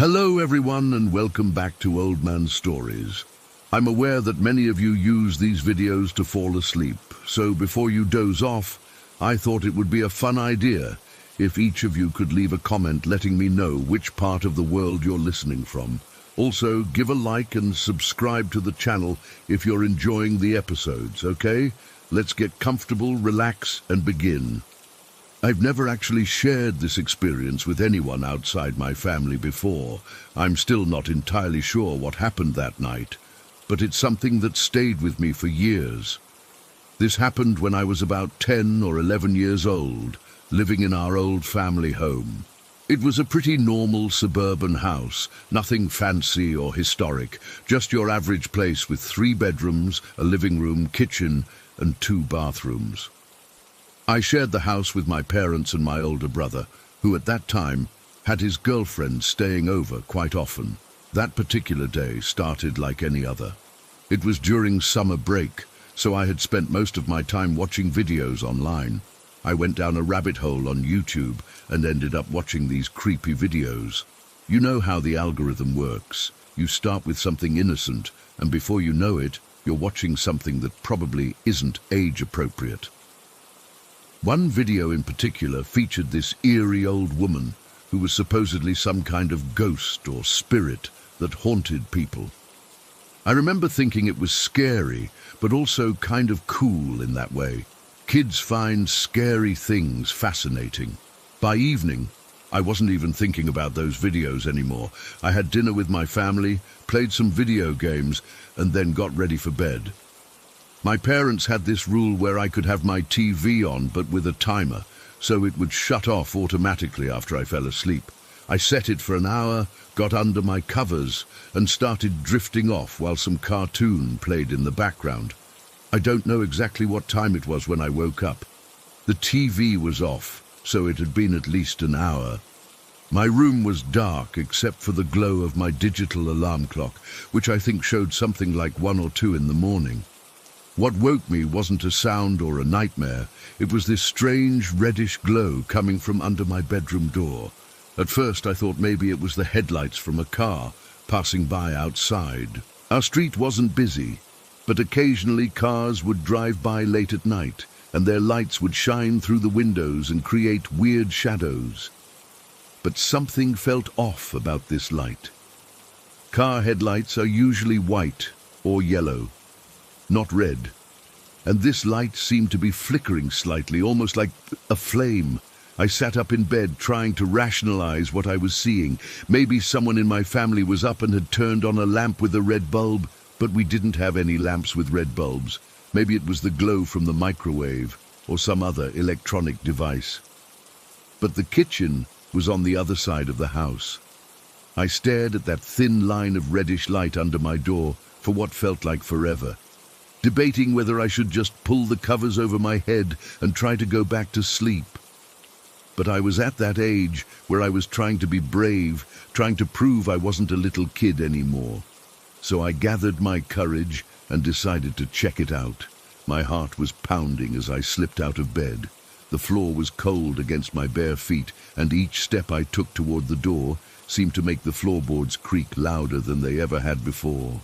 Hello everyone and welcome back to Old Man Stories. I'm aware that many of you use these videos to fall asleep, so before you doze off, I thought it would be a fun idea if each of you could leave a comment letting me know which part of the world you're listening from. Also, give a like and subscribe to the channel if you're enjoying the episodes, okay? Let's get comfortable, relax, and begin. I've never actually shared this experience with anyone outside my family before. I'm still not entirely sure what happened that night, but it's something that stayed with me for years. This happened when I was about 10 or 11 years old, living in our old family home. It was a pretty normal suburban house, nothing fancy or historic, just your average place with 3 bedrooms, a living room, kitchen, and 2 bathrooms. I shared the house with my parents and my older brother, who at that time had his girlfriend staying over quite often. That particular day started like any other. It was during summer break, so I had spent most of my time watching videos online. I went down a rabbit hole on YouTube and ended up watching these creepy videos. You know how the algorithm works. You start with something innocent, and before you know it, you're watching something that probably isn't age appropriate. One video in particular featured this eerie old woman who was supposedly some kind of ghost or spirit that haunted people. I remember thinking it was scary, but also kind of cool in that way. Kids find scary things fascinating. By evening, I wasn't even thinking about those videos anymore. I had dinner with my family, played some video games, and then got ready for bed. My parents had this rule where I could have my TV on, but with a timer, so it would shut off automatically after I fell asleep. I set it for an hour, got under my covers, and started drifting off while some cartoon played in the background. I don't know exactly what time it was when I woke up. The TV was off, so it had been at least an hour. My room was dark except for the glow of my digital alarm clock, which I think showed something like 1 or 2 in the morning. What woke me wasn't a sound or a nightmare. It was this strange reddish glow coming from under my bedroom door. At first I thought maybe it was the headlights from a car passing by outside. Our street wasn't busy, but occasionally cars would drive by late at night, and their lights would shine through the windows and create weird shadows. But something felt off about this light. Car headlights are usually white or yellow, not red, and this light seemed to be flickering slightly, almost like a flame. I sat up in bed trying to rationalize what I was seeing. Maybe someone in my family was up and had turned on a lamp with a red bulb, but we didn't have any lamps with red bulbs. Maybe it was the glow from the microwave or some other electronic device. But the kitchen was on the other side of the house. I stared at that thin line of reddish light under my door for what felt like forever, debating whether I should just pull the covers over my head and try to go back to sleep. But I was at that age where I was trying to be brave, trying to prove I wasn't a little kid anymore. So I gathered my courage and decided to check it out. My heart was pounding as I slipped out of bed. The floor was cold against my bare feet, and each step I took toward the door seemed to make the floorboards creak louder than they ever had before.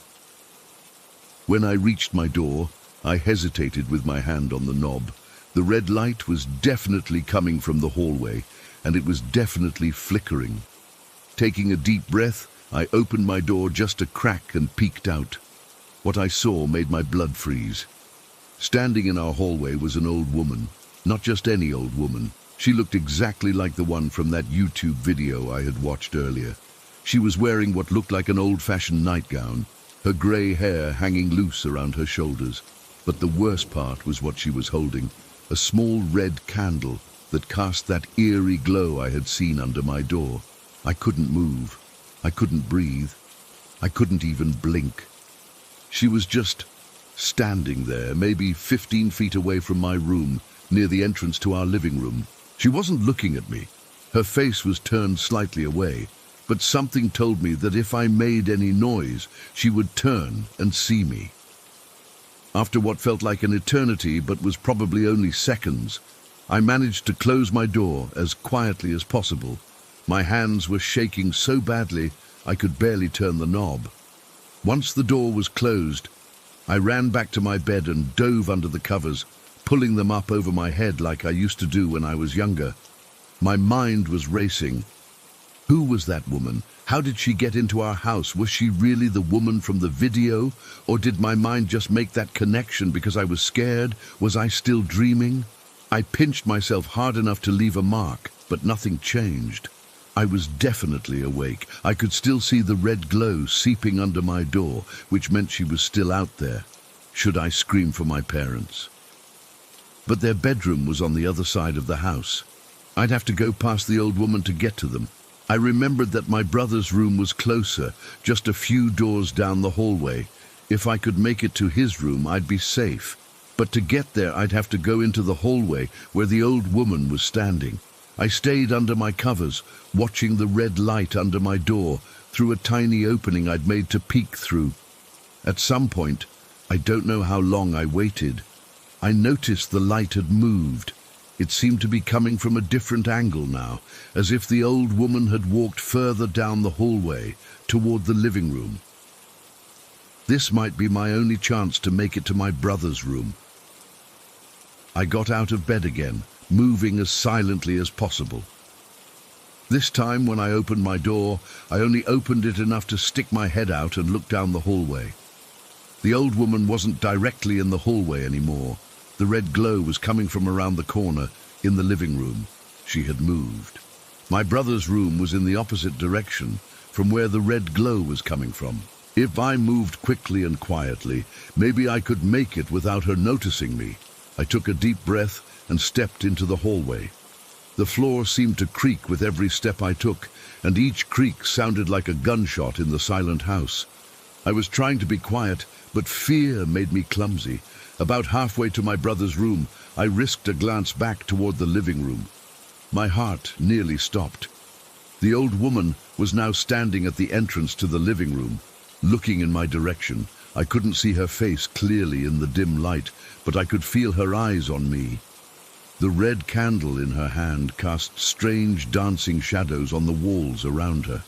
When I reached my door, I hesitated with my hand on the knob. The red light was definitely coming from the hallway, and it was definitely flickering. Taking a deep breath, I opened my door just a crack and peeked out. What I saw made my blood freeze. Standing in our hallway was an old woman, not just any old woman. She looked exactly like the one from that YouTube video I had watched earlier. She was wearing what looked like an old-fashioned nightgown, her grey hair hanging loose around her shoulders. But the worst part was what she was holding, a small red candle that cast that eerie glow I had seen under my door. I couldn't move. I couldn't breathe. I couldn't even blink. She was just standing there, maybe 15 feet away from my room, near the entrance to our living room. She wasn't looking at me. Her face was turned slightly away, but something told me that if I made any noise, she would turn and see me. After what felt like an eternity, but was probably only seconds, I managed to close my door as quietly as possible, My hands were shaking so badly I could barely turn the knob. Once the door was closed, I ran back to my bed and dove under the covers, pulling them up over my head like I used to do when I was younger. My mind was racing. Who was that woman? How did she get into our house? Was she really the woman from the video? Or did my mind just make that connection because I was scared? Was I still dreaming? I pinched myself hard enough to leave a mark, but nothing changed. I was definitely awake. I could still see the red glow seeping under my door, which meant she was still out there. Should I scream for my parents? But their bedroom was on the other side of the house. I'd have to go past the old woman to get to them. I remembered that my brother's room was closer, just a few doors down the hallway. If I could make it to his room, I'd be safe. But to get there, I'd have to go into the hallway where the old woman was standing. I stayed under my covers, watching the red light under my door through a tiny opening I'd made to peek through. At some point, I don't know how long I waited, I noticed the light had moved. It seemed to be coming from a different angle now, as if the old woman had walked further down the hallway toward the living room. This might be my only chance to make it to my brother's room. I got out of bed again, moving as silently as possible. This time, when I opened my door, I only opened it enough to stick my head out and look down the hallway. The old woman wasn't directly in the hallway anymore. The red glow was coming from around the corner, in the living room. She had moved. My brother's room was in the opposite direction, from where the red glow was coming from. If I moved quickly and quietly, maybe I could make it without her noticing me. I took a deep breath and stepped into the hallway. The floor seemed to creak with every step I took, and each creak sounded like a gunshot in the silent house. I was trying to be quiet, but fear made me clumsy. About halfway to my brother's room, I risked a glance back toward the living room. My heart nearly stopped. The old woman was now standing at the entrance to the living room, looking in my direction. I couldn't see her face clearly in the dim light, but I could feel her eyes on me. The red candle in her hand cast strange dancing shadows on the walls around her.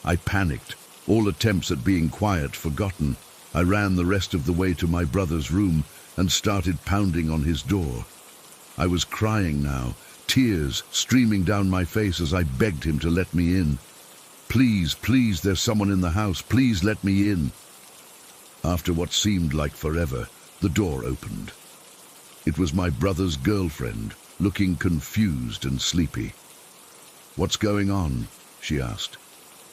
I panicked, all attempts at being quiet forgotten. I ran the rest of the way to my brother's room and started pounding on his door. I was crying now, tears streaming down my face as I begged him to let me in. Please, please, there's someone in the house. Please let me in. After what seemed like forever, the door opened. It was my brother's girlfriend, looking confused and sleepy. "What's going on?" she asked.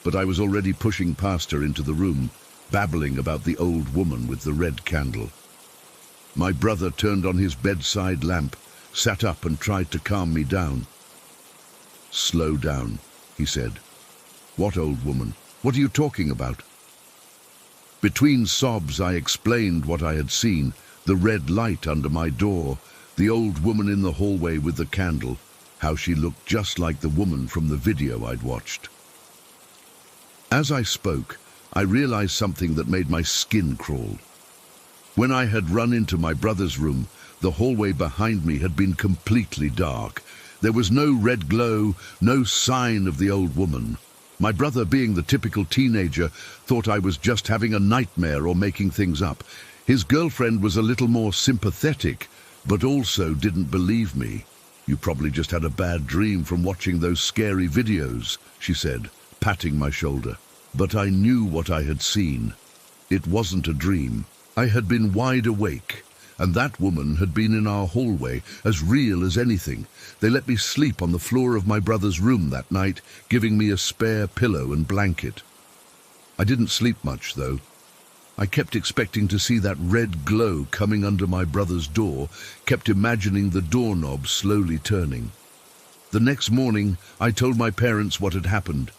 But I was already pushing past her into the room, babbling about the old woman with the red candle. My brother turned on his bedside lamp, sat up and tried to calm me down. "Slow down," he said. "What old woman? What are you talking about?" Between sobs, I explained what I had seen, the red light under my door, the old woman in the hallway with the candle, how she looked just like the woman from the video I'd watched. As I spoke, I realized something that made my skin crawl. When I had run into my brother's room, the hallway behind me had been completely dark. There was no red glow, no sign of the old woman. My brother, being the typical teenager, thought I was just having a nightmare or making things up. His girlfriend was a little more sympathetic, but also didn't believe me. "You probably just had a bad dream from watching those scary videos," she said, patting my shoulder. But I knew what I had seen. It wasn't a dream. I had been wide awake, and that woman had been in our hallway, as real as anything. They let me sleep on the floor of my brother's room that night, giving me a spare pillow and blanket. I didn't sleep much, though. I kept expecting to see that red glow coming under my brother's door, kept imagining the doorknob slowly turning. The next morning, I told my parents what had happened.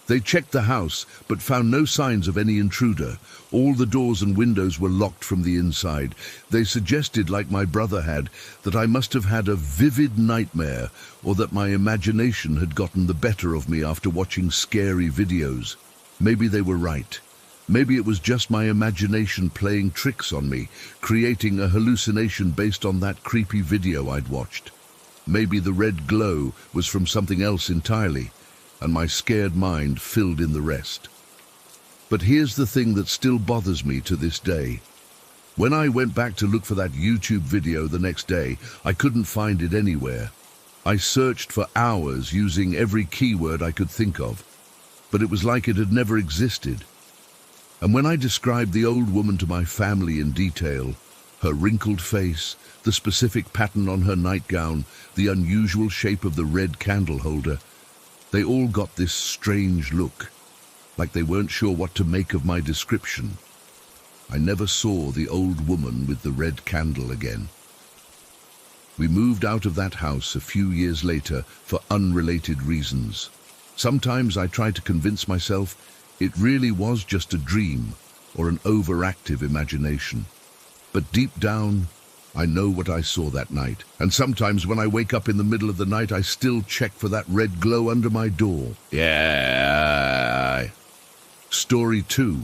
They checked the house, but found no signs of any intruder. All the doors and windows were locked from the inside. They suggested, like my brother had, that I must have had a vivid nightmare, or that my imagination had gotten the better of me after watching scary videos. Maybe they were right. Maybe it was just my imagination playing tricks on me, creating a hallucination based on that creepy video I'd watched. Maybe the red glow was from something else entirely. and my scared mind filled in the rest. But here's the thing that still bothers me to this day. When I went back to look for that YouTube video the next day, I couldn't find it anywhere. I searched for hours using every keyword I could think of, but it was like it had never existed. And when I described the old woman to my family in detail, her wrinkled face, the specific pattern on her nightgown, the unusual shape of the red candle holder, they all got this strange look, like they weren't sure what to make of my description. I never saw the old woman with the red candle again. We moved out of that house a few years later for unrelated reasons. Sometimes I try to convince myself it really was just a dream or an overactive imagination. But deep down, I know what I saw that night. And sometimes when I wake up in the middle of the night, I still check for that red glow under my door. Yeah. Story 2.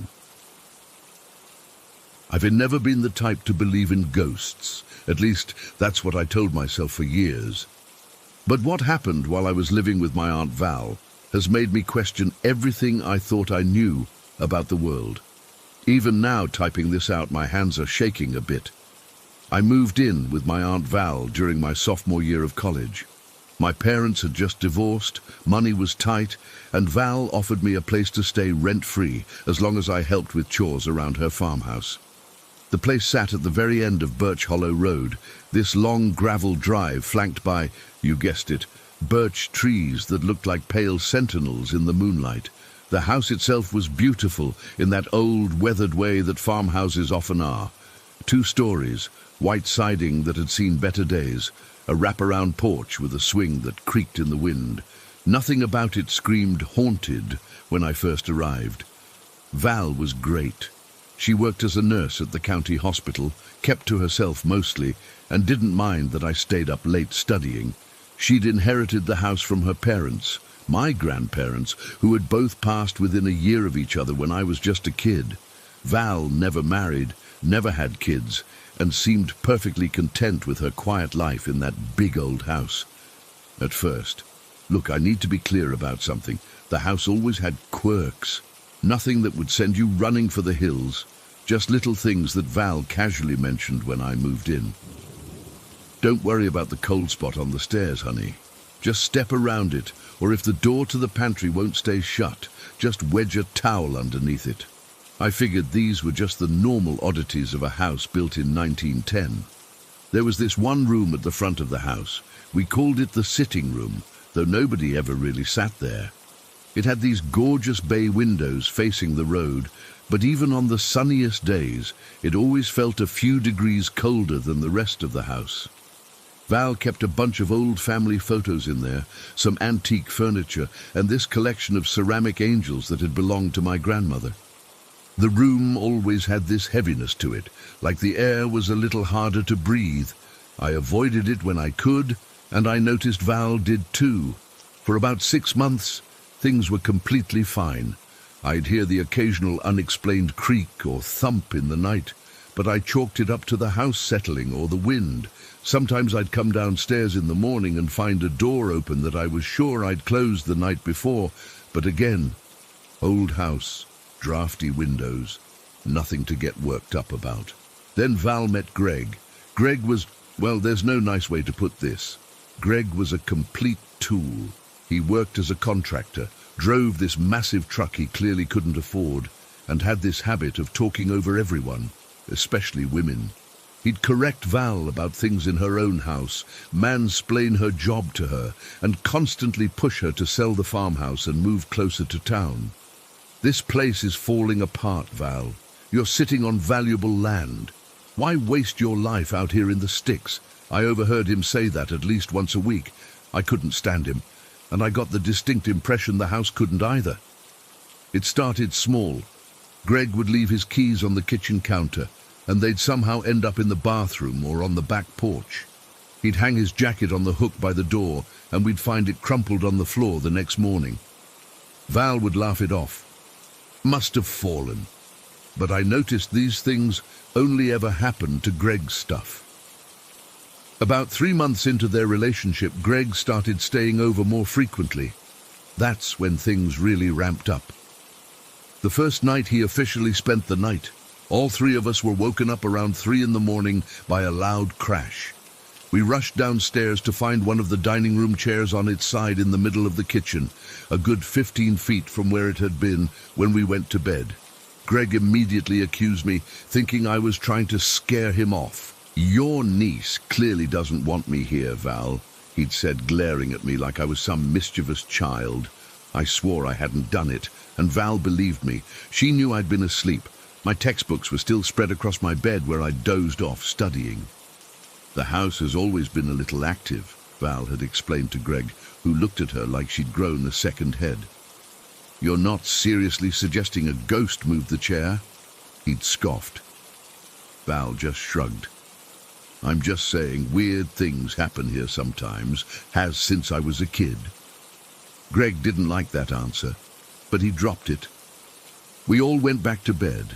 I've never been the type to believe in ghosts. At least, that's what I told myself for years. But what happened while I was living with my Aunt Val has made me question everything I thought I knew about the world. Even now, typing this out, my hands are shaking a bit. I moved in with my Aunt Val during my sophomore year of college. My parents had just divorced, money was tight, and Val offered me a place to stay rent-free as long as I helped with chores around her farmhouse. The place sat at the very end of Birch Hollow Road, this long gravel drive flanked by, you guessed it, birch trees that looked like pale sentinels in the moonlight. The house itself was beautiful in that old, weathered way that farmhouses often are. 2 stories, white siding that had seen better days, a wraparound porch with a swing that creaked in the wind. Nothing about it screamed haunted when I first arrived. Val was great. She worked as a nurse at the county hospital, kept to herself mostly, and didn't mind that I stayed up late studying. She'd inherited the house from her parents, my grandparents, who had both passed within a year of each other when I was just a kid. Val never married, never had kids, and seemed perfectly content with her quiet life in that big old house. At first. Look, I need to be clear about something. The house always had quirks. Nothing that would send you running for the hills. Just little things that Val casually mentioned when I moved in. Don't worry about the cold spot on the stairs, honey. Just step around it, or if the door to the pantry won't stay shut, just wedge a towel underneath it. I figured these were just the normal oddities of a house built in 1910. There was this one room at the front of the house. We called it the sitting room, though nobody ever really sat there. It had these gorgeous bay windows facing the road, but even on the sunniest days, it always felt a few degrees colder than the rest of the house. Val kept a bunch of old family photos in there, some antique furniture, and this collection of ceramic angels that had belonged to my grandmother. The room always had this heaviness to it, like the air was a little harder to breathe. I avoided it when I could, and I noticed Val did too. For about 6 months, things were completely fine. I'd hear the occasional unexplained creak or thump in the night, but I chalked it up to the house settling or the wind. Sometimes I'd come downstairs in the morning and find a door open that I was sure I'd closed the night before, but again, old house, drafty windows, nothing to get worked up about. Then Val met Greg. Greg was, well, there's no nice way to put this. Greg was a complete tool. He worked as a contractor, drove this massive truck he clearly couldn't afford, and had this habit of talking over everyone, especially women. He'd correct Val about things in her own house, mansplain her job to her, and constantly push her to sell the farmhouse and move closer to town. This place is falling apart, Val. You're sitting on valuable land. Why waste your life out here in the sticks? I overheard him say that at least once a week. I couldn't stand him, and I got the distinct impression the house couldn't either. It started small. Greg would leave his keys on the kitchen counter, and they'd somehow end up in the bathroom or on the back porch. He'd hang his jacket on the hook by the door, and we'd find it crumpled on the floor the next morning. Val would laugh it off. Must have fallen. But I noticed these things only ever happened to Greg's stuff. About 3 months into their relationship, Greg started staying over more frequently. That's when things really ramped up. The first night he officially spent the night, all three of us were woken up around 3 in the morning by a loud crash. We rushed downstairs to find one of the dining room chairs on its side in the middle of the kitchen, a good 15 feet from where it had been when we went to bed. Greg immediately accused me, thinking I was trying to scare him off. "Your niece clearly doesn't want me here, Val," he'd said, glaring at me like I was some mischievous child. I swore I hadn't done it, and Val believed me. She knew I'd been asleep. My textbooks were still spread across my bed where I'd dozed off studying. "The house has always been a little active," Val had explained to Greg, who looked at her like she'd grown a second head. "You're not seriously suggesting a ghost moved the chair?" He'd scoffed. Val just shrugged. "I'm just saying weird things happen here sometimes, has since I was a kid." Greg didn't like that answer, but he dropped it. We all went back to bed,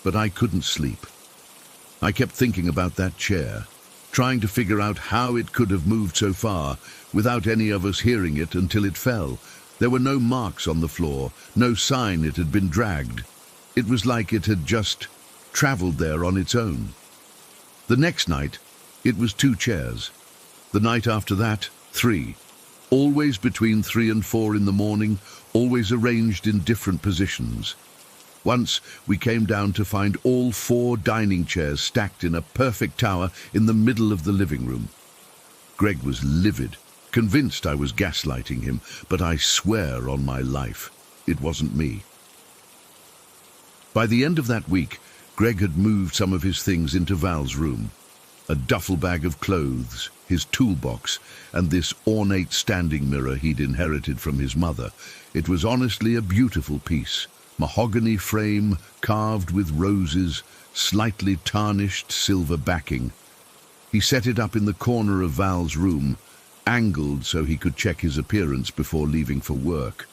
but I couldn't sleep. I kept thinking about that chair, trying to figure out how it could have moved so far without any of us hearing it until it fell. There were no marks on the floor, no sign it had been dragged. It was like it had just traveled there on its own. The next night, it was 2 chairs. The night after that, 3. Always between 3 and 4 in the morning, always arranged in different positions. Once, we came down to find all 4 dining chairs stacked in a perfect tower in the middle of the living room. Greg was livid, convinced I was gaslighting him, but I swear on my life, it wasn't me. By the end of that week, Greg had moved some of his things into Val's room. A duffel bag of clothes, his toolbox, and this ornate standing mirror he'd inherited from his mother. It was honestly a beautiful piece. Mahogany frame, carved with roses, slightly tarnished silver backing. He set it up in the corner of Val's room, angled so he could check his appearance before leaving for work.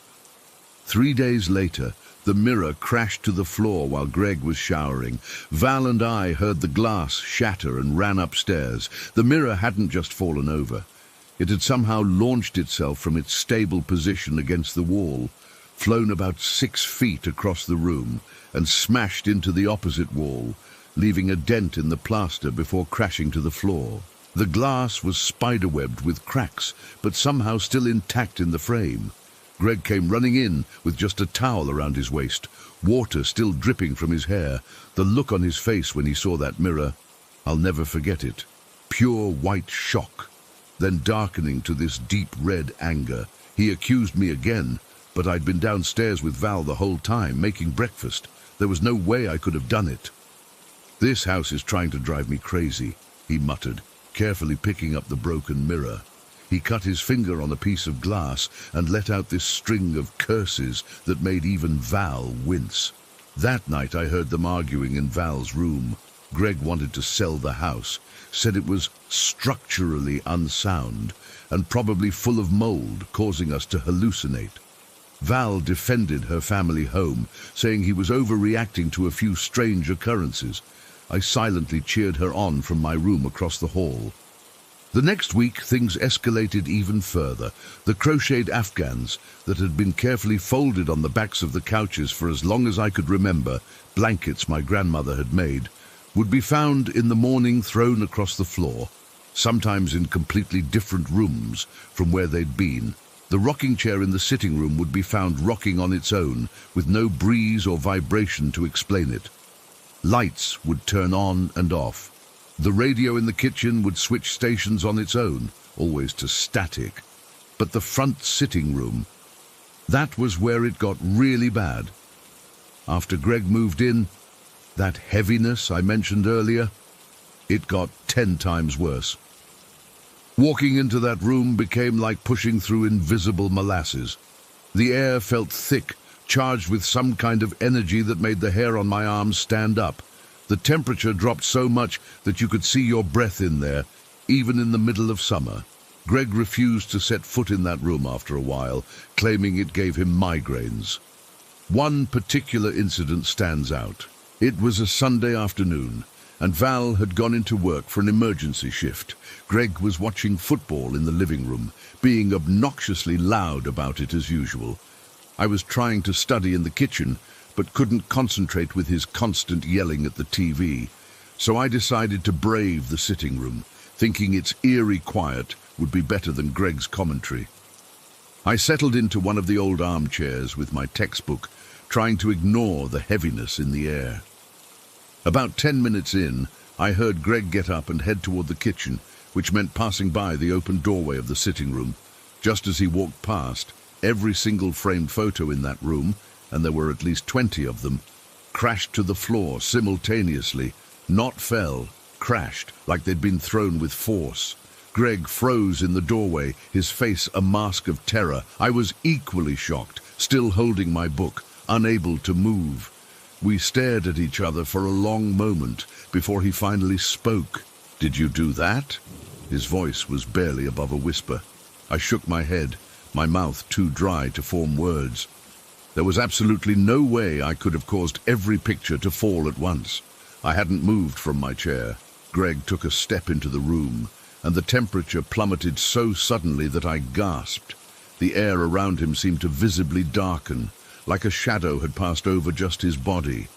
3 days later, the mirror crashed to the floor while Greg was showering. Val and I heard the glass shatter and ran upstairs. The mirror hadn't just fallen over. It had somehow launched itself from its stable position against the wall, flown about 6 feet across the room, and smashed into the opposite wall, leaving a dent in the plaster before crashing to the floor. The glass was spiderwebbed with cracks, but somehow still intact in the frame. Greg came running in with just a towel around his waist, water still dripping from his hair. The look on his face when he saw that mirror, I'll never forget it. Pure white shock, then darkening to this deep red anger. He accused me again, but I'd been downstairs with Val the whole time, making breakfast. There was no way I could have done it. "This house is trying to drive me crazy," he muttered, carefully picking up the broken mirror. He cut his finger on a piece of glass and let out this string of curses that made even Val wince. That night I heard them arguing in Val's room. Greg wanted to sell the house, said it was structurally unsound and probably full of mold, causing us to hallucinate. Val defended her family home, saying he was overreacting to a few strange occurrences. I silently cheered her on from my room across the hall. The next week, things escalated even further. The crocheted afghans that had been carefully folded on the backs of the couches for as long as I could remember, blankets my grandmother had made, would be found in the morning thrown across the floor, sometimes in completely different rooms from where they'd been. The rocking chair in the sitting room would be found rocking on its own, with no breeze or vibration to explain it. Lights would turn on and off. The radio in the kitchen would switch stations on its own, always to static. But the front sitting room, that was where it got really bad. After Greg moved in, that heaviness I mentioned earlier, it got 10 times worse. Walking into that room became like pushing through invisible molasses. The air felt thick, charged with some kind of energy that made the hair on my arms stand up. The temperature dropped so much that you could see your breath in there, even in the middle of summer. Greg refused to set foot in that room after a while, claiming it gave him migraines. One particular incident stands out. It was a Sunday afternoon. and Val had gone into work for an emergency shift. Greg was watching football in the living room, being obnoxiously loud about it as usual. I was trying to study in the kitchen, but couldn't concentrate with his constant yelling at the TV. So I decided to brave the sitting room, thinking its eerie quiet would be better than Greg's commentary. I settled into one of the old armchairs with my textbook, trying to ignore the heaviness in the air. About 10 minutes in, I heard Greg get up and head toward the kitchen, which meant passing by the open doorway of the sitting room. Just as he walked past, every single framed photo in that room, and there were at least 20 of them, crashed to the floor simultaneously. Not fell, crashed like they'd been thrown with force. Greg froze in the doorway, his face a mask of terror. I was equally shocked, still holding my book, unable to move. We stared at each other for a long moment before he finally spoke. "Did you do that?" His voice was barely above a whisper. I shook my head, my mouth too dry to form words. There was absolutely no way I could have caused every picture to fall at once. I hadn't moved from my chair. Greg took a step into the room, and the temperature plummeted so suddenly that I gasped. The air around him seemed to visibly darken, like a shadow had passed over just his body.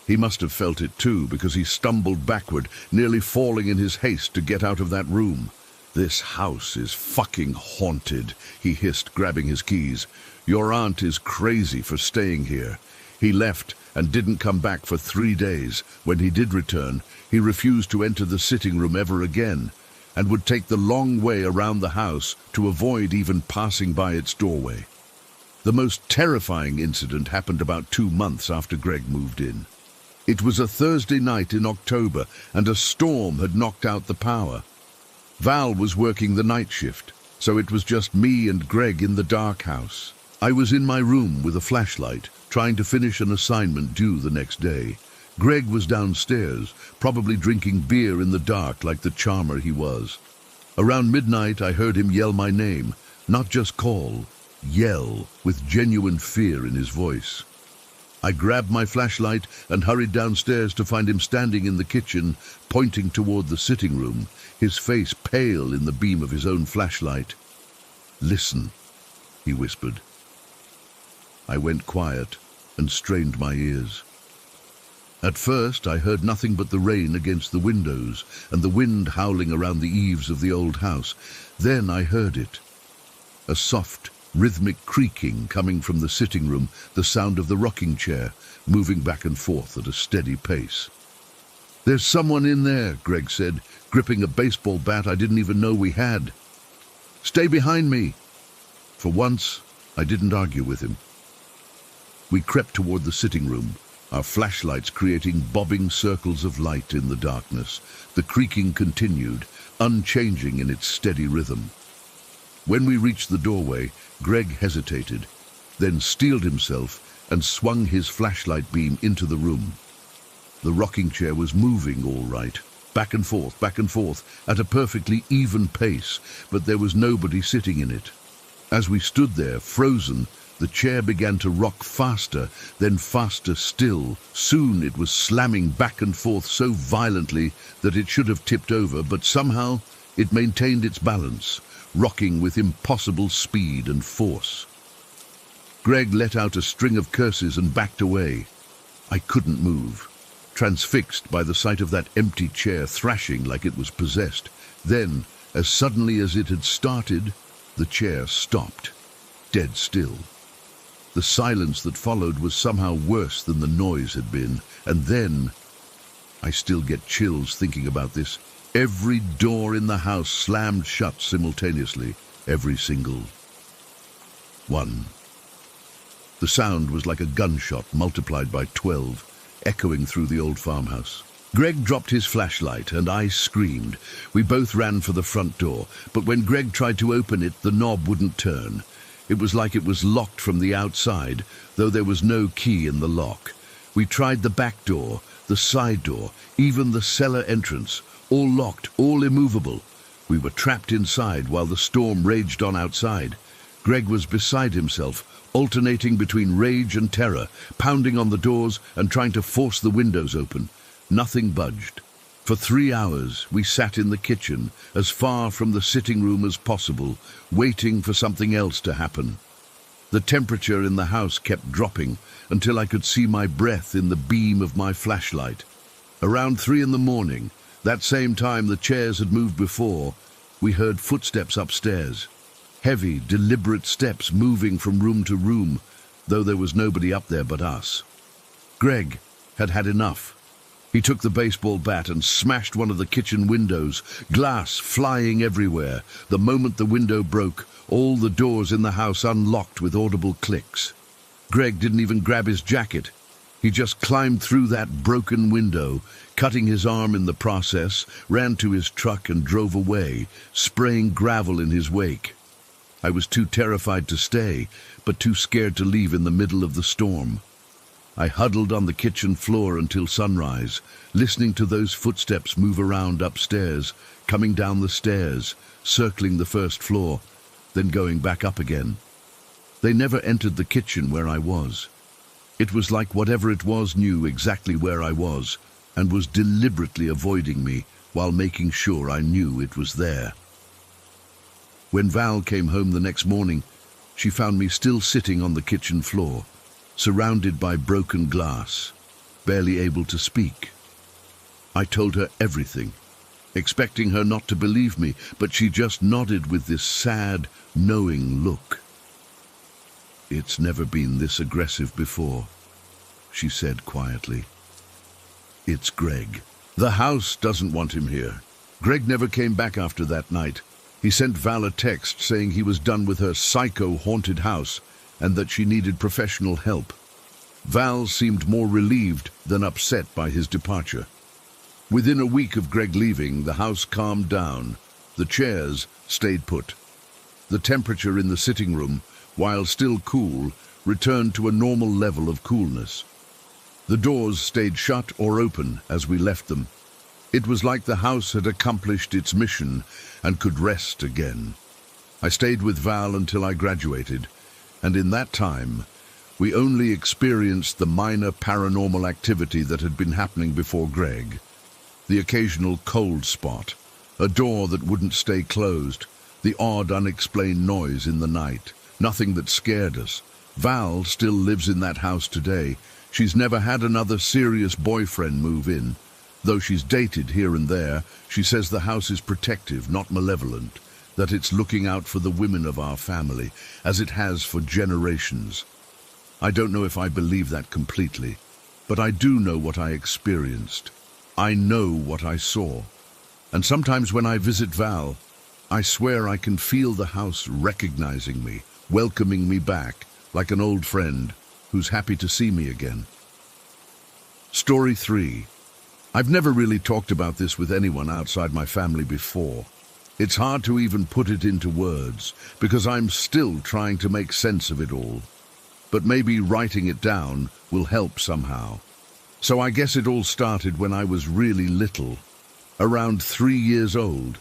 He must have felt it too, because he stumbled backward, nearly falling in his haste to get out of that room. "This house is fucking haunted," he hissed, grabbing his keys. "Your aunt is crazy for staying here." He left and didn't come back for 3 days. When he did return, he refused to enter the sitting room ever again, and would take the long way around the house to avoid even passing by its doorway. The most terrifying incident happened about 2 months after Greg moved in. It was a Thursday night in October, and a storm had knocked out the power. Val was working the night shift, so it was just me and Greg in the dark house. I was in my room with a flashlight, trying to finish an assignment due the next day. Greg was downstairs, probably drinking beer in the dark like the charmer he was. Around midnight, I heard him yell my name, not just call, yell, with genuine fear in his voice. I grabbed my flashlight and hurried downstairs to find him standing in the kitchen, pointing toward the sitting room, his face pale in the beam of his own flashlight. "Listen," he whispered. I went quiet and strained my ears. At first, I heard nothing but the rain against the windows and the wind howling around the eaves of the old house. Then I heard it. A soft, rhythmic creaking coming from the sitting room, the sound of the rocking chair moving back and forth at a steady pace. "There's someone in there," Greg said, gripping a baseball bat I didn't even know we had. "Stay behind me." For once, I didn't argue with him. We crept toward the sitting room, our flashlights creating bobbing circles of light in the darkness. The creaking continued, unchanging in its steady rhythm. When we reached the doorway, Greg hesitated, then steeled himself and swung his flashlight beam into the room. The rocking chair was moving all right, back and forth, at a perfectly even pace, but there was nobody sitting in it. As we stood there, frozen, the chair began to rock faster, then faster still. Soon it was slamming back and forth so violently that it should have tipped over, but somehow it maintained its balance, rocking with impossible speed and force. Greg let out a string of curses and backed away. I couldn't move, transfixed by the sight of that empty chair thrashing like it was possessed. Then, as suddenly as it had started, the chair stopped, dead still. The silence that followed was somehow worse than the noise had been. And then, I still get chills thinking about this, every door in the house slammed shut simultaneously, every single one. The sound was like a gunshot multiplied by 12, echoing through the old farmhouse. Greg dropped his flashlight and I screamed. We both ran for the front door, but when Greg tried to open it, the knob wouldn't turn. It was like it was locked from the outside, though there was no key in the lock. We tried the back door, the side door, even the cellar entrance, all locked, all immovable. We were trapped inside while the storm raged on outside. Greg was beside himself, alternating between rage and terror, pounding on the doors and trying to force the windows open. Nothing budged. For 3 hours, we sat in the kitchen, as far from the sitting room as possible, waiting for something else to happen. The temperature in the house kept dropping until I could see my breath in the beam of my flashlight. Around 3 in the morning, that same time the chairs had moved before, we heard footsteps upstairs. Heavy, deliberate steps moving from room to room, though there was nobody up there but us. Greg had had enough. He took the baseball bat and smashed one of the kitchen windows, glass flying everywhere. The moment the window broke, all the doors in the house unlocked with audible clicks. Greg didn't even grab his jacket. He just climbed through that broken window, cutting his arm in the process, ran to his truck and drove away, spraying gravel in his wake. I was too terrified to stay, but too scared to leave in the middle of the storm. I huddled on the kitchen floor until sunrise, listening to those footsteps move around upstairs, coming down the stairs, circling the first floor, then going back up again. They never entered the kitchen where I was. It was like whatever it was knew exactly where I was and was deliberately avoiding me while making sure I knew it was there. When Val came home the next morning, she found me still sitting on the kitchen floor, surrounded by broken glass, barely able to speak. I told her everything, expecting her not to believe me, but she just nodded with this sad, knowing look. "It's never been this aggressive before," she said quietly. "It's Greg. The house doesn't want him here. Greg never came back after that night. He sent Val a text saying he was done with her psycho-haunted house and that she needed professional help. Val seemed more relieved than upset by his departure. Within a week of Greg leaving, the house calmed down. The chairs stayed put. The temperature in the sitting room, while still cool, returned to a normal level of coolness. The doors stayed shut or open as we left them. It was like the house had accomplished its mission and could rest again. I stayed with Val until I graduated, and in that time, we only experienced the minor paranormal activity that had been happening before Greg. The occasional cold spot, a door that wouldn't stay closed, the odd unexplained noise in the night. Nothing that scared us. Val still lives in that house today. She's never had another serious boyfriend move in. Though she's dated here and there, she says the house is protective, not malevolent, that it's looking out for the women of our family, as it has for generations. I don't know if I believe that completely, but I do know what I experienced. I know what I saw. And sometimes when I visit Val, I swear I can feel the house recognizing me, welcoming me back, like an old friend who's happy to see me again. Story 3. I've never really talked about this with anyone outside my family before. It's hard to even put it into words, because I'm still trying to make sense of it all. But maybe writing it down will help somehow. So I guess it all started when I was really little, around 3 years old.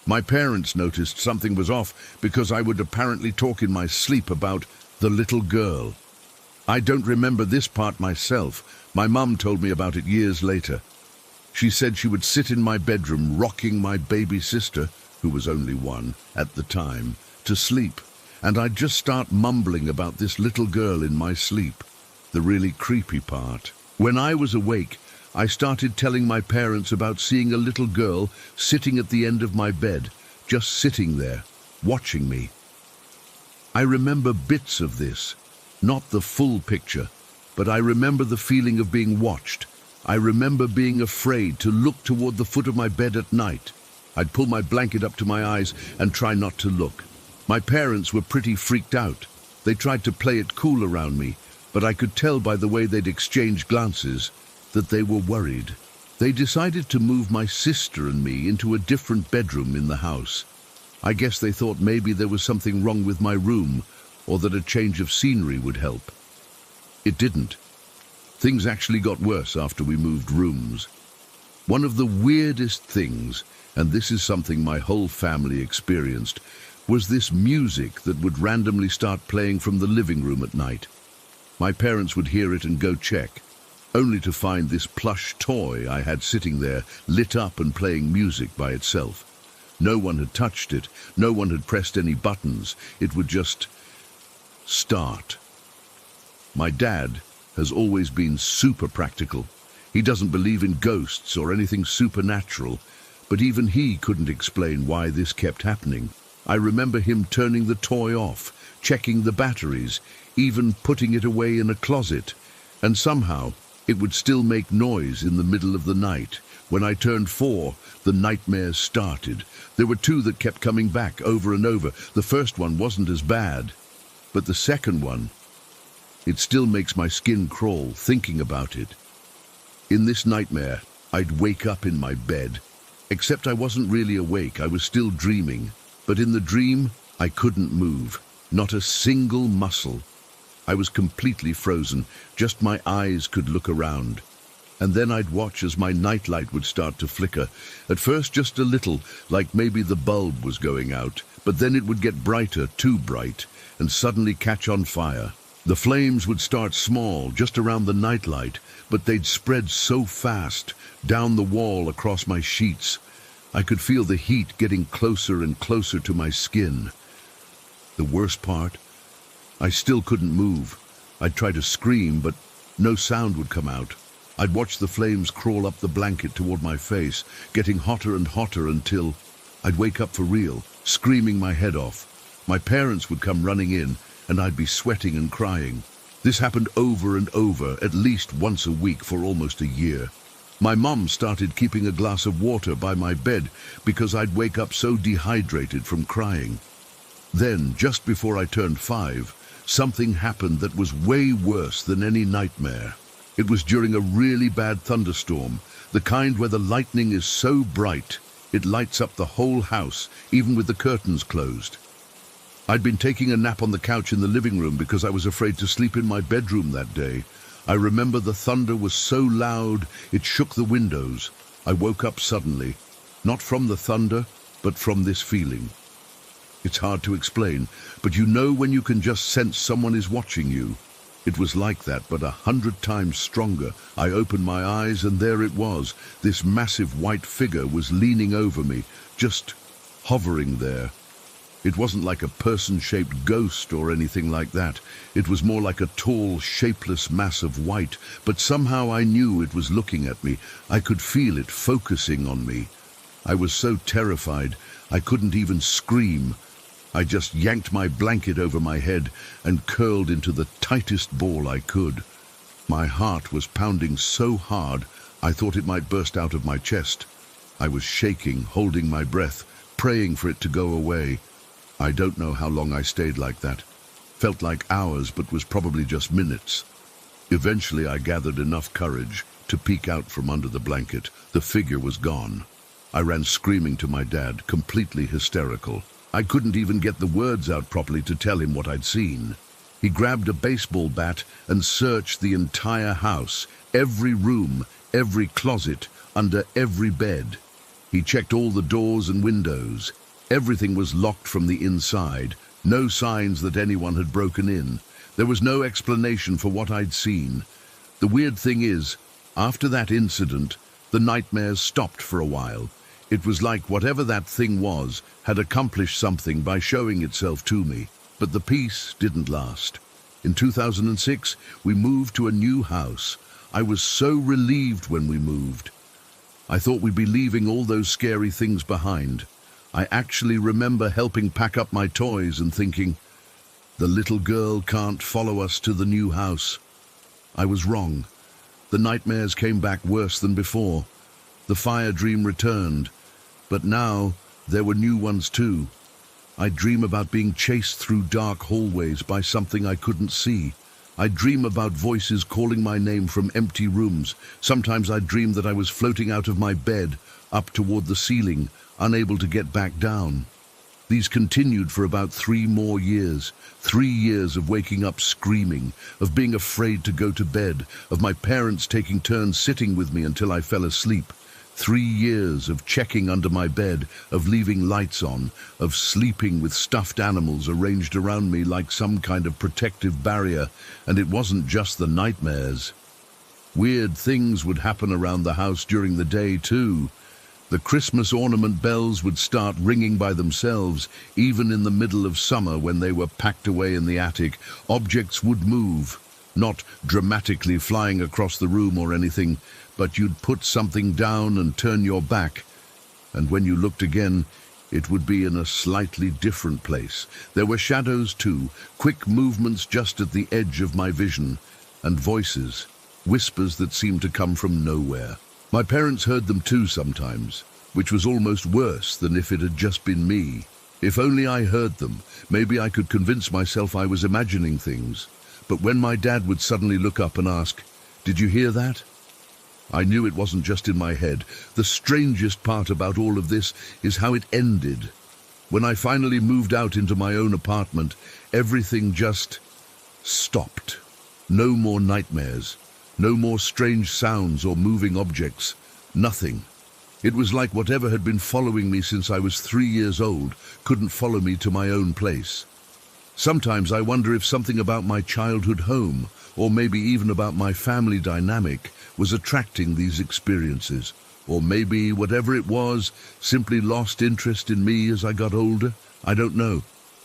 My parents noticed something was off because I would apparently talk in my sleep about the little girl. I don't remember this part myself. My mum told me about it years later. She said she would sit in my bedroom rocking my baby sister, who was only 1 at the time, to sleep, and I'd just start mumbling about this little girl in my sleep, the really creepy part. When I was awake, I started telling my parents about seeing a little girl sitting at the end of my bed, just sitting there, watching me. I remember bits of this, not the full picture, but I remember the feeling of being watched. I remember being afraid to look toward the foot of my bed at night. I'd pull my blanket up to my eyes and try not to look. My parents were pretty freaked out. They tried to play it cool around me, but I could tell by the way they'd exchange glances that they were worried. They decided to move my sister and me into a different bedroom in the house. I guess they thought maybe there was something wrong with my room, or that a change of scenery would help. It didn't. Things actually got worse after we moved rooms. One of the weirdest things, and this is something my whole family experienced, was this music that would randomly start playing from the living room at night. My parents would hear it and go check. only to find this plush toy I had sitting there, lit up and playing music by itself. No one had touched it, no one had pressed any buttons. It would just start. My dad has always been super practical. He doesn't believe in ghosts or anything supernatural, but even he couldn't explain why this kept happening. I remember him turning the toy off, checking the batteries, even putting it away in a closet, and somehow it would still make noise in the middle of the night. When I turned 4, the nightmares started. There were 2 that kept coming back over and over. The first one wasn't as bad, but the second one, it still makes my skin crawl thinking about it. In this nightmare, I'd wake up in my bed, except I wasn't really awake, I was still dreaming. But in the dream, I couldn't move, not a single muscle. I was completely frozen, just my eyes could look around. And then I'd watch as my nightlight would start to flicker. At first just a little, like maybe the bulb was going out, but then it would get brighter, too bright, and suddenly catch on fire. The flames would start small, just around the nightlight, but they'd spread so fast, down the wall across my sheets. I could feel the heat getting closer and closer to my skin. The worst part, I still couldn't move. I'd try to scream, but no sound would come out. I'd watch the flames crawl up the blanket toward my face, getting hotter and hotter until I'd wake up for real, screaming my head off. My parents would come running in, and I'd be sweating and crying. This happened over and over, at least once a week for almost a year. My mum started keeping a glass of water by my bed because I'd wake up so dehydrated from crying. Then, just before I turned 5, something happened that was way worse than any nightmare. It was during a really bad thunderstorm, the kind where the lightning is so bright it lights up the whole house, even with the curtains closed. I'd been taking a nap on the couch in the living room because I was afraid to sleep in my bedroom that day. I remember the thunder was so loud it shook the windows. I woke up suddenly, not from the thunder, but from this feeling. It's hard to explain, but you know when you can just sense someone is watching you. It was like that, but 100 times stronger. I opened my eyes and there it was. This massive white figure was leaning over me, just hovering there. It wasn't like a person-shaped ghost or anything like that. It was more like a tall, shapeless mass of white, but somehow I knew it was looking at me. I could feel it focusing on me. I was so terrified, I couldn't even scream. I just yanked my blanket over my head and curled into the tightest ball I could. My heart was pounding so hard, I thought it might burst out of my chest. I was shaking, holding my breath, praying for it to go away. I don't know how long I stayed like that. Felt like hours, but was probably just minutes. Eventually I gathered enough courage to peek out from under the blanket. The figure was gone. I ran screaming to my dad, completely hysterical. I couldn't even get the words out properly to tell him what I'd seen. He grabbed a baseball bat and searched the entire house, every room, every closet, under every bed. He checked all the doors and windows. Everything was locked from the inside, no signs that anyone had broken in. There was no explanation for what I'd seen. The weird thing is, after that incident, the nightmares stopped for a while. It was like whatever that thing was had accomplished something by showing itself to me. But the peace didn't last. In 2006, we moved to a new house. I was so relieved when we moved. I thought we'd be leaving all those scary things behind. I actually remember helping pack up my toys and thinking, the little girl can't follow us to the new house. I was wrong. The nightmares came back worse than before. The fire dream returned, but now there were new ones too. I'd dream about being chased through dark hallways by something I couldn't see. I'd dream about voices calling my name from empty rooms. Sometimes I'd dream that I was floating out of my bed, up toward the ceiling, unable to get back down. These continued for about 3 more years. 3 years of waking up screaming, of being afraid to go to bed, of my parents taking turns sitting with me until I fell asleep. 3 years of checking under my bed, of leaving lights on, of sleeping with stuffed animals arranged around me like some kind of protective barrier. And it wasn't just the nightmares. Weird things would happen around the house during the day too. The Christmas ornament bells would start ringing by themselves, even in the middle of summer when they were packed away in the attic. Objects would move, not dramatically flying across the room or anything, but you'd put something down and turn your back, and when you looked again, it would be in a slightly different place. There were shadows too, quick movements just at the edge of my vision, and voices, whispers that seemed to come from nowhere. My parents heard them too sometimes, which was almost worse than if it had just been me. If only I heard them, maybe I could convince myself I was imagining things. But when my dad would suddenly look up and ask, "Did you hear that?" I knew it wasn't just in my head. The strangest part about all of this is how it ended. When I finally moved out into my own apartment, everything just stopped. No more nightmares. No more strange sounds or moving objects. Nothing. It was like whatever had been following me since I was 3 years old couldn't follow me to my own place. Sometimes I wonder if something about my childhood home, or maybe even about my family dynamic, was attracting these experiences. Or maybe whatever it was simply lost interest in me as I got older. I don't know.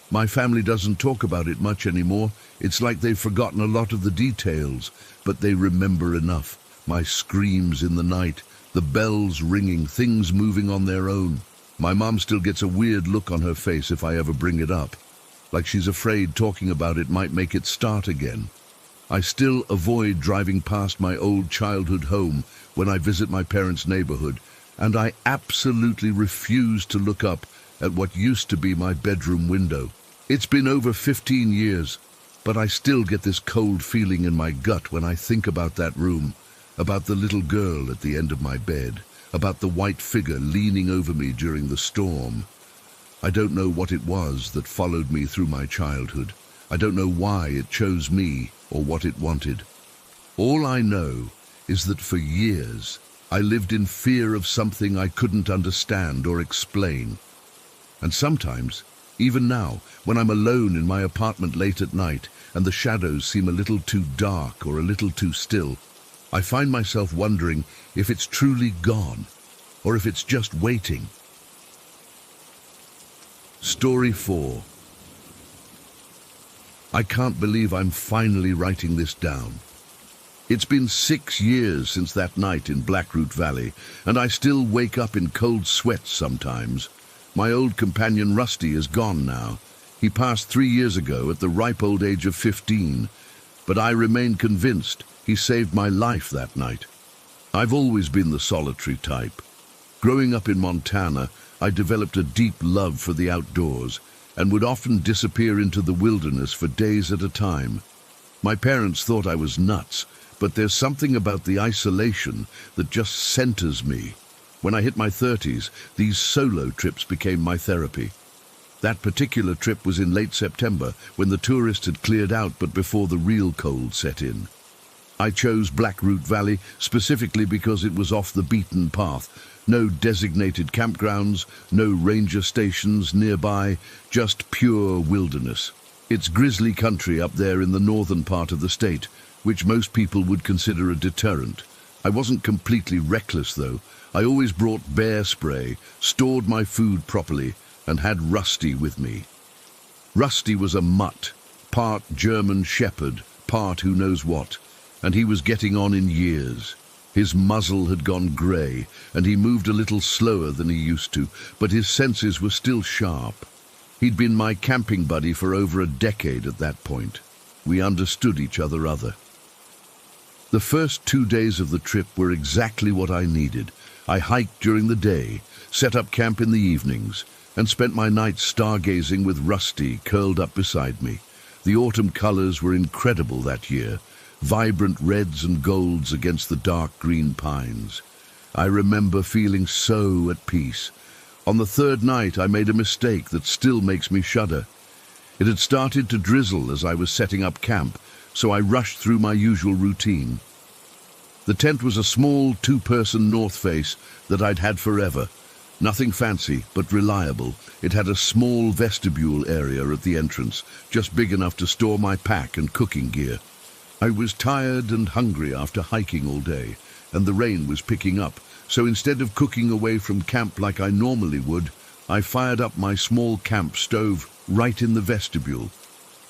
My family doesn't talk about it much anymore. It's like they've forgotten a lot of the details, but they remember enough. My screams in the night, the bells ringing, things moving on their own. My mom still gets a weird look on her face if I ever bring it up, like she's afraid talking about it might make it start again. I still avoid driving past my old childhood home when I visit my parents' neighborhood, and I absolutely refuse to look up at what used to be my bedroom window. It's been over 15 years, but I still get this cold feeling in my gut when I think about that room, about the little girl at the end of my bed, about the white figure leaning over me during the storm. I don't know what it was that followed me through my childhood. I don't know why it chose me or what it wanted. All I know is that for years I lived in fear of something I couldn't understand or explain. And sometimes, even now, when I'm alone in my apartment late at night and the shadows seem a little too dark or a little too still, I find myself wondering if it's truly gone or if it's just waiting. Story 4. I can't believe I'm finally writing this down. It's been 6 years since that night in Blackroot Valley, and I still wake up in cold sweats sometimes. My old companion Rusty is gone now. He passed 3 years ago at the ripe old age of 15, but I remain convinced he saved my life that night. I've always been the solitary type. Growing up in Montana, I developed a deep love for the outdoors and would often disappear into the wilderness for days at a time. My parents thought I was nuts, but there's something about the isolation that just centers me. When I hit my 30s, these solo trips became my therapy. That particular trip was in late September, when the tourists had cleared out but before the real cold set in. I chose Blackroot Valley specifically because it was off the beaten path. No designated campgrounds, no ranger stations nearby, just pure wilderness. It's grizzly country up there in the northern part of the state, which most people would consider a deterrent. I wasn't completely reckless though. I always brought bear spray, stored my food properly, and had Rusty with me. Rusty was a mutt, part German shepherd, part who knows what, and he was getting on in years. His muzzle had gone grey, and he moved a little slower than he used to, but his senses were still sharp. He'd been my camping buddy for over a decade at that point. We understood each other. The first 2 days of the trip were exactly what I needed. I hiked during the day, set up camp in the evenings, and spent my nights stargazing with Rusty curled up beside me. The autumn colors were incredible that year, vibrant reds and golds against the dark green pines. I remember feeling so at peace. On the third night, I made a mistake that still makes me shudder. It had started to drizzle as I was setting up camp, so I rushed through my usual routine. The tent was a small 2-person north face that I'd had forever. Nothing fancy, but reliable. It had a small vestibule area at the entrance, just big enough to store my pack and cooking gear. I was tired and hungry after hiking all day, and the rain was picking up, so instead of cooking away from camp like I normally would, I fired up my small camp stove right in the vestibule.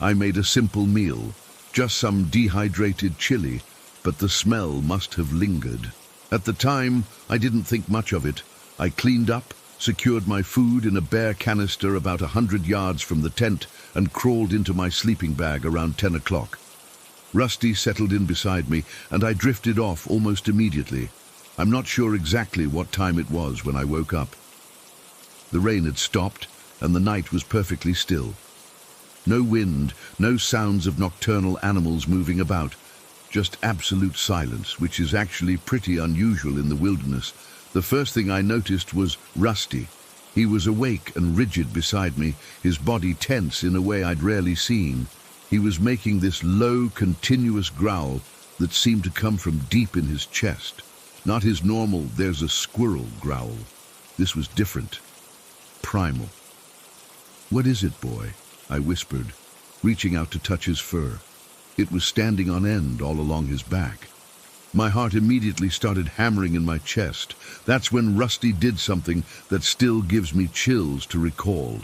I made a simple meal, just some dehydrated chili, but the smell must have lingered. At the time, I didn't think much of it. I cleaned up, secured my food in a bare canister about 100 yards from the tent, and crawled into my sleeping bag around 10 o'clock. Rusty settled in beside me, and I drifted off almost immediately. I'm not sure exactly what time it was when I woke up. The rain had stopped, and the night was perfectly still. No wind, no sounds of nocturnal animals moving about, just absolute silence, which is actually pretty unusual in the wilderness. The first thing I noticed was Rusty. He was awake and rigid beside me, his body tense in a way I'd rarely seen. He was making this low, continuous growl that seemed to come from deep in his chest. Not his normal, there's a squirrel growl. This was different. Primal. "What is it, boy?" I whispered, reaching out to touch his fur. It was standing on end all along his back. My heart immediately started hammering in my chest. That's when Rusty did something that still gives me chills to recall.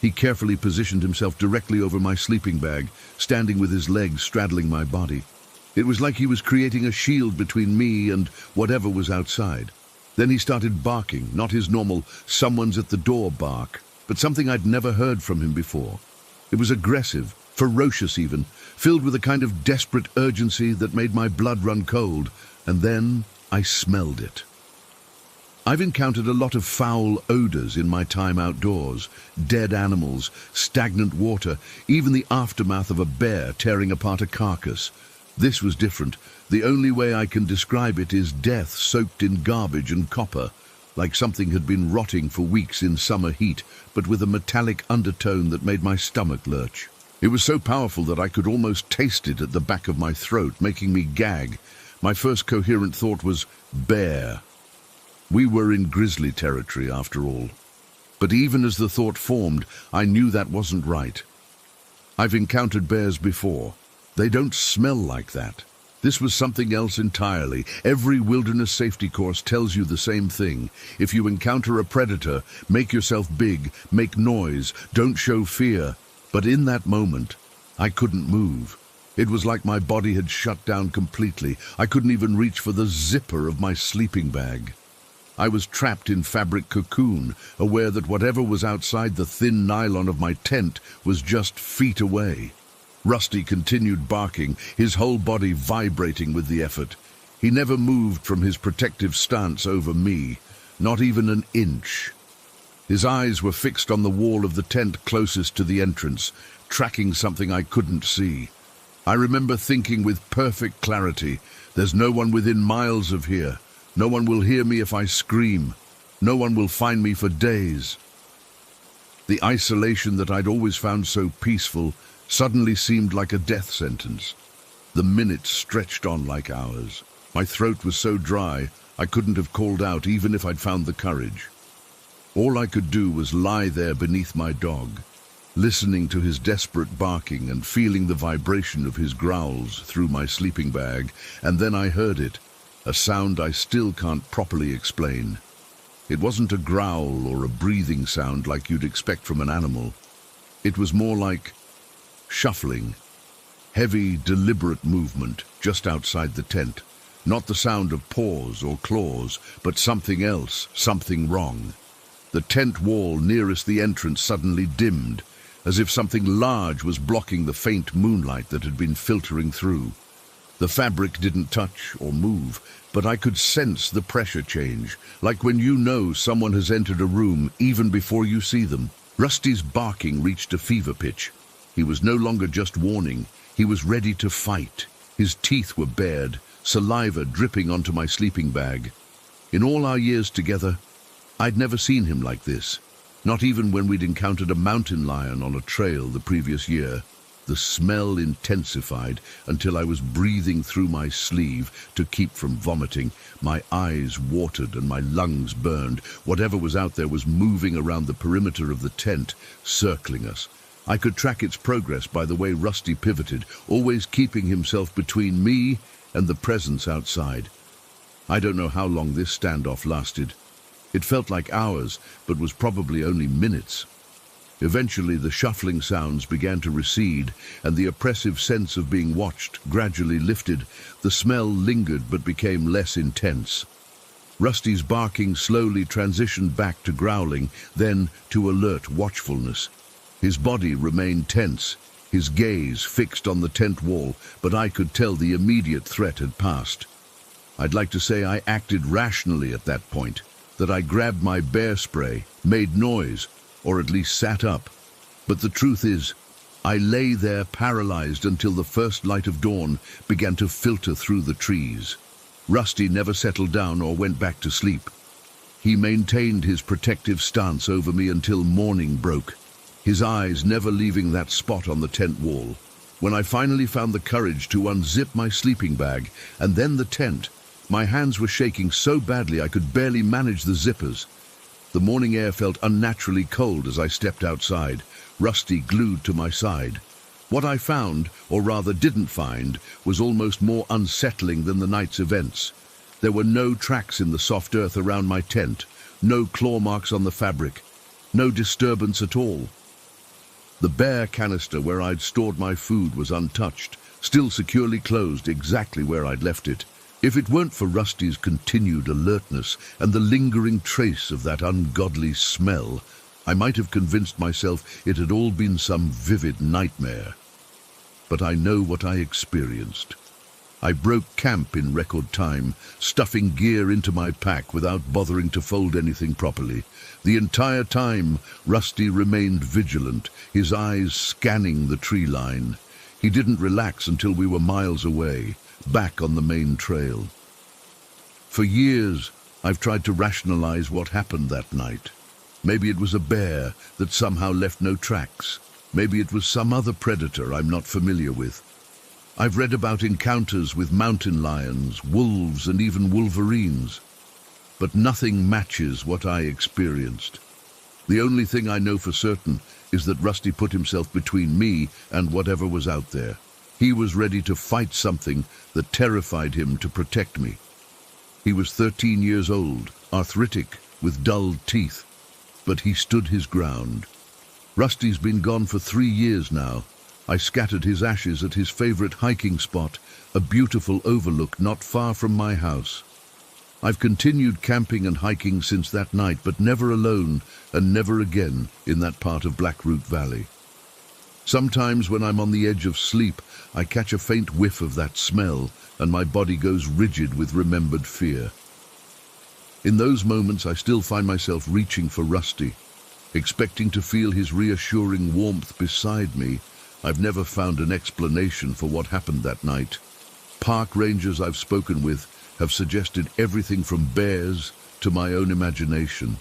He carefully positioned himself directly over my sleeping bag, standing with his legs straddling my body. It was like he was creating a shield between me and whatever was outside. Then he started barking, not his normal "someone's at the door" bark, but something I'd never heard from him before. It was aggressive, ferocious even, filled with a kind of desperate urgency that made my blood run cold, and then I smelled it. I've encountered a lot of foul odors in my time outdoors: dead animals, stagnant water, even the aftermath of a bear tearing apart a carcass. This was different. The only way I can describe it is death soaked in garbage and copper, like something had been rotting for weeks in summer heat, but with a metallic undertone that made my stomach lurch. It was so powerful that I could almost taste it at the back of my throat, making me gag. My first coherent thought was bear. We were in grizzly territory, after all. But even as the thought formed, I knew that wasn't right. I've encountered bears before. They don't smell like that. This was something else entirely. Every wilderness safety course tells you the same thing. If you encounter a predator, make yourself big, make noise, don't show fear. But in that moment, I couldn't move. It was like my body had shut down completely. I couldn't even reach for the zipper of my sleeping bag. I was trapped in fabric cocoon, aware that whatever was outside the thin nylon of my tent was just feet away. Rusty continued barking, his whole body vibrating with the effort. He never moved from his protective stance over me, not even an inch. His eyes were fixed on the wall of the tent closest to the entrance, tracking something I couldn't see. I remember thinking with perfect clarity, there's no one within miles of here. No one will hear me if I scream. No one will find me for days. The isolation that I'd always found so peaceful suddenly seemed like a death sentence. The minutes stretched on like hours. My throat was so dry, I couldn't have called out even if I'd found the courage. All I could do was lie there beneath my dog, listening to his desperate barking and feeling the vibration of his growls through my sleeping bag, and then I heard it, a sound I still can't properly explain. It wasn't a growl or a breathing sound like you'd expect from an animal. It was more like shuffling, heavy, deliberate movement just outside the tent. Not the sound of paws or claws, but something else, something wrong. The tent wall nearest the entrance suddenly dimmed, as if something large was blocking the faint moonlight that had been filtering through. The fabric didn't touch or move, but I could sense the pressure change, like when you know someone has entered a room even before you see them. Rusty's barking reached a fever pitch. He was no longer just warning, he was ready to fight. His teeth were bared, saliva dripping onto my sleeping bag. In all our years together, I'd never seen him like this, not even when we'd encountered a mountain lion on a trail the previous year. The smell intensified until I was breathing through my sleeve to keep from vomiting. My eyes watered and my lungs burned. Whatever was out there was moving around the perimeter of the tent, circling us. I could track its progress by the way Rusty pivoted, always keeping himself between me and the presence outside. I don't know how long this standoff lasted. It felt like hours, but was probably only minutes. Eventually, the shuffling sounds began to recede, and the oppressive sense of being watched gradually lifted. The smell lingered but became less intense. Rusty's barking slowly transitioned back to growling, then to alert watchfulness. His body remained tense, his gaze fixed on the tent wall, but I could tell the immediate threat had passed. I'd like to say I acted rationally at that point, that I grabbed my bear spray, made noise, or at least sat up. But the truth is, I lay there paralyzed until the first light of dawn began to filter through the trees. Rusty never settled down or went back to sleep. He maintained his protective stance over me until morning broke, his eyes never leaving that spot on the tent wall. When I finally found the courage to unzip my sleeping bag and then the tent, my hands were shaking so badly I could barely manage the zippers. The morning air felt unnaturally cold as I stepped outside, Rusty glued to my side. What I found, or rather didn't find, was almost more unsettling than the night's events. There were no tracks in the soft earth around my tent, no claw marks on the fabric, no disturbance at all. The bear canister where I'd stored my food was untouched, still securely closed exactly where I'd left it. If it weren't for Rusty's continued alertness and the lingering trace of that ungodly smell, I might have convinced myself it had all been some vivid nightmare. But I know what I experienced. I broke camp in record time, stuffing gear into my pack without bothering to fold anything properly. The entire time, Rusty remained vigilant, his eyes scanning the tree line. He didn't relax until we were miles away, back on the main trail. For years, I've tried to rationalize what happened that night. Maybe it was a bear that somehow left no tracks. Maybe it was some other predator I'm not familiar with. I've read about encounters with mountain lions, wolves, and even wolverines. But nothing matches what I experienced. The only thing I know for certain is that Rusty put himself between me and whatever was out there. He was ready to fight something that terrified him to protect me. He was 13 years old, arthritic, with dulled teeth, but he stood his ground. Rusty's been gone for 3 years now. I scattered his ashes at his favorite hiking spot, a beautiful overlook not far from my house. I've continued camping and hiking since that night, but never alone and never again in that part of Black Root Valley. Sometimes when I'm on the edge of sleep, I catch a faint whiff of that smell and my body goes rigid with remembered fear. In those moments, I still find myself reaching for Rusty, expecting to feel his reassuring warmth beside me. I've never found an explanation for what happened that night. Park rangers I've spoken with have suggested everything from bears to my own imagination,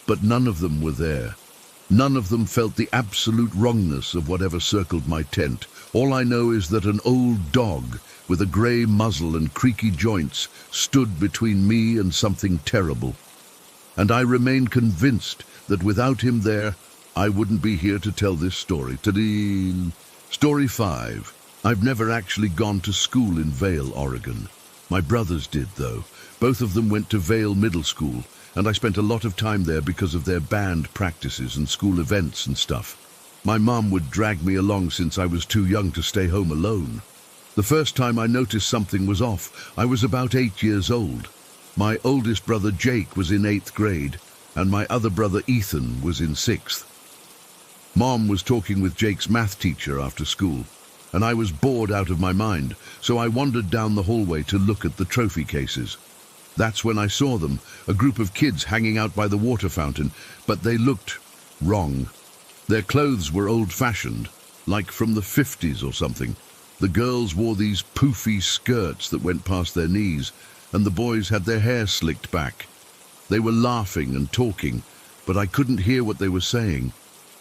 but none of them were there. None of them felt the absolute wrongness of whatever circled my tent. All I know is that an old dog with a grey muzzle and creaky joints stood between me and something terrible. And I remain convinced that without him there, I wouldn't be here to tell this story. Story 5. I've never actually gone to school in Vail, Oregon. My brothers did, though. Both of them went to Vail Middle School, and I spent a lot of time there because of their band practices and school events and stuff. My mom would drag me along since I was too young to stay home alone. The first time I noticed something was off, I was about 8 years old. My oldest brother Jake was in 8th grade, and my other brother Ethan was in 6th. Mom was talking with Jake's math teacher after school, and I was bored out of my mind, so I wandered down the hallway to look at the trophy cases. That's when I saw them, a group of kids hanging out by the water fountain, but they looked wrong. Their clothes were old-fashioned, like from the 50s or something. The girls wore these poofy skirts that went past their knees, and the boys had their hair slicked back. They were laughing and talking, but I couldn't hear what they were saying.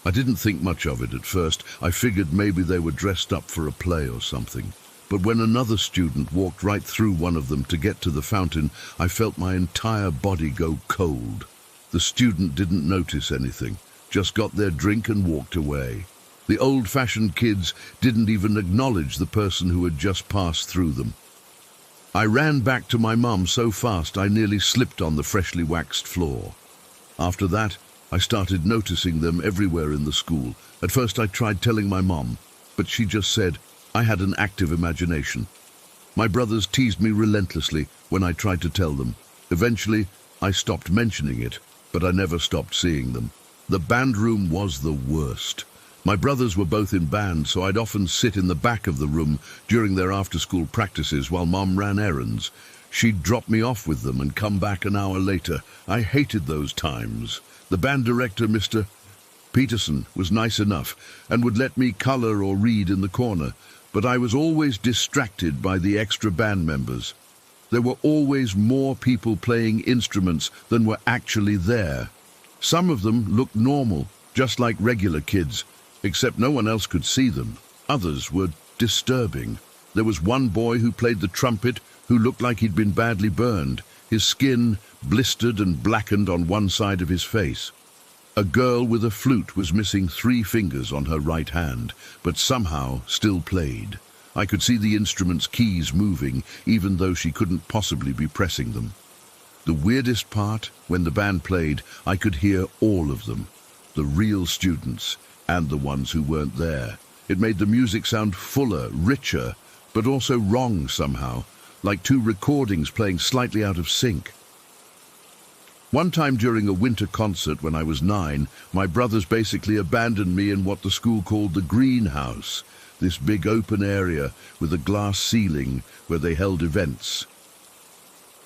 I didn't think much of it at first. I figured maybe they were dressed up for a play or something. But when another student walked right through one of them to get to the fountain, I felt my entire body go cold. The student didn't notice anything, just got their drink and walked away. The old-fashioned kids didn't even acknowledge the person who had just passed through them. I ran back to my mum so fast I nearly slipped on the freshly waxed floor. After that, I started noticing them everywhere in the school. At first I tried telling my mom, but she just said I had an active imagination. My brothers teased me relentlessly when I tried to tell them. Eventually, I stopped mentioning it, but I never stopped seeing them. The band room was the worst. My brothers were both in band, so I'd often sit in the back of the room during their after-school practices while Mom ran errands. She'd drop me off with them and come back an hour later. I hated those times. The band director, Mr. Peterson, was nice enough and would let me color or read in the corner, but I was always distracted by the extra band members. There were always more people playing instruments than were actually there. Some of them looked normal, just like regular kids, except no one else could see them. Others were disturbing. There was one boy who played the trumpet who looked like he'd been badly burned, his skin blistered and blackened on one side of his face. A girl with a flute was missing 3 fingers on her right hand, but somehow still played. I could see the instrument's keys moving, even though she couldn't possibly be pressing them. The weirdest part, when the band played, I could hear all of them, the real students and the ones who weren't there. It made the music sound fuller, richer, but also wrong somehow, like 2 recordings playing slightly out of sync. One time during a winter concert when I was 9, my brothers basically abandoned me in what the school called the greenhouse, this big open area with a glass ceiling where they held events.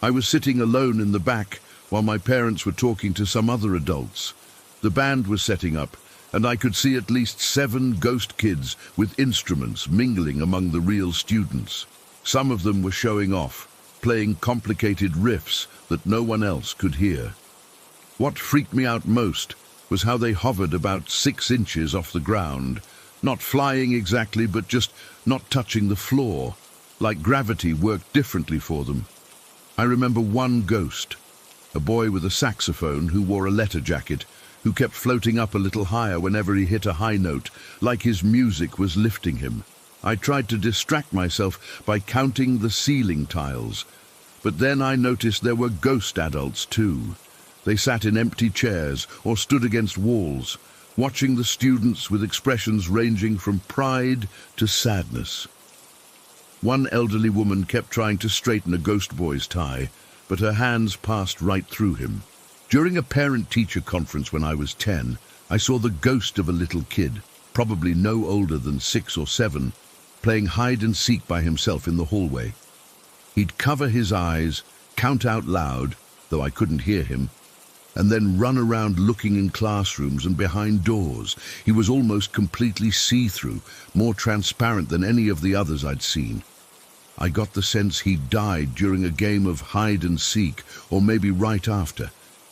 I was sitting alone in the back while my parents were talking to some other adults. The band was setting up, and I could see at least 7 ghost kids with instruments mingling among the real students. Some of them were showing off, playing complicated riffs that no one else could hear. What freaked me out most was how they hovered about 6 inches off the ground, not flying exactly, but just not touching the floor, like gravity worked differently for them. I remember one ghost, a boy with a saxophone who wore a letter jacket, who kept floating up a little higher whenever he hit a high note, like his music was lifting him. I tried to distract myself by counting the ceiling tiles, but then I noticed there were ghost adults too. They sat in empty chairs or stood against walls, watching the students with expressions ranging from pride to sadness. One elderly woman kept trying to straighten a ghost boy's tie, but her hands passed right through him. During a parent-teacher conference when I was 10, I saw the ghost of a little kid, probably no older than 6 or 7, playing hide-and-seek by himself in the hallway. He'd cover his eyes, count out loud, though I couldn't hear him, and then run around looking in classrooms and behind doors. He was almost completely see-through, more transparent than any of the others I'd seen. I got the sense he'd died during a game of hide-and-seek, or maybe right after,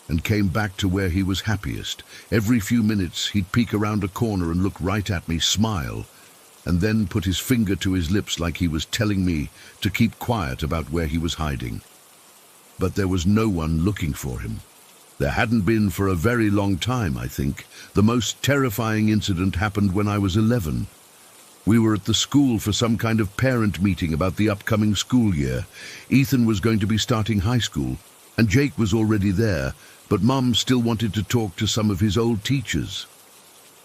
and came back to where he was happiest. Every few minutes he'd peek around a corner and look right at me, smile, and then put his finger to his lips like he was telling me to keep quiet about where he was hiding. But there was no one looking for him. There hadn't been for a very long time, I think. The most terrifying incident happened when I was 11. We were at the school for some kind of parent meeting about the upcoming school year. Ethan was going to be starting high school, and Jake was already there, but Mum still wanted to talk to some of his old teachers.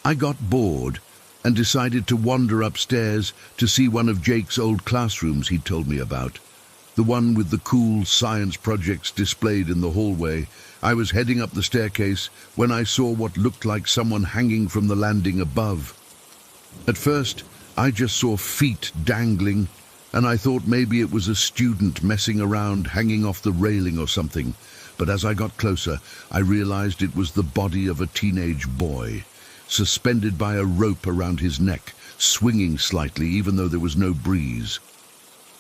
I got bored and decided to wander upstairs to see one of Jake's old classrooms he'd told me about, the one with the cool science projects displayed in the hallway. I was heading up the staircase when I saw what looked like someone hanging from the landing above. At first, I just saw feet dangling, and I thought maybe it was a student messing around hanging off the railing or something. But as I got closer, I realized it was the body of a teenage boy, suspended by a rope around his neck, swinging slightly even though there was no breeze.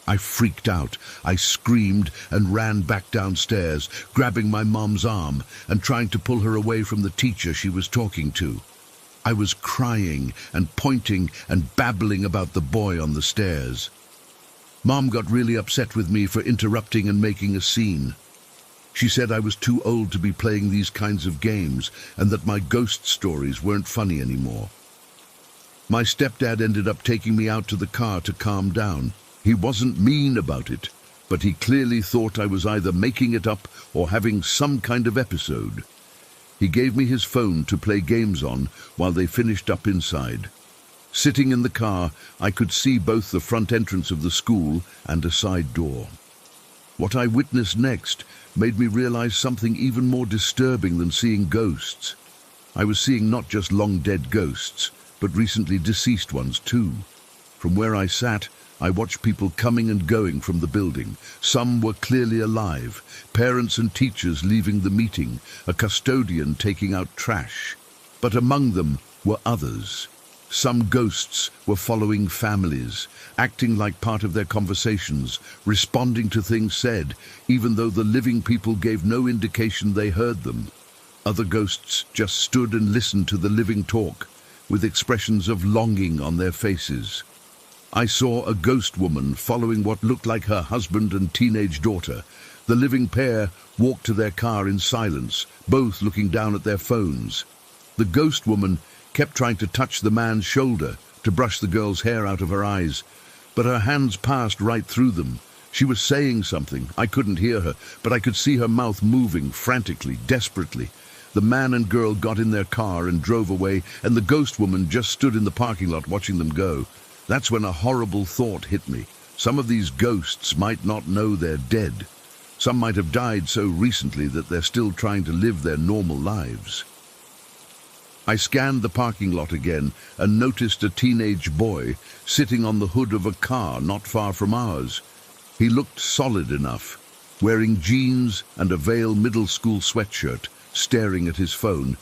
I freaked out. I screamed and ran back downstairs, grabbing my mom's arm and trying to pull her away from the teacher she was talking to. I was crying and pointing and babbling about the boy on the stairs. Mom got really upset with me for interrupting and making a scene. She said I was too old to be playing these kinds of games and that my ghost stories weren't funny anymore. My stepdad ended up taking me out to the car to calm down. He wasn't mean about it, but he clearly thought I was either making it up or having some kind of episode. He gave me his phone to play games on while they finished up inside. Sitting in the car, I could see both the front entrance of the school and a side door. What I witnessed next made me realize something even more disturbing than seeing ghosts. I was seeing not just long-dead ghosts, but recently deceased ones too. From where I sat, I watched people coming and going from the building. Some were clearly alive, parents and teachers leaving the meeting, a custodian taking out trash. But among them were others. Some ghosts were following families, acting like part of their conversations, responding to things said, even though the living people gave no indication they heard them. Other ghosts just stood and listened to the living talk, with expressions of longing on their faces. I saw a ghost woman following what looked like her husband and teenage daughter. The living pair walked to their car in silence, both looking down at their phones. The ghost woman kept trying to touch the man's shoulder to brush the girl's hair out of her eyes, but her hands passed right through them. She was saying something. I couldn't hear her, but I could see her mouth moving frantically, desperately. The man and girl got in their car and drove away, and the ghost woman just stood in the parking lot watching them go. That's when a horrible thought hit me. Some of these ghosts might not know they're dead. Some might have died so recently that they're still trying to live their normal lives. I scanned the parking lot again and noticed a teenage boy sitting on the hood of a car not far from ours. He looked solid enough, wearing jeans and a Vail middle school sweatshirt, staring at his phone,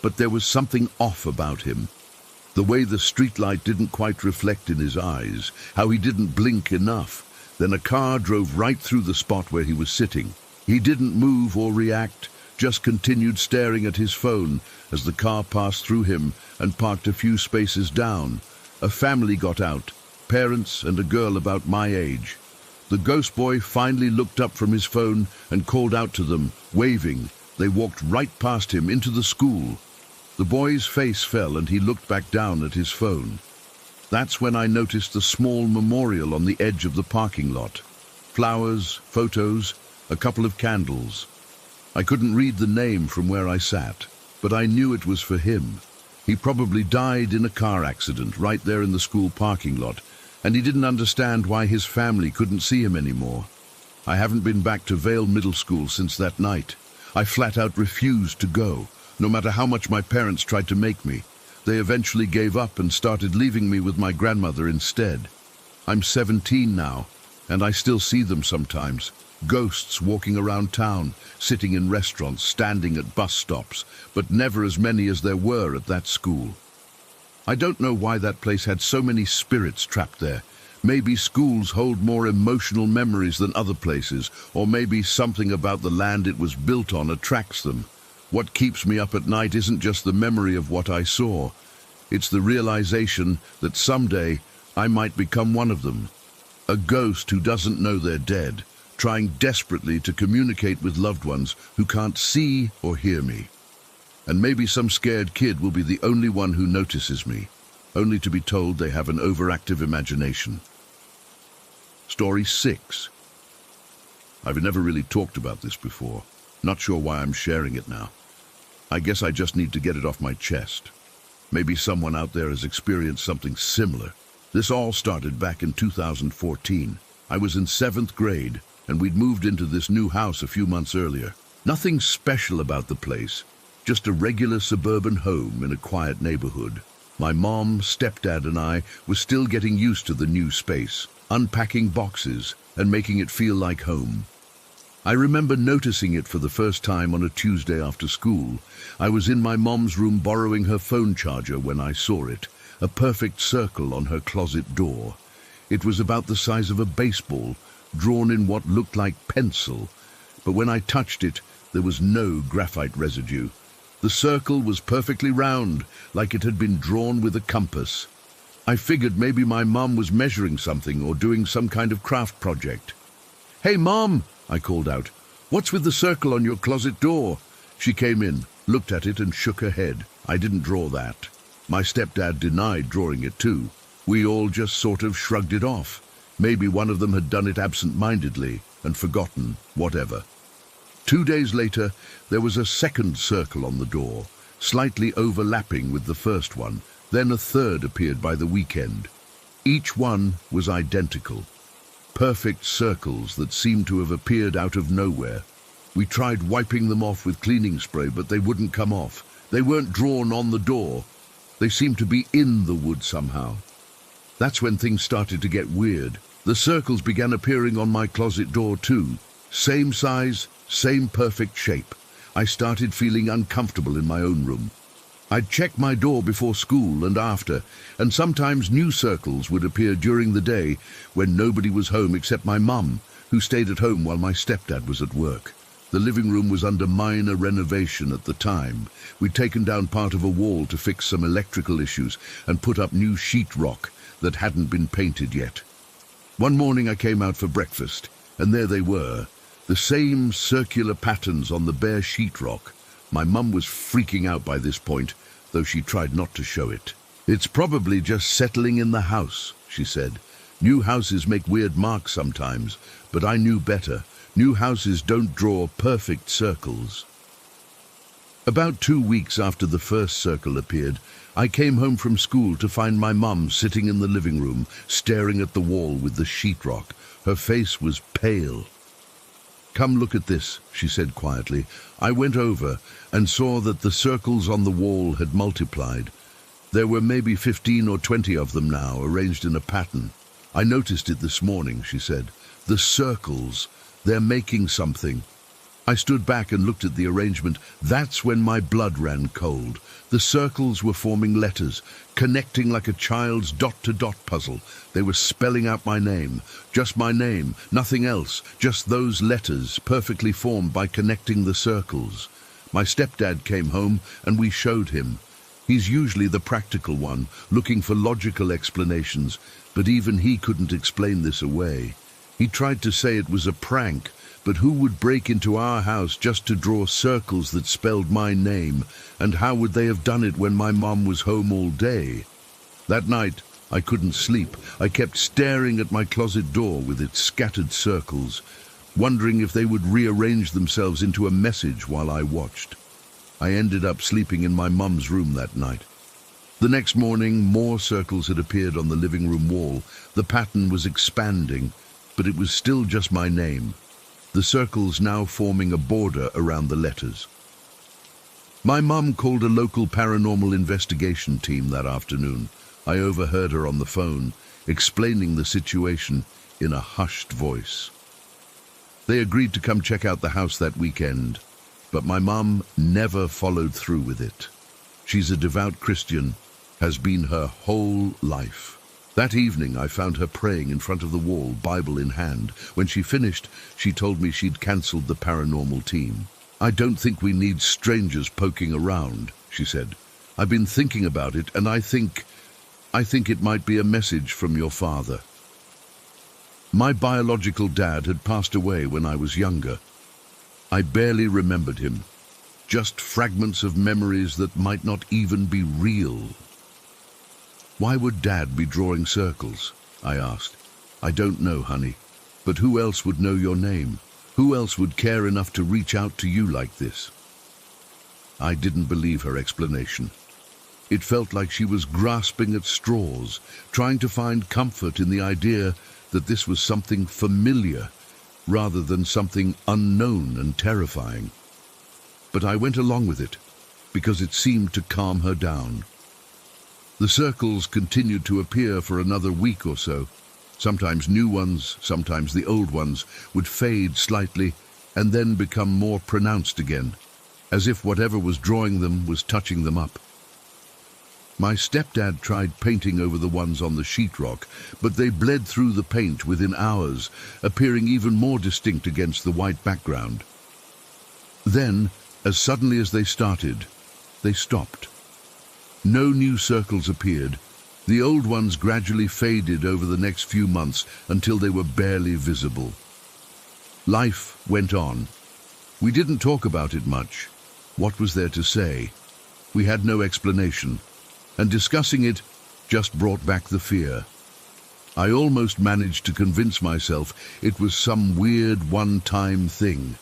but there was something off about him. The way the streetlight didn't quite reflect in his eyes, how he didn't blink enough. Then a car drove right through the spot where he was sitting. He didn't move or react, just continued staring at his phone as the car passed through him and parked a few spaces down. A family got out, parents and a girl about my age. The ghost boy finally looked up from his phone and called out to them, waving. They walked right past him into the school. The boy's face fell and he looked back down at his phone. That's when I noticed the small memorial on the edge of the parking lot. Flowers, photos, a couple of candles. I couldn't read the name from where I sat, but I knew it was for him. He probably died in a car accident right there in the school parking lot, and he didn't understand why his family couldn't see him anymore. I haven't been back to Vail Middle School since that night. I flat out refused to go, no matter how much my parents tried to make me. They eventually gave up and started leaving me with my grandmother instead. I'm 17 now, and I still see them sometimes. Ghosts walking around town, sitting in restaurants, standing at bus stops, but never as many as there were at that school. I don't know why that place had so many spirits trapped there. Maybe schools hold more emotional memories than other places, or maybe something about the land it was built on attracts them. What keeps me up at night isn't just the memory of what I saw. It's the realization that someday I might become one of them. A ghost who doesn't know they're dead, trying desperately to communicate with loved ones who can't see or hear me. And maybe some scared kid will be the only one who notices me, only to be told they have an overactive imagination. Story 6. I've never really talked about this before. Not sure why I'm sharing it now. I guess I just need to get it off my chest. Maybe someone out there has experienced something similar. This all started back in 2014. I was in 7th grade, and we'd moved into this new house a few months earlier. Nothing special about the place, just a regular suburban home in a quiet neighborhood. My mom, stepdad, and I were still getting used to the new space, unpacking boxes and making it feel like home. I remember noticing it for the first time on a Tuesday after school. I was in my mom's room borrowing her phone charger when I saw it, a perfect circle on her closet door. It was about the size of a baseball, drawn in what looked like pencil, but when I touched it, there was no graphite residue. The circle was perfectly round, like it had been drawn with a compass. I figured maybe my mom was measuring something or doing some kind of craft project. "Hey, Mom!" I called out. "What's with the circle on your closet door?" She came in, looked at it and shook her head. "I didn't draw that." My stepdad denied drawing it too. We all just sort of shrugged it off. Maybe one of them had done it absent-mindedly and forgotten, whatever. 2 days later, there was a second circle on the door, slightly overlapping with the first one. Then a third appeared by the weekend. Each one was identical. Perfect circles that seemed to have appeared out of nowhere. We tried wiping them off with cleaning spray, but they wouldn't come off. They weren't drawn on the door. They seemed to be in the wood somehow. That's when things started to get weird. The circles began appearing on my closet door too. Same size, same perfect shape. I started feeling uncomfortable in my own room. I'd check my door before school and after, and sometimes new circles would appear during the day when nobody was home except my mum, who stayed at home while my stepdad was at work. The living room was under minor renovation at the time. We'd taken down part of a wall to fix some electrical issues and put up new sheetrock that hadn't been painted yet. One morning I came out for breakfast, and there they were, the same circular patterns on the bare sheetrock. My mum was freaking out by this point, though she tried not to show it. "It's probably just settling in the house," she said. "New houses make weird marks sometimes, but I knew better. New houses don't draw perfect circles." About 2 weeks after the first circle appeared, I came home from school to find my mum sitting in the living room, staring at the wall with the sheetrock. Her face was pale. "Come look at this," she said quietly. I went over and saw that the circles on the wall had multiplied. There were maybe 15 or 20 of them now, arranged in a pattern. "I noticed it this morning," she said. "The circles, they're making something." I stood back and looked at the arrangement. That's when my blood ran cold. The circles were forming letters, connecting like a child's dot-to-dot puzzle. They were spelling out my name, just my name, nothing else, just those letters, perfectly formed by connecting the circles. My stepdad came home and we showed him. He's usually the practical one, looking for logical explanations, but even he couldn't explain this away. He tried to say it was a prank, but who would break into our house just to draw circles that spelled my name? And how would they have done it when my mom was home all day? That night, I couldn't sleep. I kept staring at my closet door with its scattered circles, wondering if they would rearrange themselves into a message while I watched. I ended up sleeping in my mum's room that night. The next morning, more circles had appeared on the living room wall. The pattern was expanding, but it was still just my name. The circles now forming a border around the letters. My mum called a local paranormal investigation team that afternoon. I overheard her on the phone, explaining the situation in a hushed voice. They agreed to come check out the house that weekend, but my mum never followed through with it. She's a devout Christian, has been her whole life. That evening I found her praying in front of the wall, Bible in hand. When she finished, she told me she'd cancelled the paranormal team. "I don't think we need strangers poking around," she said. "I've been thinking about it, and I think it might be a message from your father." My biological dad had passed away when I was younger. I barely remembered him, just fragments of memories that might not even be real. "Why would Dad be drawing circles?" I asked. "I don't know, honey. But who else would know your name? Who else would care enough to reach out to you like this?" I didn't believe her explanation. It felt like she was grasping at straws, trying to find comfort in the idea that this was something familiar rather than something unknown and terrifying. But I went along with it because it seemed to calm her down. The circles continued to appear for another week or so. Sometimes new ones, sometimes the old ones, would fade slightly and then become more pronounced again, as if whatever was drawing them was touching them up. My stepdad tried painting over the ones on the sheetrock, but they bled through the paint within hours, appearing even more distinct against the white background. Then, as suddenly as they started, they stopped. No new circles appeared. The old ones gradually faded over the next few months until they were barely visible. Life went on. We didn't talk about it much. What was there to say? We had no explanation. and discussing it just brought back the fear. I almost managed to convince myself it was some weird one-time thing.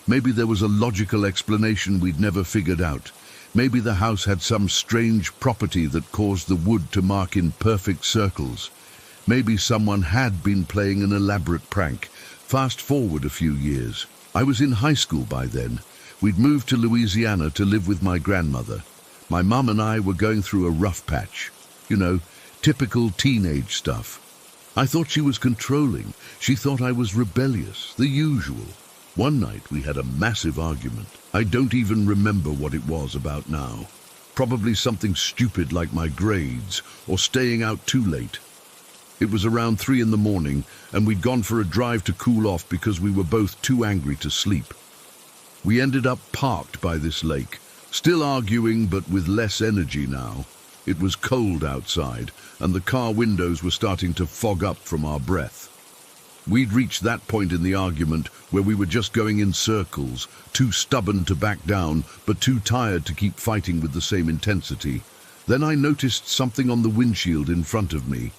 Maybe there was a logical explanation we'd never figured out. Maybe the house had some strange property that caused the wood to mark in perfect circles. Maybe someone had been playing an elaborate prank. Fast forward a few years. I was in high school by then. We'd moved to Louisiana to live with my grandmother. My mum and I were going through a rough patch. You know, typical teenage stuff. I thought she was controlling. She thought I was rebellious, the usual. One night we had a massive argument. I don't even remember what it was about now. Probably something stupid like my grades or staying out too late. It was around 3 in the morning and we'd gone for a drive to cool off because we were both too angry to sleep. We ended up parked by this lake, still arguing but with less energy now. It was cold outside and the car windows were starting to fog up from our breath. We'd reached that point in the argument where we were just going in circles, too stubborn to back down, but too tired to keep fighting with the same intensity. Then I noticed something on the windshield in front of me.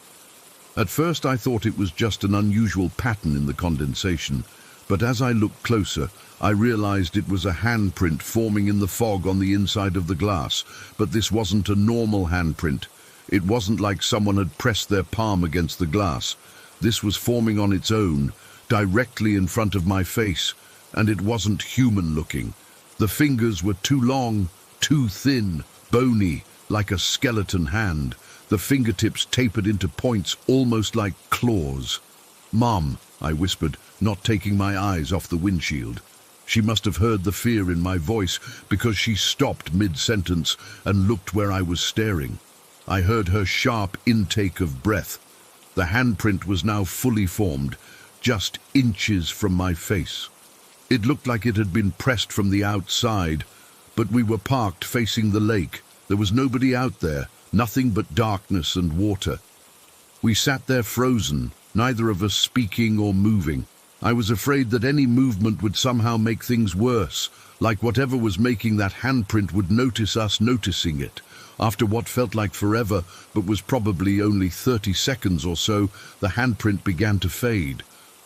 At first I thought it was just an unusual pattern in the condensation, but as I looked closer, I realized it was a handprint forming in the fog on the inside of the glass. But this wasn't a normal handprint. It wasn't like someone had pressed their palm against the glass. This was forming on its own, directly in front of my face, and it wasn't human-looking. The fingers were too long, too thin, bony, like a skeleton hand. The fingertips tapered into points almost like claws. "Mom," I whispered, not taking my eyes off the windshield. She must have heard the fear in my voice because she stopped mid-sentence and looked where I was staring. I heard her sharp intake of breath. The handprint was now fully formed, just inches from my face. It looked like it had been pressed from the outside, but we were parked facing the lake. There was nobody out there, nothing but darkness and water. We sat there frozen, neither of us speaking or moving. I was afraid that any movement would somehow make things worse, like whatever was making that handprint would notice us noticing it. After what felt like forever, but was probably only 30 seconds or so, the handprint began to fade.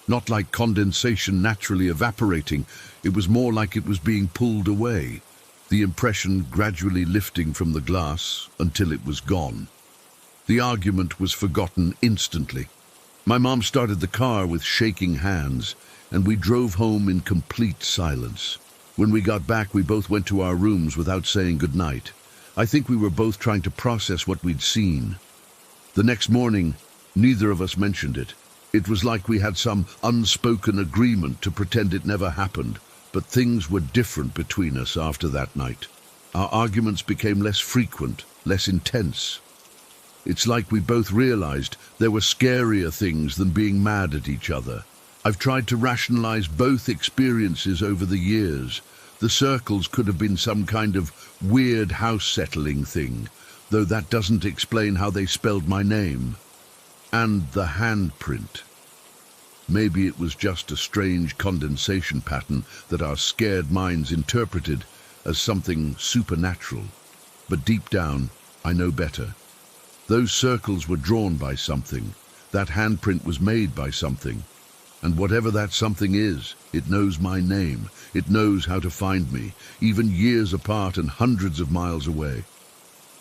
Not like condensation naturally evaporating, it was more like it was being pulled away, the impression gradually lifting from the glass until it was gone. The argument was forgotten instantly. My mom started the car with shaking hands, and we drove home in complete silence. When we got back, we both went to our rooms without saying goodnight. I think we were both trying to process what we'd seen. The next morning, neither of us mentioned it. It was like we had some unspoken agreement to pretend it never happened, but things were different between us after that night. Our arguments became less frequent, less intense. It's like we both realized there were scarier things than being mad at each other. I've tried to rationalize both experiences over the years. The circles could have been some kind of weird house-settling thing, though that doesn't explain how they spelled my name. And the handprint. Maybe it was just a strange condensation pattern that our scared minds interpreted as something supernatural. But deep down, I know better. Those circles were drawn by something. That handprint was made by something. And whatever that something is, it knows my name. It knows how to find me, even years apart and hundreds of miles away.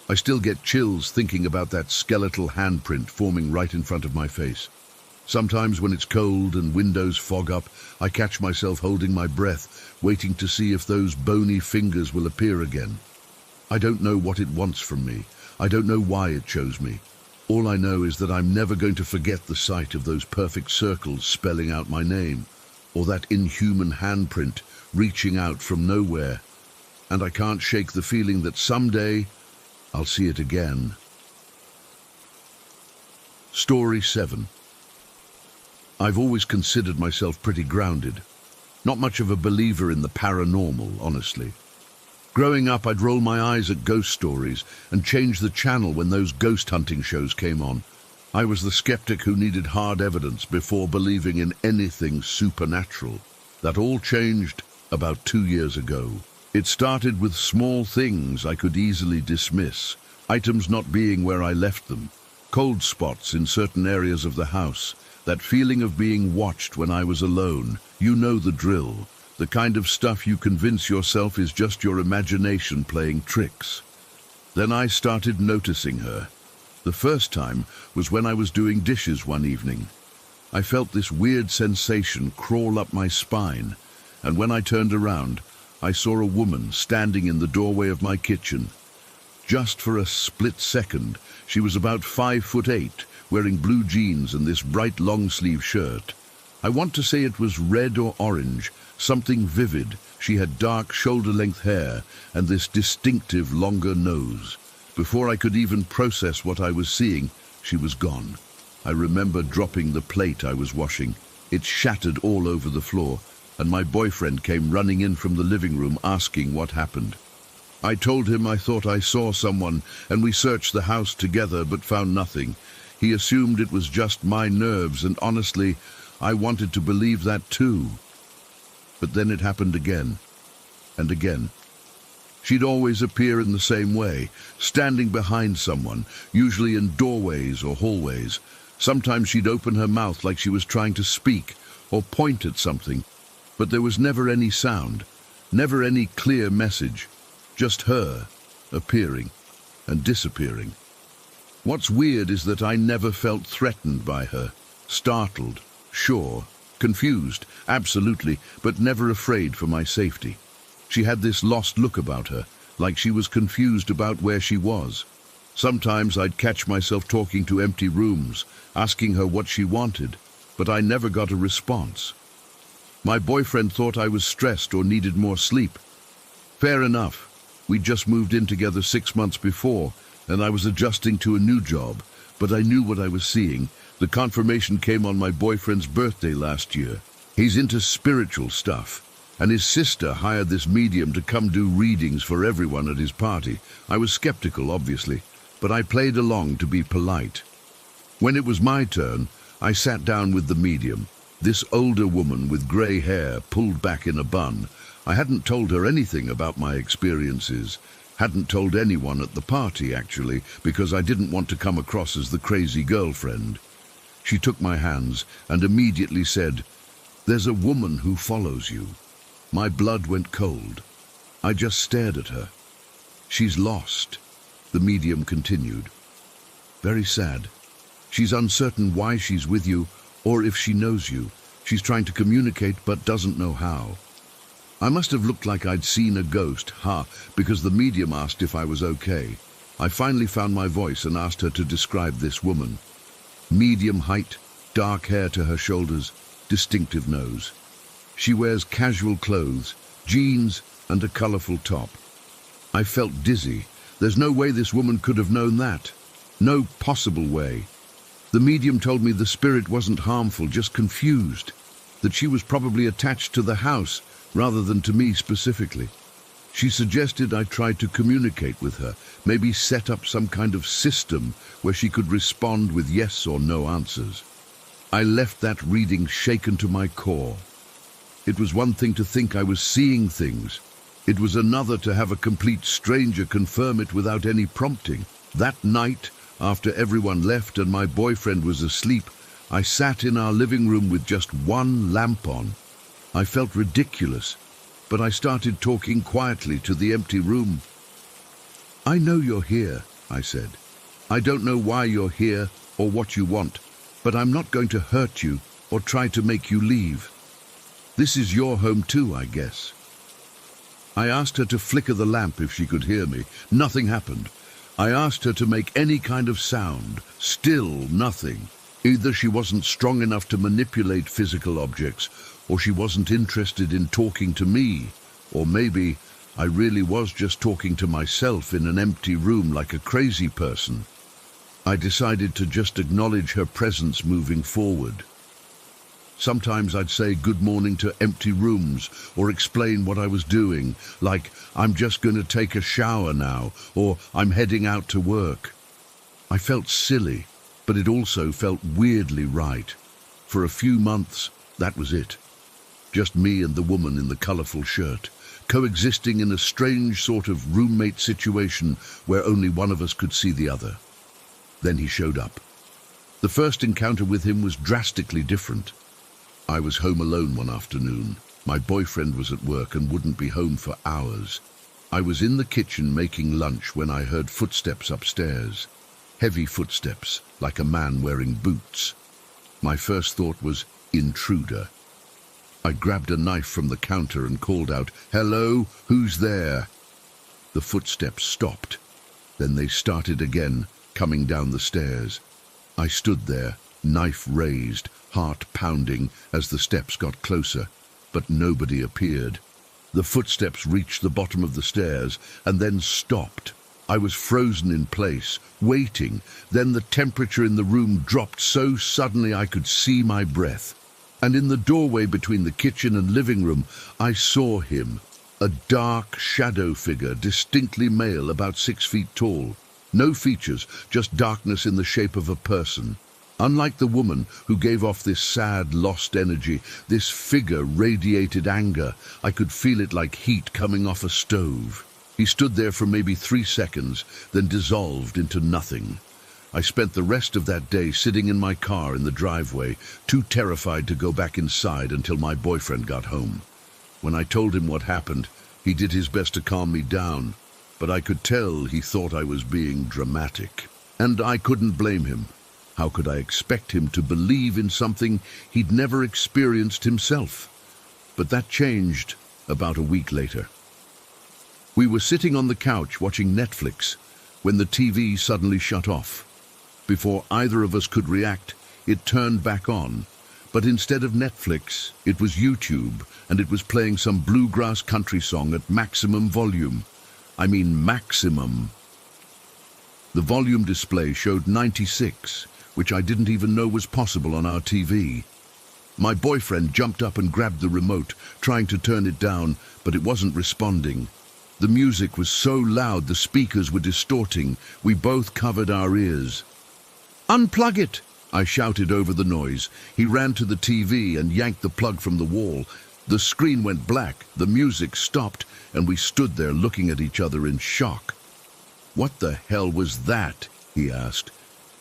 I still get chills thinking about that skeletal handprint forming right in front of my face. Sometimes when it's cold and windows fog up, I catch myself holding my breath, waiting to see if those bony fingers will appear again. I don't know what it wants from me. I don't know why it chose me. All I know is that I'm never going to forget the sight of those perfect circles spelling out my name, or that inhuman handprint reaching out from nowhere. And I can't shake the feeling that someday I'll see it again. Story 7. I've always considered myself pretty grounded. Not much of a believer in the paranormal, honestly. Growing up, I'd roll my eyes at ghost stories and change the channel when those ghost hunting shows came on. I was the skeptic who needed hard evidence before believing in anything supernatural. That all changed about 2 years ago. It started with small things I could easily dismiss, items not being where I left them, cold spots in certain areas of the house, that feeling of being watched when I was alone. You know the drill, the kind of stuff you convince yourself is just your imagination playing tricks. Then I started noticing her. The first time was when I was doing dishes one evening. I felt this weird sensation crawl up my spine, and when I turned around, I saw a woman standing in the doorway of my kitchen. Just for a split second, she was about 5'8", wearing blue jeans and this bright long-sleeve shirt. I want to say it was red or orange, something vivid. She had dark shoulder-length hair and this distinctive longer nose. Before I could even process what I was seeing, she was gone. I remember dropping the plate I was washing. It shattered all over the floor, and my boyfriend came running in from the living room asking what happened. I told him I thought I saw someone, and we searched the house together but found nothing. He assumed it was just my nerves, and honestly, I wanted to believe that too. But then it happened again, and again. She'd always appear in the same way, standing behind someone, usually in doorways or hallways. Sometimes she'd open her mouth like she was trying to speak, or point at something, but there was never any sound, never any clear message, just her appearing and disappearing. What's weird is that I never felt threatened by her, startled, sure, confused, absolutely, but never afraid for my safety. She had this lost look about her, like she was confused about where she was. Sometimes I'd catch myself talking to empty rooms, asking her what she wanted, but I never got a response. My boyfriend thought I was stressed or needed more sleep. Fair enough. We'd just moved in together 6 months before, and I was adjusting to a new job, but I knew what I was seeing. The confirmation came on my boyfriend's birthday last year. He's into spiritual stuff, and his sister hired this medium to come do readings for everyone at his party. I was skeptical, obviously, but I played along to be polite. When it was my turn, I sat down with the medium, this older woman with grey hair pulled back in a bun. I hadn't told her anything about my experiences, hadn't told anyone at the party, actually, because I didn't want to come across as the crazy girlfriend. She took my hands and immediately said, "There's a woman who follows you." My blood went cold. I just stared at her. "She's lost," the medium continued. "Very sad. She's uncertain why she's with you or if she knows you. She's trying to communicate but doesn't know how." I must have looked like I'd seen a ghost, because the medium asked if I was okay. I finally found my voice and asked her to describe this woman. Medium height, dark hair to her shoulders, distinctive nose. She wears casual clothes, jeans and a colorful top. I felt dizzy. There's no way this woman could have known that. No possible way. The medium told me the spirit wasn't harmful, just confused. That she was probably attached to the house rather than to me specifically. She suggested I try to communicate with her, maybe set up some kind of system where she could respond with yes or no answers. I left that reading shaken to my core. It was one thing to think I was seeing things. It was another to have a complete stranger confirm it without any prompting. That night, after everyone left and my boyfriend was asleep, I sat in our living room with just one lamp on. I felt ridiculous, but I started talking quietly to the empty room. "I know you're here," I said. "I don't know why you're here or what you want, but I'm not going to hurt you or try to make you leave. This is your home too, I guess." I asked her to flicker the lamp if she could hear me. Nothing happened. I asked her to make any kind of sound. Still nothing. Either she wasn't strong enough to manipulate physical objects, or she wasn't interested in talking to me, or maybe I really was just talking to myself in an empty room like a crazy person. I decided to just acknowledge her presence moving forward. Sometimes I'd say good morning to empty rooms or explain what I was doing, like I'm just going to take a shower now, or I'm heading out to work. I felt silly, but it also felt weirdly right. For a few months, that was it. Just me and the woman in the colorful shirt, coexisting in a strange sort of roommate situation where only one of us could see the other. Then he showed up. The first encounter with him was drastically different. I was home alone one afternoon. My boyfriend was at work and wouldn't be home for hours. I was in the kitchen making lunch when I heard footsteps upstairs. Heavy footsteps, like a man wearing boots. My first thought was, intruder. I grabbed a knife from the counter and called out, "Hello, who's there?" The footsteps stopped. Then they started again, coming down the stairs. I stood there, knife raised, heart pounding as the steps got closer, but nobody appeared. The footsteps reached the bottom of the stairs and then stopped. I was frozen in place, waiting. Then the temperature in the room dropped so suddenly I could see my breath. And in the doorway between the kitchen and living room, I saw him, a dark shadow figure, distinctly male, about 6 feet tall. No features, just darkness in the shape of a person. Unlike the woman who gave off this sad, lost energy, this figure radiated anger. I could feel it like heat coming off a stove. He stood there for maybe 3 seconds, then dissolved into nothing. I spent the rest of that day sitting in my car in the driveway, too terrified to go back inside until my boyfriend got home. When I told him what happened, he did his best to calm me down, but I could tell he thought I was being dramatic. And I couldn't blame him. How could I expect him to believe in something he'd never experienced himself? But that changed about a week later. We were sitting on the couch watching Netflix when the TV suddenly shut off. Before either of us could react, it turned back on. But instead of Netflix, it was YouTube, and it was playing some bluegrass country song at maximum volume. I mean maximum. The volume display showed 96, which I didn't even know was possible on our TV. My boyfriend jumped up and grabbed the remote, trying to turn it down, but it wasn't responding. The music was so loud the speakers were distorting. We both covered our ears. "Unplug it!" I shouted over the noise. He ran to the TV and yanked the plug from the wall. The screen went black, the music stopped, and we stood there looking at each other in shock. "What the hell was that?" he asked.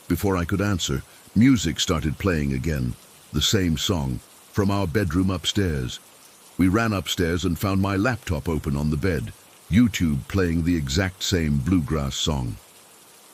Before I could answer, music started playing again, the same song, from our bedroom upstairs. We ran upstairs and found my laptop open on the bed, YouTube playing the exact same bluegrass song.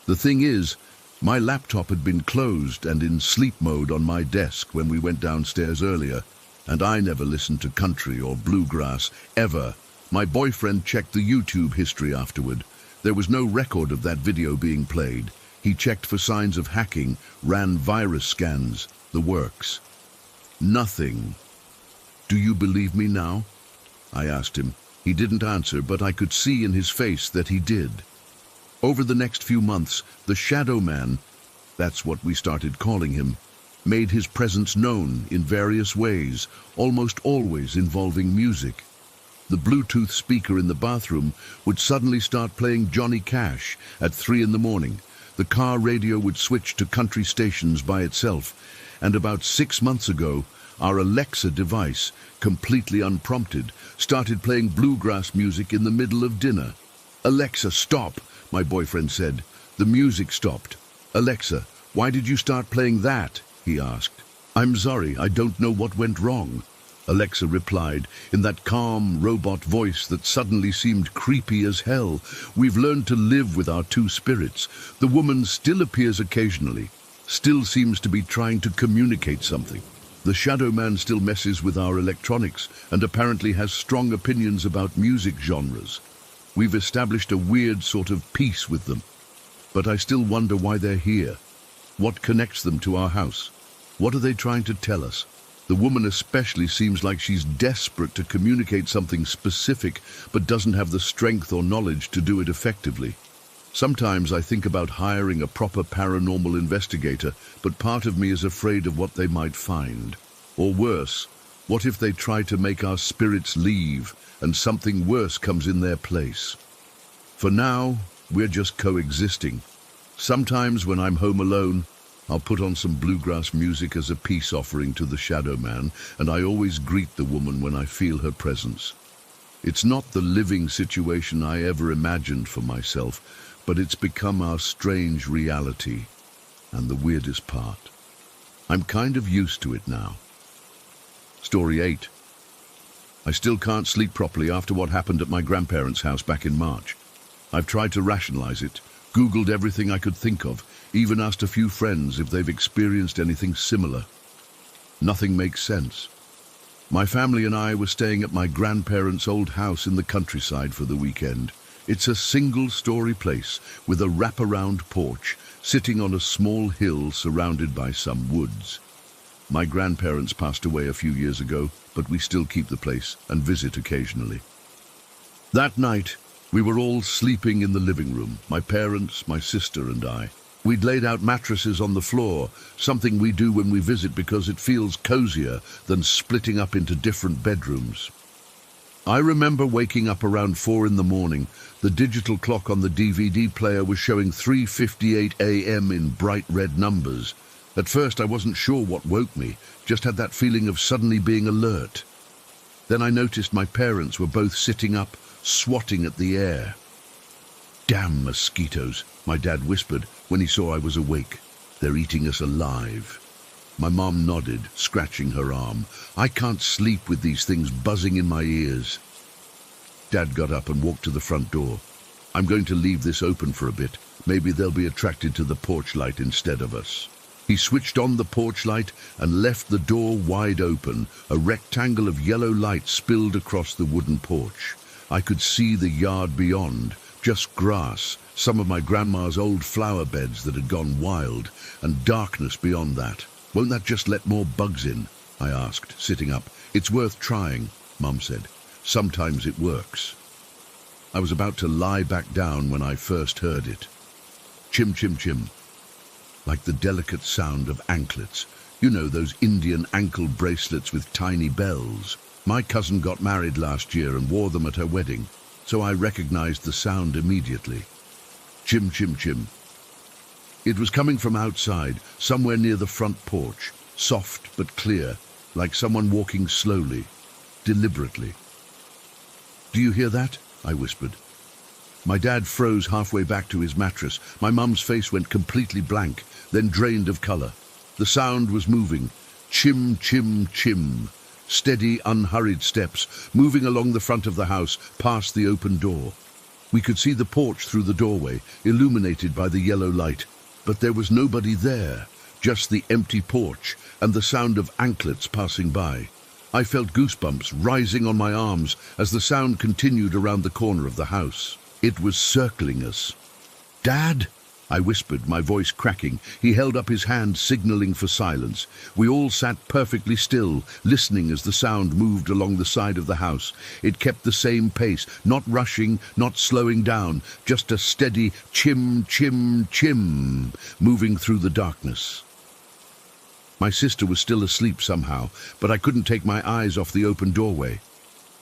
The thing is, my laptop had been closed and in sleep mode on my desk when we went downstairs earlier, and I never listened to country or bluegrass, ever. My boyfriend checked the YouTube history afterward. There was no record of that video being played. He checked for signs of hacking, ran virus scans, the works. Nothing. "Do you believe me now?" I asked him. He didn't answer, but I could see in his face that he did. Over the next few months, the Shadow Man, that's what we started calling him, made his presence known in various ways, almost always involving music. The Bluetooth speaker in the bathroom would suddenly start playing Johnny Cash at 3 in the morning. The car radio would switch to country stations by itself, and about 6 months ago, our Alexa device, completely unprompted, started playing bluegrass music in the middle of dinner. "Alexa, stop," my boyfriend said. The music stopped. "Alexa, why did you start playing that?" he asked. "I'm sorry, I don't know what went wrong," Alexa replied in that calm robot voice that suddenly seemed creepy as hell. "We've learned to live with our two spirits. The woman still appears occasionally, still seems to be trying to communicate something. The Shadow Man still messes with our electronics and apparently has strong opinions about music genres. We've established a weird sort of peace with them. But I still wonder why they're here. What connects them to our house? What are they trying to tell us? The woman especially seems like she's desperate to communicate something specific, but doesn't have the strength or knowledge to do it effectively. Sometimes I think about hiring a proper paranormal investigator, but part of me is afraid of what they might find. Or worse, what if they try to make our spirits leave and something worse comes in their place? For now, we're just coexisting. Sometimes when I'm home alone, I'll put on some bluegrass music as a peace offering to the Shadow Man, and I always greet the woman when I feel her presence. It's not the living situation I ever imagined for myself, but it's become our strange reality. And the weirdest part, I'm kind of used to it now. Story 8. I still can't sleep properly after what happened at my grandparents' house back in March. I've tried to rationalize it, Googled everything I could think of, even asked a few friends if they've experienced anything similar. Nothing makes sense. My family and I were staying at my grandparents' old house in the countryside for the weekend. It's a single-story place with a wraparound porch sitting on a small hill surrounded by some woods. My grandparents passed away a few years ago, but we still keep the place and visit occasionally. That night, we were all sleeping in the living room, my parents, my sister and I. We'd laid out mattresses on the floor, something we do when we visit because it feels cozier than splitting up into different bedrooms. I remember waking up around 4 in the morning. The digital clock on the DVD player was showing 3:58 a.m. in bright red numbers. At first I wasn't sure what woke me, just had that feeling of suddenly being alert. Then I noticed my parents were both sitting up, swatting at the air. "Damn mosquitoes," my dad whispered when he saw I was awake. "They're eating us alive." My mom nodded, scratching her arm. "I can't sleep with these things buzzing in my ears." Dad got up and walked to the front door. "I'm going to leave this open for a bit. Maybe they'll be attracted to the porch light instead of us." He switched on the porch light and left the door wide open. A rectangle of yellow light spilled across the wooden porch. I could see the yard beyond, just grass, some of my grandma's old flower beds that had gone wild, and darkness beyond that. "Won't that just let more bugs in?" I asked, sitting up. "It's worth trying," Mum said. "Sometimes it works." I was about to lie back down when I first heard it. Chim, chim, chim. Like the delicate sound of anklets. You know, those Indian ankle bracelets with tiny bells. My cousin got married last year and wore them at her wedding, so I recognized the sound immediately. Chim, chim, chim. It was coming from outside, somewhere near the front porch, soft but clear, like someone walking slowly, deliberately. "Do you hear that?" I whispered. My dad froze halfway back to his mattress. My mum's face went completely blank, then drained of color. The sound was moving. Chim, chim, chim. Steady, unhurried steps, moving along the front of the house, past the open door. We could see the porch through the doorway, illuminated by the yellow light. But there was nobody there, just the empty porch and the sound of anklets passing by. I felt goosebumps rising on my arms as the sound continued around the corner of the house. It was circling us. "Dad?" I whispered, my voice cracking. He held up his hand, signaling for silence. We all sat perfectly still, listening as the sound moved along the side of the house. It kept the same pace, not rushing, not slowing down, just a steady chim, chim, chim, moving through the darkness. My sister was still asleep somehow, but I couldn't take my eyes off the open doorway.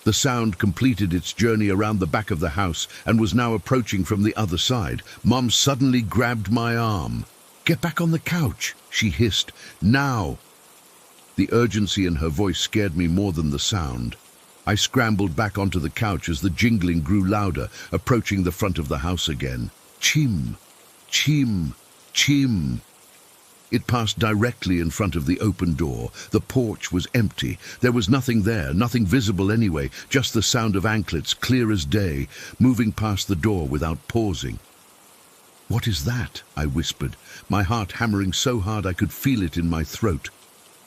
The sound completed its journey around the back of the house and was now approaching from the other side. Mom suddenly grabbed my arm. "Get back on the couch," she hissed. "Now!" The urgency in her voice scared me more than the sound. I scrambled back onto the couch as the jingling grew louder, approaching the front of the house again. Chim, chim, chim. It passed directly in front of the open door. The porch was empty. There was nothing there, nothing visible anyway, just the sound of anklets, clear as day, moving past the door without pausing. "What is that?" I whispered, my heart hammering so hard I could feel it in my throat.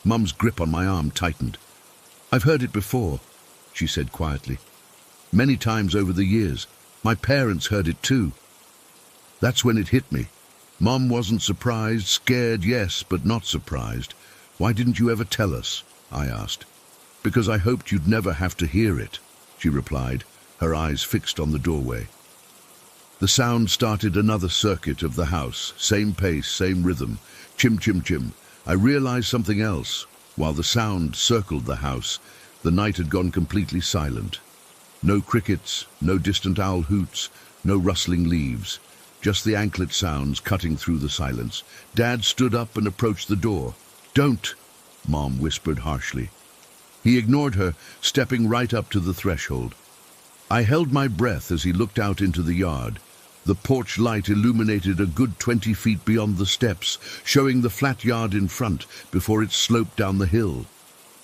Mum's grip on my arm tightened. "I've heard it before," she said quietly. "Many times over the years. My parents heard it too." That's when it hit me. Mom wasn't surprised, scared, yes, but not surprised. "Why didn't you ever tell us?" I asked. "Because I hoped you'd never have to hear it," she replied, her eyes fixed on the doorway. The sound started another circuit of the house, same pace, same rhythm. Chim, chim, chim. I realized something else. While the sound circled the house, the night had gone completely silent. No crickets, no distant owl hoots, no rustling leaves. Just the anklet sounds cutting through the silence. Dad stood up and approached the door. "Don't," Mom whispered harshly. He ignored her, stepping right up to the threshold. I held my breath as he looked out into the yard. The porch light illuminated a good 20 feet beyond the steps, showing the flat yard in front before it sloped down the hill.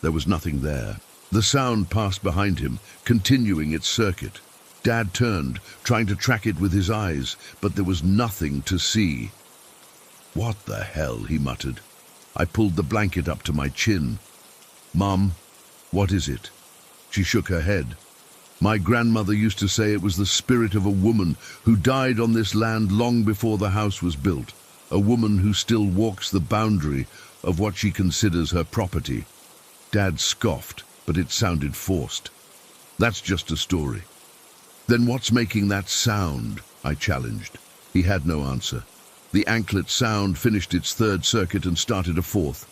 There was nothing there. The sound passed behind him, continuing its circuit. Dad turned, trying to track it with his eyes, but there was nothing to see. "What the hell?" he muttered. I pulled the blanket up to my chin. "Mom, what is it?" She shook her head. "My grandmother used to say it was the spirit of a woman who died on this land long before the house was built, a woman who still walks the boundary of what she considers her property." Dad scoffed, but it sounded forced. "That's just a story." "Then what's making that sound?" I challenged. He had no answer. The anklet sound finished its third circuit and started a fourth.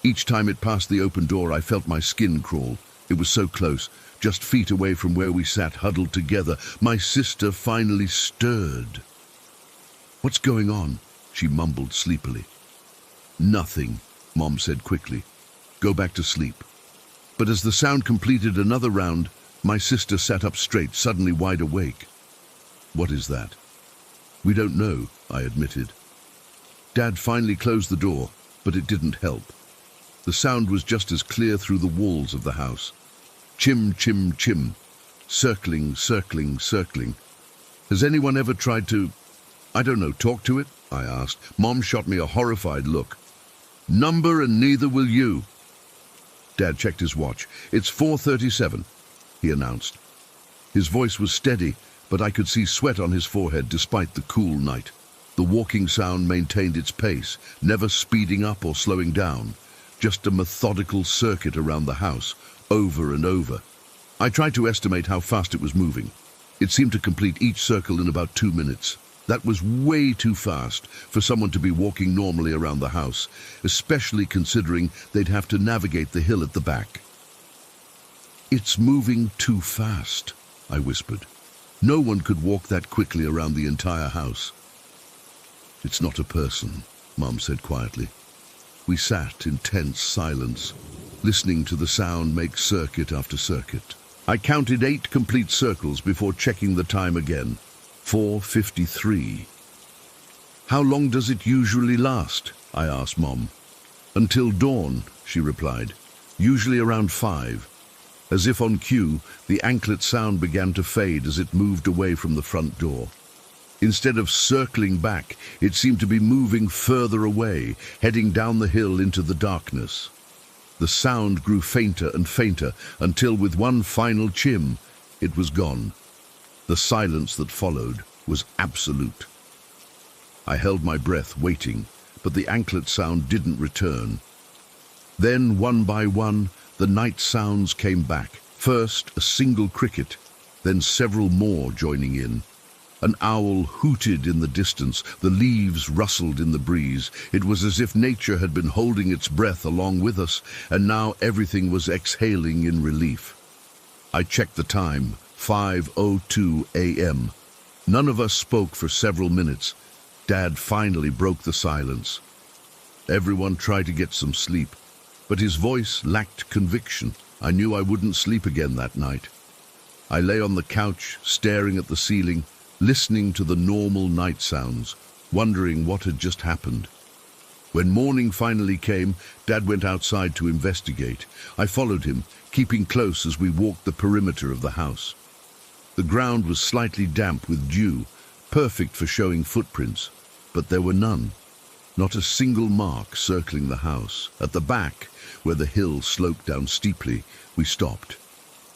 Each time it passed the open door, I felt my skin crawl. It was so close, just feet away from where we sat huddled together. My sister finally stirred. "What's going on?" she mumbled sleepily. "Nothing," Mom said quickly. "Go back to sleep." But as the sound completed another round, my sister sat up straight, suddenly wide awake. "What is that?" "We don't know," I admitted. Dad finally closed the door, but it didn't help. The sound was just as clear through the walls of the house. Chim, chim, chim. Circling, circling, circling. "Has anyone ever tried to, I don't know, talk to it?" I asked. Mom shot me a horrified look. "Number and neither will you." Dad checked his watch. "It's 4:37, he announced. His voice was steady, but I could see sweat on his forehead despite the cool night. The walking sound maintained its pace, never speeding up or slowing down, just a methodical circuit around the house, over and over. I tried to estimate how fast it was moving. It seemed to complete each circle in about 2 minutes. That was way too fast for someone to be walking normally around the house, especially considering they'd have to navigate the hill at the back. "It's moving too fast," I whispered. "No one could walk that quickly around the entire house." "It's not a person," Mom said quietly. We sat in tense silence, listening to the sound make circuit after circuit. I counted 8 complete circles before checking the time again. 4:53. "How long does it usually last?" I asked Mom. "Until dawn," she replied. "Usually around 5. As if on cue, the anklet sound began to fade as it moved away from the front door. Instead of circling back, it seemed to be moving further away, heading down the hill into the darkness. The sound grew fainter and fainter until with one final chim, it was gone. The silence that followed was absolute. I held my breath, waiting, but the anklet sound didn't return. Then, one by one, the night sounds came back. First, a single cricket, then several more joining in. An owl hooted in the distance, the leaves rustled in the breeze. It was as if nature had been holding its breath along with us, and now everything was exhaling in relief. I checked the time, 5:02 a.m. None of us spoke for several minutes. Dad finally broke the silence. Everyone tried to get some sleep, but his voice lacked conviction. I knew I wouldn't sleep again that night. I lay on the couch, staring at the ceiling, listening to the normal night sounds, wondering what had just happened. When morning finally came, Dad went outside to investigate. I followed him, keeping close as we walked the perimeter of the house. The ground was slightly damp with dew, perfect for showing footprints, but there were none. Not a single mark circling the house. At the back, where the hill sloped down steeply, we stopped.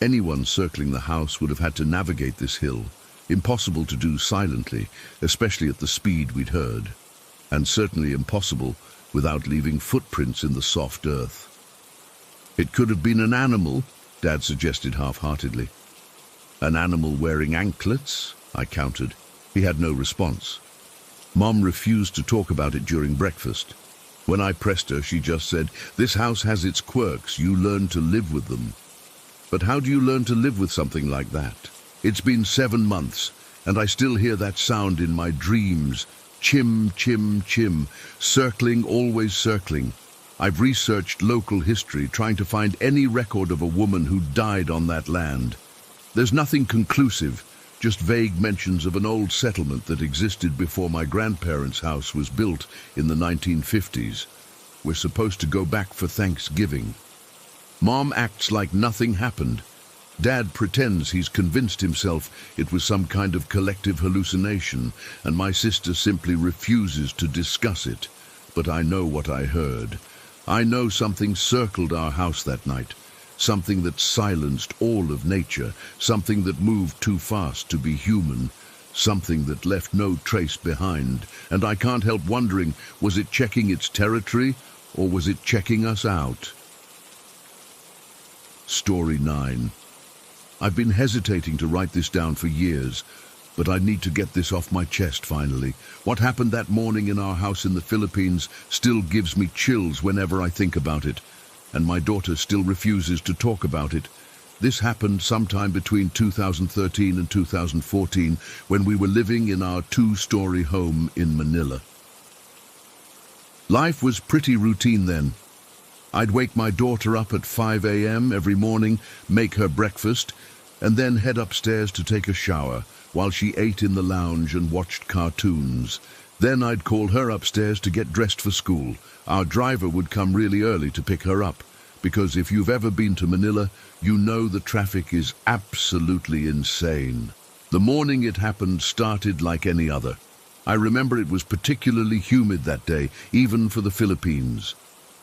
Anyone circling the house would have had to navigate this hill. Impossible to do silently, especially at the speed we'd heard. And certainly impossible without leaving footprints in the soft earth. "It could have been an animal," Dad suggested half-heartedly. "An animal wearing anklets?" I countered. He had no response. Mom refused to talk about it during breakfast. When I pressed her, she just said, "This house has its quirks. You learn to live with them." But how do you learn to live with something like that? It's been 7 months, and I still hear that sound in my dreams. Chim, chim, chim, circling, always circling. I've researched local history, trying to find any record of a woman who died on that land. There's nothing conclusive, just vague mentions of an old settlement that existed before my grandparents' house was built in the 1950s. We're supposed to go back for Thanksgiving. Mom acts like nothing happened. Dad pretends he's convinced himself it was some kind of collective hallucination, and my sister simply refuses to discuss it. But I know what I heard. I know something circled our house that night. Something that silenced all of nature, something that moved too fast to be human, something that left no trace behind. And I can't help wondering, was it checking its territory, or was it checking us out? Story 9. I've been hesitating to write this down for years, but I need to get this off my chest finally. What happened that morning in our house in the Philippines still gives me chills whenever I think about it. And my daughter still refuses to talk about it. This happened sometime between 2013 and 2014 when we were living in our 2-story home in Manila. Life was pretty routine then. I'd wake my daughter up at 5 a.m. every morning, make her breakfast, and then head upstairs to take a shower while she ate in the lounge and watched cartoons. Then I'd call her upstairs to get dressed for school. Our driver would come really early to pick her up, because if you've ever been to Manila, you know the traffic is absolutely insane. The morning it happened started like any other. I remember it was particularly humid that day, even for the Philippines.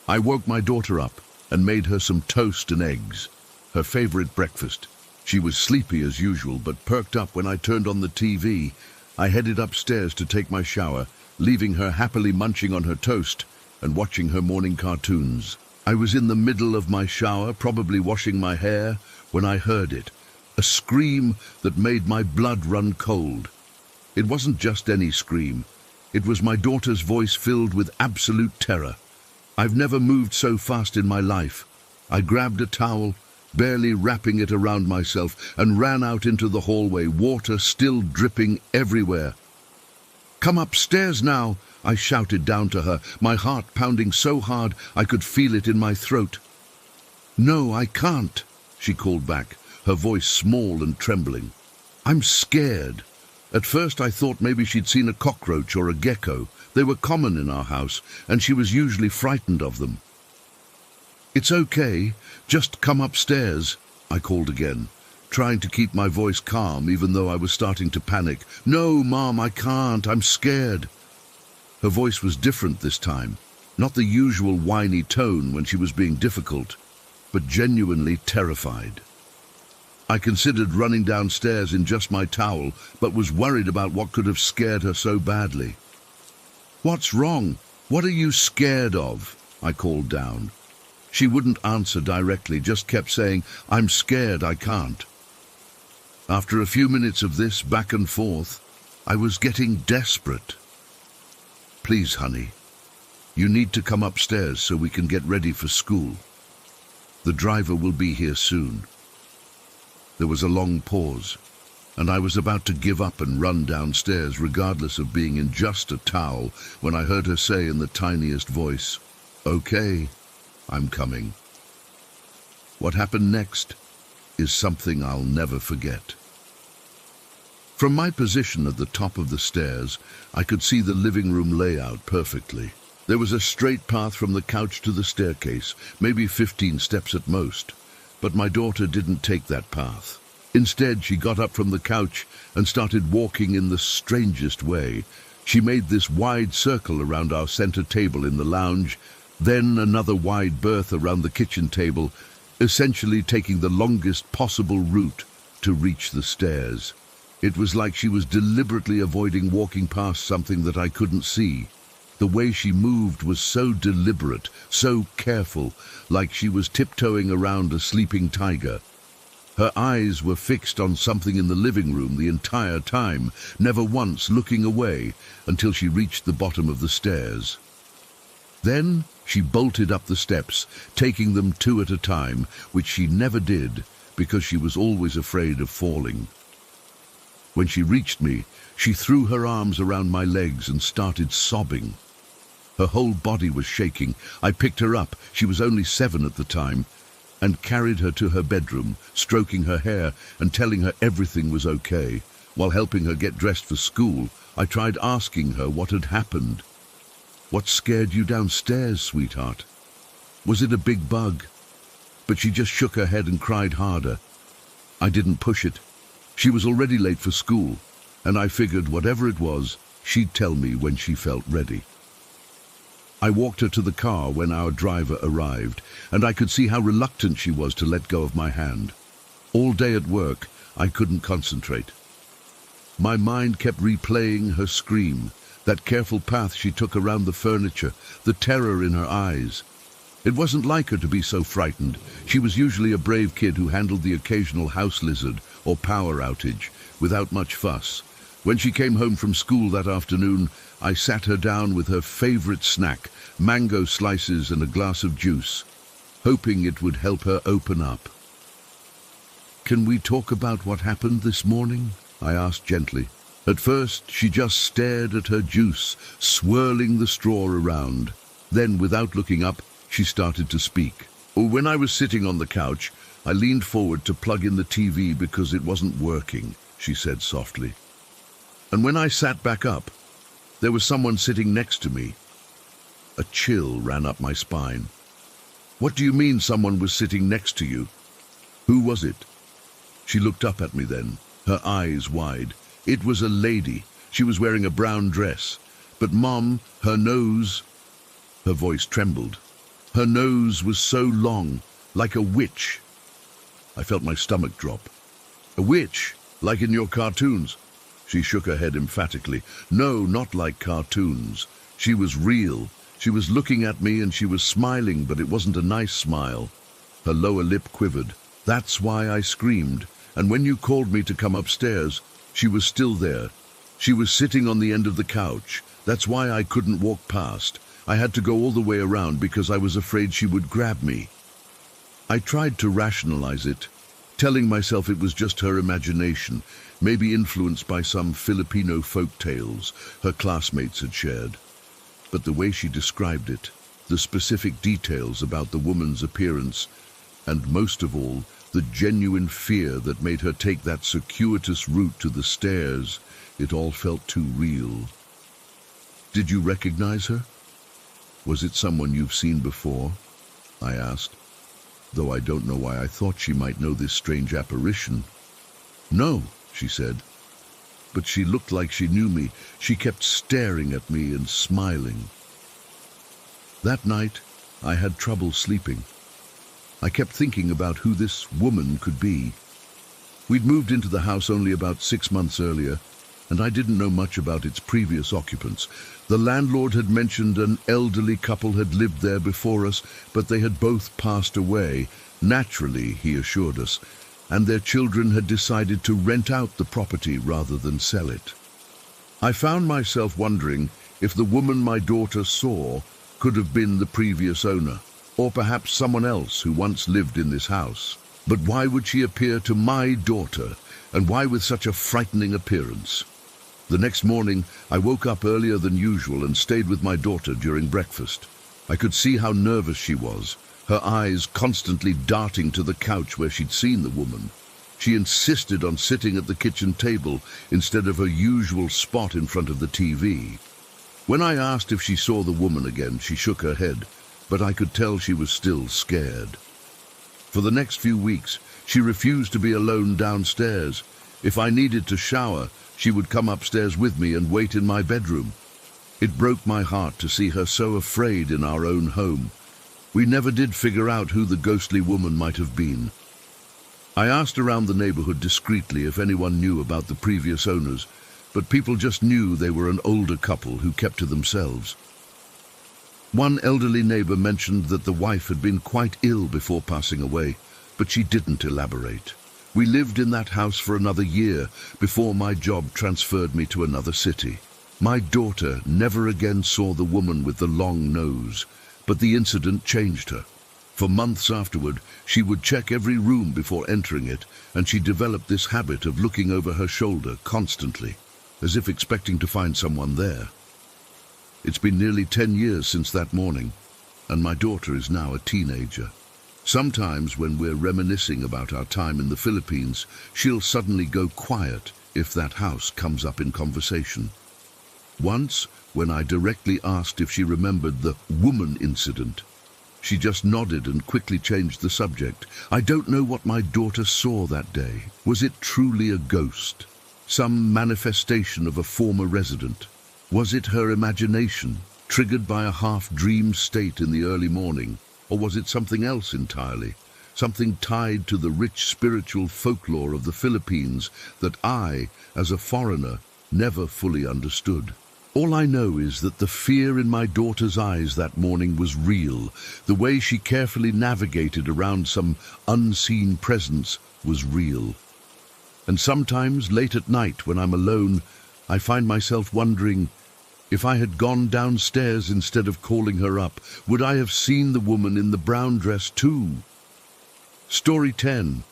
I woke my daughter up and made her some toast and eggs, her favorite breakfast. She was sleepy as usual, but perked up when I turned on the TV. I headed upstairs to take my shower, leaving her happily munching on her toast and watching her morning cartoons. I was in the middle of my shower, probably washing my hair, when I heard it. A scream that made my blood run cold. It wasn't just any scream. It was my daughter's voice filled with absolute terror. I've never moved so fast in my life. I grabbed a towel, barely wrapping it around myself, and ran out into the hallway, water still dripping everywhere. "Come upstairs now," I shouted down to her, my heart pounding so hard I could feel it in my throat. "No, I can't," she called back, her voice small and trembling. "I'm scared." At first I thought maybe she'd seen a cockroach or a gecko. They were common in our house, and she was usually frightened of them. "It's okay, just come upstairs," I called again, trying to keep my voice calm even though I was starting to panic. "No, Mom, I can't, I'm scared." Her voice was different this time, not the usual whiny tone when she was being difficult, but genuinely terrified. I considered running downstairs in just my towel, but was worried about what could have scared her so badly. "What's wrong? What are you scared of?" I called down. She wouldn't answer directly, just kept saying, "I'm scared, I can't." After a few minutes of this back and forth, I was getting desperate. "Please, honey, you need to come upstairs so we can get ready for school. The driver will be here soon." There was a long pause, and I was about to give up and run downstairs, regardless of being in just a towel, when I heard her say in the tiniest voice, "Okay, I'm coming." What happened next is something I'll never forget. From my position at the top of the stairs, I could see the living room layout perfectly. There was a straight path from the couch to the staircase, maybe 15 steps at most, but my daughter didn't take that path. Instead, she got up from the couch and started walking in the strangest way. She made this wide circle around our center table in the lounge, then another wide berth around the kitchen table, essentially taking the longest possible route to reach the stairs. It was like she was deliberately avoiding walking past something that I couldn't see. The way she moved was so deliberate, so careful, like she was tiptoeing around a sleeping tiger. Her eyes were fixed on something in the living room the entire time, never once looking away until she reached the bottom of the stairs. Then she bolted up the steps, taking them 2 at a time, which she never did because she was always afraid of falling. When she reached me, she threw her arms around my legs and started sobbing. Her whole body was shaking. I picked her up. She was only 7 at the time. and carried her to her bedroom, stroking her hair and telling her everything was okay. While helping her get dressed for school, I tried asking her what had happened. "What scared you downstairs, sweetheart? Was it a big bug?" But she just shook her head and cried harder. I didn't push it. She was already late for school, and I figured whatever it was, she'd tell me when she felt ready. I walked her to the car when our driver arrived, and I could see how reluctant she was to let go of my hand. All day at work, I couldn't concentrate. My mind kept replaying her scream, that careful path she took around the furniture, the terror in her eyes. It wasn't like her to be so frightened. She was usually a brave kid who handled the occasional house lizard or power outage without much fuss. When she came home from school that afternoon, I sat her down with her favorite snack, mango slices and a glass of juice, hoping it would help her open up. "Can we talk about what happened this morning?" I asked gently. At first, she just stared at her juice, swirling the straw around. Then, without looking up, she started to speak. "When I was sitting on the couch, I leaned forward to plug in the TV because it wasn't working," she said softly. "And when I sat back up, there was someone sitting next to me." A chill ran up my spine. "What do you mean someone was sitting next to you? Who was it?" She looked up at me then, her eyes wide. It was a lady. She was wearing a brown dress. But Mom, her nose... Her voice trembled. Her nose was so long, like a witch. I felt my stomach drop. "A witch? Like in your cartoons?" She shook her head emphatically. "No, not like cartoons. She was real. She was looking at me and she was smiling, but it wasn't a nice smile." Her lower lip quivered. "That's why I screamed. And when you called me to come upstairs, she was still there. She was sitting on the end of the couch. That's why I couldn't walk past. I had to go all the way around because I was afraid she would grab me." I tried to rationalize it, telling myself it was just her imagination, maybe influenced by some Filipino folk tales her classmates had shared. But the way she described it, the specific details about the woman's appearance, and most of all, the genuine fear that made her take that circuitous route to the stairs, it all felt too real. "Did you recognize her? Was it someone you've seen before?" I asked, though I don't know why I thought she might know this strange apparition. "No," she said, but she looked like she knew me. She kept staring at me and smiling. That night, I had trouble sleeping. I kept thinking about who this woman could be. We'd moved into the house only about 6 months earlier, and I didn't know much about its previous occupants. The landlord had mentioned an elderly couple had lived there before us, but they had both passed away, naturally, he assured us, and their children had decided to rent out the property rather than sell it. I found myself wondering if the woman my daughter saw could have been the previous owner, or perhaps someone else who once lived in this house. But why would she appear to my daughter, and why with such a frightening appearance? The next morning, I woke up earlier than usual and stayed with my daughter during breakfast. I could see how nervous she was, her eyes constantly darting to the couch where she'd seen the woman. She insisted on sitting at the kitchen table instead of her usual spot in front of the TV. When I asked if she saw the woman again, she shook her head, but I could tell she was still scared. For the next few weeks, she refused to be alone downstairs. If I needed to shower, she would come upstairs with me and wait in my bedroom. It broke my heart to see her so afraid in our own home. We never did figure out who the ghostly woman might have been. I asked around the neighborhood discreetly if anyone knew about the previous owners, but people just knew they were an older couple who kept to themselves. One elderly neighbor mentioned that the wife had been quite ill before passing away, but she didn't elaborate. We lived in that house for another year before my job transferred me to another city. My daughter never again saw the woman with the long nose, but the incident changed her. For months afterward, she would check every room before entering it, and she developed this habit of looking over her shoulder constantly, as if expecting to find someone there. It's been nearly 10 years since that morning, and my daughter is now a teenager. Sometimes when we're reminiscing about our time in the Philippines, she'll suddenly go quiet if that house comes up in conversation. Once, when I directly asked if she remembered the woman incident, she just nodded and quickly changed the subject. I don't know what my daughter saw that day. Was it truly a ghost? Some manifestation of a former resident? Was it her imagination, triggered by a half-dream state in the early morning? Or was it something else entirely? Something tied to the rich spiritual folklore of the Philippines that I, as a foreigner, never fully understood. All I know is that the fear in my daughter's eyes that morning was real. The way she carefully navigated around some unseen presence was real. And sometimes, late at night, when I'm alone, I find myself wondering, if I had gone downstairs instead of calling her up, would I have seen the woman in the brown dress too? Story 10.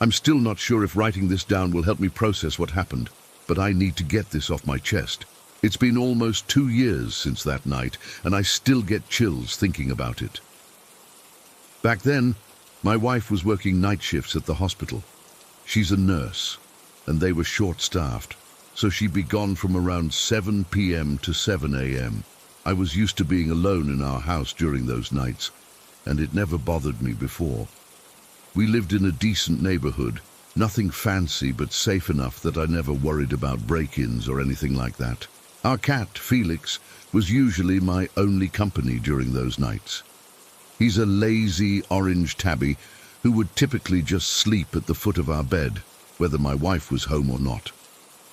I'm still not sure if writing this down will help me process what happened, but I need to get this off my chest. It's been almost 2 years since that night, and I still get chills thinking about it. Back then, my wife was working night shifts at the hospital. She's a nurse, and they were short-staffed, so she'd be gone from around 7 p.m. to 7 a.m. I was used to being alone in our house during those nights, and it never bothered me before. We lived in a decent neighborhood, nothing fancy but safe enough that I never worried about break-ins or anything like that. Our cat, Felix, was usually my only company during those nights. He's a lazy orange tabby who would typically just sleep at the foot of our bed, whether my wife was home or not.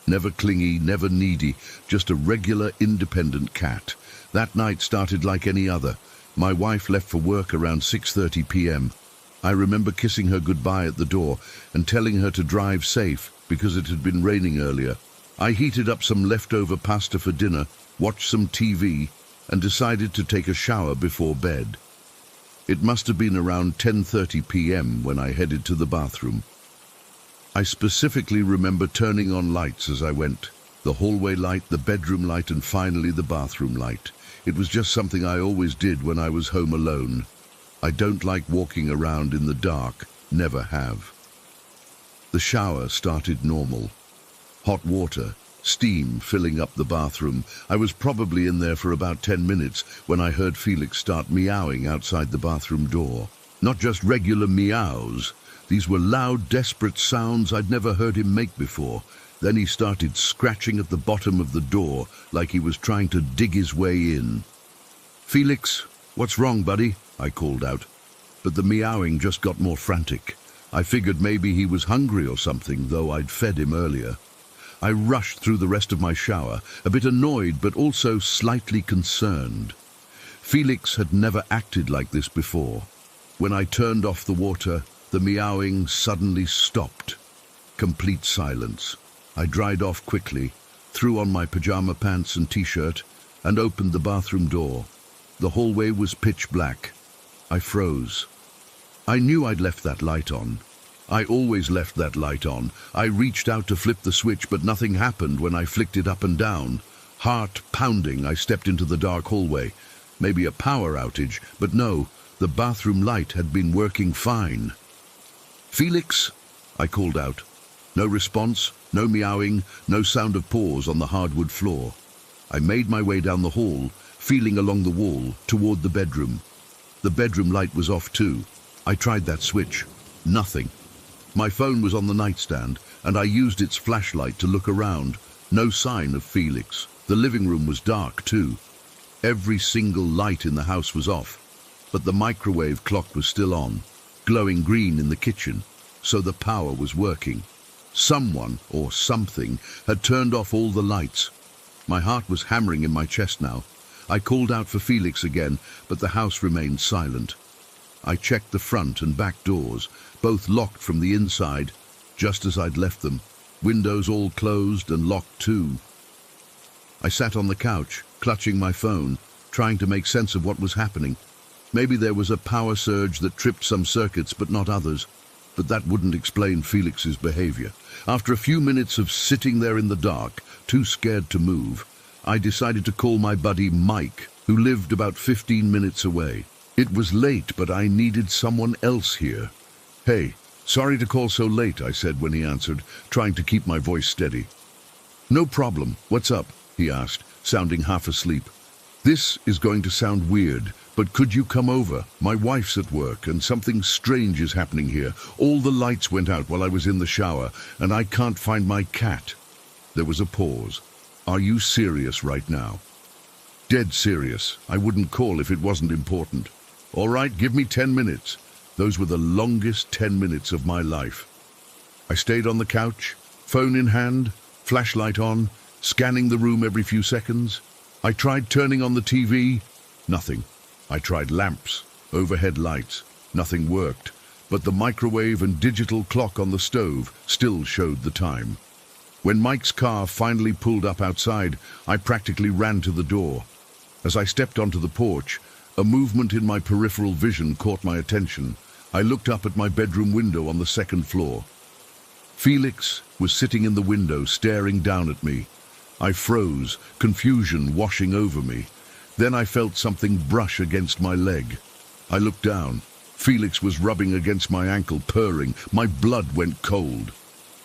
Never clingy, never needy, just a regular independent cat. That night started like any other. My wife left for work around 6:30 p.m. I remember kissing her goodbye at the door and telling her to drive safe because it had been raining earlier. I heated up some leftover pasta for dinner, watched some TV, and decided to take a shower before bed. It must have been around 10:30 p.m. when I headed to the bathroom. I specifically remember turning on lights as I went. The hallway light, the bedroom light, and finally the bathroom light. It was just something I always did when I was home alone. I don't like walking around in the dark, never have. The shower started normal. Hot water, steam filling up the bathroom. I was probably in there for about 10 minutes when I heard Felix start meowing outside the bathroom door. Not just regular meows. These were loud, desperate sounds I'd never heard him make before. Then he started scratching at the bottom of the door like he was trying to dig his way in. "Felix, what's wrong, buddy?" I called out. But the meowing just got more frantic. I figured maybe he was hungry or something, though I'd fed him earlier. I rushed through the rest of my shower, a bit annoyed but also slightly concerned. Felix had never acted like this before. When I turned off the water, the meowing suddenly stopped. Complete silence. I dried off quickly, threw on my pajama pants and t-shirt, and opened the bathroom door. The hallway was pitch black. I froze. I knew I'd left that light on. I always left that light on. I reached out to flip the switch, but nothing happened when I flicked it up and down. Heart pounding, I stepped into the dark hallway. Maybe a power outage, but no, the bathroom light had been working fine. "Felix?" I called out. No response, no meowing, no sound of paws on the hardwood floor. I made my way down the hall, feeling along the wall, toward the bedroom. The bedroom light was off too. I tried that switch. Nothing. My phone was on the nightstand, and I used its flashlight to look around. No sign of Felix. The living room was dark too. Every single light in the house was off, but the microwave clock was still on, glowing green in the kitchen, so the power was working. Someone, or something, had turned off all the lights. My heart was hammering in my chest now. I called out for Felix again, but the house remained silent. I checked the front and back doors, both locked from the inside, just as I'd left them, windows all closed and locked too. I sat on the couch, clutching my phone, trying to make sense of what was happening. Maybe there was a power surge that tripped some circuits but not others, but that wouldn't explain Felix's behavior. After a few minutes of sitting there in the dark, too scared to move, I decided to call my buddy Mike, who lived about 15 minutes away. It was late, but I needed someone else here. "Hey, sorry to call so late," I said when he answered, trying to keep my voice steady. "No problem. What's up?" he asked, sounding half asleep. "This is going to sound weird, but could you come over? My wife's at work and something strange is happening here. All the lights went out while I was in the shower and I can't find my cat." There was a pause. "Are you serious right now?" "Dead serious. I wouldn't call if it wasn't important." "All right, give me 10 minutes. Those were the longest 10 minutes of my life. I stayed on the couch, phone in hand, flashlight on, scanning the room every few seconds. I tried turning on the TV. Nothing. I tried lamps, overhead lights. Nothing worked. But the microwave and digital clock on the stove still showed the time. When Mike's car finally pulled up outside, I practically ran to the door. As I stepped onto the porch, a movement in my peripheral vision caught my attention. I looked up at my bedroom window on the second floor. Felix was sitting in the window, staring down at me. I froze, confusion washing over me. Then I felt something brush against my leg. I looked down. Felix was rubbing against my ankle, purring. My blood went cold.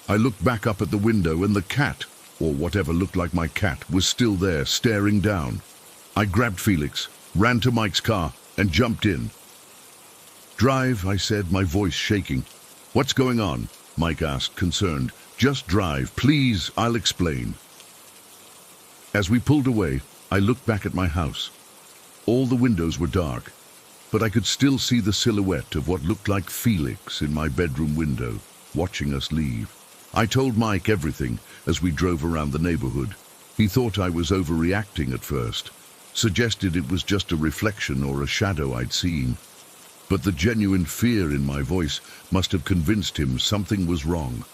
I looked back up at the window and the cat, or whatever looked like my cat, was still there, staring down. I grabbed Felix, ran to Mike's car, and jumped in. "Drive," I said, my voice shaking. "What's going on?" Mike asked, concerned. "Just drive, please, I'll explain." As we pulled away, I looked back at my house. All the windows were dark, but I could still see the silhouette of what looked like Felix in my bedroom window, watching us leave. I told Mike everything as we drove around the neighborhood. He thought I was overreacting at first, suggested it was just a reflection or a shadow I'd seen. But the genuine fear in my voice must have convinced him something was wrong.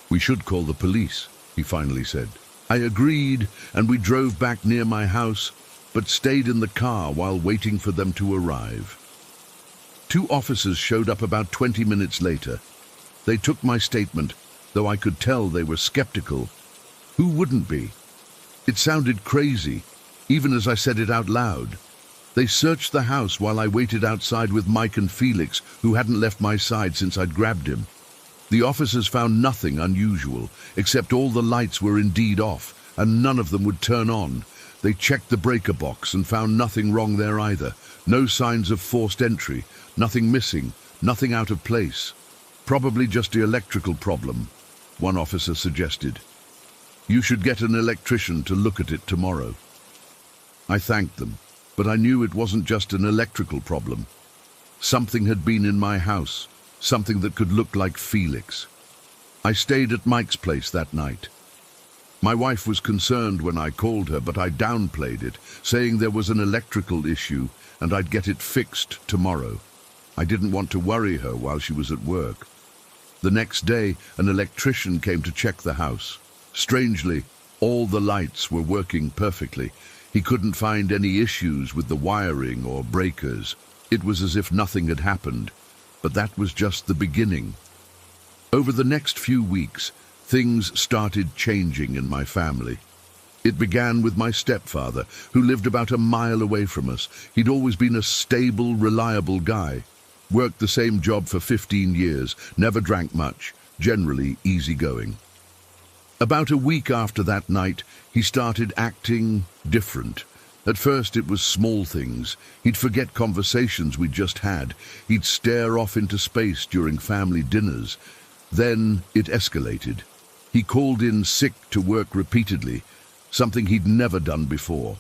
"We should call the police," he finally said. I agreed, and we drove back near my house, but stayed in the car while waiting for them to arrive. 2 officers showed up about 20 minutes later. They took my statement, though I could tell they were skeptical. Who wouldn't be? It sounded crazy, even as I said it out loud. They searched the house while I waited outside with Mike and Felix, who hadn't left my side since I'd grabbed him. The officers found nothing unusual, except all the lights were indeed off, and none of them would turn on. They checked the breaker box and found nothing wrong there either. No signs of forced entry, nothing missing, nothing out of place. "Probably just the electrical problem," one officer suggested. "You should get an electrician to look at it tomorrow." I thanked them, but I knew it wasn't just an electrical problem. Something had been in my house, something that could look like Felix. I stayed at Mike's place that night. My wife was concerned when I called her, but I downplayed it, saying there was an electrical issue and I'd get it fixed tomorrow. I didn't want to worry her while she was at work. The next day, an electrician came to check the house. Strangely, all the lights were working perfectly. He couldn't find any issues with the wiring or breakers. It was as if nothing had happened, but that was just the beginning. Over the next few weeks, things started changing in my family. It began with my stepfather, who lived about a mile away from us. He'd always been a stable, reliable guy. Worked the same job for 15 years, never drank much, generally easygoing. About a week after that night, he started acting different. At first it was small things. He'd forget conversations we'd just had. He'd stare off into space during family dinners. Then it escalated. He called in sick to work repeatedly, something he'd never done before.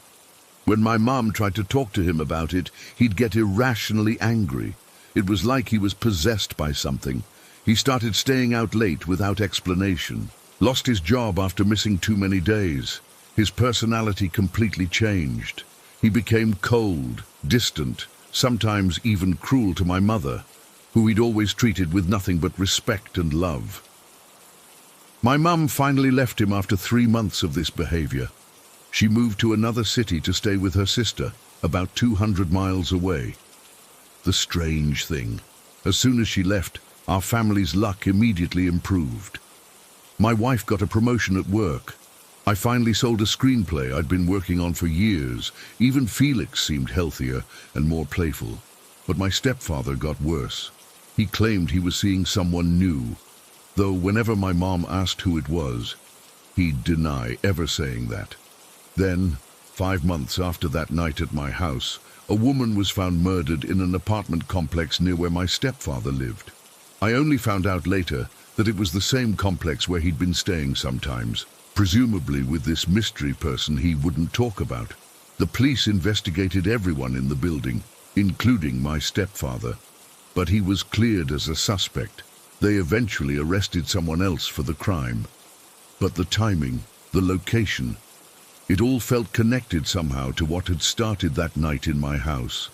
When my mom tried to talk to him about it, he'd get irrationally angry. It was like he was possessed by something. He started staying out late without explanation. Lost his job after missing too many days. His personality completely changed. He became cold, distant, sometimes even cruel to my mother, who he'd always treated with nothing but respect and love. My mum finally left him after 3 months of this behavior. She moved to another city to stay with her sister, about 200 miles away. The strange thing, as soon as she left, our family's luck immediately improved. My wife got a promotion at work. I finally sold a screenplay I'd been working on for years. Even Felix seemed healthier and more playful. But my stepfather got worse. He claimed he was seeing someone new, though whenever my mom asked who it was, he'd deny ever saying that. Then, 5 months after that night at my house, a woman was found murdered in an apartment complex near where my stepfather lived. I only found out later that it was the same complex where he'd been staying sometimes, presumably with this mystery person he wouldn't talk about. The police investigated everyone in the building, including my stepfather, but he was cleared as a suspect. They eventually arrested someone else for the crime. But the timing, the location, it all felt connected somehow to what had started that night in my house.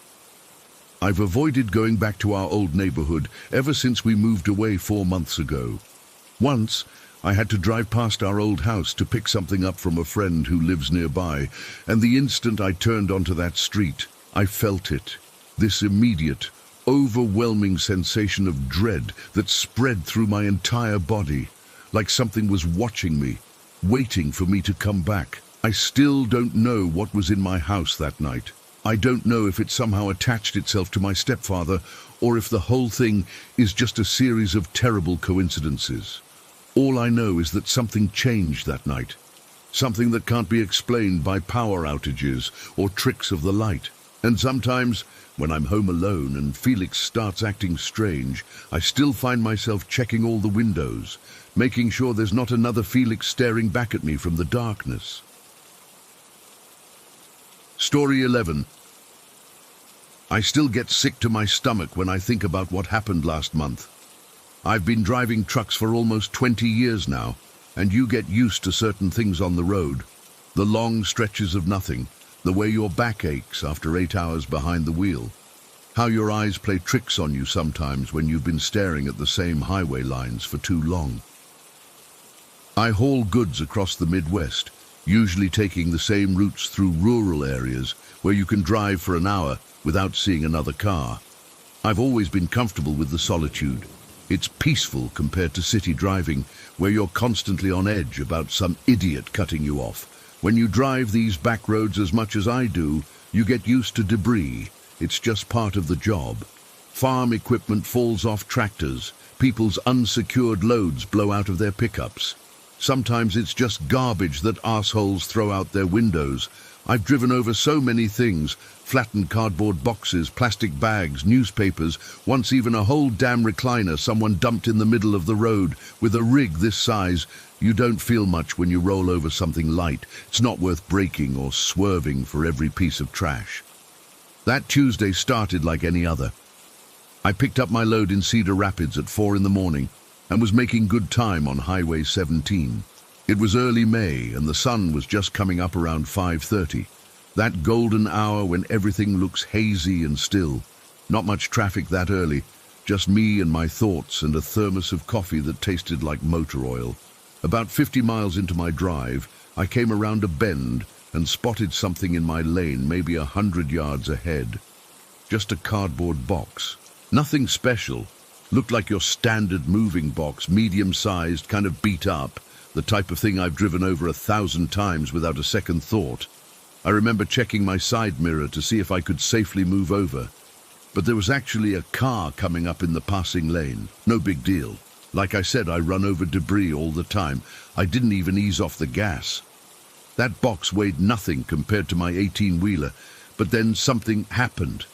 I've avoided going back to our old neighborhood ever since we moved away 4 months ago. Once, I had to drive past our old house to pick something up from a friend who lives nearby, and the instant I turned onto that street, I felt it. This immediate, overwhelming sensation of dread that spread through my entire body, like something was watching me, waiting for me to come back. I still don't know what was in my house that night. I don't know if it somehow attached itself to my stepfather, or if the whole thing is just a series of terrible coincidences. All I know is that something changed that night. Something that can't be explained by power outages or tricks of the light. And sometimes, when I'm home alone and Felix starts acting strange, I still find myself checking all the windows, making sure there's not another Felix staring back at me from the darkness. Story 11. I still get sick to my stomach when I think about what happened last month. I've been driving trucks for almost 20 years now, and you get used to certain things on the road. The long stretches of nothing, the way your back aches after 8 hours behind the wheel, how your eyes play tricks on you sometimes when you've been staring at the same highway lines for too long. I haul goods across the Midwest, usually taking the same routes through rural areas where you can drive for an hour without seeing another car. I've always been comfortable with the solitude. It's peaceful compared to city driving, where you're constantly on edge about some idiot cutting you off. When you drive these back roads as much as I do, you get used to debris. It's just part of the job. Farm equipment falls off tractors. People's unsecured loads blow out of their pickups. Sometimes it's just garbage that assholes throw out their windows. I've driven over so many things: flattened cardboard boxes, plastic bags, newspapers, once even a whole damn recliner someone dumped in the middle of the road. With a rig this size, you don't feel much when you roll over something light. It's not worth breaking or swerving for every piece of trash. That Tuesday started like any other. I picked up my load in Cedar Rapids at 4 in the morning and was making good time on Highway 17. It was early May and the sun was just coming up around 5:30. That golden hour when everything looks hazy and still. Not much traffic that early, just me and my thoughts and a thermos of coffee that tasted like motor oil. About 50 miles into my drive, I came around a bend and spotted something in my lane maybe 100 yards ahead. Just a cardboard box. Nothing special. Looked like your standard moving box, medium-sized, kind of beat up. The type of thing I've driven over 1,000 times without a second thought. I remember checking my side mirror to see if I could safely move over. But there was actually a car coming up in the passing lane. No big deal. Like I said, I run over debris all the time. I didn't even ease off the gas. That box weighed nothing compared to my 18-wheeler, but then something happened.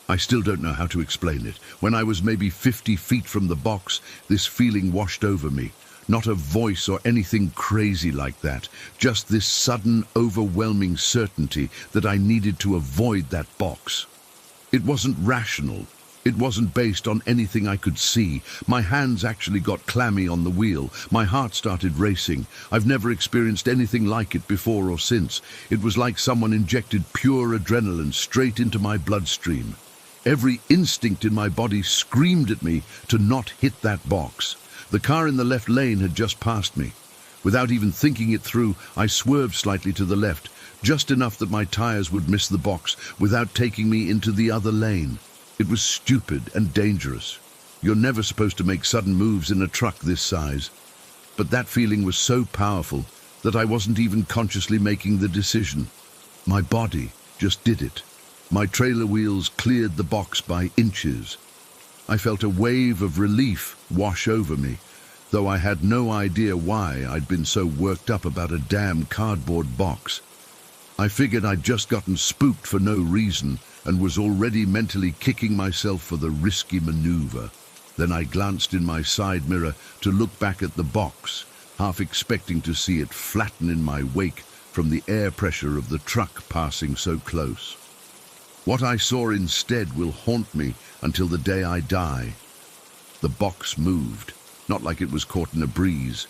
I still don't know how to explain it. When I was maybe 50 feet from the box, this feeling washed over me. Not a voice or anything crazy like that. Just this sudden, overwhelming certainty that I needed to avoid that box. It wasn't rational. It wasn't based on anything I could see. My hands actually got clammy on the wheel. My heart started racing. I've never experienced anything like it before or since. It was like someone injected pure adrenaline straight into my bloodstream. Every instinct in my body screamed at me to not hit that box. The car in the left lane had just passed me. Without even thinking it through, I swerved slightly to the left, just enough that my tires would miss the box without taking me into the other lane. It was stupid and dangerous. You're never supposed to make sudden moves in a truck this size. But that feeling was so powerful that I wasn't even consciously making the decision. My body just did it. My trailer wheels cleared the box by inches. I felt a wave of relief wash over me, though I had no idea why I'd been so worked up about a damn cardboard box. I figured I'd just gotten spooked for no reason and was already mentally kicking myself for the risky maneuver. Then I glanced in my side mirror to look back at the box, half expecting to see it flatten in my wake from the air pressure of the truck passing so close. What I saw instead will haunt me until the day I die. The box moved, not like it was caught in a breeze.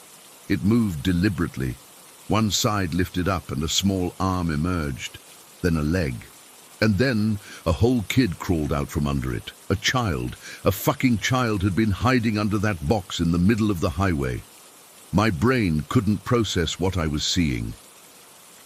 It moved deliberately. One side lifted up and a small arm emerged, then a leg. And then a whole kid crawled out from under it. A child, a fucking child, had been hiding under that box in the middle of the highway. My brain couldn't process what I was seeing.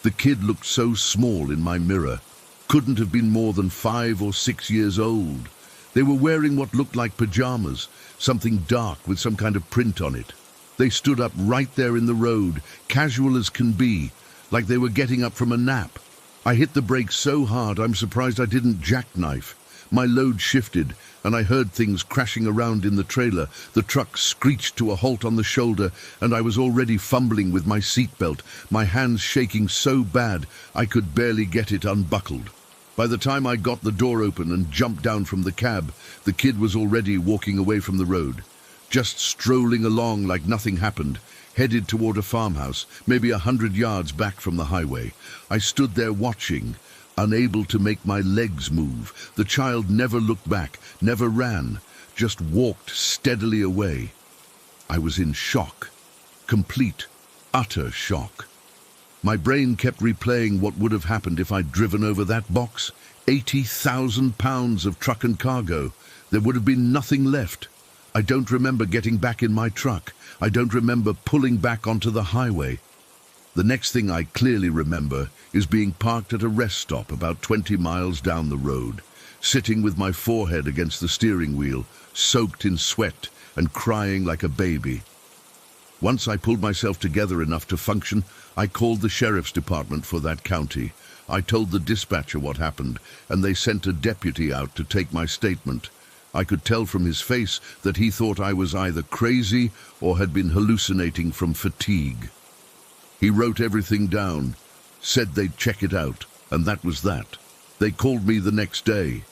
The kid looked so small in my mirror, couldn't have been more than 5 or 6 years old. They were wearing what looked like pajamas, something dark with some kind of print on it. They stood up right there in the road, casual as can be, like they were getting up from a nap. I hit the brakes so hard I'm surprised I didn't jackknife. My load shifted, and I heard things crashing around in the trailer. The truck screeched to a halt on the shoulder, and I was already fumbling with my seatbelt, my hands shaking so bad I could barely get it unbuckled. By the time I got the door open and jumped down from the cab, the kid was already walking away from the road, just strolling along like nothing happened, headed toward a farmhouse, maybe 100 yards back from the highway. I stood there watching, unable to make my legs move. The child never looked back, never ran, just walked steadily away. I was in shock, complete, utter shock. My brain kept replaying what would have happened if I'd driven over that box. 80,000 pounds of truck and cargo. There would have been nothing left. I don't remember getting back in my truck. I don't remember pulling back onto the highway. The next thing I clearly remember is being parked at a rest stop about 20 miles down the road, sitting with my forehead against the steering wheel, soaked in sweat and crying like a baby. Once I pulled myself together enough to function, I called the sheriff's department for that county. I told the dispatcher what happened, and they sent a deputy out to take my statement. I could tell from his face that he thought I was either crazy or had been hallucinating from fatigue. He wrote everything down, said they'd check it out, and that was that. They called me the next day.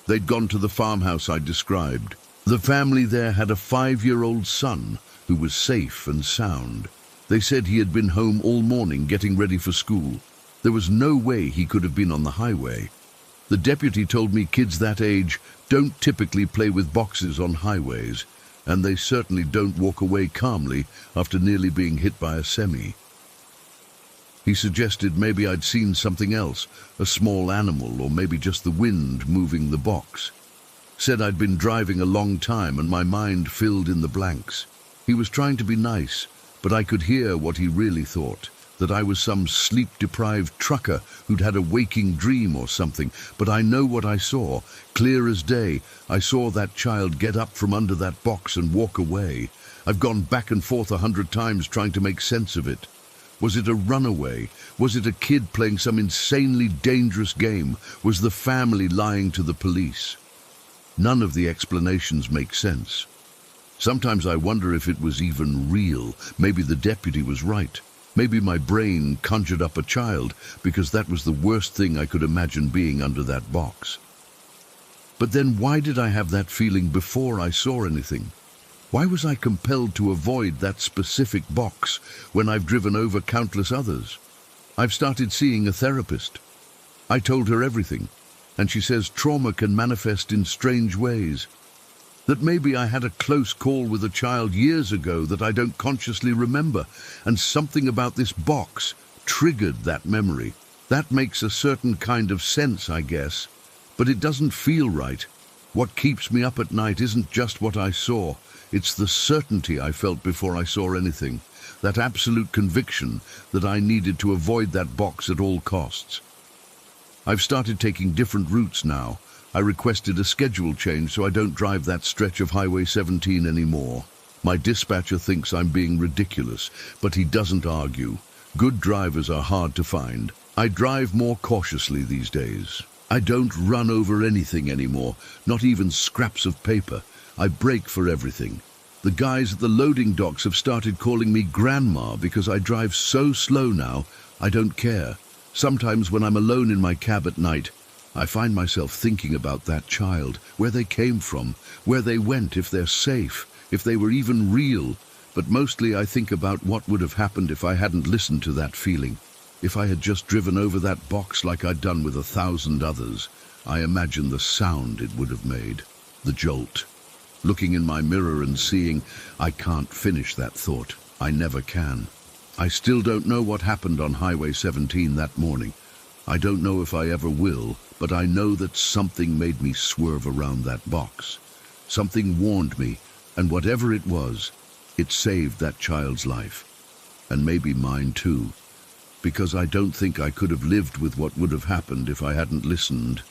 They'd gone to the farmhouse I described. The family there had a 5-year-old son who was safe and sound. They said he had been home all morning getting ready for school. There was no way he could have been on the highway. The deputy told me kids that age don't typically play with boxes on highways, and they certainly don't walk away calmly after nearly being hit by a semi. He suggested maybe I'd seen something else, a small animal or maybe just the wind moving the box. Said I'd been driving a long time and my mind filled in the blanks. He was trying to be nice, but I could hear what he really thought, that I was some sleep-deprived trucker who'd had a waking dream or something. But I know what I saw, clear as day. I saw that child get up from under that box and walk away. I've gone back and forth 100 times trying to make sense of it. Was it a runaway? Was it a kid playing some insanely dangerous game? Was the family lying to the police? None of the explanations make sense. Sometimes I wonder if it was even real. Maybe the deputy was right. Maybe my brain conjured up a child, because that was the worst thing I could imagine being under that box. But then why did I have that feeling before I saw anything? Why was I compelled to avoid that specific box when I've driven over countless others? I've started seeing a therapist. I told her everything, and she says trauma can manifest in strange ways. That maybe I had a close call with a child years ago that I don't consciously remember, and something about this box triggered that memory. That makes a certain kind of sense, I guess, but it doesn't feel right. What keeps me up at night isn't just what I saw, it's the certainty I felt before I saw anything, that absolute conviction that I needed to avoid that box at all costs. I've started taking different routes now. I requested a schedule change so I don't drive that stretch of Highway 17 anymore. My dispatcher thinks I'm being ridiculous, but he doesn't argue. Good drivers are hard to find. I drive more cautiously these days. I don't run over anything anymore, not even scraps of paper. I brake for everything. The guys at the loading docks have started calling me Grandma because I drive so slow now, I don't care. Sometimes when I'm alone in my cab at night, I find myself thinking about that child, where they came from, where they went, if they're safe, if they were even real. But mostly I think about what would have happened if I hadn't listened to that feeling. If I had just driven over that box like I'd done with 1,000 others. I imagine the sound it would have made, the jolt. Looking in my mirror and seeing, I can't finish that thought. I never can. I still don't know what happened on Highway 17 that morning. I don't know if I ever will, but I know that something made me swerve around that box. Something warned me, and whatever it was, it saved that child's life. And maybe mine too. Because I don't think I could have lived with what would have happened if I hadn't listened.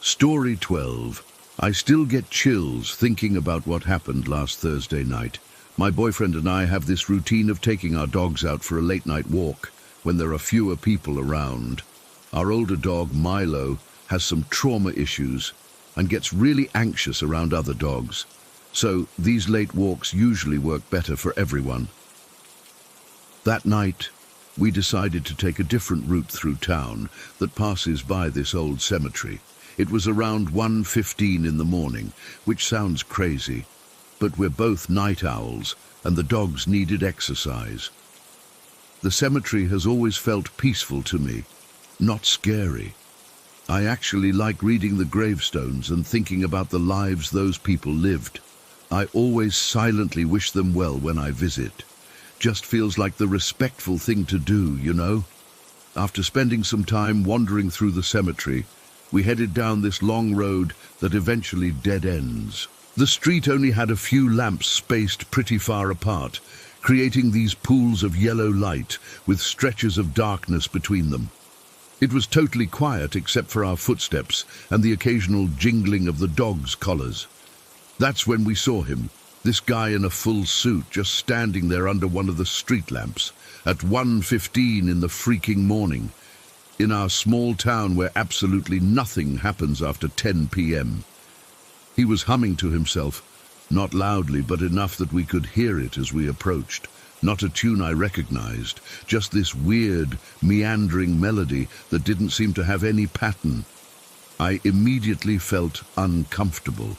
Story 12. I still get chills thinking about what happened last Thursday night. My boyfriend and I have this routine of taking our dogs out for a late-night walk when there are fewer people around. Our older dog, Milo, has some trauma issues and gets really anxious around other dogs. So these late walks usually work better for everyone. That night, we decided to take a different route through town that passes by this old cemetery. It was around 1:15 in the morning, which sounds crazy, but we're both night owls and the dogs needed exercise. The cemetery has always felt peaceful to me, not scary. I actually like reading the gravestones and thinking about the lives those people lived. I always silently wish them well when I visit. Just feels like the respectful thing to do, you know? After spending some time wandering through the cemetery, we headed down this long road that eventually dead ends. The street only had a few lamps spaced pretty far apart, creating these pools of yellow light with stretches of darkness between them. It was totally quiet except for our footsteps and the occasional jingling of the dogs' collars. That's when we saw him, this guy in a full suit just standing there under one of the street lamps at 1:15 in the freaking morning, in our small town where absolutely nothing happens after 10 p.m. He was humming to himself, not loudly but enough that we could hear it as we approached. Not a tune I recognized, just this weird, meandering melody that didn't seem to have any pattern. I immediately felt uncomfortable.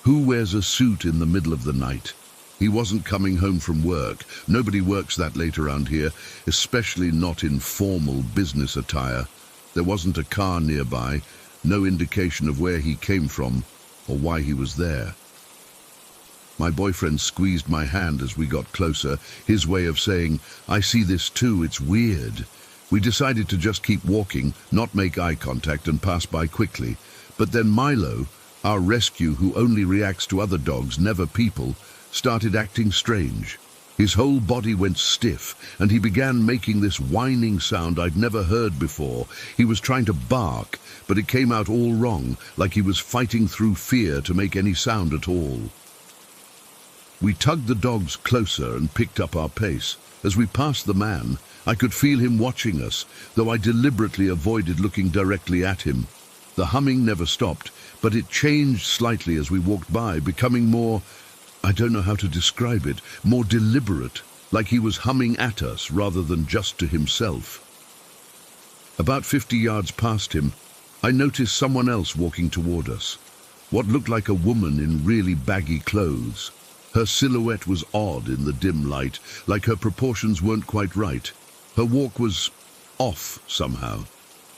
Who wears a suit in the middle of the night? He wasn't coming home from work. Nobody works that late around here, especially not in formal business attire. There wasn't a car nearby, no indication of where he came from or why he was there. My boyfriend squeezed my hand as we got closer, his way of saying, "I see this too, it's weird." We decided to just keep walking, not make eye contact and pass by quickly. But then Milo, our rescue who only reacts to other dogs, never people, started acting strange. His whole body went stiff, and he began making this whining sound I'd never heard before. He was trying to bark, but it came out all wrong, like he was fighting through fear to make any sound at all. We tugged the dogs closer and picked up our pace. As we passed the man, I could feel him watching us, though I deliberately avoided looking directly at him. The humming never stopped, but it changed slightly as we walked by, becoming more, I don't know how to describe it, more deliberate, like he was humming at us rather than just to himself. About 50 yards past him, I noticed someone else walking toward us. What looked like a woman in really baggy clothes. Her silhouette was odd in the dim light, like her proportions weren't quite right. Her walk was off somehow.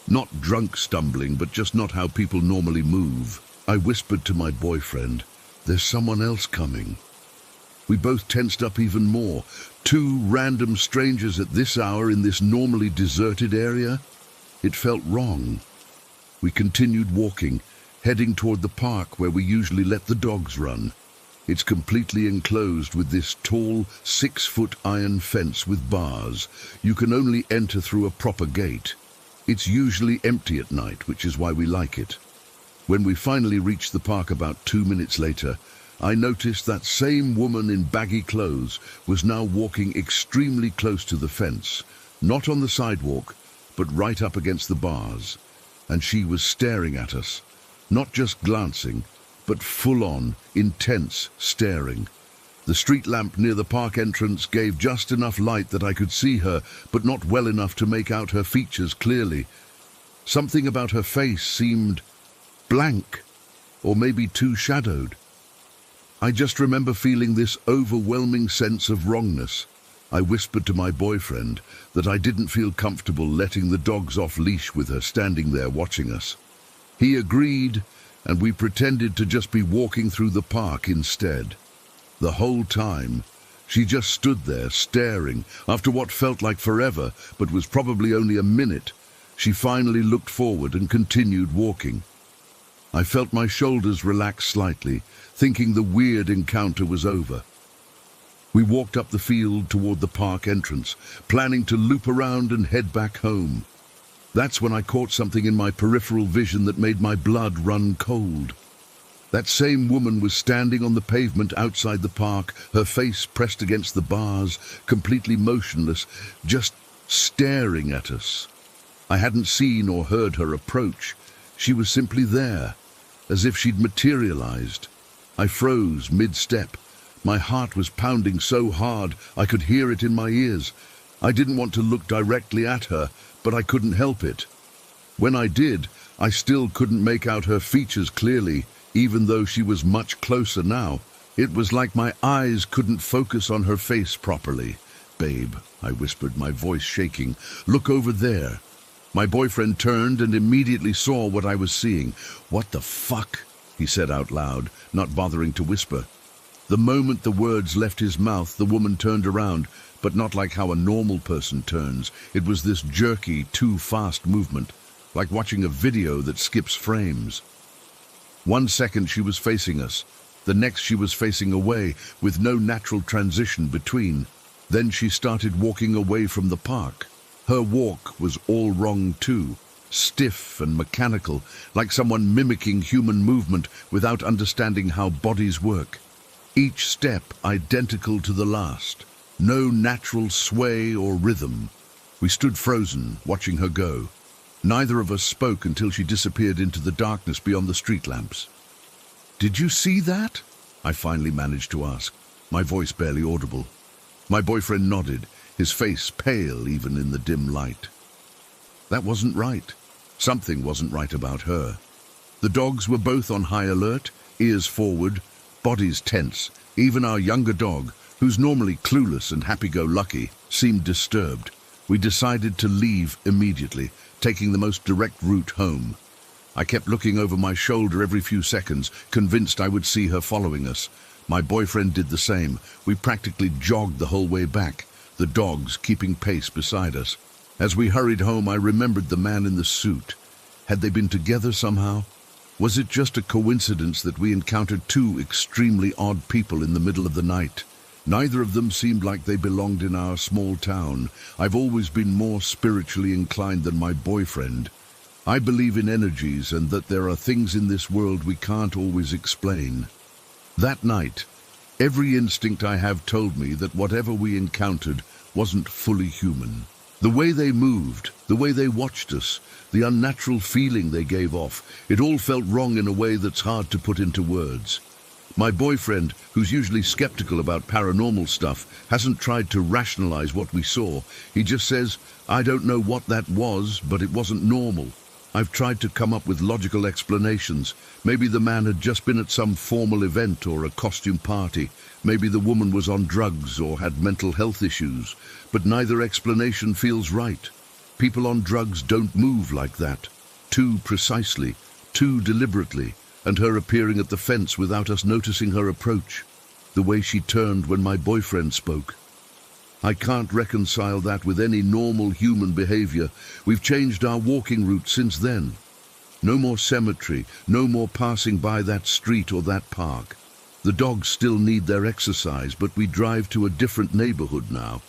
Not drunk stumbling, but just not how people normally move. I whispered to my boyfriend, "There's someone else coming." We both tensed up even more. Two random strangers at this hour in this normally deserted area? It felt wrong. We continued walking, heading toward the park where we usually let the dogs run. It's completely enclosed with this tall, 6-foot iron fence with bars. You can only enter through a proper gate. It's usually empty at night, which is why we like it. When we finally reached the park about 2 minutes later, I noticed that same woman in baggy clothes was now walking extremely close to the fence, not on the sidewalk, but right up against the bars. And she was staring at us, not just glancing, but full-on, intense staring. The street lamp near the park entrance gave just enough light that I could see her, but not well enough to make out her features clearly. Something about her face seemed blank, or maybe too shadowed. I just remember feeling this overwhelming sense of wrongness. I whispered to my boyfriend that I didn't feel comfortable letting the dogs off leash with her standing there watching us. He agreed, and we pretended to just be walking through the park instead. The whole time, she just stood there staring. After what felt like forever, but was probably only a minute, she finally looked forward and continued walking. I felt my shoulders relax slightly, thinking the weird encounter was over. We walked up the field toward the park entrance, planning to loop around and head back home. That's when I caught something in my peripheral vision that made my blood run cold. That same woman was standing on the pavement outside the park, her face pressed against the bars, completely motionless, just staring at us. I hadn't seen or heard her approach. She was simply there, as if she'd materialized. I froze mid-step. My heart was pounding so hard I could hear it in my ears. I didn't want to look directly at her, but I couldn't help it. When I did, I still couldn't make out her features clearly, even though she was much closer now. It was like my eyes couldn't focus on her face properly. "Babe," I whispered, my voice shaking, "look over there." My boyfriend turned and immediately saw what I was seeing. "What the fuck?" he said out loud, not bothering to whisper. The moment the words left his mouth, the woman turned around, but not like how a normal person turns. It was this jerky, too fast movement, like watching a video that skips frames. 1 second she was facing us, the next she was facing away, with no natural transition between. Then she started walking away from the park. Her walk was all wrong too, stiff and mechanical, like someone mimicking human movement without understanding how bodies work. Each step identical to the last, no natural sway or rhythm. We stood frozen, watching her go. Neither of us spoke until she disappeared into the darkness beyond the street lamps. "Did you see that?" I finally managed to ask, my voice barely audible. My boyfriend nodded, his face pale even in the dim light. That wasn't right. Something wasn't right about her. The dogs were both on high alert, ears forward, bodies tense. Even our younger dog, who's normally clueless and happy-go-lucky, seemed disturbed. We decided to leave immediately, taking the most direct route home. I kept looking over my shoulder every few seconds, convinced I would see her following us. My boyfriend did the same. We practically jogged the whole way back, the dogs keeping pace beside us. As we hurried home, I remembered the man in the suit. Had they been together somehow? Was it just a coincidence that we encountered two extremely odd people in the middle of the night? Neither of them seemed like they belonged in our small town. I've always been more spiritually inclined than my boyfriend. I believe in energies and that there are things in this world we can't always explain. That night, every instinct I have told me that whatever we encountered wasn't fully human. The way they moved, the way they watched us, the unnatural feeling they gave off, it all felt wrong in a way that's hard to put into words. My boyfriend, who's usually skeptical about paranormal stuff, hasn't tried to rationalize what we saw. He just says, "I don't know what that was, but it wasn't normal." I've tried to come up with logical explanations. Maybe the man had just been at some formal event or a costume party. Maybe the woman was on drugs or had mental health issues. But neither explanation feels right. People on drugs don't move like that. Too precisely, too deliberately. And her appearing at the fence without us noticing her approach. The way she turned when my boyfriend spoke. I can't reconcile that with any normal human behavior. We've changed our walking route since then. No more cemetery, no more passing by that street or that park. The dogs still need their exercise, but we drive to a different neighborhood now.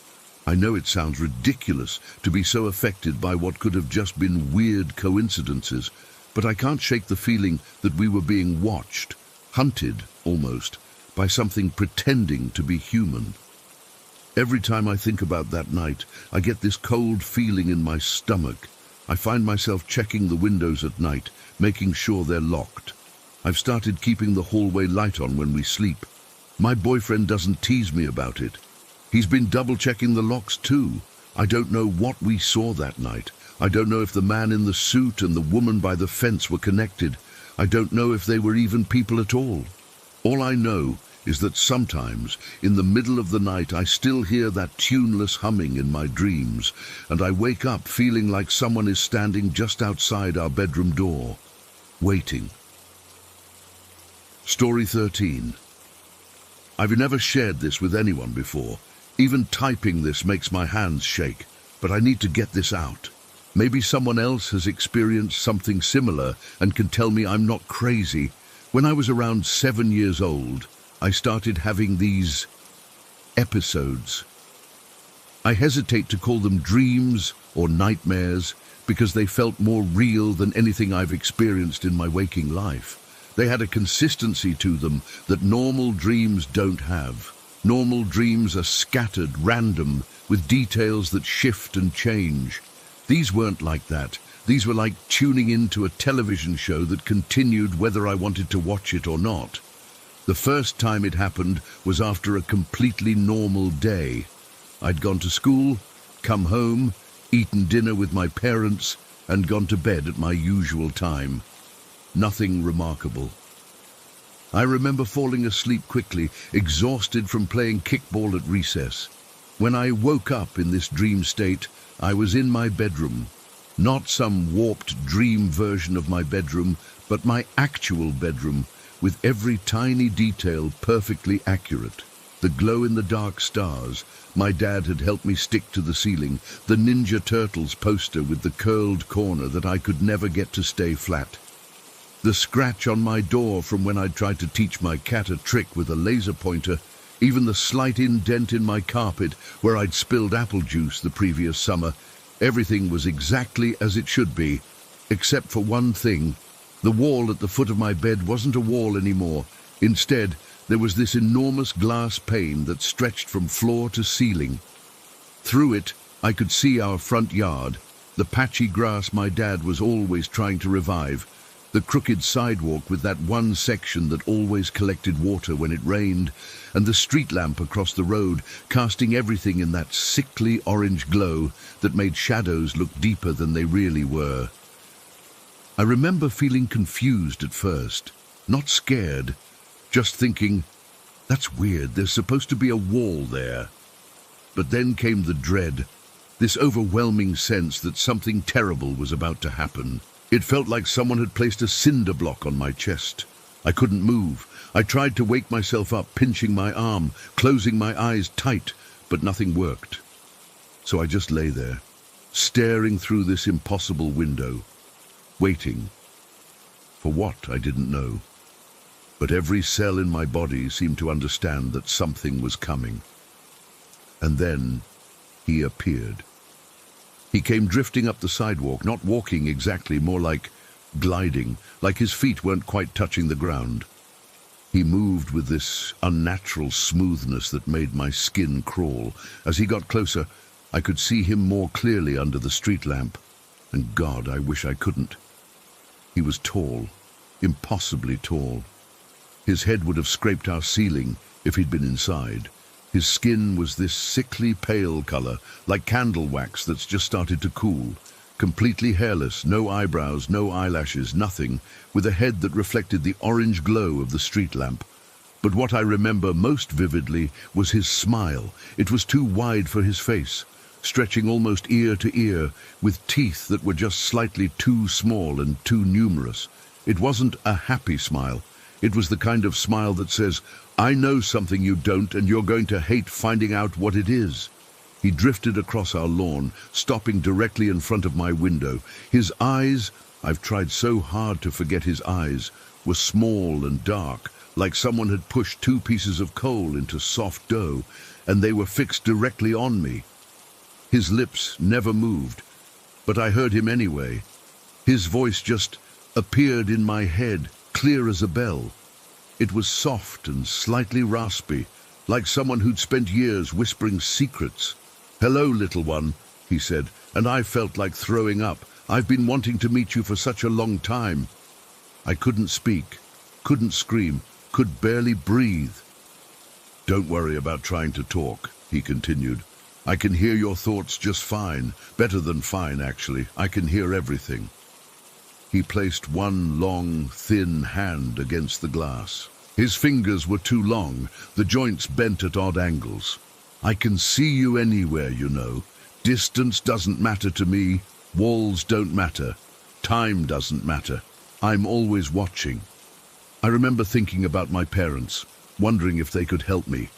I know it sounds ridiculous to be so affected by what could have just been weird coincidences, but I can't shake the feeling that we were being watched, hunted almost, by something pretending to be human. Every time I think about that night, I get this cold feeling in my stomach. I find myself checking the windows at night, making sure they're locked. I've started keeping the hallway light on when we sleep. My boyfriend doesn't tease me about it. He's been double-checking the locks too. I don't know what we saw that night. I don't know if the man in the suit and the woman by the fence were connected. I don't know if they were even people at all. All I know is that sometimes, in the middle of the night, I still hear that tuneless humming in my dreams, and I wake up feeling like someone is standing just outside our bedroom door, waiting. Story 13. I've never shared this with anyone before. Even typing this makes my hands shake, but I need to get this out. Maybe someone else has experienced something similar and can tell me I'm not crazy. When I was around 7 years old, I started having these episodes. I hesitate to call them dreams or nightmares because they felt more real than anything I've experienced in my waking life. They had a consistency to them that normal dreams don't have. Normal dreams are scattered, random, with details that shift and change. These weren't like that. These were like tuning into a television show that continued whether I wanted to watch it or not. The first time it happened was after a completely normal day. I'd gone to school, come home, eaten dinner with my parents, and gone to bed at my usual time. Nothing remarkable. I remember falling asleep quickly, exhausted from playing kickball at recess. When I woke up in this dream state, I was in my bedroom. Not some warped dream version of my bedroom, but my actual bedroom, with every tiny detail perfectly accurate. The glow-in-the-dark stars my dad had helped me stick to the ceiling, the Ninja Turtles poster with the curled corner that I could never get to stay flat. The scratch on my door from when I'd tried to teach my cat a trick with a laser pointer, even the slight indent in my carpet where I'd spilled apple juice the previous summer. Everything was exactly as it should be, except for one thing. The wall at the foot of my bed wasn't a wall anymore. Instead, there was this enormous glass pane that stretched from floor to ceiling. Through it, I could see our front yard, the patchy grass my dad was always trying to revive, the crooked sidewalk with that one section that always collected water when it rained, and the street lamp across the road, casting everything in that sickly orange glow that made shadows look deeper than they really were. I remember feeling confused at first, not scared, just thinking, that's weird, there's supposed to be a wall there. But then came the dread, this overwhelming sense that something terrible was about to happen. It felt like someone had placed a cinder block on my chest. I couldn't move. I tried to wake myself up, pinching my arm, closing my eyes tight, but nothing worked. So I just lay there, staring through this impossible window, waiting. For what, I didn't know. But every cell in my body seemed to understand that something was coming. And then he appeared. He came drifting up the sidewalk, not walking exactly, more like gliding, like his feet weren't quite touching the ground. He moved with this unnatural smoothness that made my skin crawl. As he got closer, I could see him more clearly under the street lamp. And God, I wish I couldn't. He was tall, impossibly tall. His head would have scraped our ceiling if he'd been inside. His skin was this sickly pale color, like candle wax that's just started to cool. Completely hairless, no eyebrows, no eyelashes, nothing, with a head that reflected the orange glow of the street lamp. But what I remember most vividly was his smile. It was too wide for his face, stretching almost ear to ear, with teeth that were just slightly too small and too numerous. It wasn't a happy smile. It was the kind of smile that says, I know something you don't, and you're going to hate finding out what it is. He drifted across our lawn, stopping directly in front of my window. His eyes, I've tried so hard to forget his eyes, were small and dark, like someone had pushed 2 pieces of coal into soft dough, and they were fixed directly on me. His lips never moved, but I heard him anyway. His voice just appeared in my head, clear as a bell. It was soft and slightly raspy, like someone who'd spent years whispering secrets. "Hello, little one," he said, and I felt like throwing up. "I've been wanting to meet you for such a long time." I couldn't speak, couldn't scream, could barely breathe. "Don't worry about trying to talk," he continued. "I can hear your thoughts just fine. Better than fine, actually. I can hear everything." He placed one long, thin hand against the glass. His fingers were too long, the joints bent at odd angles. "I can see you anywhere, you know. Distance doesn't matter to me. Walls don't matter. Time doesn't matter. I'm always watching." I remember thinking about my parents, wondering if they could help me.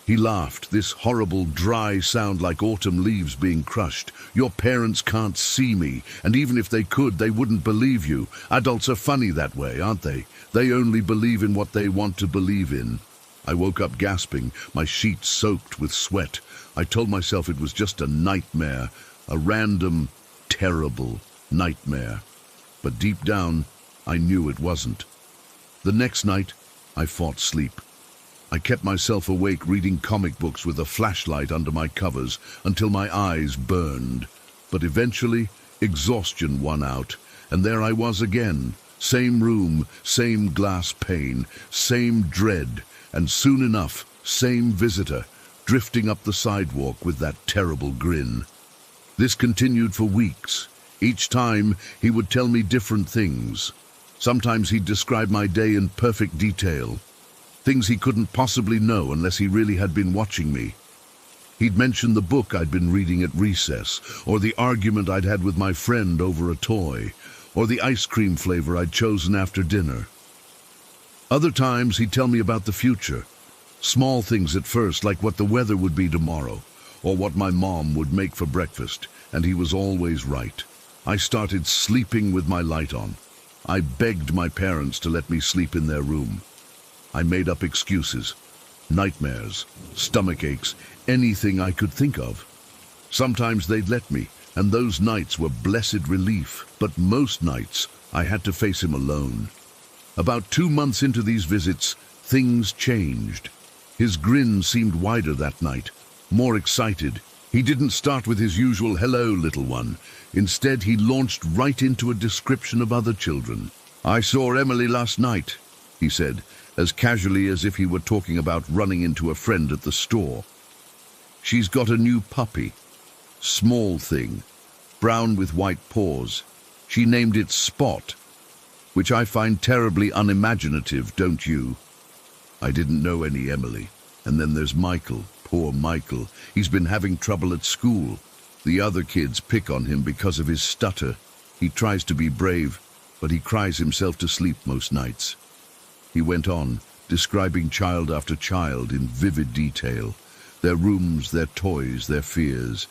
He laughed, this horrible, dry sound like autumn leaves being crushed. "Your parents can't see me, and even if they could, they wouldn't believe you. Adults are funny that way, aren't they? They only believe in what they want to believe in." I woke up gasping, my sheets soaked with sweat. I told myself it was just a nightmare, a random, terrible nightmare. But deep down, I knew it wasn't. The next night, I fought sleep. I kept myself awake reading comic books with a flashlight under my covers until my eyes burned. But eventually, exhaustion won out, and there I was again. Same room, same glass pane, same dread, and soon enough, same visitor, drifting up the sidewalk with that terrible grin. This continued for weeks. Each time, he would tell me different things. Sometimes he'd describe my day in perfect detail. Things he couldn't possibly know unless he really had been watching me. He'd mention the book I'd been reading at recess, or the argument I'd had with my friend over a toy, or the ice cream flavor I'd chosen after dinner. Other times he'd tell me about the future. Small things at first, like what the weather would be tomorrow, or what my mom would make for breakfast, and he was always right. I started sleeping with my light on. I begged my parents to let me sleep in their room. I made up excuses, nightmares, stomach aches, anything I could think of. Sometimes they'd let me, and those nights were blessed relief, but most nights I had to face him alone. About 2 months into these visits, things changed. His grin seemed wider that night, more excited. He didn't start with his usual "hello, little one." Instead, he launched right into a description of other children. "I saw Emily last night," he said, as casually as if he were talking about running into a friend at the store. "She's got a new puppy. Small thing, brown with white paws. She named it Spot, which I find terribly unimaginative, don't you?" I didn't know any Emily. And then there's Michael. Poor Michael. He's been having trouble at school. The other kids pick on him because of his stutter. He tries to be brave, but he cries himself to sleep most nights. He went on, describing child after child in vivid detail. Their rooms, their toys, their fears.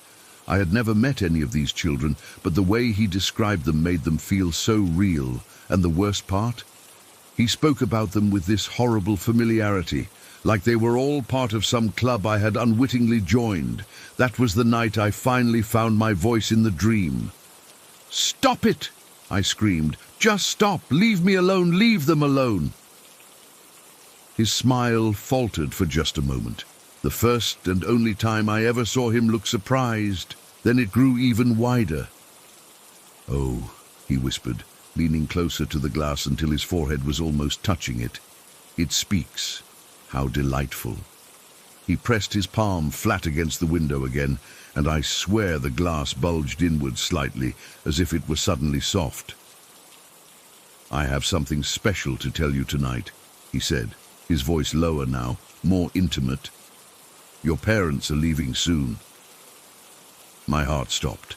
I had never met any of these children, but the way he described them made them feel so real. And the worst part? He spoke about them with this horrible familiarity, like they were all part of some club I had unwittingly joined. That was the night I finally found my voice in the dream. "Stop it!" I screamed. "Just stop! Leave me alone! Leave them alone!" His smile faltered for just a moment. The first and only time I ever saw him look surprised. Then it grew even wider. "Oh," he whispered, leaning closer to the glass until his forehead was almost touching it. "It speaks. How delightful." He pressed his palm flat against the window again, and I swear the glass bulged inward slightly, as if it were suddenly soft. "I have something special to tell you tonight," he said, his voice lower now, more intimate. "Your parents are leaving soon." My heart stopped.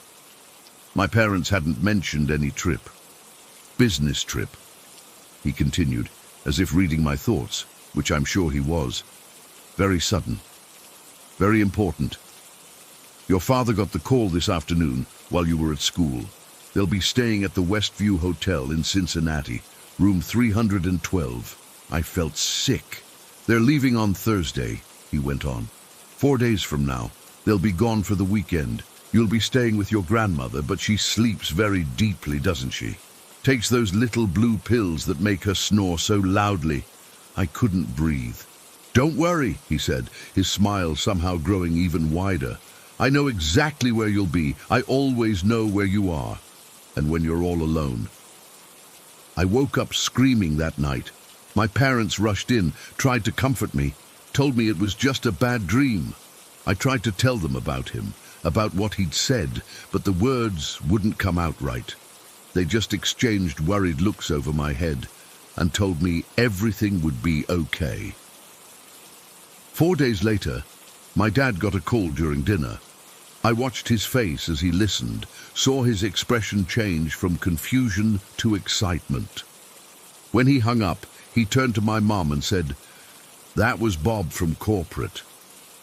My parents hadn't mentioned any trip. "Business trip," he continued, as if reading my thoughts, which I'm sure he was. "Very sudden. Very important. Your father got the call this afternoon while you were at school. They'll be staying at the Westview Hotel in Cincinnati, room 312. I felt sick. "They're leaving on Thursday," he went on. 4 days from now. They'll be gone for the weekend. You'll be staying with your grandmother, but she sleeps very deeply, doesn't she? Takes those little blue pills that make her snore so loudly. I couldn't breathe. "Don't worry," he said, his smile somehow growing even wider. "I know exactly where you'll be. I always know where you are. And when you're all alone." I woke up screaming that night. My parents rushed in, tried to comfort me, told me it was just a bad dream. I tried to tell them about him, about what he'd said, but the words wouldn't come out right. They just exchanged worried looks over my head and told me everything would be okay. 4 days later, my dad got a call during dinner. I watched his face as he listened, saw his expression change from confusion to excitement. When he hung up, he turned to my mom and said, "That was Bob from corporate.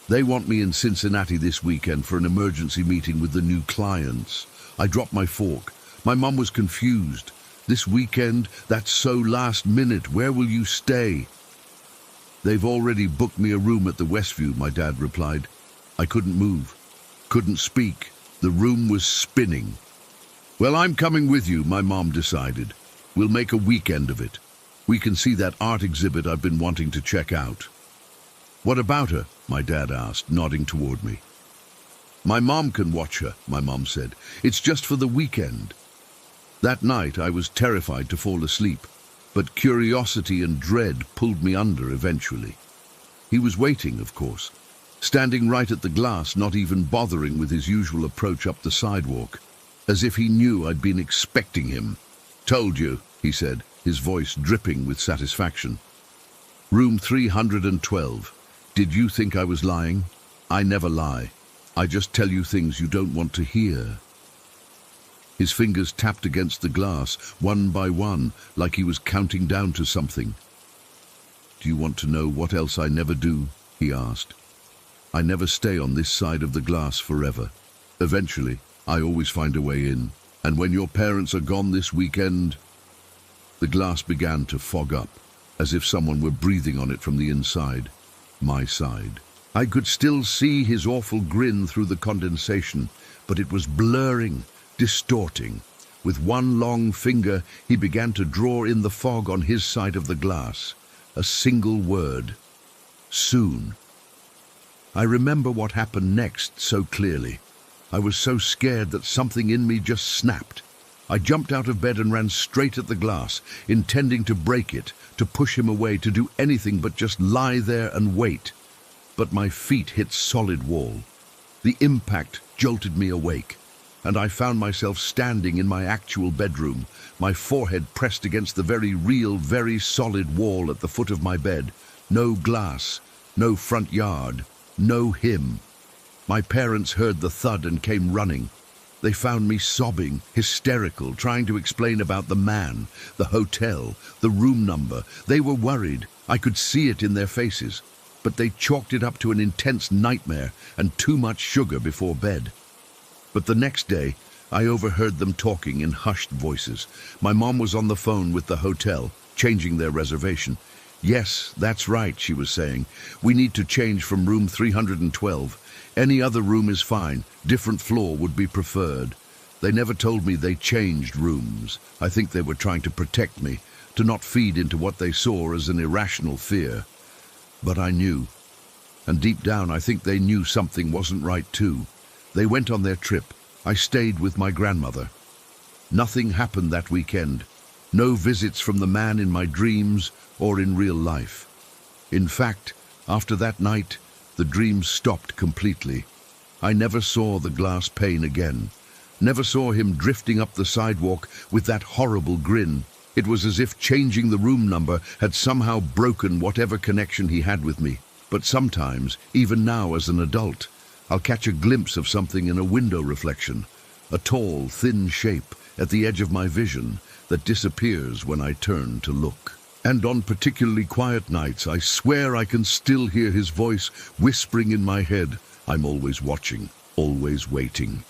They want me in Cincinnati this weekend for an emergency meeting with the new clients." I dropped my fork. My mom was confused. "This weekend? That's so last minute. Where will you stay?" "They've already booked me a room at the Westview," my dad replied. I couldn't move, couldn't speak. The room was spinning. "Well, I'm coming with you," my mom decided. "We'll make a weekend of it. We can see that art exhibit I've been wanting to check out." "What about her?" my dad asked, nodding toward me. "My mom can watch her," my mom said. "It's just for the weekend." That night I was terrified to fall asleep, but curiosity and dread pulled me under eventually. He was waiting, of course, standing right at the glass, not even bothering with his usual approach up the sidewalk, as if he knew I'd been expecting him. "Told you," he said, his voice dripping with satisfaction. "Room 312. Did you think I was lying? I never lie. I just tell you things you don't want to hear." His fingers tapped against the glass, one by one, like he was counting down to something. "Do you want to know what else I never do?" he asked. "I never stay on this side of the glass forever. Eventually, I always find a way in. And when your parents are gone this weekend..." The glass began to fog up, as if someone were breathing on it from the inside, my side. I could still see his awful grin through the condensation, but it was blurring, distorting. With one long finger, he began to draw in the fog on his side of the glass. A single word. "Soon." I remember what happened next so clearly. I was so scared that something in me just snapped. I jumped out of bed and ran straight at the glass, intending to break it, to push him away, to do anything but just lie there and wait. But my feet hit solid wall. The impact jolted me awake, and I found myself standing in my actual bedroom, my forehead pressed against the very real, very solid wall at the foot of my bed. No glass, no front yard, no him. My parents heard the thud and came running. They found me sobbing, hysterical, trying to explain about the man, the hotel, the room number. They were worried. I could see it in their faces. But they chalked it up to an intense nightmare and too much sugar before bed. But the next day, I overheard them talking in hushed voices. My mom was on the phone with the hotel, changing their reservation. "Yes, that's right," she was saying. "We need to change from room 312. Any other room is fine. Different floor would be preferred." They never told me they changed rooms. I think they were trying to protect me, to not feed into what they saw as an irrational fear. But I knew. And deep down, I think they knew something wasn't right too. They went on their trip. I stayed with my grandmother. Nothing happened that weekend. No visits from the man in my dreams or in real life. In fact, after that night, the dreams stopped completely. I never saw the glass pane again. Never saw him drifting up the sidewalk with that horrible grin. It was as if changing the room number had somehow broken whatever connection he had with me. But sometimes, even now as an adult, I'll catch a glimpse of something in a window reflection, a tall, thin shape at the edge of my vision that disappears when I turn to look. And on particularly quiet nights, I swear I can still hear his voice whispering in my head, "I'm always watching, always waiting."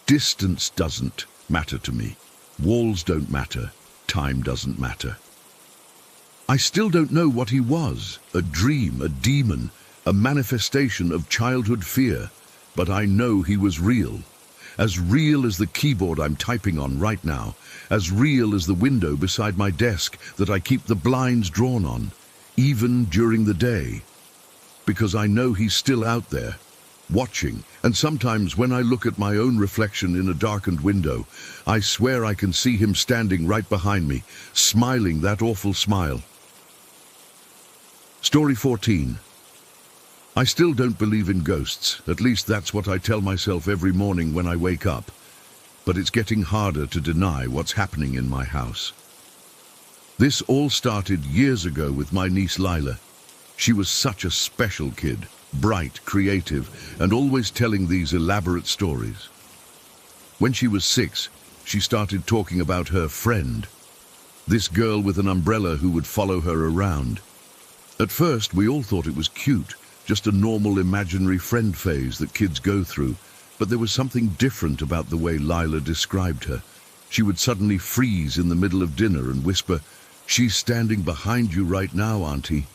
Distance doesn't matter to me. Walls don't matter. Time doesn't matter. I still don't know what he was, a dream, a demon, a manifestation of childhood fear, but I know he was real. As real as the keyboard I'm typing on right now, as real as the window beside my desk that I keep the blinds drawn on. even during the day, because I know he's still out there, watching. And sometimes when I look at my own reflection in a darkened window, I swear I can see him standing right behind me, smiling that awful smile. Story 14. I still don't believe in ghosts. At least that's what I tell myself every morning when I wake up. But it's getting harder to deny what's happening in my house. This all started years ago with my niece Lila. She was such a special kid, bright, creative, and always telling these elaborate stories. When she was 6, she started talking about her friend, this girl with an umbrella who would follow her around. At first, we all thought it was cute, just a normal imaginary friend phase that kids go through, but there was something different about the way Lila described her. She would suddenly freeze in the middle of dinner and whisper, "She's standing behind you right now, Auntie."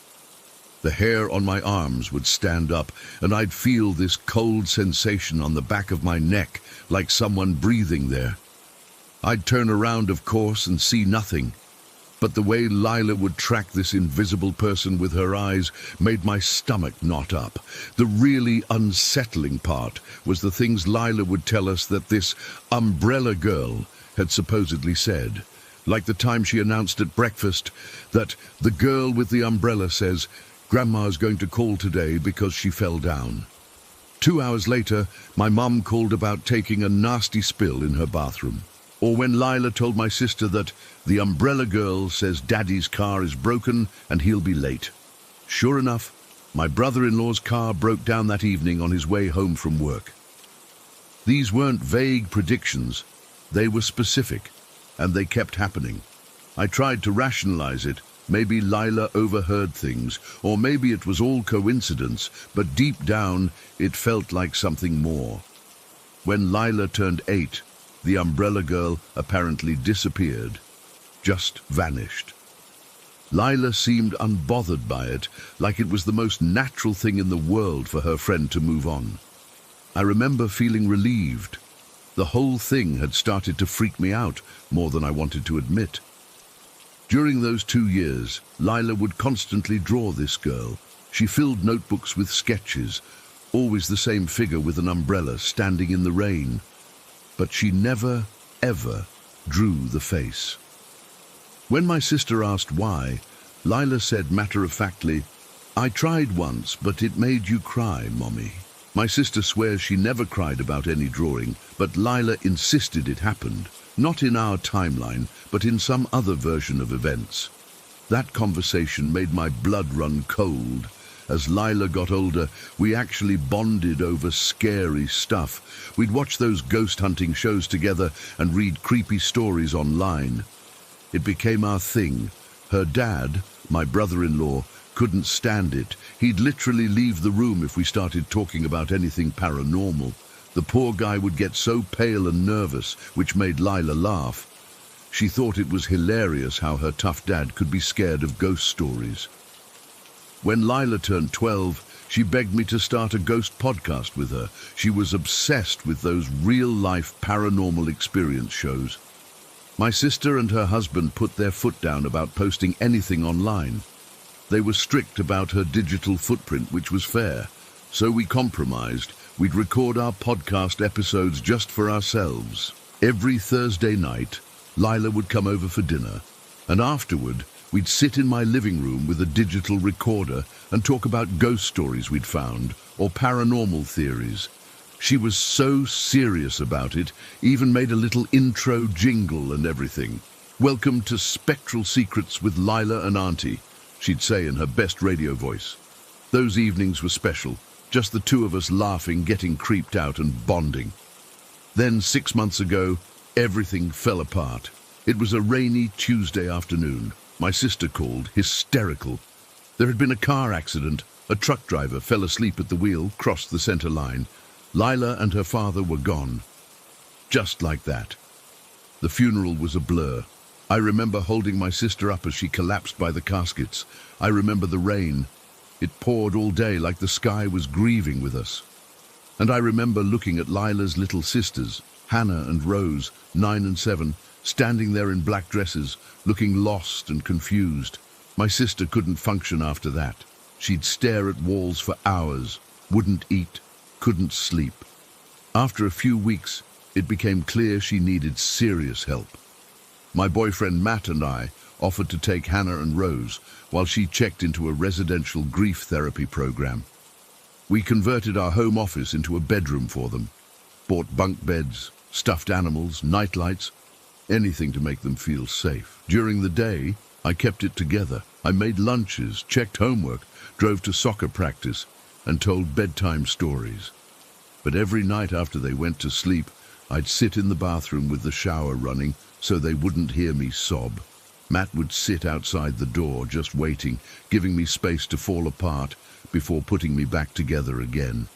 The hair on my arms would stand up, and I'd feel this cold sensation on the back of my neck, like someone breathing there. I'd turn around, of course, and see nothing. But the way Lila would track this invisible person with her eyes made my stomach knot up. The really unsettling part was the things Lila would tell us that this umbrella girl had supposedly said. Like the time she announced at breakfast that the girl with the umbrella says, "Grandma's going to call today because she fell down." 2 hours later, my mum called about taking a nasty spill in her bathroom. Or when Lila told my sister that the umbrella girl says Daddy's car is broken and he'll be late. Sure enough, my brother-in-law's car broke down that evening on his way home from work. These weren't vague predictions, they were specific, and they kept happening. I tried to rationalize it. Maybe Lila overheard things, or maybe it was all coincidence, but deep down it felt like something more. When Lila turned 8, the umbrella girl apparently disappeared, just vanished. Lila seemed unbothered by it, like it was the most natural thing in the world for her friend to move on. I remember feeling relieved. The whole thing had started to freak me out more than I wanted to admit. During those 2 years, Lila would constantly draw this girl. She filled notebooks with sketches, always the same figure with an umbrella standing in the rain. But she never, ever drew the face. When my sister asked why, Lila said matter-of-factly, "I tried once, but it made you cry, Mommy." My sister swears she never cried about any drawing, but Lila insisted it happened, not in our timeline, but in some other version of events. That conversation made my blood run cold. As Lila got older, we actually bonded over scary stuff. We'd watch those ghost hunting shows together and read creepy stories online. It became our thing. Her dad, my brother-in-law, couldn't stand it. He'd literally leave the room if we started talking about anything paranormal. The poor guy would get so pale and nervous, which made Lila laugh. She thought it was hilarious how her tough dad could be scared of ghost stories. When Lila turned 12, she begged me to start a ghost podcast with her. She was obsessed with those real-life paranormal experience shows. My sister and her husband put their foot down about posting anything online. They were strict about her digital footprint, which was fair. So we compromised. We'd record our podcast episodes just for ourselves. Every Thursday night, Lila would come over for dinner, and afterward, we'd sit in my living room with a digital recorder and talk about ghost stories we'd found or paranormal theories. She was so serious about it, even made a little intro jingle and everything. "Welcome to Spectral Secrets with Lila and Auntie," she'd say in her best radio voice. Those evenings were special, just the two of us laughing, getting creeped out and bonding. Then 6 months ago, everything fell apart. It was a rainy Tuesday afternoon. My sister called, hysterical. There had been a car accident. A truck driver fell asleep at the wheel, crossed the center line. Lila and her father were gone. Just like that. The funeral was a blur. I remember holding my sister up as she collapsed by the caskets. I remember the rain. It poured all day like the sky was grieving with us. And I remember looking at Lila's little sisters, Hannah and Rose, 9 and 7, standing there in black dresses, looking lost and confused. My sister couldn't function after that. She'd stare at walls for hours, wouldn't eat, couldn't sleep. After a few weeks, it became clear she needed serious help. My boyfriend Matt and I offered to take Hannah and Rose while she checked into a residential grief therapy program. We converted our home office into a bedroom for them, bought bunk beds, stuffed animals, nightlights, anything to make them feel safe. During the day, I kept it together. I made lunches, checked homework, drove to soccer practice, and told bedtime stories. But every night after they went to sleep, I'd sit in the bathroom with the shower running so they wouldn't hear me sob. Matt would sit outside the door, just waiting, giving me space to fall apart before putting me back together again.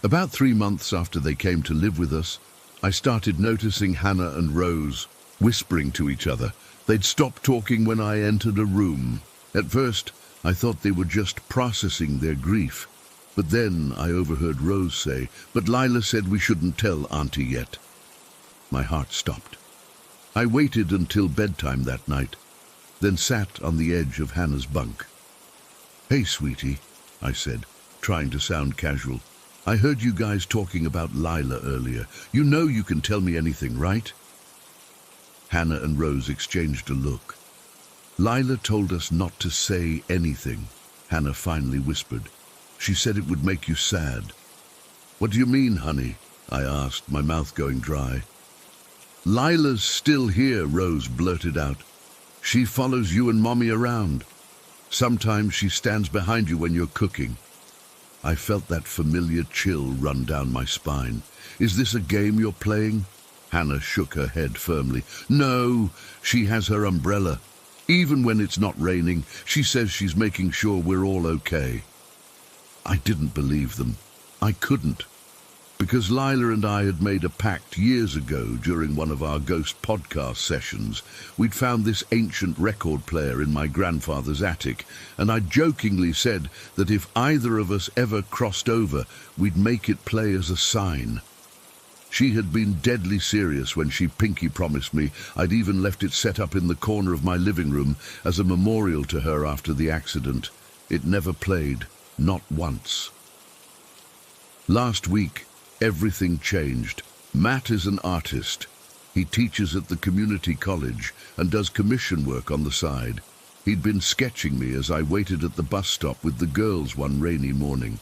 About 3 months after they came to live with us, I started noticing Hannah and Rose whispering to each other. They'd stop talking when I entered a room. At first, I thought they were just processing their grief. But then I overheard Rose say, "But Lila said we shouldn't tell Auntie yet." My heart stopped. I waited until bedtime that night, then sat on the edge of Hannah's bunk. "Hey, sweetie," I said, trying to sound casual. "I heard you guys talking about Lila earlier. You know you can tell me anything, right?" Hannah and Rose exchanged a look. "Lila told us not to say anything," Hannah finally whispered. "She said it would make you sad." "What do you mean, honey?" I asked, my mouth going dry. "Lila's still here," Rose blurted out. "She follows you and Mommy around. Sometimes she stands behind you when you're cooking." I felt that familiar chill run down my spine. "Is this a game you're playing?" Hannah shook her head firmly. "No, she has her umbrella. Even when it's not raining, she says she's making sure we're all okay." I didn't believe them. I couldn't. Because Lila and I had made a pact years ago during one of our ghost podcast sessions. We'd found this ancient record player in my grandfather's attic, and I jokingly said that if either of us ever crossed over, we'd make it play as a sign. She had been deadly serious when she pinky promised me. I'd even left it set up in the corner of my living room as a memorial to her after the accident. It never played, not once. Last week, everything changed. Matt is an artist. He teaches at the community college and does commission work on the side. He'd been sketching me as I waited at the bus stop with the girls one rainy morning.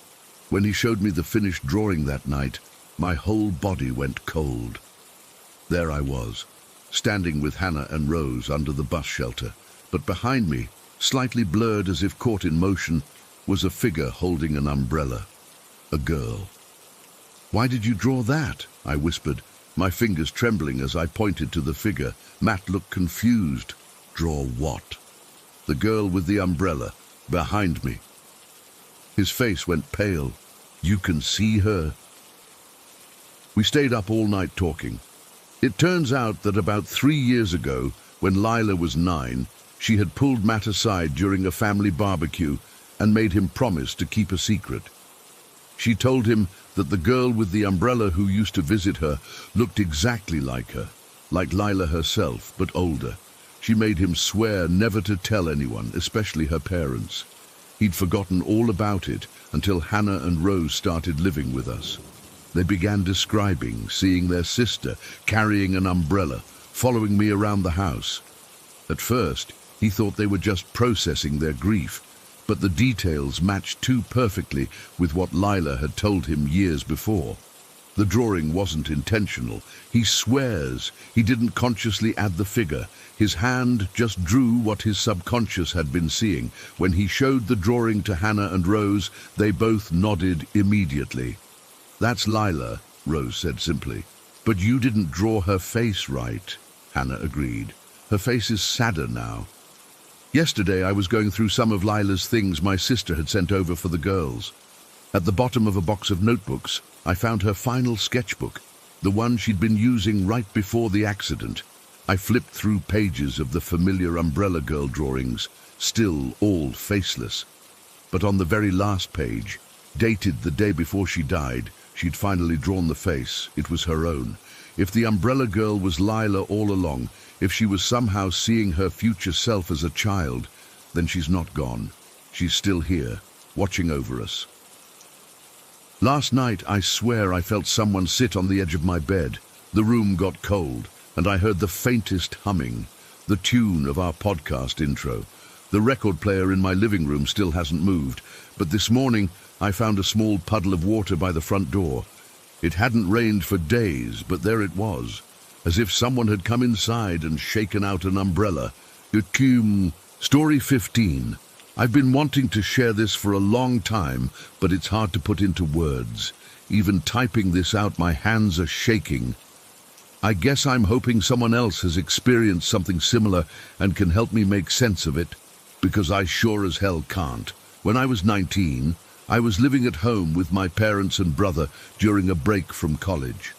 When he showed me the finished drawing that night, my whole body went cold. There I was, standing with Hannah and Rose under the bus shelter, but behind me, slightly blurred as if caught in motion, was a figure holding an umbrella. A girl. "Why did you draw that?" I whispered, my fingers trembling as I pointed to the figure. Matt looked confused. "Draw what?" "The girl with the umbrella, behind me." His face went pale. "You can see her?" We stayed up all night talking. It turns out that about 3 years ago, when Lila was 9, she had pulled Matt aside during a family barbecue and made him promise to keep a secret. She told him that the girl with the umbrella who used to visit her looked exactly like her, like Lila herself, but older. She made him swear never to tell anyone, especially her parents. He'd forgotten all about it until Hannah and Rose started living with us. They began describing seeing their sister carrying an umbrella, following me around the house. At first, he thought they were just processing their grief, but the details matched too perfectly with what Lila had told him years before. The drawing wasn't intentional. He swears he didn't consciously add the figure. His hand just drew what his subconscious had been seeing. When he showed the drawing to Hannah and Rose, they both nodded immediately. "That's Lila," Rose said simply. "But you didn't draw her face right," Hannah agreed. "Her face is sadder now." Yesterday I was going through some of Lila's things my sister had sent over for the girls. At the bottom of a box of notebooks, I found her final sketchbook, the one she'd been using right before the accident. I flipped through pages of the familiar umbrella girl drawings, still all faceless. But on the very last page, dated the day before she died, she'd finally drawn the face. It was her own. If the umbrella girl was Lila all along, if she was somehow seeing her future self as a child, then she's not gone. She's still here, watching over us. Last night, I swear I felt someone sit on the edge of my bed. The room got cold, and I heard the faintest humming, the tune of our podcast intro. The record player in my living room still hasn't moved, but this morning I found a small puddle of water by the front door. It hadn't rained for days, but there it was, as if someone had come inside and shaken out an umbrella. Story 15. I've been wanting to share this for a long time, but it's hard to put into words. Even typing this out, my hands are shaking. I guess I'm hoping someone else has experienced something similar and can help me make sense of it, because I sure as hell can't. When I was 19, I was living at home with my parents and brother during a break from college.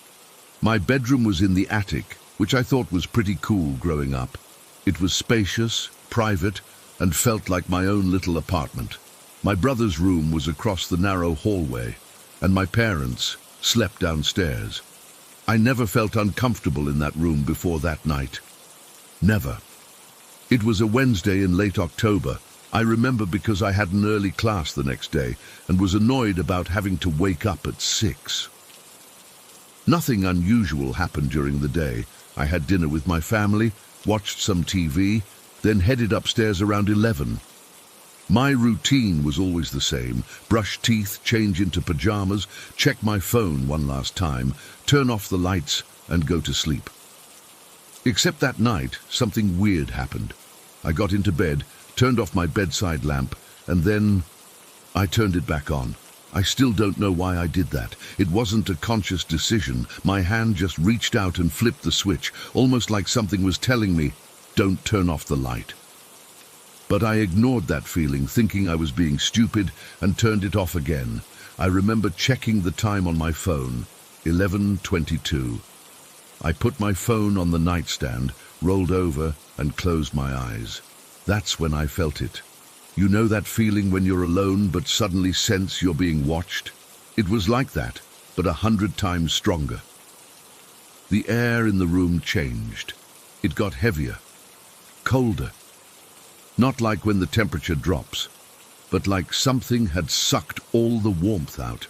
My bedroom was in the attic, which I thought was pretty cool growing up. It was spacious, private, and felt like my own little apartment. My brother's room was across the narrow hallway, and my parents slept downstairs. I never felt uncomfortable in that room before that night. Never. It was a Wednesday in late October. I remember because I had an early class the next day and was annoyed about having to wake up at 6. Nothing unusual happened during the day. I had dinner with my family, watched some TV, then headed upstairs around 11. My routine was always the same: brush teeth, change into pajamas, check my phone one last time, turn off the lights, and go to sleep. Except that night, something weird happened. I got into bed, turned off my bedside lamp, and then I turned it back on. I still don't know why I did that. It wasn't a conscious decision. My hand just reached out and flipped the switch, almost like something was telling me, "Don't turn off the light." But I ignored that feeling, thinking I was being stupid, and turned it off again. I remember checking the time on my phone, 11:22. I put my phone on the nightstand, rolled over, and closed my eyes. That's when I felt it. You know that feeling when you're alone but suddenly sense you're being watched? It was like that, but 100 times stronger. The air in the room changed. It got heavier, colder. Not like when the temperature drops, but like something had sucked all the warmth out.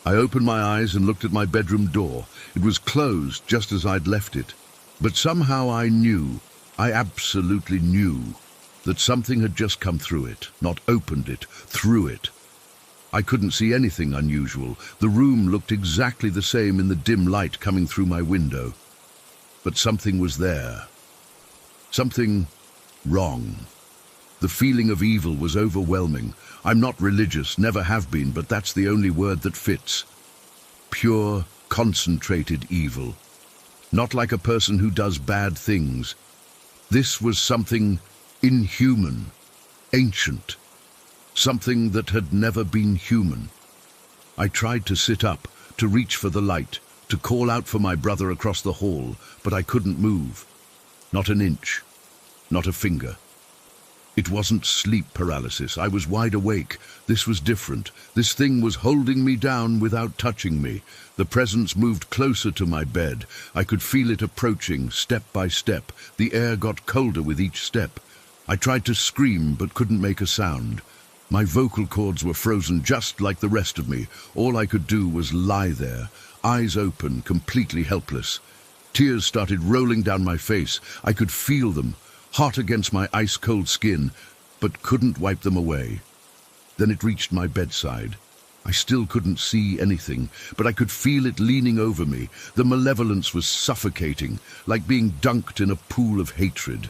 I opened my eyes and looked at my bedroom door. It was closed just as I'd left it. But somehow I absolutely knew, that something had just come through it, not opened it, through it. I couldn't see anything unusual. The room looked exactly the same in the dim light coming through my window. But something was there. Something wrong. The feeling of evil was overwhelming. I'm not religious, never have been, but that's the only word that fits. Pure, concentrated evil. Not like a person who does bad things. This was something inhuman, ancient, something that had never been human. I tried to sit up, to reach for the light, to call out for my brother across the hall, but I couldn't move. Not an inch. Not a finger. It wasn't sleep paralysis. I was wide awake. This was different. This thing was holding me down without touching me. The presence moved closer to my bed. I could feel it approaching, step by step. The air got colder with each step. I tried to scream, but couldn't make a sound. My vocal cords were frozen just like the rest of me. All I could do was lie there, eyes open, completely helpless. Tears started rolling down my face. I could feel them, hot against my ice-cold skin, but couldn't wipe them away. Then it reached my bedside. I still couldn't see anything, but I could feel it leaning over me. The malevolence was suffocating, like being dunked in a pool of hatred.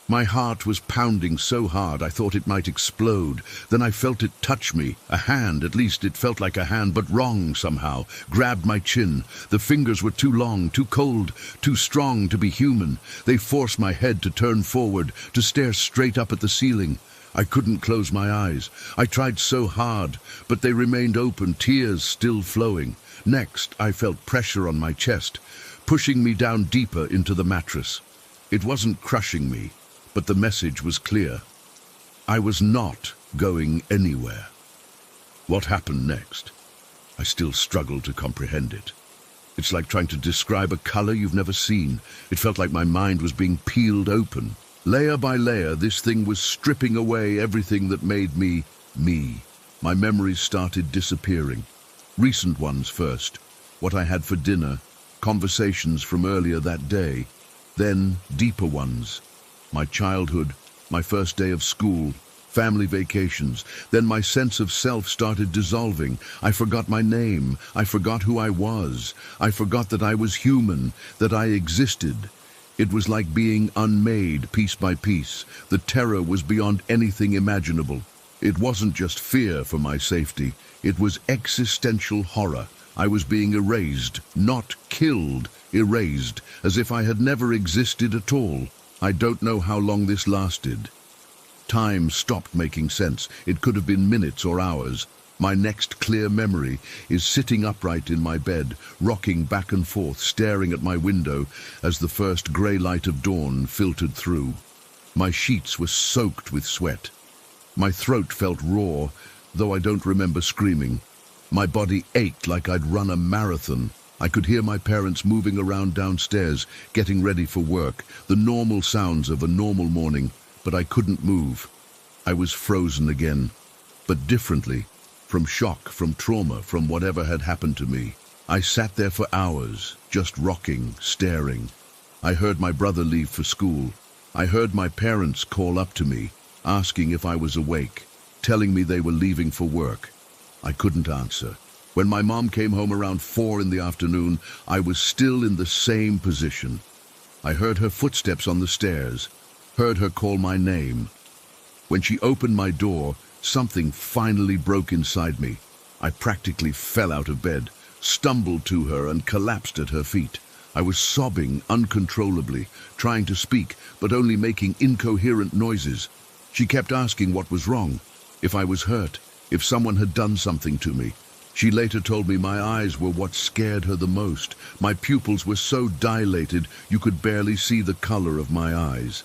My heart was pounding so hard I thought it might explode. Then I felt it touch me. A hand, at least it felt like a hand, but wrong somehow, grabbed my chin. The fingers were too long, too cold, too strong to be human. They forced my head to turn forward, to stare straight up at the ceiling. I couldn't close my eyes. I tried so hard, but they remained open, tears still flowing. Next, I felt pressure on my chest, pushing me down deeper into the mattress. It wasn't crushing me, but the message was clear. I was not going anywhere. What happened next? I still struggled to comprehend it. It's like trying to describe a color you've never seen. It felt like my mind was being peeled open. Layer by layer, this thing was stripping away everything that made me, me. My memories started disappearing. Recent ones first. What I had for dinner, conversations from earlier that day. Then deeper ones. My childhood, my first day of school, family vacations. Then my sense of self started dissolving. I forgot my name. I forgot who I was. I forgot that I was human, that I existed. It was like being unmade piece by piece. The terror was beyond anything imaginable. It wasn't just fear for my safety. It was existential horror. I was being erased, not killed, erased, as if I had never existed at all. I don't know how long this lasted. Time stopped making sense. It could have been minutes or hours. My next clear memory is sitting upright in my bed, rocking back and forth, staring at my window as the first grey light of dawn filtered through. My sheets were soaked with sweat. My throat felt raw, though I don't remember screaming. My body ached like I'd run a marathon. I could hear my parents moving around downstairs, getting ready for work, the normal sounds of a normal morning. But I couldn't move. I was frozen again, but differently, from shock, from trauma, from whatever had happened to me. I sat there for hours, just rocking, staring. I heard my brother leave for school. I heard my parents call up to me, asking if I was awake, telling me they were leaving for work. I couldn't answer. When my mom came home around 4 in the afternoon, I was still in the same position. I heard her footsteps on the stairs, heard her call my name. When she opened my door, something finally broke inside me. I practically fell out of bed, stumbled to her and collapsed at her feet. I was sobbing uncontrollably, trying to speak, but only making incoherent noises. She kept asking what was wrong, if I was hurt, if someone had done something to me. She later told me my eyes were what scared her the most. My pupils were so dilated you could barely see the color of my eyes.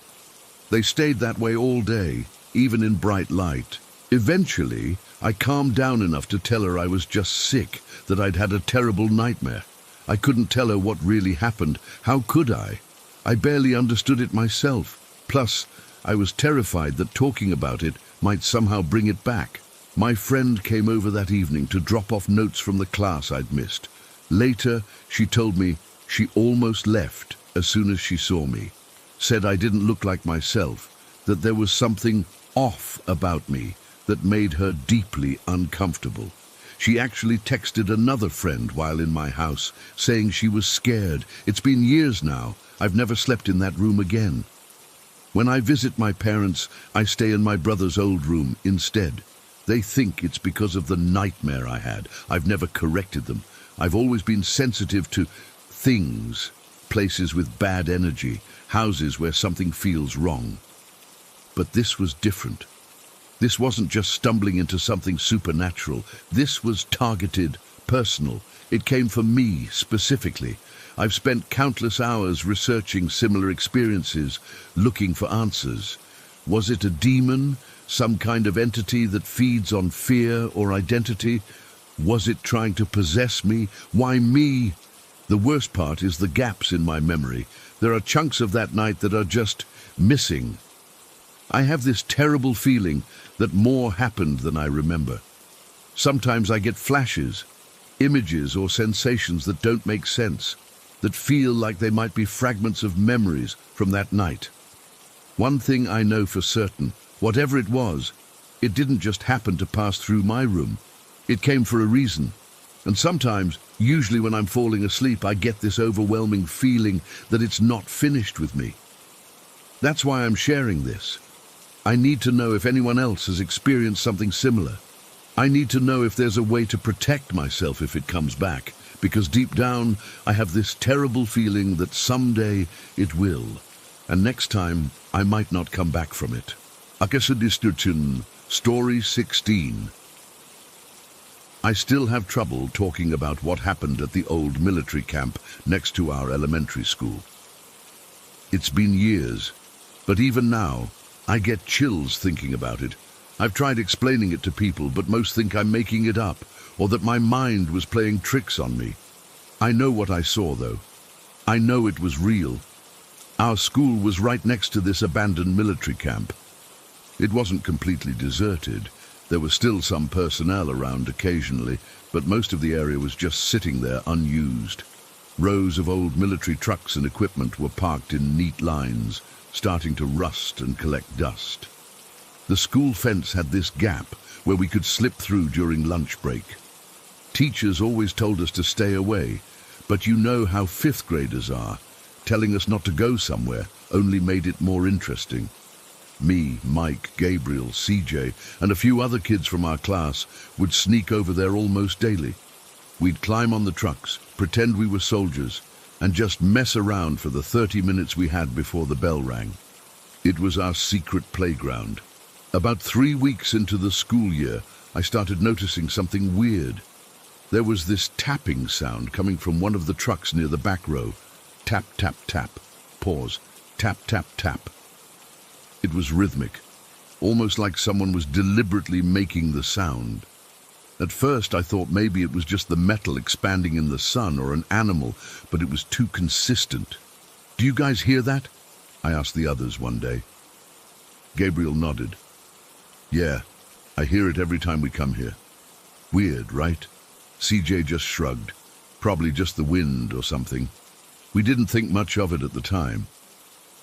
They stayed that way all day, even in bright light. Eventually, I calmed down enough to tell her I was just sick, that I'd had a terrible nightmare. I couldn't tell her what really happened. How could I? I barely understood it myself. Plus, I was terrified that talking about it might somehow bring it back. My friend came over that evening to drop off notes from the class I'd missed. Later, she told me she almost left as soon as she saw me. Said I didn't look like myself, that there was something off about me that made her deeply uncomfortable. She actually texted another friend while in my house, saying she was scared. It's been years now. I've never slept in that room again. When I visit my parents, I stay in my brother's old room instead. They think it's because of the nightmare I had. I've never corrected them. I've always been sensitive to things, places with bad energy, houses where something feels wrong. But this was different. This wasn't just stumbling into something supernatural. This was targeted, personal. It came from me, specifically. I've spent countless hours researching similar experiences, looking for answers. Was it a demon, some kind of entity that feeds on fear or identity? Was it trying to possess me? Why me? The worst part is the gaps in my memory. There are chunks of that night that are just missing. I have this terrible feeling that more happened than I remember. Sometimes I get flashes, images or sensations that don't make sense, that feel like they might be fragments of memories from that night. One thing I know for certain, whatever it was, it didn't just happen to pass through my room. It came for a reason. And sometimes, usually when I'm falling asleep, I get this overwhelming feeling that it's not finished with me. That's why I'm sharing this. I need to know if anyone else has experienced something similar. I need to know if there's a way to protect myself if it comes back, because deep down I have this terrible feeling that someday it will, and next time I might not come back from it. Akasadisturchin, Story 16. I still have trouble talking about what happened at the old military camp next to our elementary school. It's been years, but even now, I get chills thinking about it. I've tried explaining it to people, but most think I'm making it up, or that my mind was playing tricks on me. I know what I saw, though. I know it was real. Our school was right next to this abandoned military camp. It wasn't completely deserted. There was still some personnel around occasionally, but most of the area was just sitting there unused. Rows of old military trucks and equipment were parked in neat lines, starting to rust and collect dust. The school fence had this gap where we could slip through during lunch break. Teachers always told us to stay away, but you know how fifth graders are. Telling us not to go somewhere only made it more interesting. Me, Mike, Gabriel, CJ, and a few other kids from our class would sneak over there almost daily. We'd climb on the trucks, pretend we were soldiers, and just mess around for the 30 minutes we had before the bell rang. It was our secret playground. About 3 weeks into the school year, I started noticing something weird. There was this tapping sound coming from one of the trucks near the back row. Tap, tap, tap. Pause. Tap, tap, tap. It was rhythmic, almost like someone was deliberately making the sound. At first I thought maybe it was just the metal expanding in the sun or an animal, but it was too consistent. "Do you guys hear that?" I asked the others one day. Gabriel nodded. "Yeah, I hear it every time we come here." "Weird, right?" CJ just shrugged. "Probably just the wind or something." We didn't think much of it at the time.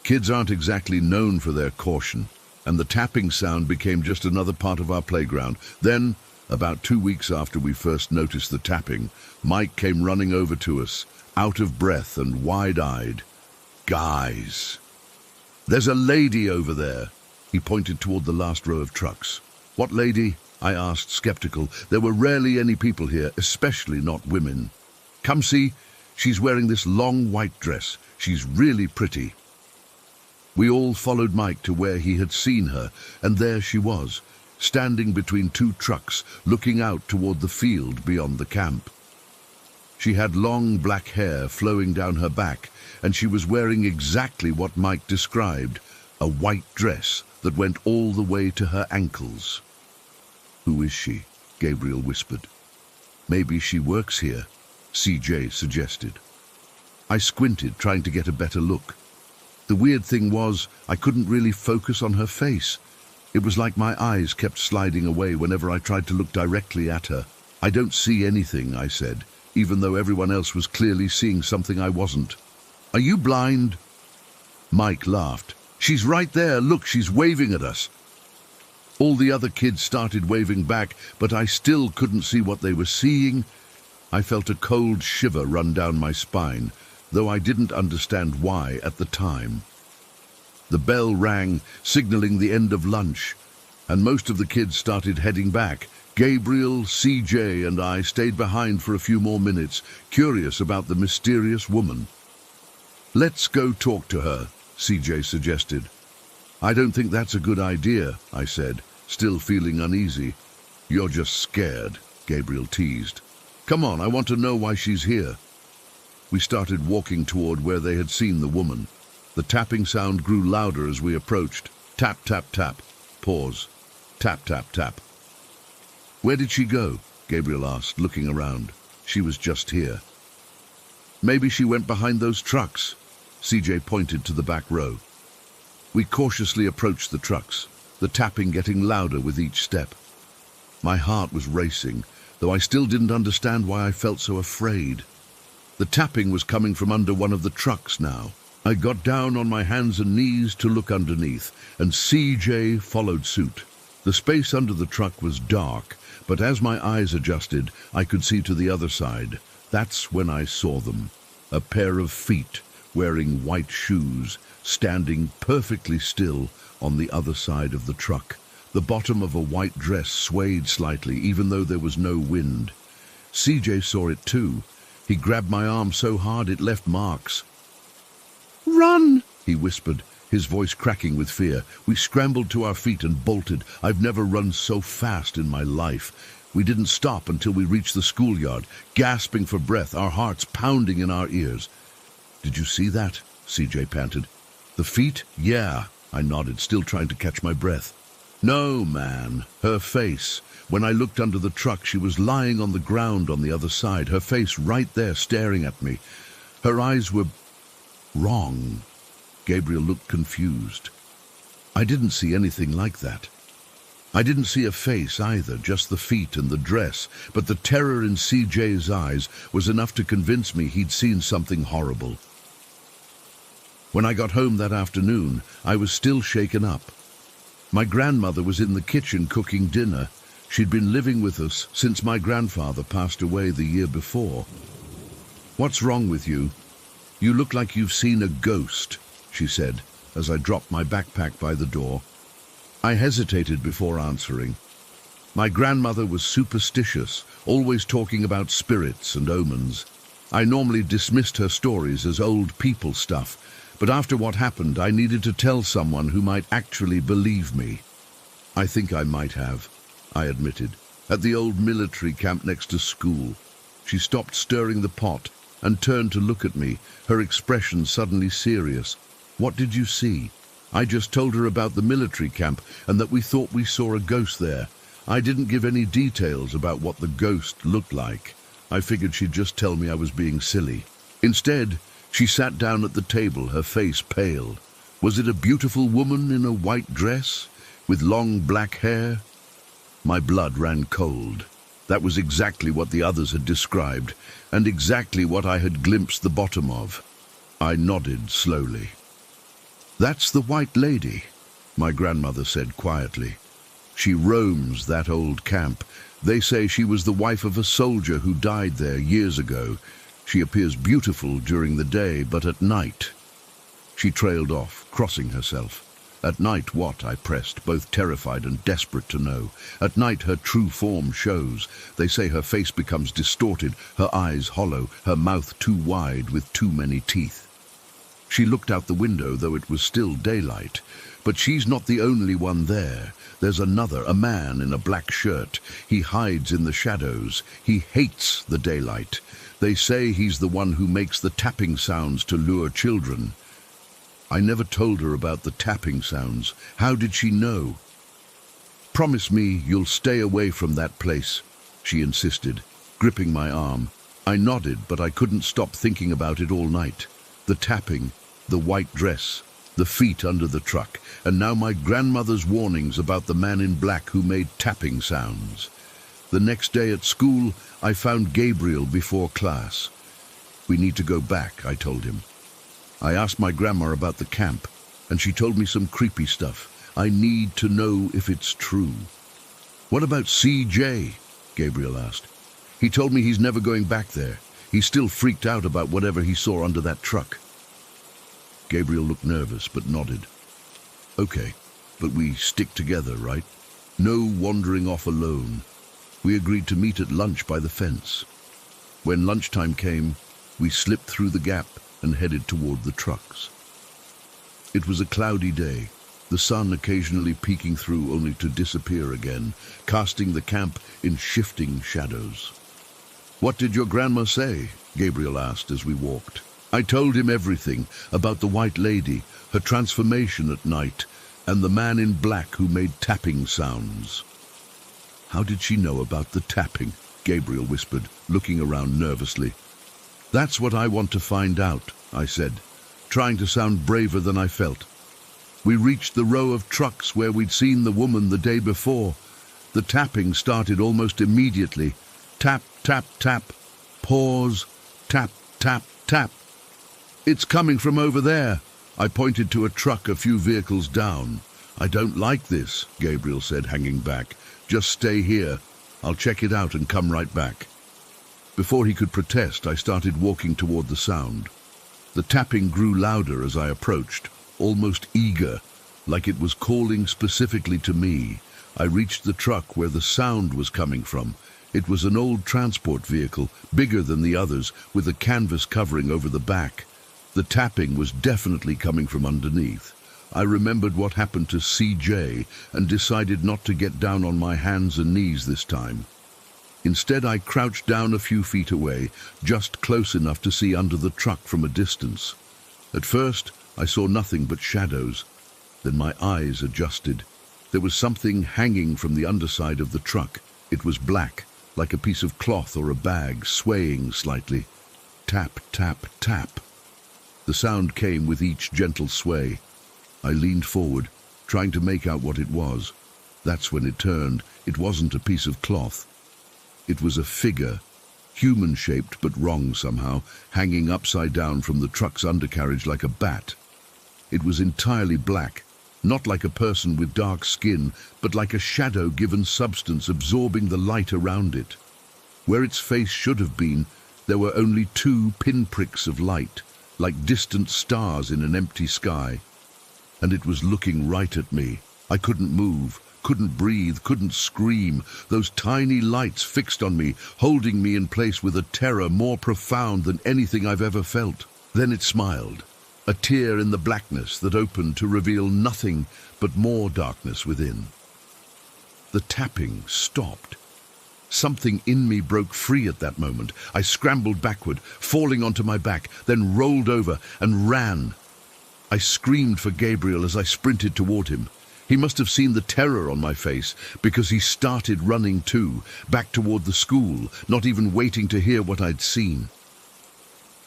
Kids aren't exactly known for their caution, and the tapping sound became just another part of our playground. Then, about 2 weeks after we first noticed the tapping, Mike came running over to us, out of breath and wide-eyed. "Guys, there's a lady over there." He pointed toward the last row of trucks. "What lady?" I asked, skeptical. There were rarely any people here, especially not women. "Come see. She's wearing this long white dress. She's really pretty." We all followed Mike to where he had seen her, and there she was, standing between 2 trucks, looking out toward the field beyond the camp. She had long black hair flowing down her back, and she was wearing exactly what Mike described, a white dress that went all the way to her ankles. "Who is she?" Gabriel whispered. "Maybe she works here," CJ suggested. I squinted, trying to get a better look. The weird thing was, I couldn't really focus on her face. It was like my eyes kept sliding away whenever I tried to look directly at her. "I don't see anything," I said, even though everyone else was clearly seeing something I wasn't. "Are you blind?" Mike laughed. "She's right there. Look, she's waving at us." All the other kids started waving back, but I still couldn't see what they were seeing. I felt a cold shiver run down my spine, though I didn't understand why at the time. The bell rang, signaling the end of lunch, and most of the kids started heading back. Gabriel, CJ, and I stayed behind for a few more minutes, curious about the mysterious woman. "Let's go talk to her," CJ suggested. "I don't think that's a good idea," I said, still feeling uneasy. "You're just scared," Gabriel teased. "Come on, I want to know why she's here." We started walking toward where they had seen the woman. The tapping sound grew louder as we approached. Tap, tap, tap. Pause. Tap, tap, tap. "Where did she go?" Gabriel asked, looking around. "She was just here." "Maybe she went behind those trucks." CJ pointed to the back row. We cautiously approached the trucks, the tapping getting louder with each step. My heart was racing, though I still didn't understand why I felt so afraid. The tapping was coming from under one of the trucks now. I got down on my hands and knees to look underneath, and CJ followed suit. The space under the truck was dark, but as my eyes adjusted, I could see to the other side. That's when I saw them. A pair of feet, wearing white shoes, standing perfectly still on the other side of the truck. The bottom of a white dress swayed slightly, even though there was no wind. CJ saw it too. He grabbed my arm so hard it left marks. "Run!" he whispered, his voice cracking with fear. We scrambled to our feet and bolted. I've never run so fast in my life. We didn't stop until we reached the schoolyard, gasping for breath, our hearts pounding in our ears. "Did you see that?" CJ panted. "The feet? Yeah," I nodded, still trying to catch my breath. No, man, her face. When I looked under the truck, she was lying on the ground on the other side, her face right there staring at me. Her eyes were wrong. Gabriel looked confused. I didn't see anything like that. I didn't see a face either, just the feet and the dress, but the terror in CJ's eyes was enough to convince me he'd seen something horrible. When I got home that afternoon, I was still shaken up. My grandmother was in the kitchen cooking dinner. She'd been living with us since my grandfather passed away the year before. "What's wrong with you? You look like you've seen a ghost," she said, as I dropped my backpack by the door. I hesitated before answering. My grandmother was superstitious, always talking about spirits and omens. I normally dismissed her stories as old people stuff, but after what happened, I needed to tell someone who might actually believe me. "I think I might have," I admitted, "at the old military camp next to school." She stopped stirring the pot and turned to look at me, her expression suddenly serious. "What did you see?" I just told her about the military camp and that we thought we saw a ghost there. I didn't give any details about what the ghost looked like. I figured she'd just tell me I was being silly. Instead, she sat down at the table, her face pale. Was it a beautiful woman in a white dress, with long black hair? My blood ran cold. That was exactly what the others had described, and exactly what I had glimpsed the bottom of. I nodded slowly. "That's the White Lady," my grandmother said quietly. "She roams that old camp. They say she was the wife of a soldier who died there years ago. She appears beautiful during the day, but at night—" She trailed off, crossing herself. "At night what?" I pressed, both terrified and desperate to know. "At night her true form shows. They say her face becomes distorted, her eyes hollow, her mouth too wide with too many teeth." She looked out the window, though it was still daylight. "But she's not the only one there. There's another, a man in a black shirt. He hides in the shadows. He hates the daylight. They say he's the one who makes the tapping sounds to lure children." I never told her about the tapping sounds. How did she know? "Promise me you'll stay away from that place," she insisted, gripping my arm. I nodded, but I couldn't stop thinking about it all night. The tapping, the white dress, the feet under the truck, and now my grandmother's warnings about the man in black who made tapping sounds. The next day at school, I found Gabriel before class. "We need to go back," I told him. I asked my grandma about the camp, and she told me some creepy stuff. I need to know if it's true. "What about CJ?" Gabriel asked. "He told me he's never going back there. He's still freaked out about whatever he saw under that truck." Gabriel looked nervous, but nodded. "Okay, but we stick together, right? No wandering off alone." We agreed to meet at lunch by the fence. When lunchtime came, we slipped through the gap and headed toward the trucks. It was a cloudy day, the sun occasionally peeking through only to disappear again, casting the camp in shifting shadows. "What did your grandma say?" Gabriel asked as we walked. I told him everything about the White Lady, her transformation at night, and the man in black who made tapping sounds. "How did she know about the tapping?" Gabriel whispered, looking around nervously. "That's what I want to find out," I said, trying to sound braver than I felt. We reached the row of trucks where we'd seen the woman the day before. The tapping started almost immediately. Tap, tap, tap. Pause. Tap, tap, tap. "It's coming from over there." I pointed to a truck a few vehicles down. "I don't like this," Gabriel said, hanging back. "Just stay here. I'll check it out and come right back." Before he could protest, I started walking toward the sound. The tapping grew louder as I approached, almost eager, like it was calling specifically to me. I reached the truck where the sound was coming from. It was an old transport vehicle, bigger than the others, with a canvas covering over the back. The tapping was definitely coming from underneath. I remembered what happened to CJ and decided not to get down on my hands and knees this time. Instead, I crouched down a few feet away, just close enough to see under the truck from a distance. At first, I saw nothing but shadows. Then my eyes adjusted. There was something hanging from the underside of the truck. It was black, like a piece of cloth or a bag, swaying slightly. Tap, tap, tap. The sound came with each gentle sway. I leaned forward, trying to make out what it was. That's when it turned. It wasn't a piece of cloth. It was a figure, human-shaped but wrong somehow, hanging upside down from the truck's undercarriage like a bat. It was entirely black, not like a person with dark skin, but like a shadow-given substance absorbing the light around it. Where its face should have been, there were only 2 pinpricks of light, like distant stars in an empty sky. And it was looking right at me. I couldn't move, couldn't breathe, couldn't scream. Those tiny lights fixed on me, holding me in place with a terror more profound than anything I've ever felt. Then it smiled, a tear in the blackness that opened to reveal nothing but more darkness within. The tapping stopped. Something in me broke free at that moment. I scrambled backward, falling onto my back, then rolled over and ran. I screamed for Gabriel as I sprinted toward him. He must have seen the terror on my face, because he started running too, back toward the school, not even waiting to hear what I'd seen.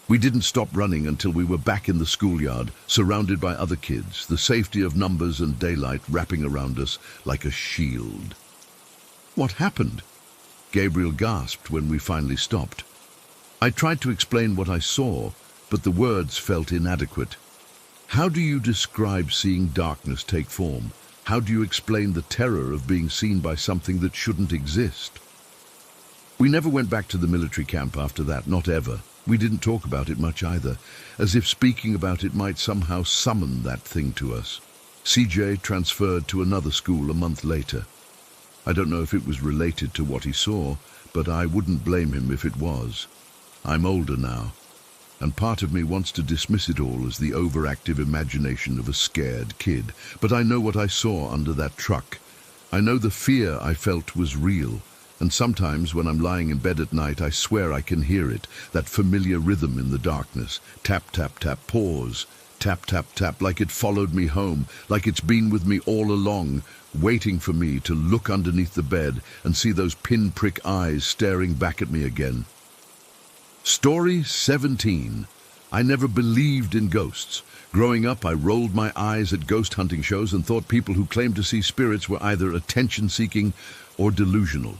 We didn't stop running until we were back in the schoolyard, surrounded by other kids, the safety of numbers and daylight wrapping around us like a shield. What happened? Gabriel gasped when we finally stopped. I tried to explain what I saw, but the words felt inadequate. How do you describe seeing darkness take form? How do you explain the terror of being seen by something that shouldn't exist? We never went back to the military camp after that, not ever. We didn't talk about it much either, as if speaking about it might somehow summon that thing to us. CJ transferred to another school a month later. I don't know if it was related to what he saw, but I wouldn't blame him if it was. I'm older now, and part of me wants to dismiss it all as the overactive imagination of a scared kid. But I know what I saw under that truck. I know the fear I felt was real, and sometimes when I'm lying in bed at night, I swear I can hear it, that familiar rhythm in the darkness. Tap, tap, tap, pause. Tap, tap, tap, like it followed me home, like it's been with me all along, waiting for me to look underneath the bed and see those pinprick eyes staring back at me again. Story 17. I never believed in ghosts. Growing up, I rolled my eyes at ghost hunting shows and thought people who claimed to see spirits were either attention-seeking or delusional.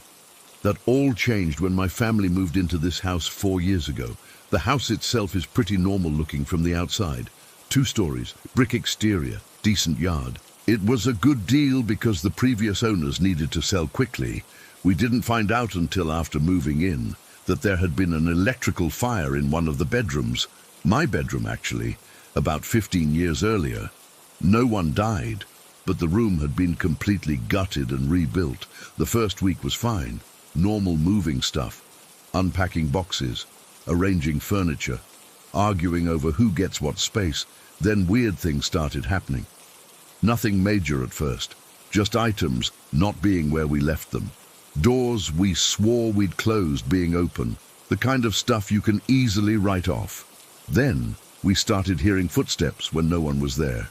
That all changed when my family moved into this house 4 years ago. The house itself is pretty normal looking from the outside. 2 stories, brick exterior, decent yard. It was a good deal because the previous owners needed to sell quickly. We didn't find out until after moving in that there had been an electrical fire in one of the bedrooms. My bedroom, actually, about 15 years earlier. No one died, but the room had been completely gutted and rebuilt. The first week was fine. Normal moving stuff, unpacking boxes, arranging furniture, arguing over who gets what space. Then weird things started happening. Nothing major at first, just items not being where we left them. Doors we swore we'd closed being open, the kind of stuff you can easily write off. Then we started hearing footsteps when no one was there.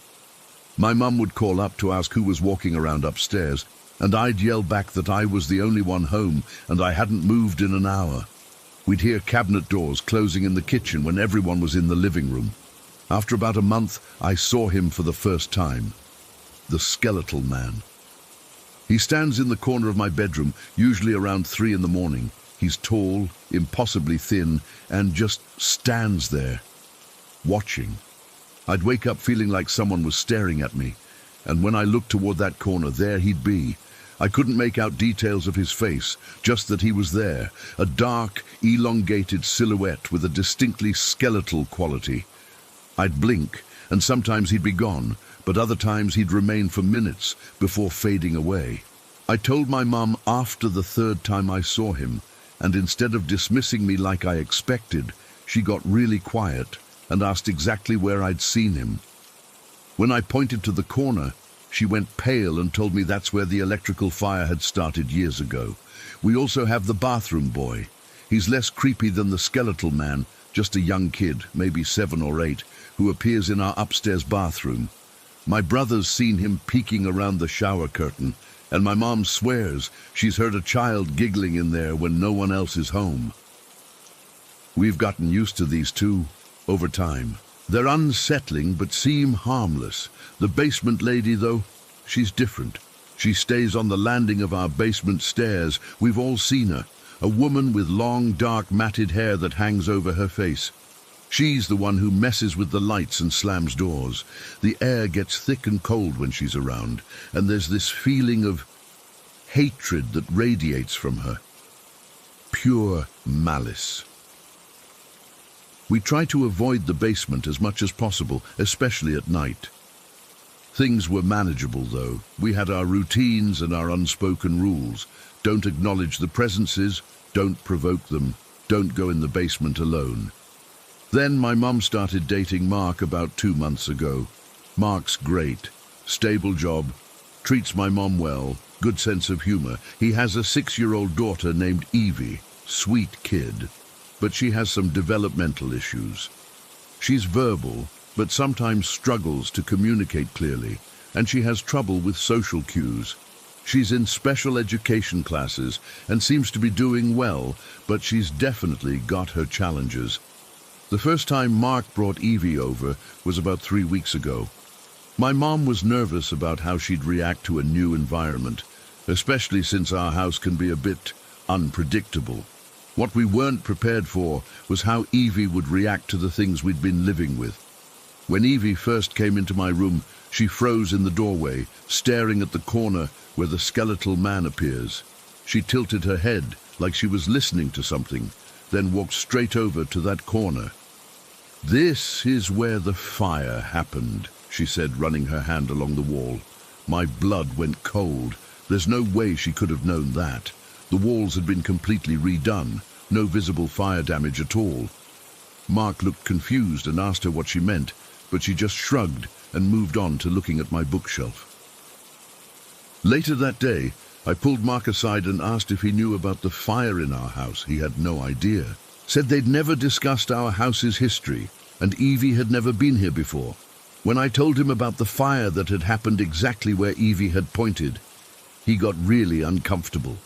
My mum would call up to ask who was walking around upstairs, and I'd yell back that I was the only one home and I hadn't moved in an hour. We'd hear cabinet doors closing in the kitchen when everyone was in the living room. After about a month, I saw him for the first time. The skeletal man. He stands in the corner of my bedroom, usually around 3 in the morning. He's tall, impossibly thin, and just stands there, watching. I'd wake up feeling like someone was staring at me, and when I looked toward that corner, there he'd be. I couldn't make out details of his face, just that he was there, a dark, elongated silhouette with a distinctly skeletal quality. I'd blink, and sometimes he'd be gone, but other times he'd remain for minutes before fading away. I told my mum after the 3rd time I saw him, and instead of dismissing me like I expected, she got really quiet and asked exactly where I'd seen him. When I pointed to the corner, she went pale and told me that's where the electrical fire had started years ago. We also have the bathroom boy. He's less creepy than the skeletal man, just a young kid, maybe 7 or 8, who appears in our upstairs bathroom. My brother's seen him peeking around the shower curtain, and my mom swears she's heard a child giggling in there when no one else is home. We've gotten used to these two over time. They're unsettling but seem harmless. The basement lady, though, she's different. She stays on the landing of our basement stairs. We've all seen her. A woman with long, dark, matted hair that hangs over her face. She's the one who messes with the lights and slams doors. The air gets thick and cold when she's around, and there's this feeling of hatred that radiates from her. Pure malice. We try to avoid the basement as much as possible, especially at night. Things were manageable, though. We had our routines and our unspoken rules. Don't acknowledge the presences, don't provoke them, don't go in the basement alone. Then my mum started dating Mark about 2 months ago. Mark's great. Stable job, treats my mom well, good sense of humor. He has a 6-year-old daughter named Evie, sweet kid. But she has some developmental issues. She's verbal, but sometimes struggles to communicate clearly, and she has trouble with social cues. She's in special education classes and seems to be doing well, but she's definitely got her challenges. The first time Mark brought Evie over was about 3 weeks ago. My mom was nervous about how she'd react to a new environment, especially since our house can be a bit unpredictable. What we weren't prepared for was how Evie would react to the things we'd been living with. When Evie first came into my room, she froze in the doorway, staring at the corner where the skeletal man appears. She tilted her head like she was listening to something, then walked straight over to that corner. "This is where the fire happened," she said, running her hand along the wall. My blood went cold. There's no way she could have known that. The walls had been completely redone, no visible fire damage at all. Mark looked confused and asked her what she meant, but she just shrugged and moved on to looking at my bookshelf. Later that day, I pulled Mark aside and asked if he knew about the fire in our house. He had no idea. Said they'd never discussed our house's history, and Evie had never been here before. When I told him about the fire that had happened exactly where Evie had pointed, he got really uncomfortable.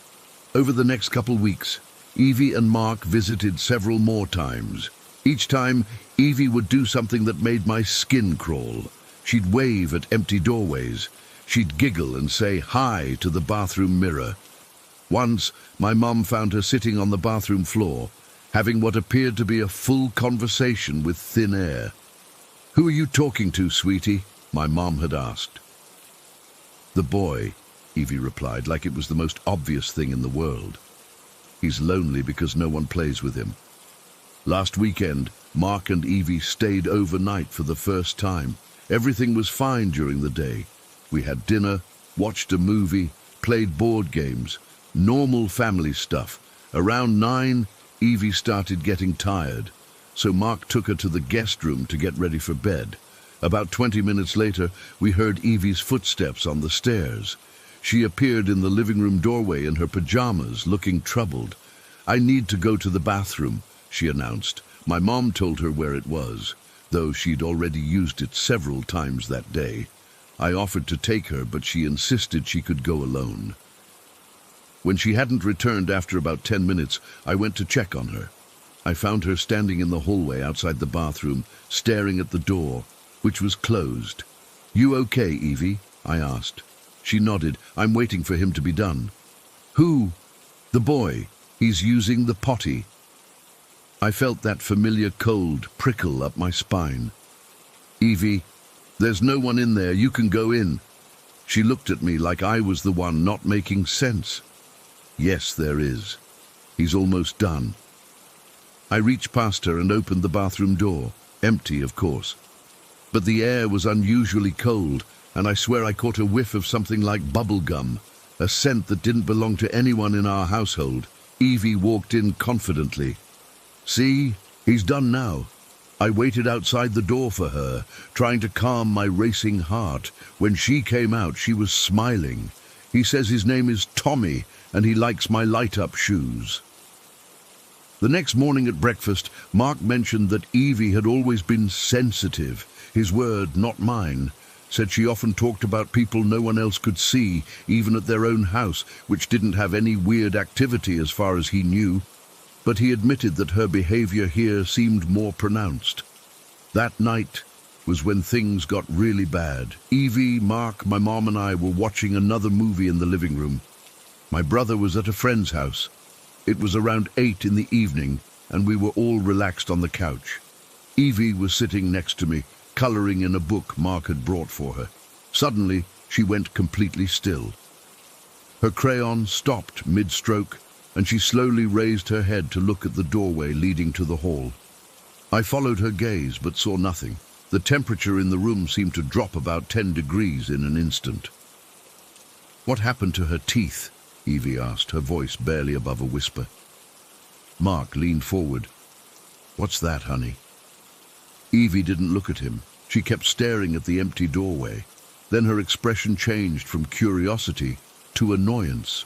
Over the next couple weeks, Evie and Mark visited several more times. Each time, Evie would do something that made my skin crawl. She'd wave at empty doorways. She'd giggle and say hi to the bathroom mirror. Once, my mum found her sitting on the bathroom floor, having what appeared to be a full conversation with thin air. "Who are you talking to, sweetie?" my mom had asked. "The boy," Evie replied, like it was the most obvious thing in the world. "He's lonely because no one plays with him." Last weekend, Mark and Evie stayed overnight for the first time. Everything was fine during the day. We had dinner, watched a movie, played board games, normal family stuff. Around 9, Evie started getting tired, so Mark took her to the guest room to get ready for bed. About 20 minutes later, we heard Evie's footsteps on the stairs. She appeared in the living room doorway in her pajamas, looking troubled. "I need to go to the bathroom," she announced. My mom told her where it was, though she'd already used it several times that day. I offered to take her, but she insisted she could go alone. When she hadn't returned after about 10 minutes, I went to check on her. I found her standing in the hallway outside the bathroom, staring at the door, which was closed. "You okay, Evie?" I asked. She nodded. "I'm waiting for him to be done." "Who?" "The boy. He's using the potty." I felt that familiar cold prickle up my spine. "Evie, there's no one in there. You can go in." She looked at me like I was the one not making sense. "Yes, there is. He's almost done." I reached past her and opened the bathroom door. Empty, of course. But the air was unusually cold, and I swear I caught a whiff of something like bubble gum, a scent that didn't belong to anyone in our household. Evie walked in confidently. "See, he's done now." I waited outside the door for her, trying to calm my racing heart. When she came out, she was smiling. "He says his name is Tommy, and he likes my light-up shoes." The next morning at breakfast, Mark mentioned that Evie had always been sensitive, his word, not mine. Said she often talked about people no one else could see, even at their own house, which didn't have any weird activity as far as he knew. But he admitted that her behavior here seemed more pronounced. That night was when things got really bad. Evie, Mark, my mom and I were watching another movie in the living room. My brother was at a friend's house. It was around 8 in the evening, and we were all relaxed on the couch. Evie was sitting next to me, coloring in a book Mark had brought for her. Suddenly, she went completely still. Her crayon stopped mid-stroke, and she slowly raised her head to look at the doorway leading to the hall. I followed her gaze, but saw nothing. The temperature in the room seemed to drop about 10 degrees in an instant. "What happened to her teeth?" Evie asked, her voice barely above a whisper. Mark leaned forward. "What's that, honey?" Evie didn't look at him. She kept staring at the empty doorway. Then her expression changed from curiosity to annoyance.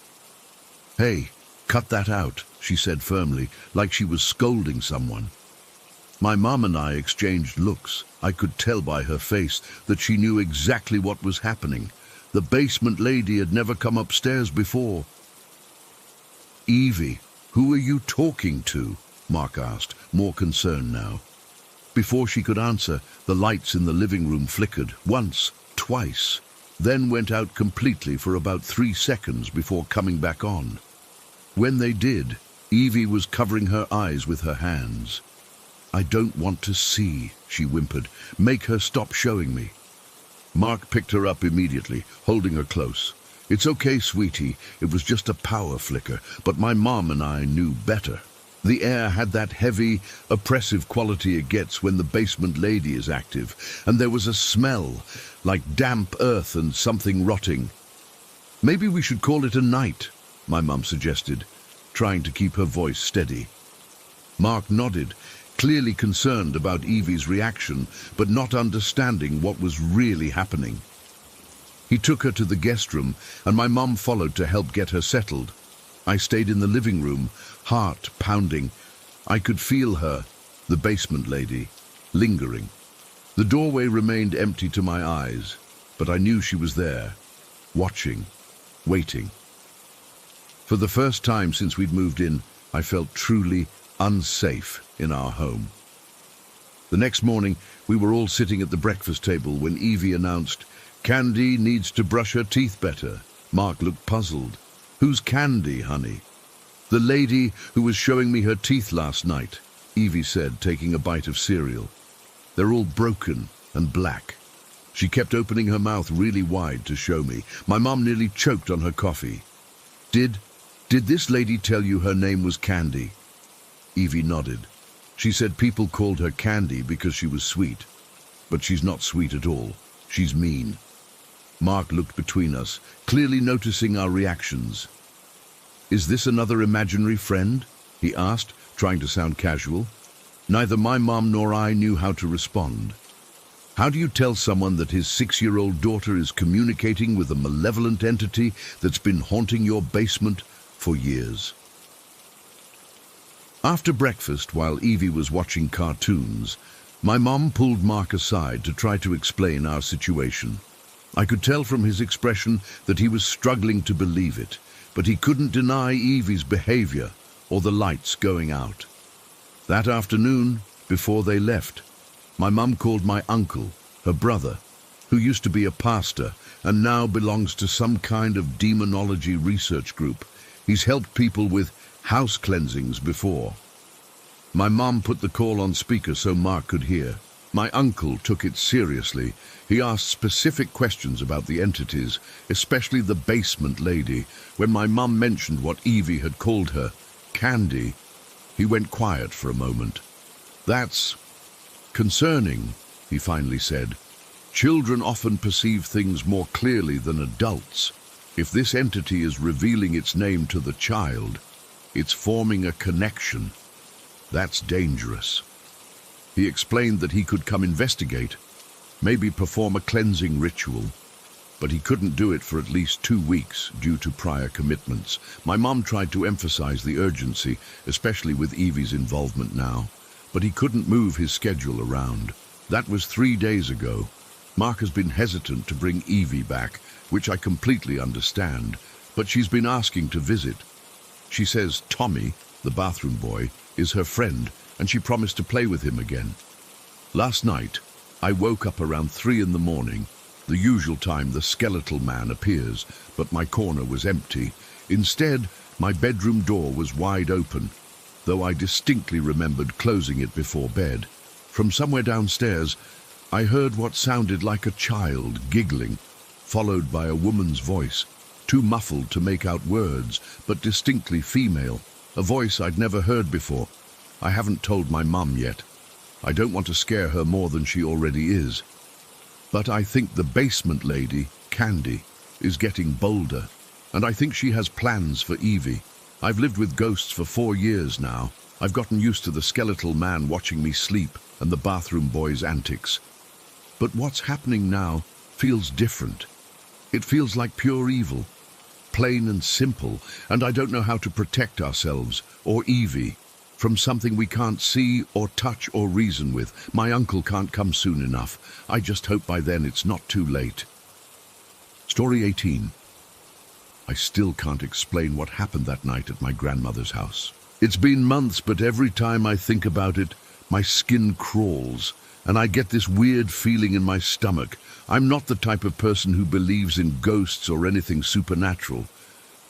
"Hey, cut that out," she said firmly, like she was scolding someone. My mom and I exchanged looks. I could tell by her face that she knew exactly what was happening. The basement lady had never come upstairs before. "Evie, who are you talking to?" Mark asked, more concerned now. Before she could answer, the lights in the living room flickered, once, twice, then went out completely for about 3 seconds before coming back on. When they did, Evie was covering her eyes with her hands. "I don't want to see," she whimpered. "Make her stop showing me." Mark picked her up immediately, holding her close. "It's okay, sweetie, it was just a power flicker, but my mom and I knew better. The air had that heavy, oppressive quality it gets when the basement lady is active, and there was a smell, like damp earth and something rotting. Maybe we should call it a night," my mum suggested, trying to keep her voice steady. Mark nodded, clearly concerned about Evie's reaction, but not understanding what was really happening. He took her to the guest room, and my mum followed to help get her settled. I stayed in the living room, heart pounding. I could feel her, the basement lady, lingering. The doorway remained empty to my eyes, but I knew she was there, watching, waiting. For the first time since we'd moved in, I felt truly unsafe in our home. The next morning, we were all sitting at the breakfast table when Evie announced, "Candy needs to brush her teeth better." Mark looked puzzled. "Who's Candy, honey?" "The lady who was showing me her teeth last night," Evie said, taking a bite of cereal. "They're all broken and black." She kept opening her mouth really wide to show me. My mom nearly choked on her coffee. Did this lady tell you her name was Candy?" Evie nodded. "She said people called her Candy because she was sweet. But she's not sweet at all. She's mean." Mark looked between us, clearly noticing our reactions. "Is this another imaginary friend?" he asked, trying to sound casual. Neither my mom nor I knew how to respond. How do you tell someone that his 6-year-old daughter is communicating with a malevolent entity that's been haunting your basement for years? After breakfast, while Evie was watching cartoons, my mom pulled Mark aside to try to explain our situation. I could tell from his expression that he was struggling to believe it, but he couldn't deny Evie's behavior or the lights going out. That afternoon, before they left, my mum called my uncle, her brother, who used to be a pastor and now belongs to some kind of demonology research group. He's helped people with house cleansings before. My mum put the call on speaker so Mark could hear. My uncle took it seriously. He asked specific questions about the entities, especially the basement lady. When my mum mentioned what Evie had called her, Candy, he went quiet for a moment. "That's concerning," he finally said. "Children often perceive things more clearly than adults. If this entity is revealing its name to the child, it's forming a connection. That's dangerous." He explained that he could come investigate, maybe perform a cleansing ritual, but he couldn't do it for at least 2 weeks due to prior commitments. My mom tried to emphasize the urgency, especially with Evie's involvement now, but he couldn't move his schedule around. That was 3 days ago. Mark has been hesitant to bring Evie back, which I completely understand, but she's been asking to visit. She says Tommy, the bathroom boy, is her friend, and she promised to play with him again. Last night, I woke up around 3 in the morning. The usual time the skeletal man appears, but my corner was empty. Instead, my bedroom door was wide open, though I distinctly remembered closing it before bed. From somewhere downstairs, I heard what sounded like a child giggling, followed by a woman's voice, too muffled to make out words, but distinctly female, a voice I'd never heard before. I haven't told my mum yet. I don't want to scare her more than she already is. But I think the basement lady, Candy, is getting bolder, and I think she has plans for Evie. I've lived with ghosts for 4 years now. I've gotten used to the skeletal man watching me sleep and the bathroom boy's antics. But what's happening now feels different. It feels like pure evil, plain and simple, and I don't know how to protect ourselves, or Evie, from something we can't see or touch or reason with. My uncle can't come soon enough. I just hope by then it's not too late. Story 18. I still can't explain what happened that night at my grandmother's house. It's been months, but every time I think about it, my skin crawls, and I get this weird feeling in my stomach. I'm not the type of person who believes in ghosts or anything supernatural,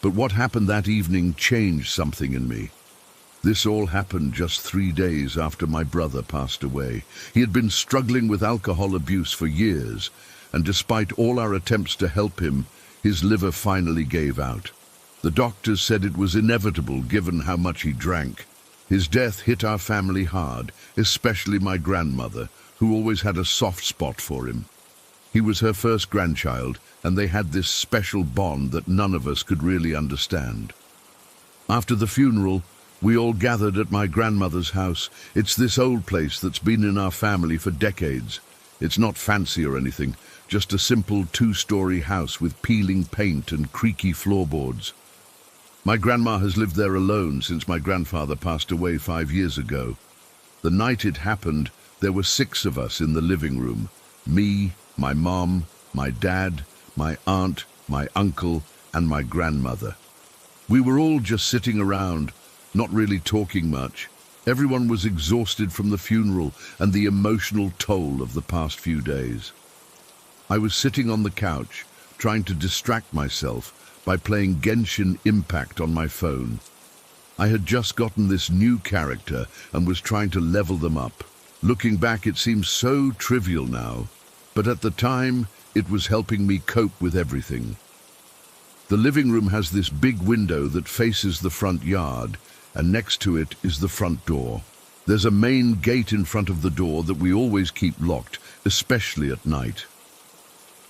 but what happened that evening changed something in me. This all happened just 3 days after my brother passed away. He had been struggling with alcohol abuse for years, and despite all our attempts to help him, his liver finally gave out. The doctors said it was inevitable given how much he drank. His death hit our family hard, especially my grandmother, who always had a soft spot for him. He was her first grandchild, and they had this special bond that none of us could really understand. After the funeral, we all gathered at my grandmother's house. It's this old place that's been in our family for decades. It's not fancy or anything, just a simple 2-story house with peeling paint and creaky floorboards. My grandma has lived there alone since my grandfather passed away 5 years ago. The night it happened, there were 6 of us in the living room. Me, my mom, my dad, my aunt, my uncle, and my grandmother. We were all just sitting around, not really talking much. Everyone was exhausted from the funeral and the emotional toll of the past few days. I was sitting on the couch, trying to distract myself by playing Genshin Impact on my phone. I had just gotten this new character and was trying to level them up. Looking back, it seems so trivial now, but at the time, it was helping me cope with everything. The living room has this big window that faces the front yard, and next to it is the front door. There's a main gate in front of the door that we always keep locked, especially at night.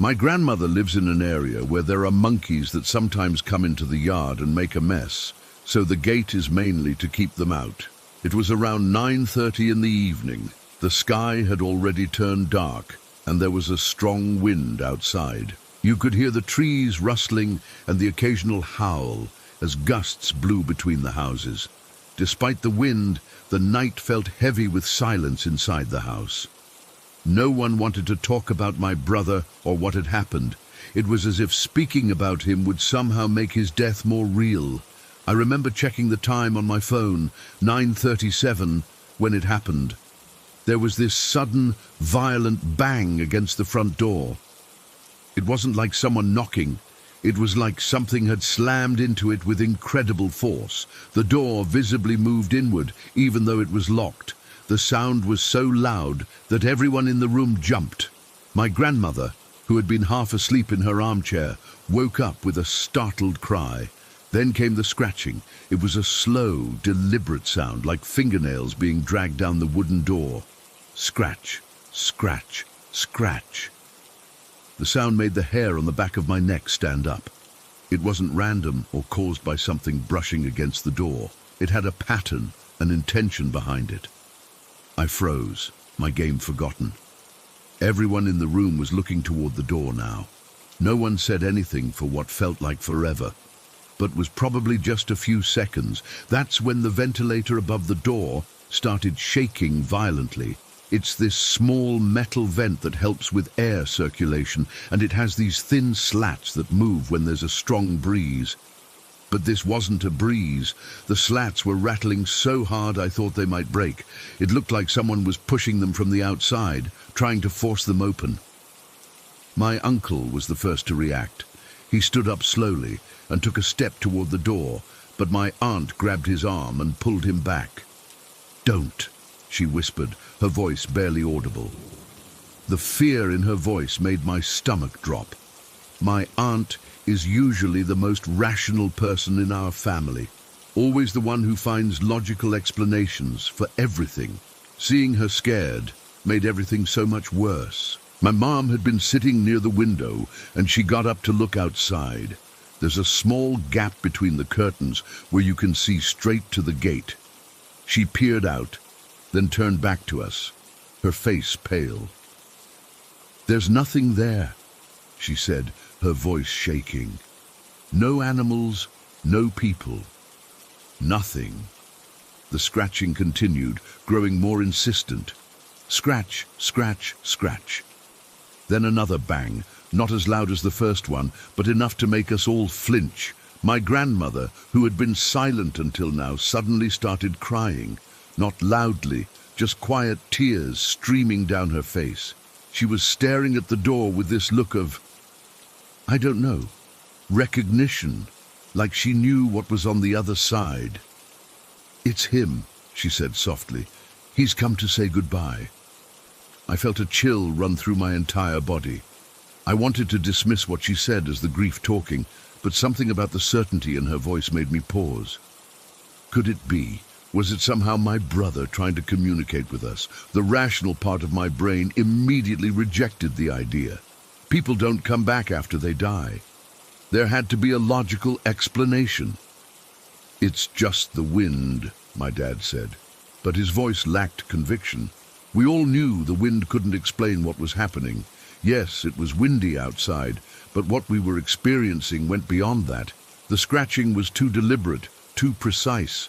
My grandmother lives in an area where there are monkeys that sometimes come into the yard and make a mess, so the gate is mainly to keep them out. It was around 9:30 in the evening. The sky had already turned dark, and there was a strong wind outside. You could hear the trees rustling and the occasional howl as gusts blew between the houses. Despite the wind, the night felt heavy with silence inside the house. No one wanted to talk about my brother or what had happened. It was as if speaking about him would somehow make his death more real. I remember checking the time on my phone, 9:37, when it happened. There was this sudden, violent bang against the front door. It wasn't like someone knocking. It was like something had slammed into it with incredible force. The door visibly moved inward, even though it was locked. The sound was so loud that everyone in the room jumped. My grandmother, who had been half asleep in her armchair, woke up with a startled cry. Then came the scratching. It was a slow, deliberate sound, like fingernails being dragged down the wooden door. Scratch, scratch, scratch. The sound made the hair on the back of my neck stand up. It wasn't random or caused by something brushing against the door. It had a pattern, an intention behind it. I froze, my game forgotten. Everyone in the room was looking toward the door now. No one said anything for what felt like forever, but was probably just a few seconds. That's when the ventilator above the door started shaking violently. It's this small metal vent that helps with air circulation, and it has these thin slats that move when there's a strong breeze. But this wasn't a breeze. The slats were rattling so hard I thought they might break. It looked like someone was pushing them from the outside, trying to force them open. My uncle was the first to react. He stood up slowly and took a step toward the door, but my aunt grabbed his arm and pulled him back. "Don't," she whispered, her voice barely audible. The fear in her voice made my stomach drop. My aunt is usually the most rational person in our family, always the one who finds logical explanations for everything. Seeing her scared made everything so much worse. My mom had been sitting near the window, and she got up to look outside. There's a small gap between the curtains where you can see straight to the gate. She peered out, then turned back to us, her face pale. "There's nothing there," she said, her voice shaking. "No animals, no people. Nothing." The scratching continued, growing more insistent. Scratch, scratch, scratch. Then another bang, not as loud as the first one, but enough to make us all flinch. My grandmother, who had been silent until now, suddenly started crying. Not loudly, just quiet tears streaming down her face. She was staring at the door with this look of, I don't know, recognition, like she knew what was on the other side. "It's him," she said softly. "He's come to say goodbye." I felt a chill run through my entire body. I wanted to dismiss what she said as the grief talking, but something about the certainty in her voice made me pause. Could it be? Was it somehow my brother trying to communicate with us? The rational part of my brain immediately rejected the idea. People don't come back after they die. There had to be a logical explanation. "It's just the wind," my dad said, but his voice lacked conviction. We all knew the wind couldn't explain what was happening. Yes, it was windy outside, but what we were experiencing went beyond that. The scratching was too deliberate, too precise.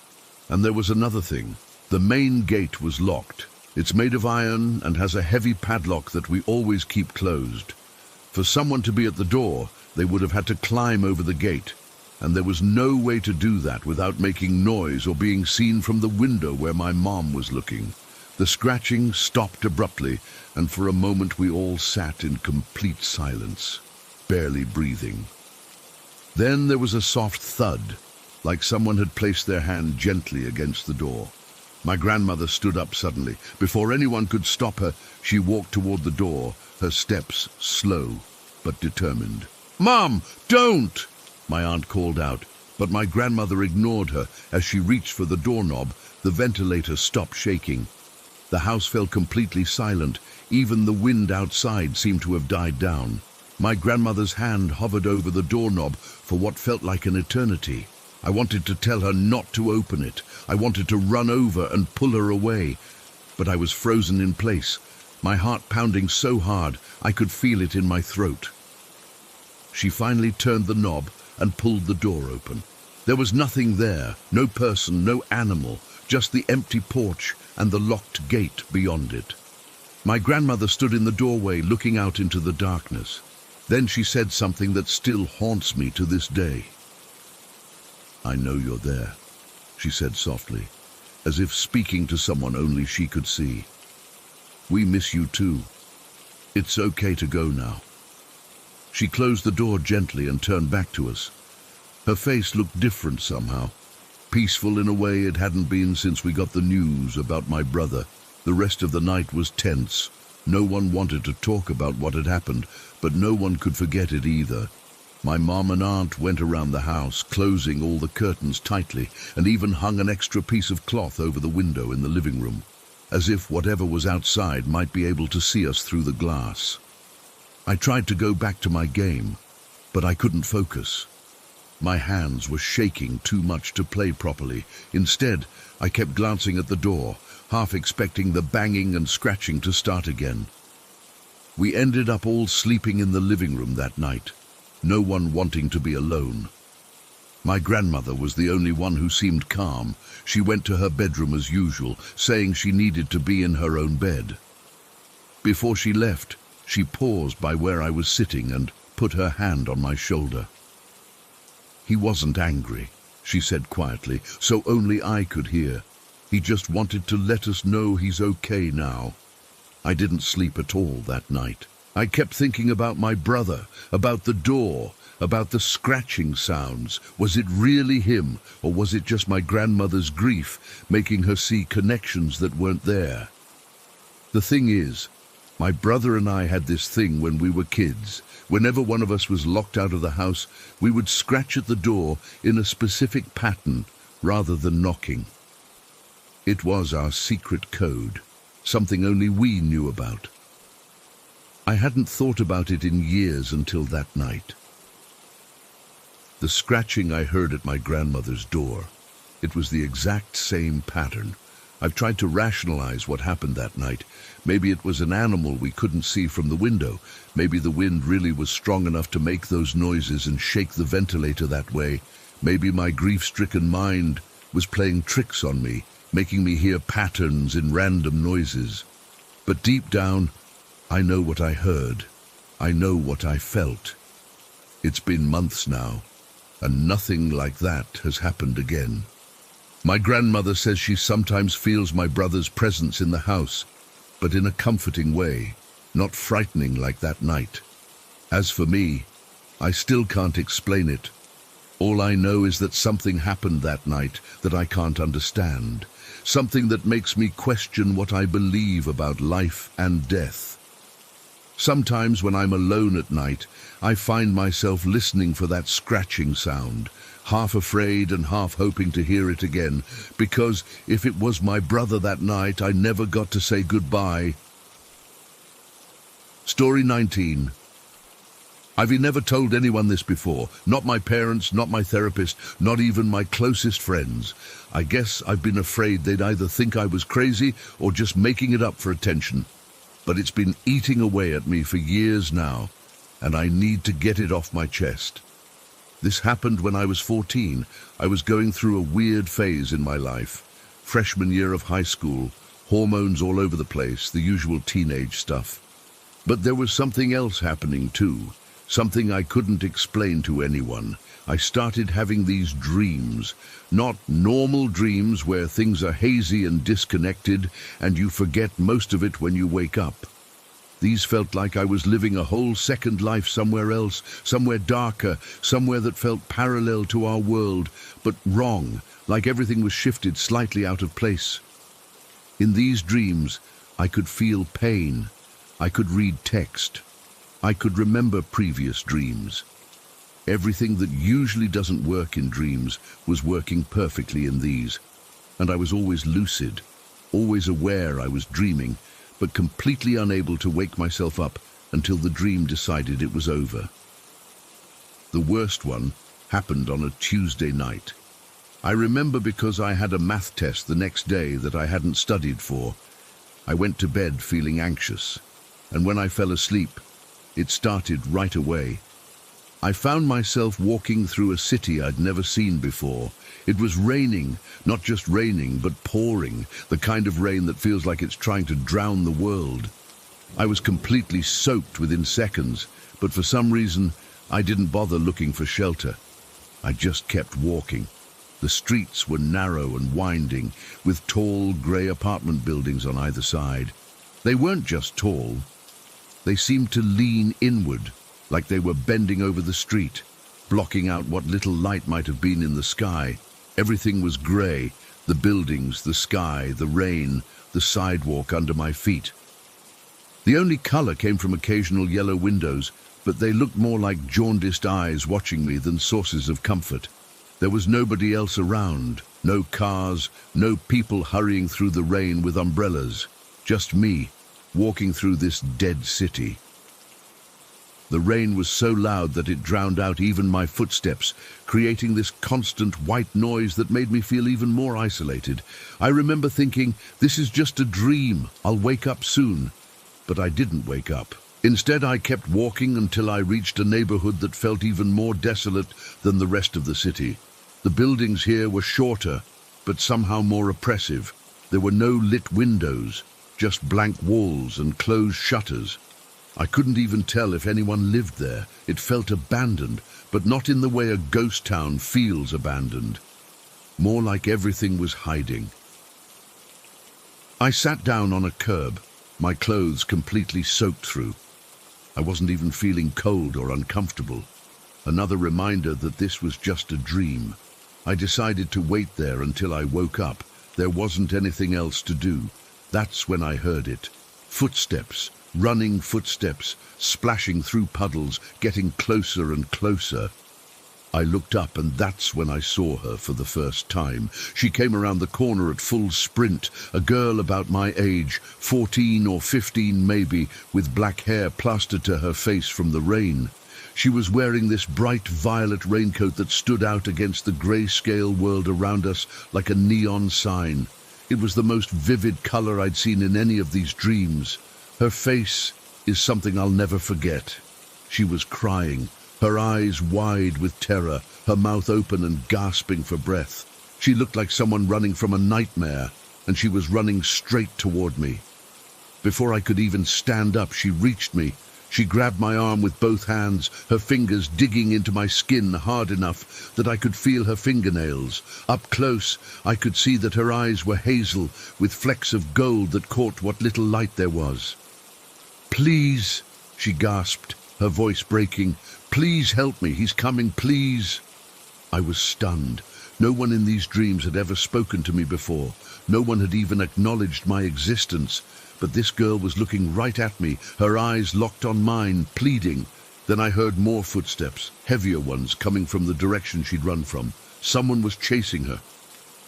And there was another thing. The main gate was locked. It's made of iron and has a heavy padlock that we always keep closed. For someone to be at the door, they would have had to climb over the gate, and there was no way to do that without making noise or being seen from the window where my mom was looking. The scratching stopped abruptly, and for a moment we all sat in complete silence, barely breathing. Then there was a soft thud, like someone had placed their hand gently against the door. My grandmother stood up suddenly. Before anyone could stop her, she walked toward the door, her steps slow but determined. "Mom, don't!" my aunt called out, but my grandmother ignored her. As she reached for the doorknob, the ventilator stopped shaking. The house fell completely silent. Even the wind outside seemed to have died down. My grandmother's hand hovered over the doorknob for what felt like an eternity. I wanted to tell her not to open it. I wanted to run over and pull her away, but I was frozen in place, my heart pounding so hard I could feel it in my throat. She finally turned the knob and pulled the door open. There was nothing there, no person, no animal, just the empty porch and the locked gate beyond it. My grandmother stood in the doorway looking out into the darkness. Then she said something that still haunts me to this day. "I know you're there," she said softly, as if speaking to someone only she could see. "We miss you too. It's okay to go now." She closed the door gently and turned back to us. Her face looked different somehow, peaceful in a way it hadn't been since we got the news about my brother. The rest of the night was tense. No one wanted to talk about what had happened, but no one could forget it either. My mom and aunt went around the house, closing all the curtains tightly, and even hung an extra piece of cloth over the window in the living room, as if whatever was outside might be able to see us through the glass. I tried to go back to my game, but I couldn't focus. My hands were shaking too much to play properly. Instead, I kept glancing at the door, half expecting the banging and scratching to start again. We ended up all sleeping in the living room that night, no one wanting to be alone. My grandmother was the only one who seemed calm. She went to her bedroom as usual, saying she needed to be in her own bed. Before she left, she paused by where I was sitting and put her hand on my shoulder. "He wasn't angry," she said quietly, so only I could hear. "He just wanted to let us know he's okay now." I didn't sleep at all that night. I kept thinking about my brother, about the door, about the scratching sounds. Was it really him, or was it just my grandmother's grief making her see connections that weren't there? The thing is, my brother and I had this thing when we were kids. Whenever one of us was locked out of the house, we would scratch at the door in a specific pattern rather than knocking. It was our secret code, something only we knew about. I hadn't thought about it in years until that night. The scratching I heard at my grandmother's door, it was the exact same pattern. I've tried to rationalize what happened that night. Maybe it was an animal we couldn't see from the window. Maybe the wind really was strong enough to make those noises and shake the ventilator that way. Maybe my grief-stricken mind was playing tricks on me, making me hear patterns in random noises. But deep down, I know what I heard. I know what I felt. It's been months now, and nothing like that has happened again. My grandmother says she sometimes feels my brother's presence in the house, but in a comforting way, not frightening like that night. As for me, I still can't explain it. All I know is that something happened that night that I can't understand, something that makes me question what I believe about life and death. Sometimes when I'm alone at night, I find myself listening for that scratching sound, half afraid and half hoping to hear it again, because if it was my brother that night, I never got to say goodbye. Story 19. I've never told anyone this before, not my parents, not my therapist, not even my closest friends. I guess I've been afraid they'd either think I was crazy or just making it up for attention. But it's been eating away at me for years now, and I need to get it off my chest. This happened when I was 14. I was going through a weird phase in my life. Freshman year of high school, hormones all over the place, the usual teenage stuff. But there was something else happening too, something I couldn't explain to anyone. I started having these dreams, not normal dreams where things are hazy and disconnected and you forget most of it when you wake up. These felt like I was living a whole second life somewhere else, somewhere darker, somewhere that felt parallel to our world, but wrong, like everything was shifted slightly out of place. In these dreams, I could feel pain. I could read text. I could remember previous dreams. Everything that usually doesn't work in dreams was working perfectly in these, and I was always lucid, always aware I was dreaming, but completely unable to wake myself up until the dream decided it was over. The worst one happened on a Tuesday night. I remember because I had a math test the next day that I hadn't studied for. I went to bed feeling anxious, and when I fell asleep, it started right away. I found myself walking through a city I'd never seen before. It was raining, not just raining, but pouring, the kind of rain that feels like it's trying to drown the world. I was completely soaked within seconds, but for some reason, I didn't bother looking for shelter. I just kept walking. The streets were narrow and winding, with tall, grey apartment buildings on either side. They weren't just tall. They seemed to lean inward, like they were bending over the street, blocking out what little light might have been in the sky. Everything was grey, the buildings, the sky, the rain, the sidewalk under my feet. The only colour came from occasional yellow windows, but they looked more like jaundiced eyes watching me than sources of comfort. There was nobody else around, no cars, no people hurrying through the rain with umbrellas, just me, walking through this dead city. The rain was so loud that it drowned out even my footsteps, creating this constant white noise that made me feel even more isolated. I remember thinking, this is just a dream, I'll wake up soon. But I didn't wake up. Instead, I kept walking until I reached a neighborhood that felt even more desolate than the rest of the city. The buildings here were shorter, but somehow more oppressive. There were no lit windows, just blank walls and closed shutters. I couldn't even tell if anyone lived there. It felt abandoned, but not in the way a ghost town feels abandoned. More like everything was hiding. I sat down on a curb, my clothes completely soaked through. I wasn't even feeling cold or uncomfortable. Another reminder that this was just a dream. I decided to wait there until I woke up. There wasn't anything else to do. That's when I heard it. Footsteps, running footsteps, splashing through puddles, getting closer and closer. I looked up, and that's when I saw her for the first time. She came around the corner at full sprint, a girl about my age, 14 or 15 maybe, with black hair plastered to her face from the rain. She was wearing this bright violet raincoat that stood out against the grayscale world around us like a neon sign. It was the most vivid color I'd seen in any of these dreams. Her face is something I'll never forget. She was crying, her eyes wide with terror, her mouth open and gasping for breath. She looked like someone running from a nightmare, and she was running straight toward me. Before I could even stand up, she reached me. She grabbed my arm with both hands, her fingers digging into my skin hard enough that I could feel her fingernails. Up close, I could see that her eyes were hazel, with flecks of gold that caught what little light there was. "Please," she gasped, her voice breaking. "Please help me, he's coming, please." I was stunned. No one in these dreams had ever spoken to me before. No one had even acknowledged my existence. But this girl was looking right at me, her eyes locked on mine, pleading. Then I heard more footsteps, heavier ones, coming from the direction she'd run from. Someone was chasing her.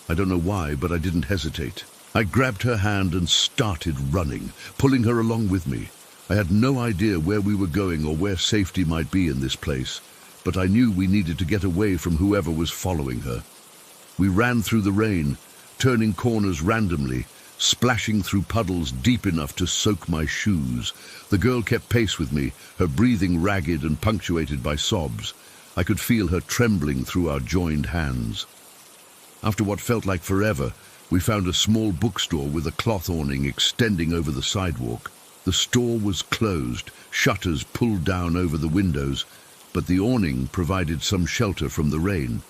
I don't know why, but I didn't hesitate. I grabbed her hand and started running, pulling her along with me. I had no idea where we were going or where safety might be in this place, but I knew we needed to get away from whoever was following her. We ran through the rain, turning corners randomly, splashing through puddles deep enough to soak my shoes. The girl kept pace with me, her breathing ragged and punctuated by sobs. I could feel her trembling through our joined hands. After what felt like forever, we found a small bookstore with a cloth awning extending over the sidewalk. The store was closed, shutters pulled down over the windows, but the awning provided some shelter from the rain.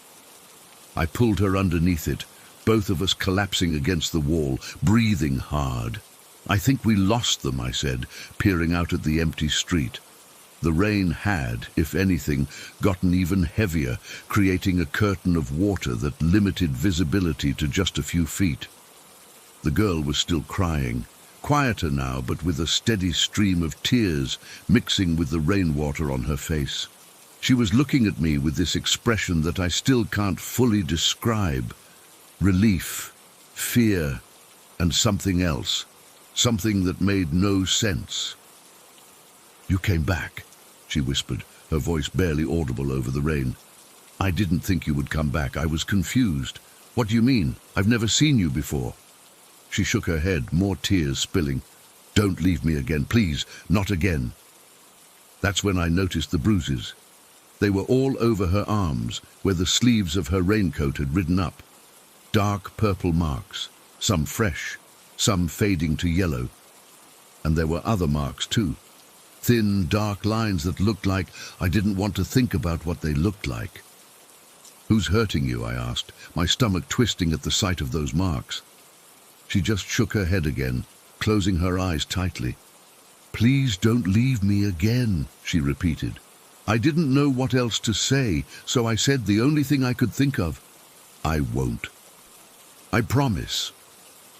I pulled her underneath it, both of us collapsing against the wall, breathing hard. "I think we lost them," I said, peering out at the empty street. The rain had, if anything, gotten even heavier, creating a curtain of water that limited visibility to just a few feet. The girl was still crying. Quieter now, but with a steady stream of tears mixing with the rainwater on her face. She was looking at me with this expression that I still can't fully describe. Relief, fear, and something else. Something that made no sense. "You came back," she whispered, her voice barely audible over the rain. "I didn't think you would come back. I was confused. What do you mean? I've never seen you before." She shook her head, more tears spilling. "Don't leave me again, please, not again." That's when I noticed the bruises. They were all over her arms, where the sleeves of her raincoat had ridden up. Dark purple marks, some fresh, some fading to yellow. And there were other marks too. Thin, dark lines that looked like I didn't want to think about what they looked like. "Who's hurting you?" I asked, my stomach twisting at the sight of those marks. She just shook her head again, closing her eyes tightly. "Please don't leave me again," she repeated. I didn't know what else to say, so I said the only thing I could think of. "I won't. I promise."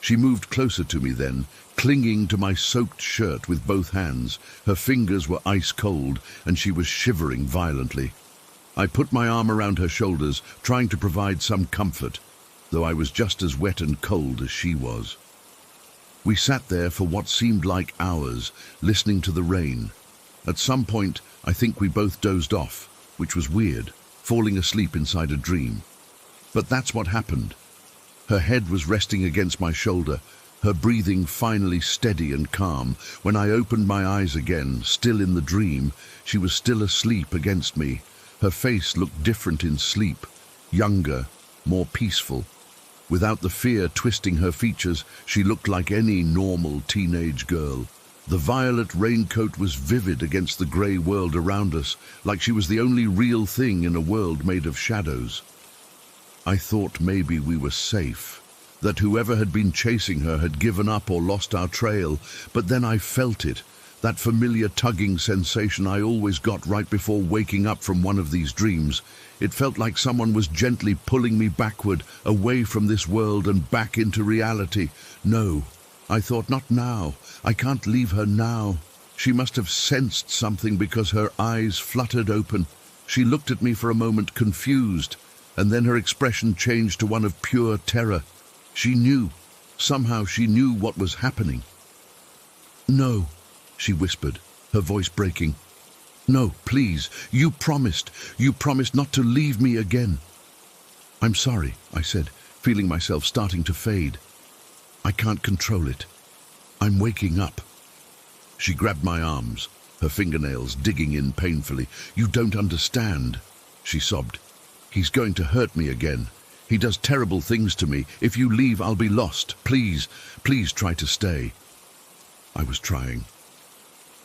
She moved closer to me then, clinging to my soaked shirt with both hands. Her fingers were ice cold, and she was shivering violently. I put my arm around her shoulders, trying to provide some comfort, though I was just as wet and cold as she was. We sat there for what seemed like hours, listening to the rain. At some point, I think we both dozed off, which was weird, falling asleep inside a dream. But that's what happened. Her head was resting against my shoulder, her breathing finally steady and calm. When I opened my eyes again, still in the dream, she was still asleep against me. Her face looked different in sleep, younger, more peaceful. Without the fear twisting her features, she looked like any normal teenage girl. The violet raincoat was vivid against the grey world around us, like she was the only real thing in a world made of shadows. I thought maybe we were safe, that whoever had been chasing her had given up or lost our trail, but then I felt it, that familiar tugging sensation I always got right before waking up from one of these dreams. It felt like someone was gently pulling me backward, away from this world and back into reality. No, I thought, not now. I can't leave her now. She must have sensed something because her eyes fluttered open. She looked at me for a moment, confused, and then her expression changed to one of pure terror. She knew. Somehow she knew what was happening. "No," she whispered, her voice breaking. "No, please, you promised not to leave me again." "I'm sorry," I said, feeling myself starting to fade. "I can't control it. I'm waking up." She grabbed my arms, her fingernails digging in painfully. "You don't understand," she sobbed. "He's going to hurt me again. He does terrible things to me. If you leave, I'll be lost. Please, please try to stay." I was trying.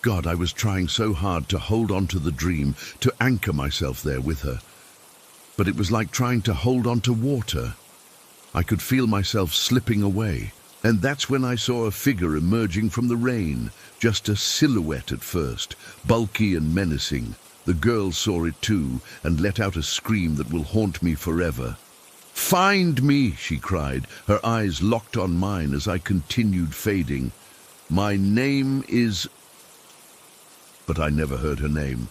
God, I was trying so hard to hold on to the dream, to anchor myself there with her. But it was like trying to hold on to water. I could feel myself slipping away. And that's when I saw a figure emerging from the rain, just a silhouette at first, bulky and menacing. The girl saw it too, and let out a scream that will haunt me forever. "Find me!" she cried, her eyes locked on mine as I continued fading. "My name is—" But I never heard her name.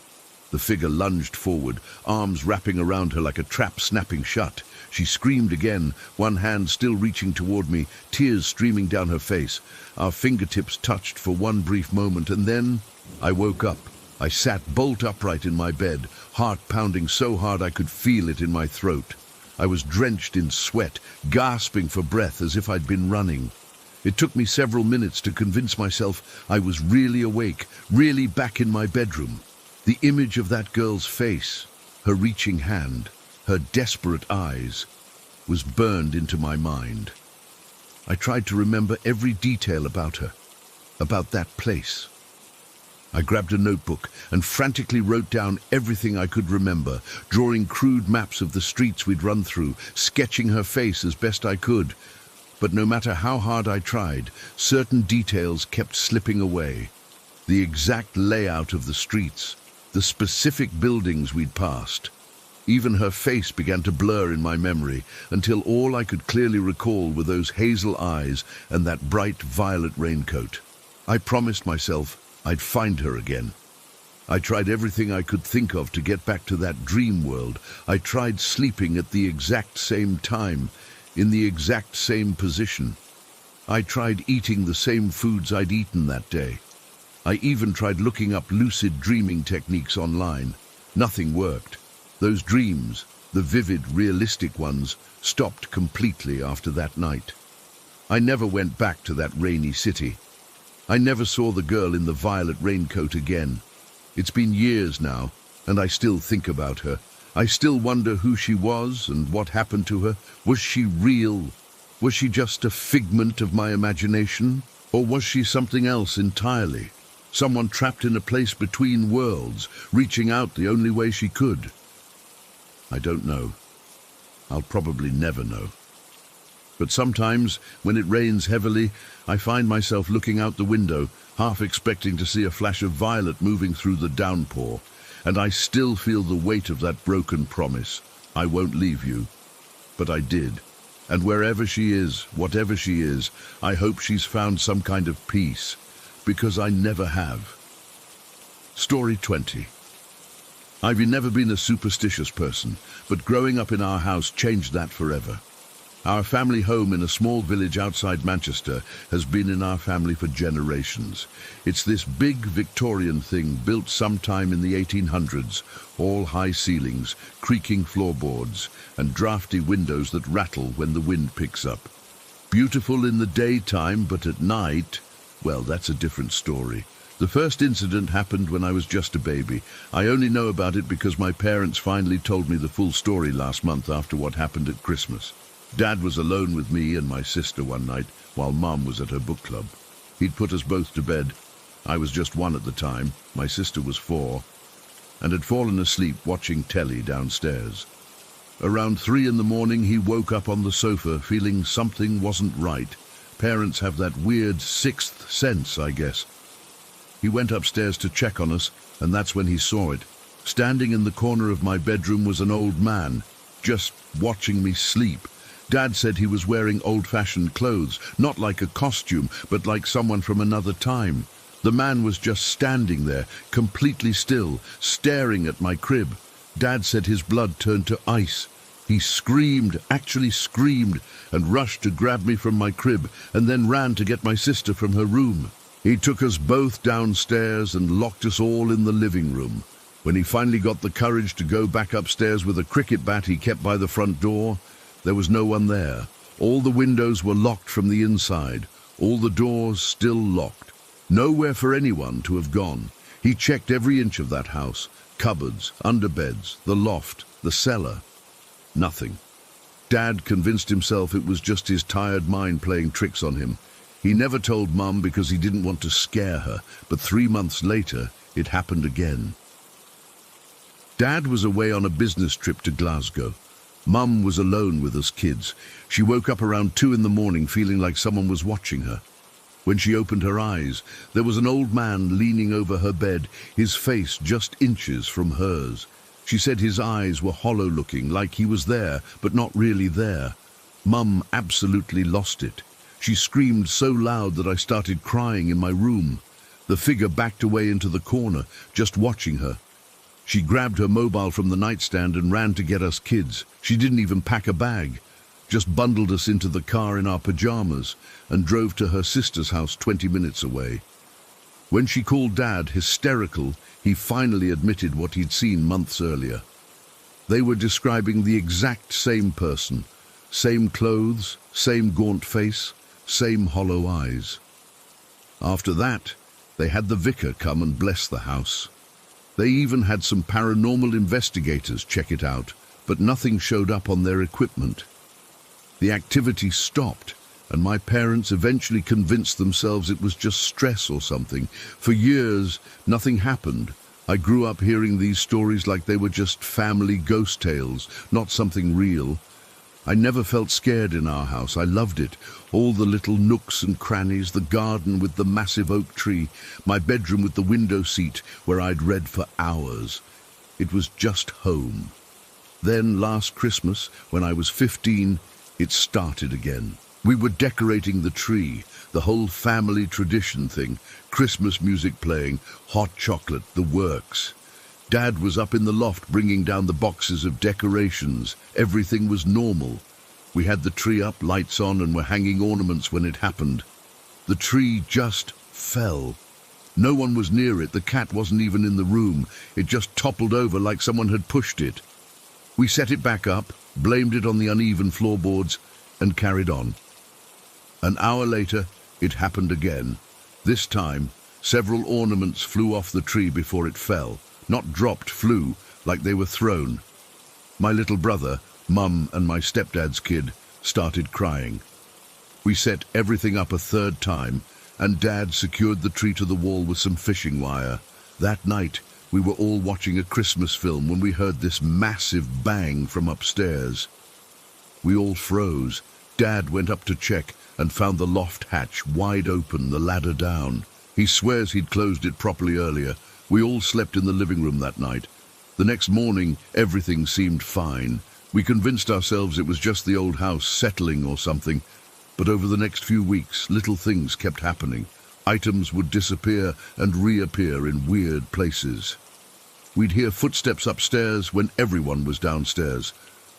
The figure lunged forward, arms wrapping around her like a trap snapping shut. She screamed again, one hand still reaching toward me, tears streaming down her face. Our fingertips touched for one brief moment, and then I woke up. I sat bolt upright in my bed, heart pounding so hard I could feel it in my throat. I was drenched in sweat, gasping for breath as if I'd been running. It took me several minutes to convince myself I was really awake, really back in my bedroom. The image of that girl's face, her reaching hand, her desperate eyes, was burned into my mind. I tried to remember every detail about her, about that place. I grabbed a notebook and frantically wrote down everything I could remember, drawing crude maps of the streets we'd run through, sketching her face as best I could. But no matter how hard I tried, certain details kept slipping away. The exact layout of the streets, the specific buildings we'd passed. Even her face began to blur in my memory, until all I could clearly recall were those hazel eyes and that bright violet raincoat. I promised myself I'd find her again. I tried everything I could think of to get back to that dream world. I tried sleeping at the exact same time, in the exact same position. I tried eating the same foods I'd eaten that day. I even tried looking up lucid dreaming techniques online. Nothing worked. Those dreams, the vivid, realistic ones, stopped completely after that night. I never went back to that rainy city. I never saw the girl in the violet raincoat again. It's been years now, and I still think about her. I still wonder who she was and what happened to her. Was she real? Was she just a figment of my imagination? Or was she something else entirely? Someone trapped in a place between worlds, reaching out the only way she could? I don't know. I'll probably never know. But sometimes, when it rains heavily, I find myself looking out the window, half expecting to see a flash of violet moving through the downpour, and I still feel the weight of that broken promise. I won't leave you. But I did. And wherever she is, whatever she is, I hope she's found some kind of peace, because I never have. Story 20. I've never been a superstitious person, but growing up in our house changed that forever. Our family home in a small village outside Manchester has been in our family for generations. It's this big Victorian thing built sometime in the 1800s, all high ceilings, creaking floorboards, and drafty windows that rattle when the wind picks up. Beautiful in the daytime, but at night, well, that's a different story. The first incident happened when I was just a baby. I only know about it because my parents finally told me the full story last month after what happened at Christmas. Dad was alone with me and my sister one night while Mum was at her book club. He'd put us both to bed. I was just 1 at the time, my sister was 4, and had fallen asleep watching telly downstairs. Around 3 in the morning, he woke up on the sofa feeling something wasn't right. Parents have that weird sixth sense, I guess. He went upstairs to check on us, and that's when he saw it. Standing in the corner of my bedroom was an old man, just watching me sleep. Dad said he was wearing old-fashioned clothes, not like a costume, but like someone from another time. The man was just standing there, completely still, staring at my crib. Dad said his blood turned to ice. He screamed, actually screamed, and rushed to grab me from my crib, and then ran to get my sister from her room. He took us both downstairs and locked us all in the living room. When he finally got the courage to go back upstairs with a cricket bat he kept by the front door, there was no one there. All the windows were locked from the inside, all the doors still locked. Nowhere for anyone to have gone. He checked every inch of that house, cupboards, underbeds, the loft, the cellar. Nothing. Dad convinced himself it was just his tired mind playing tricks on him. He never told Mum because he didn't want to scare her, but 3 months later, it happened again. Dad was away on a business trip to Glasgow. Mum was alone with us kids. She woke up around 2 in the morning feeling like someone was watching her. When she opened her eyes, there was an old man leaning over her bed, his face just inches from hers. She said his eyes were hollow-looking, like he was there, but not really there. Mum absolutely lost it. She screamed so loud that I started crying in my room. The figure backed away into the corner, just watching her. She grabbed her mobile from the nightstand and ran to get us kids. She didn't even pack a bag, just bundled us into the car in our pajamas and drove to her sister's house 20 minutes away. When she called Dad, hysterical, he finally admitted what he'd seen months earlier. They were describing the exact same person, same clothes, same gaunt face, same hollow eyes. After that, they had the vicar come and bless the house. They even had some paranormal investigators check it out, but nothing showed up on their equipment. The activity stopped, and my parents eventually convinced themselves it was just stress or something. For years, nothing happened. I grew up hearing these stories like they were just family ghost tales, not something real. I never felt scared in our house. I loved it. All the little nooks and crannies, the garden with the massive oak tree, my bedroom with the window seat where I'd read for hours. It was just home. Then last Christmas, when I was 15, it started again. We were decorating the tree, the whole family tradition thing, Christmas music playing, hot chocolate, the works. Dad was up in the loft bringing down the boxes of decorations. Everything was normal. We had the tree up, lights on, and were hanging ornaments when it happened. The tree just fell. No one was near it. The cat wasn't even in the room. It just toppled over like someone had pushed it. We set it back up, blamed it on the uneven floorboards, and carried on. An hour later, it happened again. This time, several ornaments flew off the tree before it fell. Not dropped, flew, like they were thrown. My little brother, Mum, and my stepdad's kid started crying. We set everything up a third time, and Dad secured the tree to the wall with some fishing wire. That night, we were all watching a Christmas film when we heard this massive bang from upstairs. We all froze. Dad went up to check and found the loft hatch wide open, the ladder down. He swears he'd closed it properly earlier. We all slept in the living room that night. The next morning, everything seemed fine. We convinced ourselves it was just the old house settling or something. But over the next few weeks, little things kept happening. Items would disappear and reappear in weird places. We'd hear footsteps upstairs when everyone was downstairs.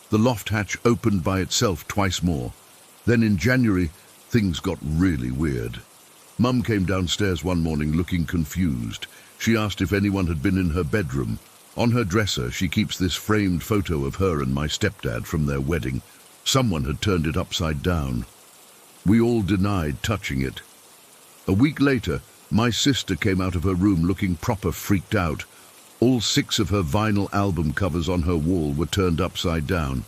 The loft hatch opened by itself twice more. Then in January, things got really weird. Mum came downstairs one morning looking confused. She asked if anyone had been in her bedroom. On her dresser, she keeps this framed photo of her and my stepdad from their wedding. Someone had turned it upside down. We all denied touching it. A week later, my sister came out of her room looking proper freaked out. All 6 of her vinyl album covers on her wall were turned upside down.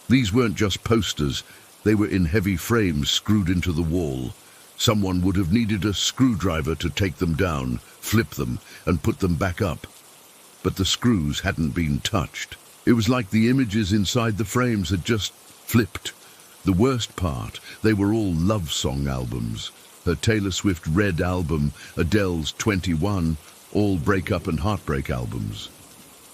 These weren't just posters, they were in heavy frames screwed into the wall. Someone would have needed a screwdriver to take them down, flip them, and put them back up. But the screws hadn't been touched. It was like the images inside the frames had just flipped. The worst part, they were all love song albums. Her Taylor Swift Red album, Adele's 21, all breakup and heartbreak albums.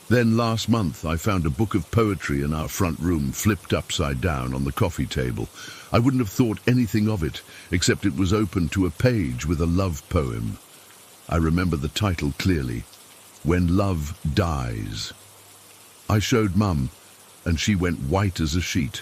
Then last month I found a book of poetry in our front room flipped upside down on the coffee table. I wouldn't have thought anything of it, except it was open to a page with a love poem. I remember the title clearly, When Love Dies. I showed Mum, and she went white as a sheet.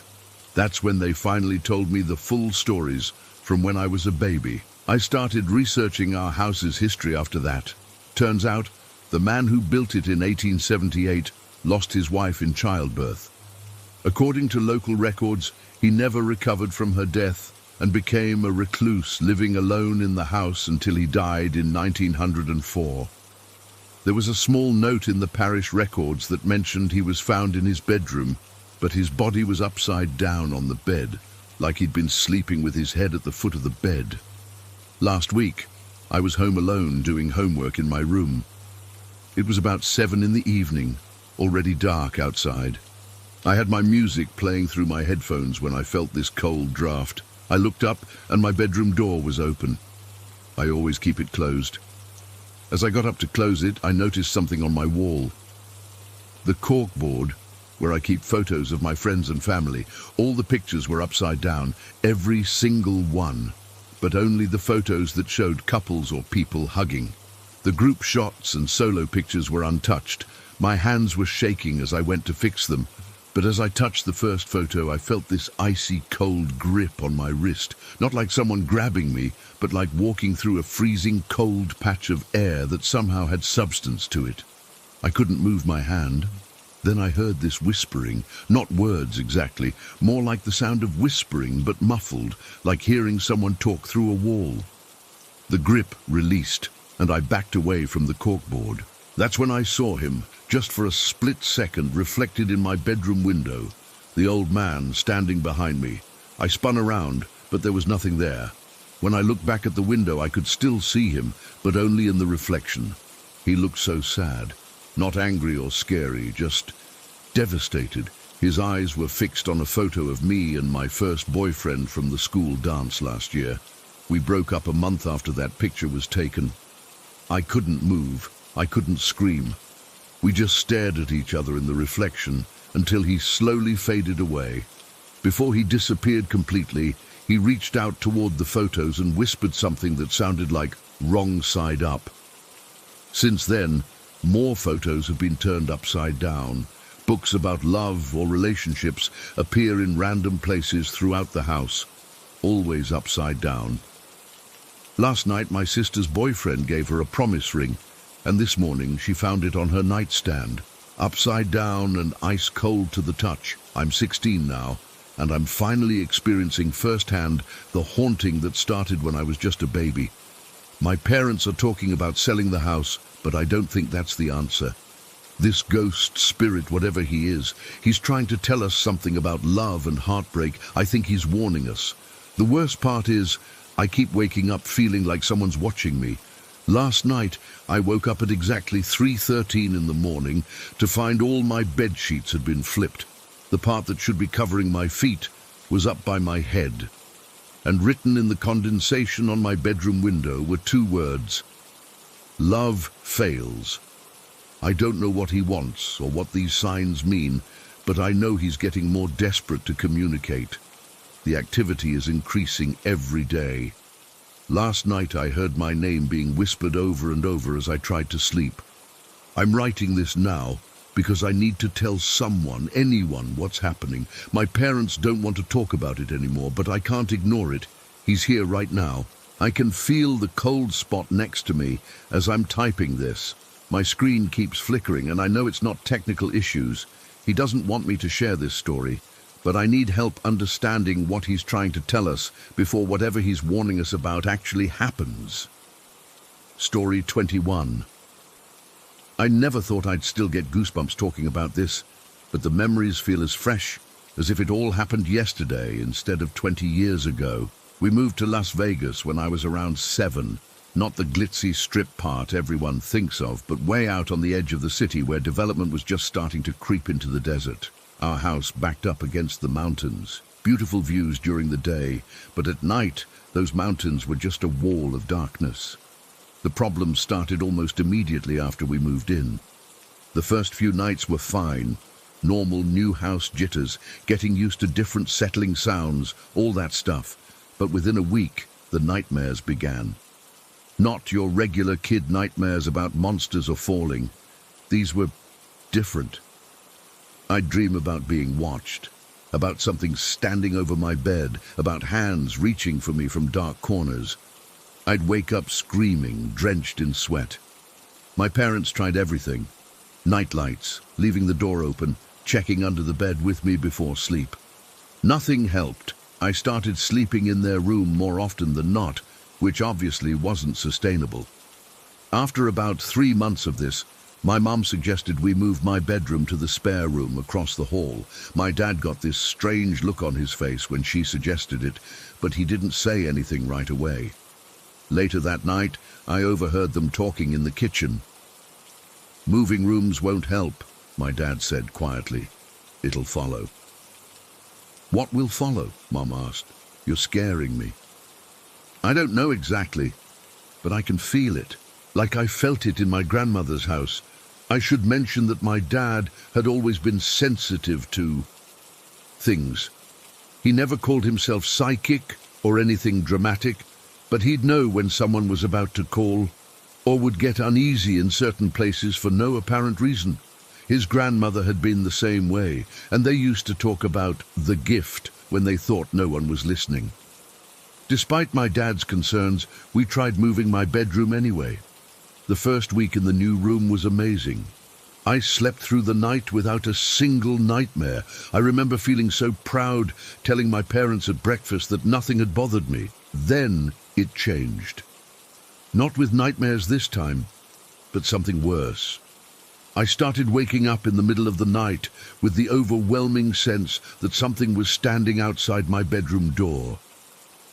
That's when they finally told me the full stories from when I was a baby. I started researching our house's history after that. Turns out, the man who built it in 1878 lost his wife in childbirth. According to local records, he never recovered from her death and became a recluse living alone in the house until he died in 1904. There was a small note in the parish records that mentioned he was found in his bedroom, but his body was upside down on the bed, like he'd been sleeping with his head at the foot of the bed. Last week, I was home alone doing homework in my room. It was about 7 in the evening, already dark outside. I had my music playing through my headphones when I felt this cold draft. I looked up and my bedroom door was open. I always keep it closed. As I got up to close it, I noticed something on my wall. The corkboard, where I keep photos of my friends and family, all the pictures were upside down, every single one, but only the photos that showed couples or people hugging. The group shots and solo pictures were untouched. My hands were shaking as I went to fix them, but as I touched the first photo, I felt this icy cold grip on my wrist, not like someone grabbing me, but like walking through a freezing cold patch of air that somehow had substance to it. I couldn't move my hand. Then I heard this whispering, not words exactly, more like the sound of whispering but muffled, like hearing someone talk through a wall. The grip released, and I backed away from the corkboard. That's when I saw him, just for a split second, reflected in my bedroom window, the old man standing behind me. I spun around, but there was nothing there. When I looked back at the window, I could still see him, but only in the reflection. He looked so sad, not angry or scary, just devastated. His eyes were fixed on a photo of me and my first boyfriend from the school dance last year. We broke up a month after that picture was taken. I couldn't move. I couldn't scream. We just stared at each other in the reflection until he slowly faded away. Before he disappeared completely, he reached out toward the photos and whispered something that sounded like wrong side up. Since then, more photos have been turned upside down. Books about love or relationships appear in random places throughout the house, always upside down. Last night, my sister's boyfriend gave her a promise ring, and this morning she found it on her nightstand, upside down and ice cold to the touch. I'm 16 now, and I'm finally experiencing firsthand the haunting that started when I was just a baby. My parents are talking about selling the house, but I don't think that's the answer. This ghost spirit, whatever he is, he's trying to tell us something about love and heartbreak. I think he's warning us. The worst part is, I keep waking up feeling like someone's watching me. Last night, I woke up at exactly 3:13 in the morning to find all my bed sheets had been flipped. The part that should be covering my feet was up by my head. And written in the condensation on my bedroom window were 2 words: Love fails. I don't know what he wants or what these signs mean, but I know he's getting more desperate to communicate. The activity is increasing every day. Last night I heard my name being whispered over and over as I tried to sleep. I'm writing this now because I need to tell someone, anyone, what's happening. My parents don't want to talk about it anymore, but I can't ignore it. He's here right now. I can feel the cold spot next to me as I'm typing this. My screen keeps flickering, and I know it's not technical issues. He doesn't want me to share this story, but I need help understanding what he's trying to tell us before whatever he's warning us about actually happens. Story 21. I never thought I'd still get goosebumps talking about this, but the memories feel as fresh as if it all happened yesterday instead of 20 years ago. We moved to Las Vegas when I was around 7, not the glitzy strip part everyone thinks of, but way out on the edge of the city where development was just starting to creep into the desert. Our house backed up against the mountains. Beautiful views during the day, but at night, those mountains were just a wall of darkness. The problem started almost immediately after we moved in. The first few nights were fine. Normal new house jitters, getting used to different settling sounds, all that stuff. But within a week, the nightmares began. Not your regular kid nightmares about monsters or falling. These were different. I'd dream about being watched, about something standing over my bed, about hands reaching for me from dark corners. I'd wake up screaming, drenched in sweat. My parents tried everything. Night lights, leaving the door open, checking under the bed with me before sleep. Nothing helped. I started sleeping in their room more often than not, which obviously wasn't sustainable. After about 3 months of this, my mom suggested we move my bedroom to the spare room across the hall. My dad got this strange look on his face when she suggested it, but he didn't say anything right away. Later that night, I overheard them talking in the kitchen. "Moving rooms won't help," my dad said quietly. "It'll follow." "What will follow?" Mom asked. "You're scaring me." "I don't know exactly, but I can feel it, like I felt it in my grandmother's house." I should mention that my dad had always been sensitive to things. He never called himself psychic or anything dramatic, but he'd know when someone was about to call, or would get uneasy in certain places for no apparent reason. His grandmother had been the same way, and they used to talk about the gift when they thought no one was listening. Despite my dad's concerns, we tried moving my bedroom anyway. The first week in the new room was amazing. I slept through the night without a single nightmare. I remember feeling so proud, telling my parents at breakfast that nothing had bothered me. Then it changed. Not with nightmares this time, but something worse. I started waking up in the middle of the night with the overwhelming sense that something was standing outside my bedroom door.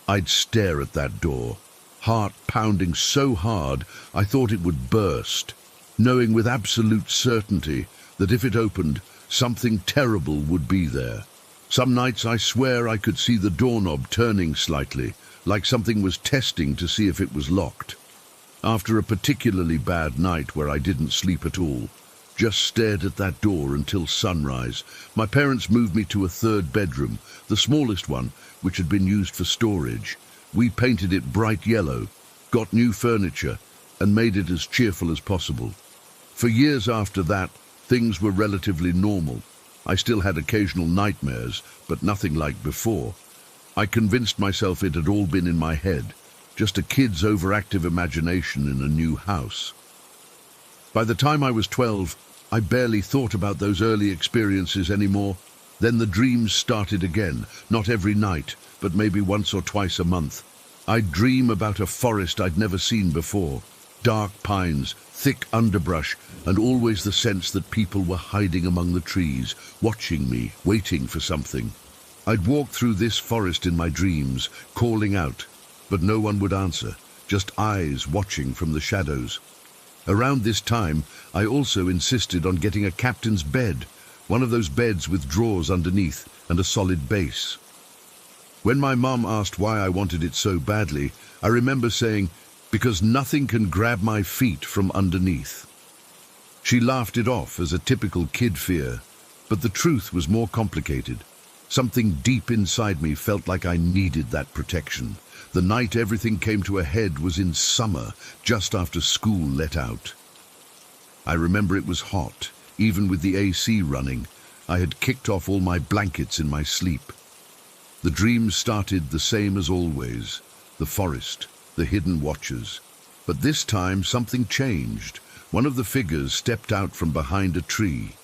I'd stare at that door, heart pounding so hard I thought it would burst, knowing with absolute certainty that if it opened, something terrible would be there. Some nights I swear I could see the doorknob turning slightly, like something was testing to see if it was locked. After a particularly bad night where I didn't sleep at all, just stared at that door until sunrise, my parents moved me to a third bedroom, the smallest one, which had been used for storage. We painted it bright yellow, got new furniture, and made it as cheerful as possible. For years after that, things were relatively normal. I still had occasional nightmares, but nothing like before. I convinced myself it had all been in my head, just a kid's overactive imagination in a new house. By the time I was 12, I barely thought about those early experiences anymore. Then the dreams started again, not every night, but maybe once or twice a month. I'd dream about a forest I'd never seen before. Dark pines, thick underbrush, and always the sense that people were hiding among the trees, watching me, waiting for something. I'd walk through this forest in my dreams, calling out, but no one would answer, just eyes watching from the shadows. Around this time, I also insisted on getting a captain's bed, one of those beds with drawers underneath and a solid base. When my mom asked why I wanted it so badly, I remember saying, "Because nothing can grab my feet from underneath." She laughed it off as a typical kid fear, but the truth was more complicated. Something deep inside me felt like I needed that protection. The night everything came to a head was in summer, just after school let out. I remember it was hot, even with the AC running. I had kicked off all my blankets in my sleep. The dreams started the same as always, the forest, the hidden watchers. But this time something changed. One of the figures stepped out from behind a tree.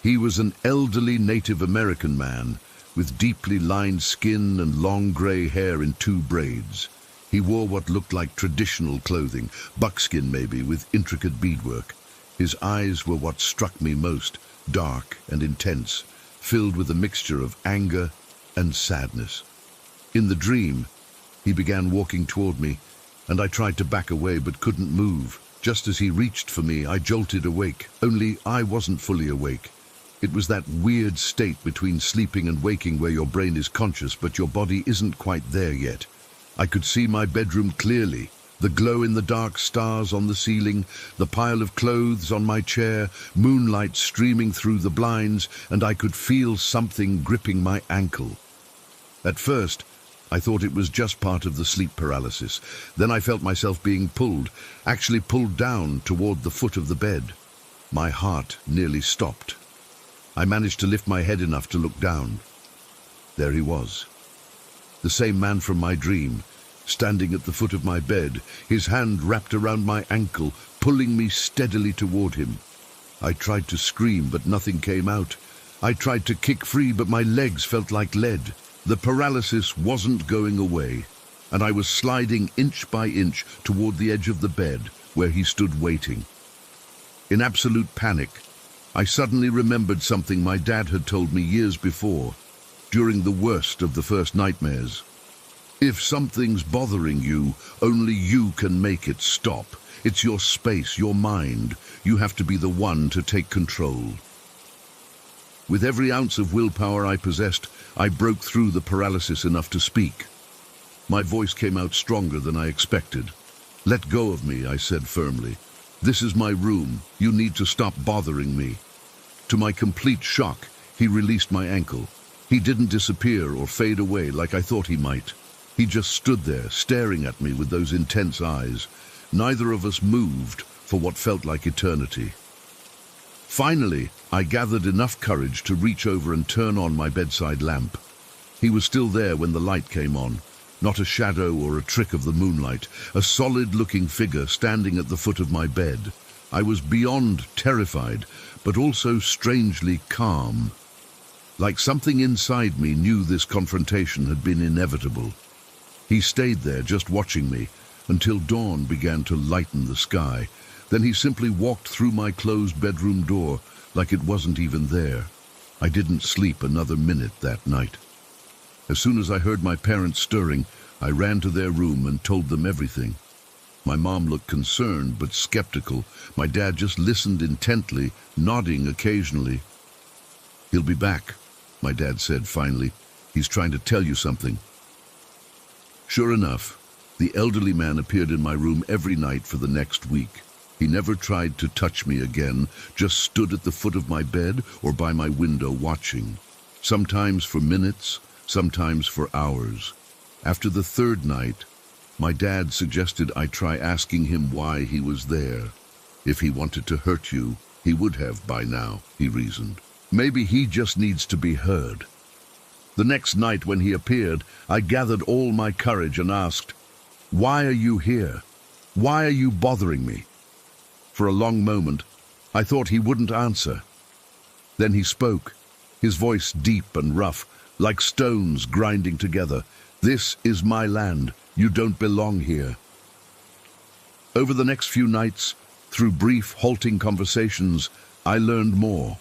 He was an elderly Native American man, with deeply lined skin and long grey hair in 2 braids. He wore what looked like traditional clothing, buckskin maybe, with intricate beadwork. His eyes were what struck me most, dark and intense, filled with a mixture of anger and sadness. In the dream, he began walking toward me, and I tried to back away but couldn't move. Just as he reached for me, I jolted awake, only I wasn't fully awake. It was that weird state between sleeping and waking where your brain is conscious but your body isn't quite there yet. I could see my bedroom clearly, the glow-in-the-dark stars on the ceiling, the pile of clothes on my chair, moonlight streaming through the blinds, and I could feel something gripping my ankle. At first, I thought it was just part of the sleep paralysis. Then I felt myself being pulled, actually pulled down toward the foot of the bed. My heart nearly stopped. I managed to lift my head enough to look down. There he was. The same man from my dream, standing at the foot of my bed, his hand wrapped around my ankle, pulling me steadily toward him. I tried to scream, but nothing came out. I tried to kick free, but my legs felt like lead. The paralysis wasn't going away, and I was sliding inch by inch toward the edge of the bed, where he stood waiting. In absolute panic, I suddenly remembered something my dad had told me years before, during the worst of the first nightmares. If something's bothering you, only you can make it stop. It's your space, your mind. You have to be the one to take control. With every ounce of willpower I possessed, I broke through the paralysis enough to speak. My voice came out stronger than I expected. "Let go of me," I said firmly. "This is my room. You need to stop bothering me." To my complete shock, he released my ankle. He didn't disappear or fade away like I thought he might. He just stood there, staring at me with those intense eyes. Neither of us moved for what felt like eternity. Finally, I gathered enough courage to reach over and turn on my bedside lamp. He was still there when the light came on, not a shadow or a trick of the moonlight, a solid-looking figure standing at the foot of my bed. I was beyond terrified, but also strangely calm. Like something inside me knew this confrontation had been inevitable. He stayed there, just watching me, until dawn began to lighten the sky. Then he simply walked through my closed bedroom door like it wasn't even there. I didn't sleep another minute that night. As soon as I heard my parents stirring, I ran to their room and told them everything. My mom looked concerned but skeptical. My dad just listened intently, nodding occasionally. "He'll be back," my dad said finally. "He's trying to tell you something." Sure enough, the elderly man appeared in my room every night for the next week. He never tried to touch me again, just stood at the foot of my bed or by my window watching. Sometimes for minutes, sometimes for hours. After the third night, my dad suggested I try asking him why he was there. If he wanted to hurt you, he would have by now, he reasoned. Maybe he just needs to be heard. The next night when he appeared, I gathered all my courage and asked, "Why are you here? Why are you bothering me?" For a long moment, I thought he wouldn't answer. Then he spoke, his voice deep and rough, like stones grinding together. "This is my land. You don't belong here." Over the next few nights, through brief, halting conversations, I learned more.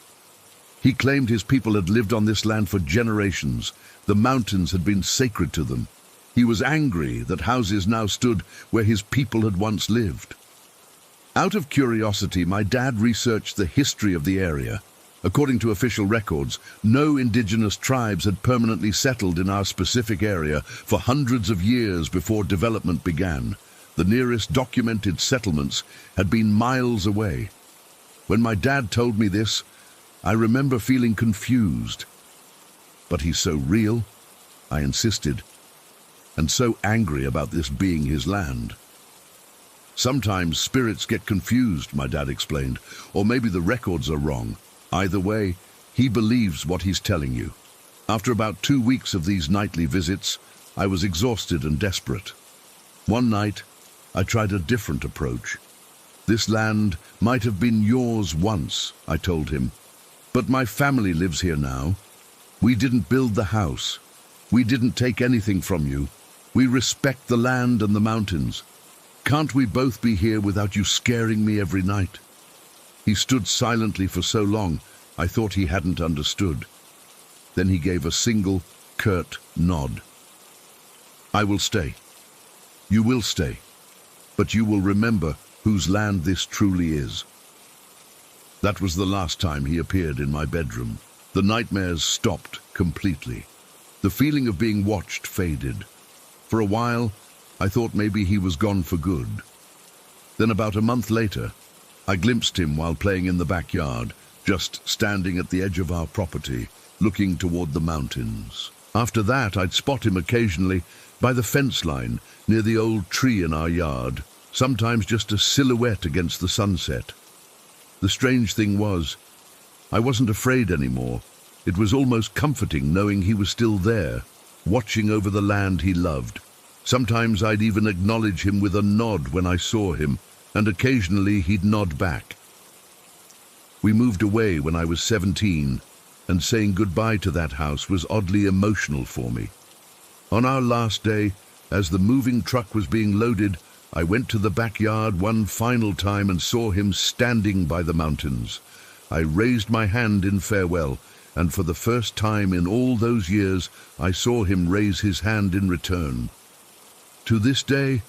He claimed his people had lived on this land for generations. The mountains had been sacred to them. He was angry that houses now stood where his people had once lived. Out of curiosity, my dad researched the history of the area. According to official records, no indigenous tribes had permanently settled in our specific area for hundreds of years before development began. The nearest documented settlements had been miles away. When my dad told me this, I remember feeling confused. But he's so real, I insisted, and so angry about this being his land. "Sometimes spirits get confused," my dad explained, "or maybe the records are wrong. Either way, he believes what he's telling you." After about 2 weeks of these nightly visits, I was exhausted and desperate. One night, I tried a different approach. "This land might have been yours once," I told him, "but my family lives here now. We didn't build the house. We didn't take anything from you. We respect the land and the mountains. Can't we both be here without you scaring me every night?" He stood silently for so long, I thought he hadn't understood. Then he gave a single, curt nod. "I will stay. You will stay. But you will remember whose land this truly is." That was the last time he appeared in my bedroom. The nightmares stopped completely. The feeling of being watched faded. For a while, I thought maybe he was gone for good. Then about a month later, I glimpsed him while playing in the backyard, just standing at the edge of our property, looking toward the mountains. After that, I'd spot him occasionally by the fence line near the old tree in our yard, sometimes just a silhouette against the sunset. The strange thing was, I wasn't afraid anymore. It was almost comforting knowing he was still there, watching over the land he loved. Sometimes I'd even acknowledge him with a nod when I saw him, and occasionally he'd nod back. We moved away when I was 17, and saying goodbye to that house was oddly emotional for me. On our last day, as the moving truck was being loaded, I went to the backyard one final time and saw him standing by the mountains. I raised my hand in farewell, and for the first time in all those years, I saw him raise his hand in return. To this day,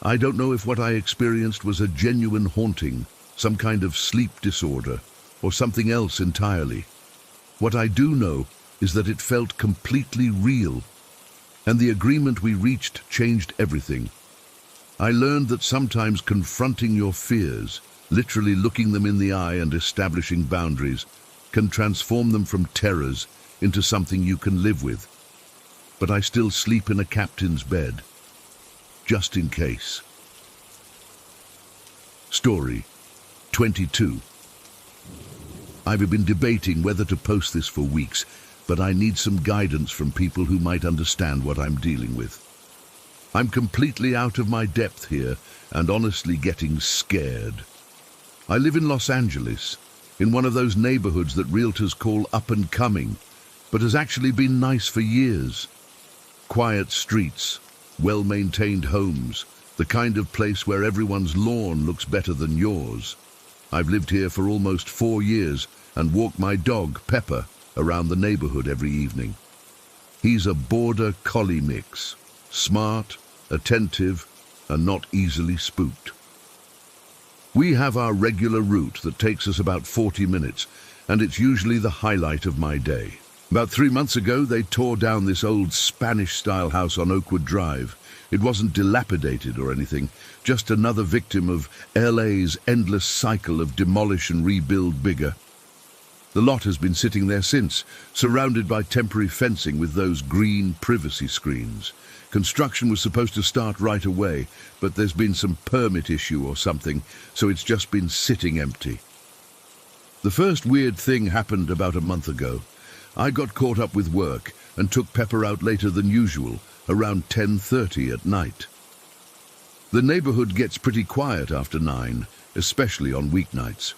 I don't know if what I experienced was a genuine haunting, some kind of sleep disorder, or something else entirely. What I do know is that it felt completely real, and the agreement we reached changed everything. I learned that sometimes confronting your fears, literally looking them in the eye and establishing boundaries, can transform them from terrors into something you can live with. But I still sleep in a captain's bed, just in case. Story 22. I've been debating whether to post this for weeks, but I need some guidance from people who might understand what I'm dealing with. I'm completely out of my depth here and honestly getting scared. I live in Los Angeles, in one of those neighborhoods that realtors call up and coming, but has actually been nice for years. Quiet streets, well-maintained homes, the kind of place where everyone's lawn looks better than yours. I've lived here for almost 4 years and walk my dog, Pepper, around the neighborhood every evening. He's a border collie mix, smart, attentive, and not easily spooked. We have our regular route that takes us about 40 minutes, and it's usually the highlight of my day. About 3 months ago, they tore down this old Spanish-style house on Oakwood Drive. It wasn't dilapidated or anything, just another victim of LA's endless cycle of demolish and rebuild bigger. The lot has been sitting there since, surrounded by temporary fencing with those green privacy screens. Construction was supposed to start right away, but there's been some permit issue or something, so it's just been sitting empty. The first weird thing happened about a month ago. I got caught up with work and took Pepper out later than usual, around 10:30 at night. The neighborhood gets pretty quiet after 9, especially on weeknights.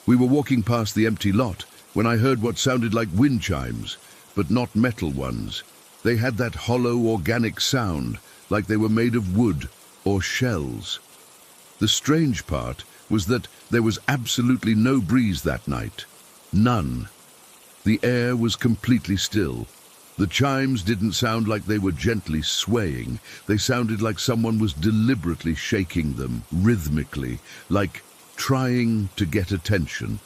We were walking past the empty lot when I heard what sounded like wind chimes, but not metal ones. They had that hollow organic sound, like they were made of wood or shells. The strange part was that there was absolutely no breeze that night. None. The air was completely still. The chimes didn't sound like they were gently swaying. They sounded like someone was deliberately shaking them, rhythmically, like trying to get attention.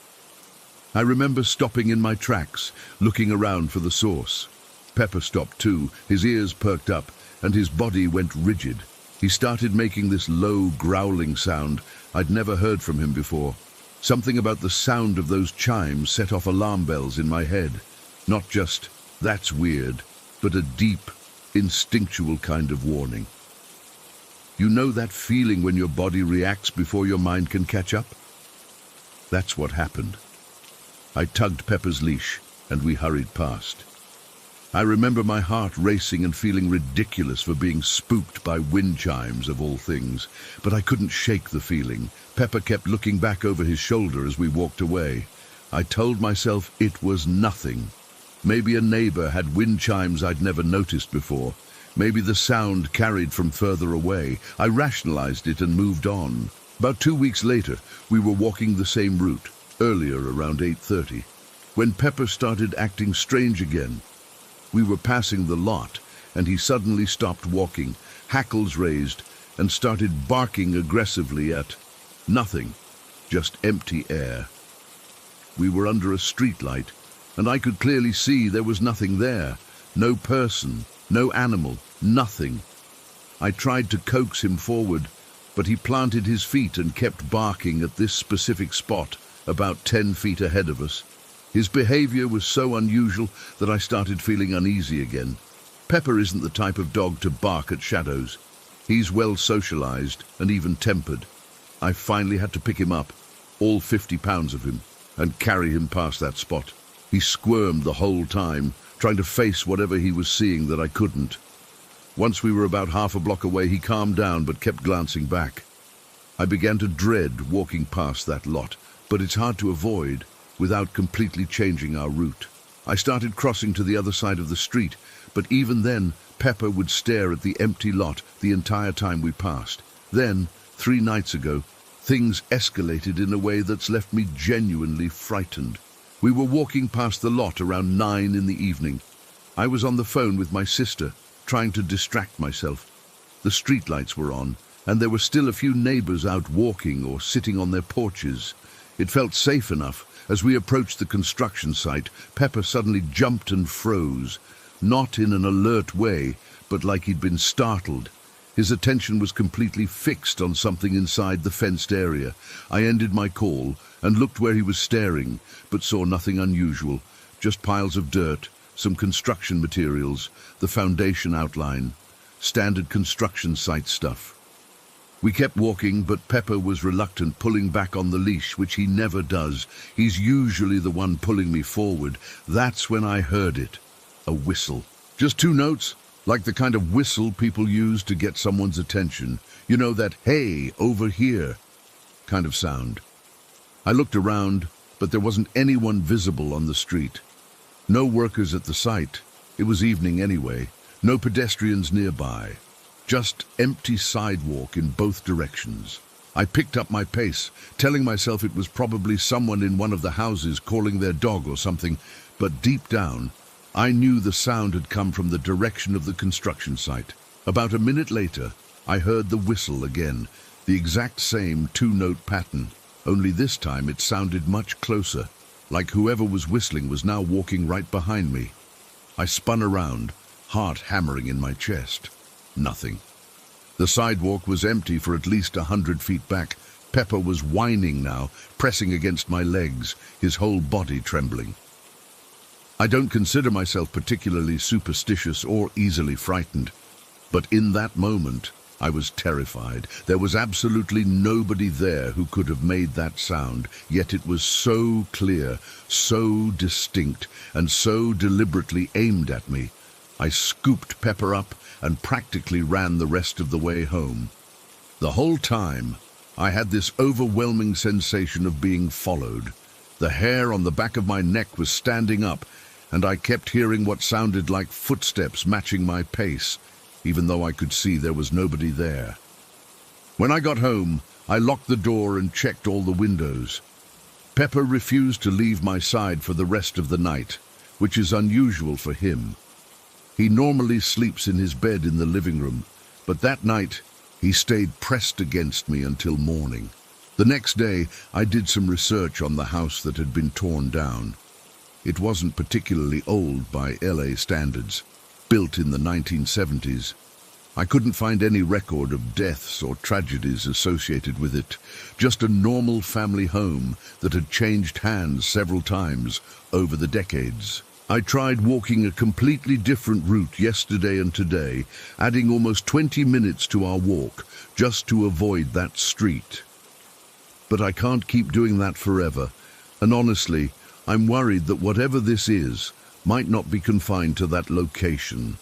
I remember stopping in my tracks, looking around for the source. Pepper stopped too, his ears perked up, and his body went rigid. He started making this low, growling sound I'd never heard from him before. Something about the sound of those chimes set off alarm bells in my head. Not just, "That's weird," but a deep, instinctual kind of warning. You know that feeling when your body reacts before your mind can catch up? That's what happened. I tugged Pepper's leash, and we hurried past. I remember my heart racing and feeling ridiculous for being spooked by wind chimes of all things, but I couldn't shake the feeling. Pepper kept looking back over his shoulder as we walked away. I told myself it was nothing. Maybe a neighbor had wind chimes I'd never noticed before. Maybe the sound carried from further away. I rationalized it and moved on. About 2 weeks later, we were walking the same route, earlier around 8:30. when Pepper started acting strange again. We were passing the lot, and he suddenly stopped walking, hackles raised, and started barking aggressively at nothing, just empty air. We were under a streetlight, and I could clearly see there was nothing there. No person, no animal, nothing. I tried to coax him forward, but he planted his feet and kept barking at this specific spot, about 10 feet ahead of us. His behavior was so unusual that I started feeling uneasy again. Pepper isn't the type of dog to bark at shadows. He's well socialized and even tempered. I finally had to pick him up, all 50 pounds of him, and carry him past that spot. He squirmed the whole time, trying to face whatever he was seeing that I couldn't. Once we were about half a block away, he calmed down but kept glancing back. I began to dread walking past that lot, but it's hard to avoid without completely changing our route. I started crossing to the other side of the street, but even then, Pepper would stare at the empty lot the entire time we passed. Then, 3 nights ago, things escalated in a way that's left me genuinely frightened. We were walking past the lot around 9 in the evening. I was on the phone with my sister, trying to distract myself. The streetlights were on, and there were still a few neighbors out walking or sitting on their porches. It felt safe enough. As we approached the construction site, Pepper suddenly jumped and froze, not in an alert way, but like he'd been startled. His attention was completely fixed on something inside the fenced area. I ended my call and looked where he was staring, but saw nothing unusual, just piles of dirt, some construction materials, the foundation outline, standard construction site stuff. We kept walking, but Pepper was reluctant, pulling back on the leash, which he never does. He's usually the one pulling me forward. That's when I heard it. A whistle. Just 2 notes, like the kind of whistle people use to get someone's attention. You know, that "hey, over here" kind of sound. I looked around, but there wasn't anyone visible on the street. No workers at the site. It was evening anyway. No pedestrians nearby. Just empty sidewalk in both directions. I picked up my pace, telling myself it was probably someone in one of the houses calling their dog or something, but deep down, I knew the sound had come from the direction of the construction site. About a minute later, I heard the whistle again, the exact same 2-note pattern, only this time it sounded much closer, like whoever was whistling was now walking right behind me. I spun around, heart hammering in my chest. Nothing. The sidewalk was empty for at least 100 feet back. Pepper was whining now, pressing against my legs, his whole body trembling. I don't consider myself particularly superstitious or easily frightened, but in that moment, I was terrified. There was absolutely nobody there who could have made that sound, yet it was so clear, so distinct, and so deliberately aimed at me. I scooped Pepper up and practically ran the rest of the way home. The whole time, I had this overwhelming sensation of being followed. The hair on the back of my neck was standing up, and I kept hearing what sounded like footsteps matching my pace, even though I could see there was nobody there. When I got home, I locked the door and checked all the windows. Pepper refused to leave my side for the rest of the night, which is unusual for him. He normally sleeps in his bed in the living room, but that night he stayed pressed against me until morning. The next day, I did some research on the house that had been torn down. It wasn't particularly old by LA standards, built in the 1970s. I couldn't find any record of deaths or tragedies associated with it, just a normal family home that had changed hands several times over the decades. I tried walking a completely different route yesterday and today, adding almost 20 minutes to our walk just to avoid that street. But I can't keep doing that forever, and honestly, I'm worried that whatever this is might not be confined to that location.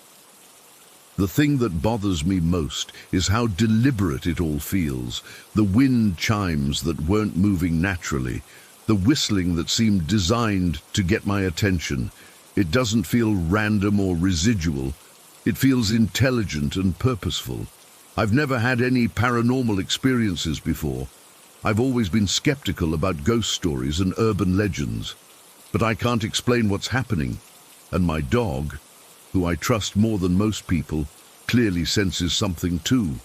The thing that bothers me most is how deliberate it all feels. The wind chimes that weren't moving naturally, the whistling that seemed designed to get my attention. It doesn't feel random or residual. It feels intelligent and purposeful. I've never had any paranormal experiences before. I've always been skeptical about ghost stories and urban legends. But I can't explain what's happening, and my dog, who I trust more than most people, clearly senses something too.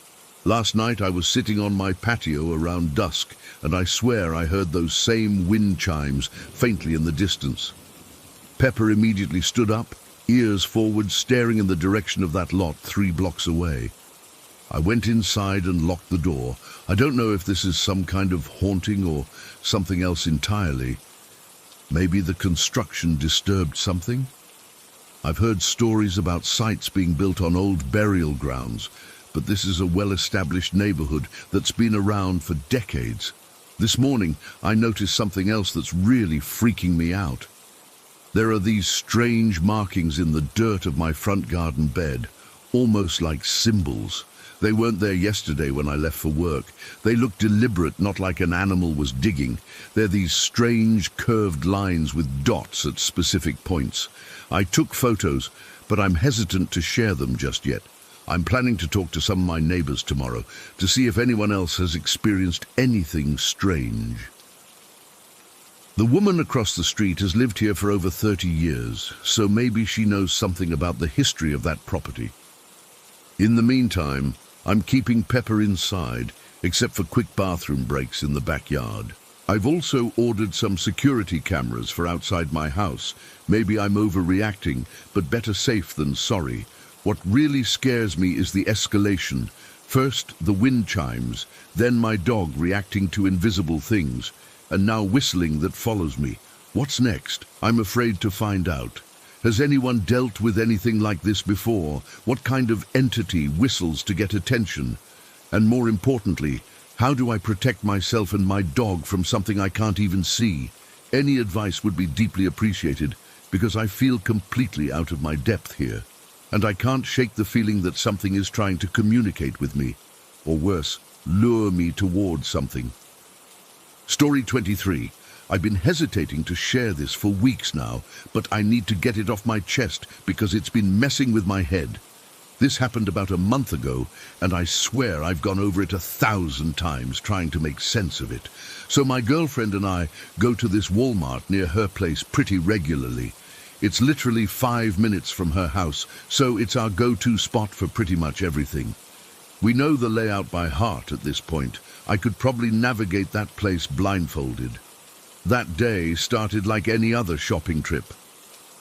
Last night I was sitting on my patio around dusk, and I swear I heard those same wind chimes faintly in the distance. Pepper immediately stood up, ears forward, staring in the direction of that lot 3 blocks away. I went inside and locked the door. I don't know if this is some kind of haunting or something else entirely. Maybe the construction disturbed something? I've heard stories about sites being built on old burial grounds, but this is a well-established neighborhood that's been around for decades. This morning, I noticed something else that's really freaking me out. There are these strange markings in the dirt of my front garden bed, almost like symbols. They weren't there yesterday when I left for work. They look deliberate, not like an animal was digging. They're these strange curved lines with dots at specific points. I took photos, but I'm hesitant to share them just yet. I'm planning to talk to some of my neighbors tomorrow to see if anyone else has experienced anything strange. The woman across the street has lived here for over 30 years, so maybe she knows something about the history of that property. In the meantime, I'm keeping Pepper inside, except for quick bathroom breaks in the backyard. I've also ordered some security cameras for outside my house. Maybe I'm overreacting, but better safe than sorry. What really scares me is the escalation. First, the wind chimes, then my dog reacting to invisible things, and now whistling that follows me. What's next? I'm afraid to find out. Has anyone dealt with anything like this before? What kind of entity whistles to get attention? And more importantly, how do I protect myself and my dog from something I can't even see? Any advice would be deeply appreciated, because I feel completely out of my depth here. And I can't shake the feeling that something is trying to communicate with me, or worse, lure me towards something. Story 23. I've been hesitating to share this for weeks now, but I need to get it off my chest because it's been messing with my head. This happened about a month ago, and I swear I've gone over it 1,000 times trying to make sense of it. So my girlfriend and I go to this Walmart near her place pretty regularly. It's literally 5 minutes from her house, so it's our go-to spot for pretty much everything. We know the layout by heart at this point. I could probably navigate that place blindfolded. That day started like any other shopping trip.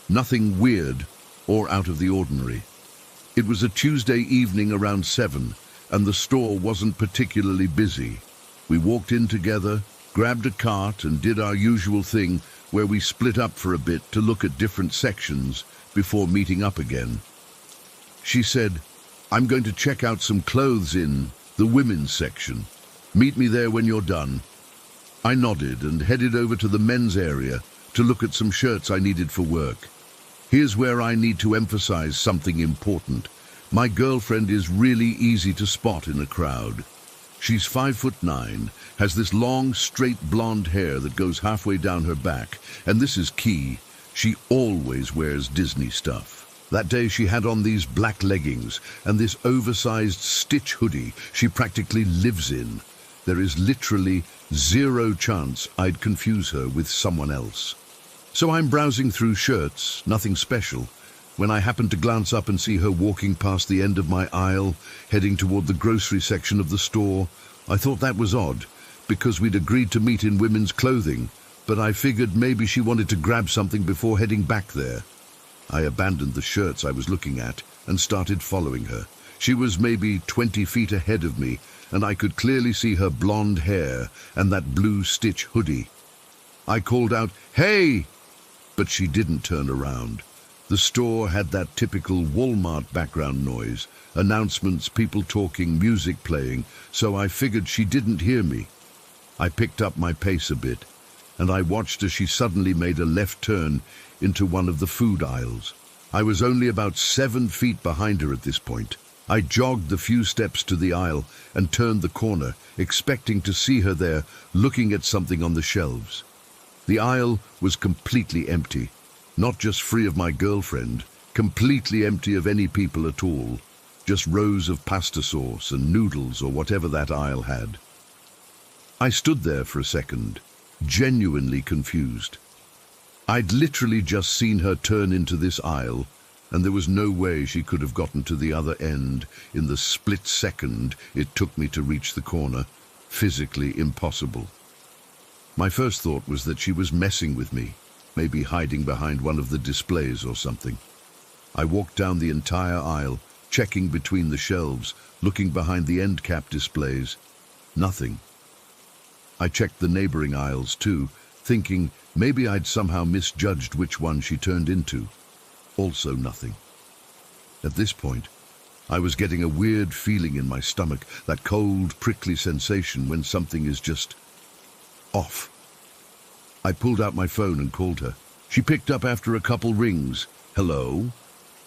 Nothing weird or out of the ordinary. It was a Tuesday evening around 7, and the store wasn't particularly busy. We walked in together, grabbed a cart, and did our usual thing where we split up for a bit to look at different sections before meeting up again. She said, "I'm going to check out some clothes in the women's section. Meet me there when you're done." I nodded and headed over to the men's area to look at some shirts I needed for work. Here's where I need to emphasize something important. My girlfriend is really easy to spot in a crowd. She's 5'9", has this long, straight blonde hair that goes halfway down her back, and this is key, she always wears Disney stuff. That day she had on these black leggings and this oversized stitch hoodie she practically lives in. There is literally zero chance I'd confuse her with someone else. So I'm browsing through shirts, nothing special, when I happen to glance up and see her walking past the end of my aisle, heading toward the grocery section of the store. I thought that was odd, because we'd agreed to meet in women's clothing, but I figured maybe she wanted to grab something before heading back there. I abandoned the shirts I was looking at and started following her. She was maybe 20 feet ahead of me, and I could clearly see her blonde hair and that blue stitch hoodie. I called out, "Hey!" but she didn't turn around. The store had that typical Walmart background noise, announcements, people talking, music playing, so I figured she didn't hear me. I picked up my pace a bit, and I watched as she suddenly made a left turn into one of the food aisles. I was only about 7 feet behind her at this point. I jogged the few steps to the aisle and turned the corner, expecting to see her there, looking at something on the shelves. The aisle was completely empty, not just free of my girlfriend, completely empty of any people at all, just rows of pasta sauce and noodles or whatever that aisle had. I stood there for a second, genuinely confused. I'd literally just seen her turn into this aisle, and there was no way she could have gotten to the other end in the split second it took me to reach the corner. Physically impossible. My first thought was that she was messing with me, maybe hiding behind one of the displays or something. I walked down the entire aisle, checking between the shelves, looking behind the end cap displays. Nothing. I checked the neighboring aisles too, thinking maybe I'd somehow misjudged which one she turned into. Also nothing. At this point, I was getting a weird feeling in my stomach, that cold, prickly sensation when something is just off. I pulled out my phone and called her. She picked up after a couple rings. "Hello?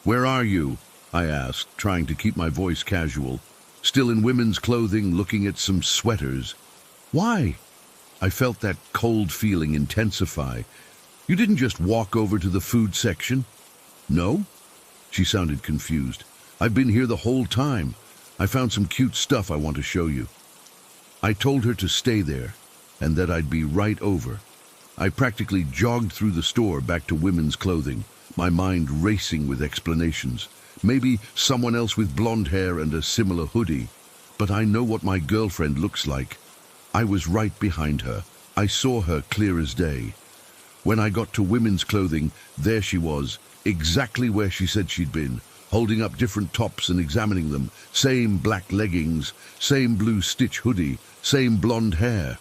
Where are you?" I asked, trying to keep my voice casual. Still in women's clothing, looking at some sweaters. "Why?" I felt that cold feeling intensify. "You didn't just walk over to the food section?" "No?" She sounded confused. "I've been here the whole time. I found some cute stuff I want to show you." I told her to stay there, and that I'd be right over. I practically jogged through the store back to women's clothing, my mind racing with explanations. Maybe someone else with blonde hair and a similar hoodie. But I know what my girlfriend looks like. I was right behind her. I saw her clear as day. When I got to women's clothing, there she was, exactly where she said she'd been, holding up different tops and examining them. Same black leggings, same blue stitch hoodie, same blonde hair.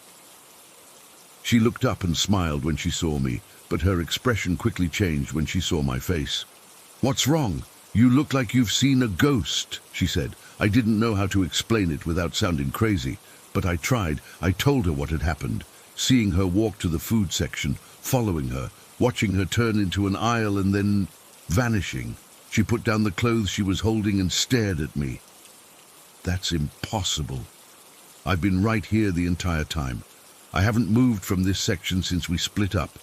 She looked up and smiled when she saw me, but her expression quickly changed when she saw my face. "What's wrong? You look like you've seen a ghost," she said. I didn't know how to explain it without sounding crazy, but I tried. I told her what had happened, seeing her walk to the food section, following her, watching her turn into an aisle and then vanishing. She put down the clothes she was holding and stared at me. "That's impossible. I've been right here the entire time. I haven't moved from this section since we split up."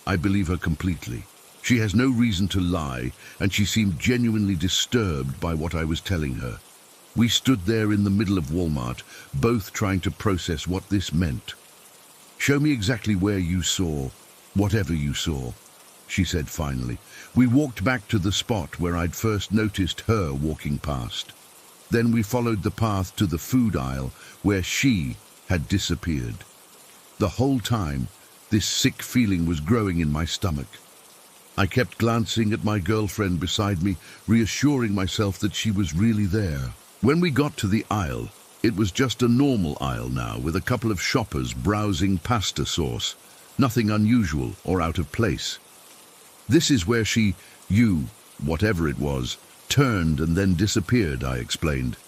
I believe her completely. She has no reason to lie, and she seemed genuinely disturbed by what I was telling her. We stood there in the middle of Walmart, both trying to process what this meant. "Show me exactly where you saw, whatever you saw," she said finally. We walked back to the spot where I'd first noticed her walking past. Then we followed the path to the food aisle where she had disappeared. The whole time, this sick feeling was growing in my stomach. I kept glancing at my girlfriend beside me, reassuring myself that she was really there. When we got to the aisle, it was just a normal aisle now, with a couple of shoppers browsing pasta sauce. Nothing unusual or out of place. "This is where whatever it was, turned and then disappeared," I explained.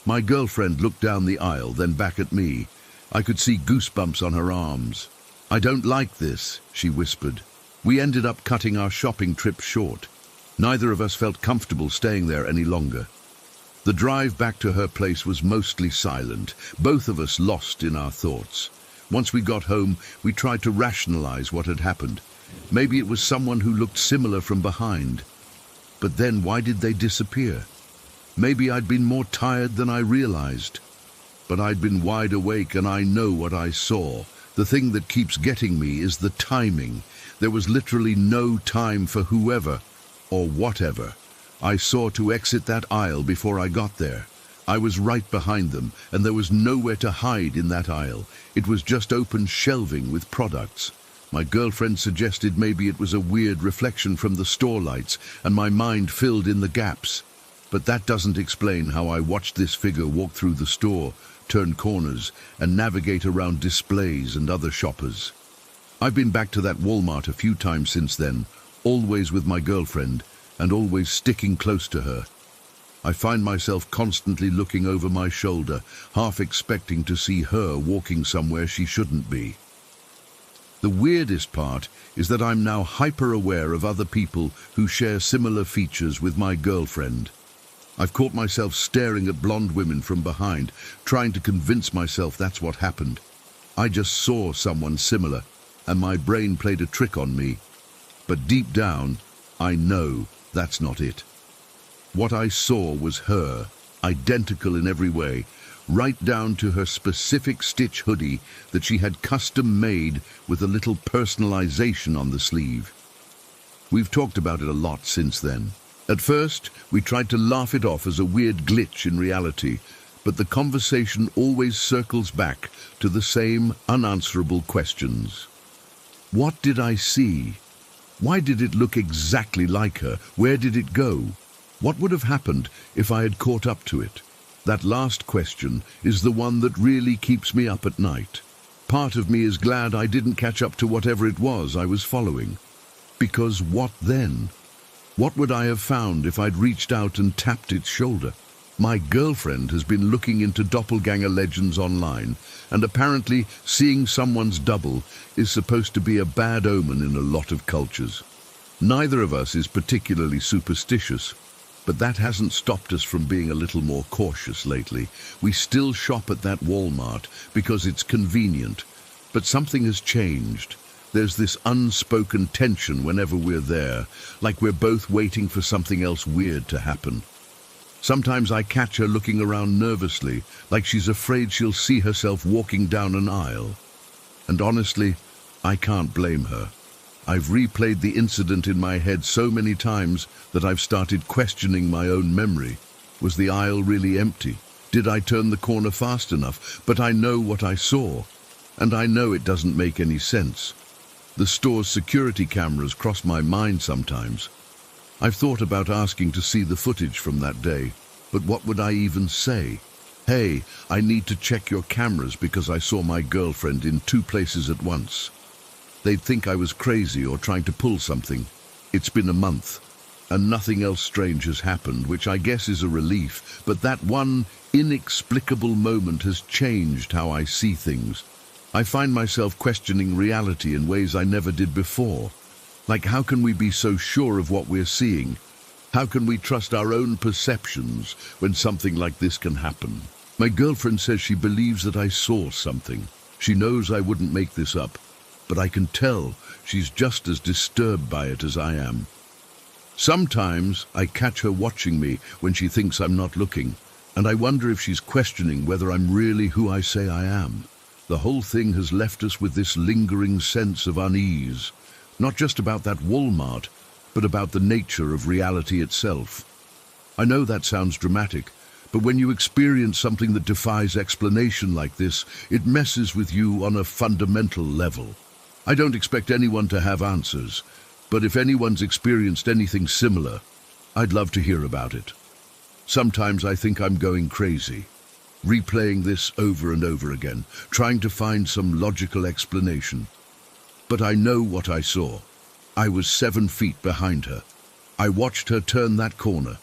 My girlfriend looked down the aisle, then back at me. I could see goosebumps on her arms. "I don't like this," she whispered. We ended up cutting our shopping trip short. Neither of us felt comfortable staying there any longer. The drive back to her place was mostly silent, both of us lost in our thoughts. Once we got home, we tried to rationalize what had happened. Maybe it was someone who looked similar from behind. But then why did they disappear? Maybe I'd been more tired than I realized. But I'd been wide awake and I know what I saw. The thing that keeps getting me is the timing. There was literally no time for whoever or whatever I saw to exit that aisle before I got there. I was right behind them, and there was nowhere to hide in that aisle. It was just open shelving with products. My girlfriend suggested maybe it was a weird reflection from the store lights, and my mind filled in the gaps. But that doesn't explain how I watched this figure walk through the store, turn corners, and navigate around displays and other shoppers. I've been back to that Walmart a few times since then, always with my girlfriend, and always sticking close to her. I find myself constantly looking over my shoulder, half expecting to see her walking somewhere she shouldn't be. The weirdest part is that I'm now hyper-aware of other people who share similar features with my girlfriend. I've caught myself staring at blonde women from behind, trying to convince myself that's what happened. I just saw someone similar, and my brain played a trick on me. But deep down, I know that's not it. What I saw was her, identical in every way, right down to her specific stitch hoodie that she had custom made with a little personalization on the sleeve. We've talked about it a lot since then. At first, we tried to laugh it off as a weird glitch in reality, but the conversation always circles back to the same unanswerable questions. What did I see? Why did it look exactly like her? Where did it go? What would have happened if I had caught up to it? That last question is the one that really keeps me up at night. Part of me is glad I didn't catch up to whatever it was I was following. Because what then? What would I have found if I'd reached out and tapped its shoulder? My girlfriend has been looking into doppelganger legends online, and apparently seeing someone's double is supposed to be a bad omen in a lot of cultures. Neither of us is particularly superstitious, but that hasn't stopped us from being a little more cautious lately. We still shop at that Walmart because it's convenient, but something has changed. There's this unspoken tension whenever we're there, like we're both waiting for something else weird to happen. Sometimes I catch her looking around nervously, like she's afraid she'll see herself walking down an aisle. And honestly, I can't blame her. I've replayed the incident in my head so many times that I've started questioning my own memory. Was the aisle really empty? Did I turn the corner fast enough? But I know what I saw, and I know it doesn't make any sense. The store's security cameras cross my mind sometimes. I've thought about asking to see the footage from that day, but what would I even say? Hey, I need to check your cameras because I saw my girlfriend in 2 places at once. They'd think I was crazy or trying to pull something. It's been a month, and nothing else strange has happened, which I guess is a relief, but that one inexplicable moment has changed how I see things. I find myself questioning reality in ways I never did before. Like, how can we be so sure of what we're seeing? How can we trust our own perceptions when something like this can happen? My girlfriend says she believes that I saw something. She knows I wouldn't make this up, but I can tell she's just as disturbed by it as I am. Sometimes I catch her watching me when she thinks I'm not looking, and I wonder if she's questioning whether I'm really who I say I am. The whole thing has left us with this lingering sense of unease. Not just about that Walmart, but about the nature of reality itself. I know that sounds dramatic, but when you experience something that defies explanation like this, it messes with you on a fundamental level. I don't expect anyone to have answers, but if anyone's experienced anything similar, I'd love to hear about it. Sometimes I think I'm going crazy, replaying this over and over again, trying to find some logical explanation. But I know what I saw. I was 7 feet behind her. I watched her turn that corner,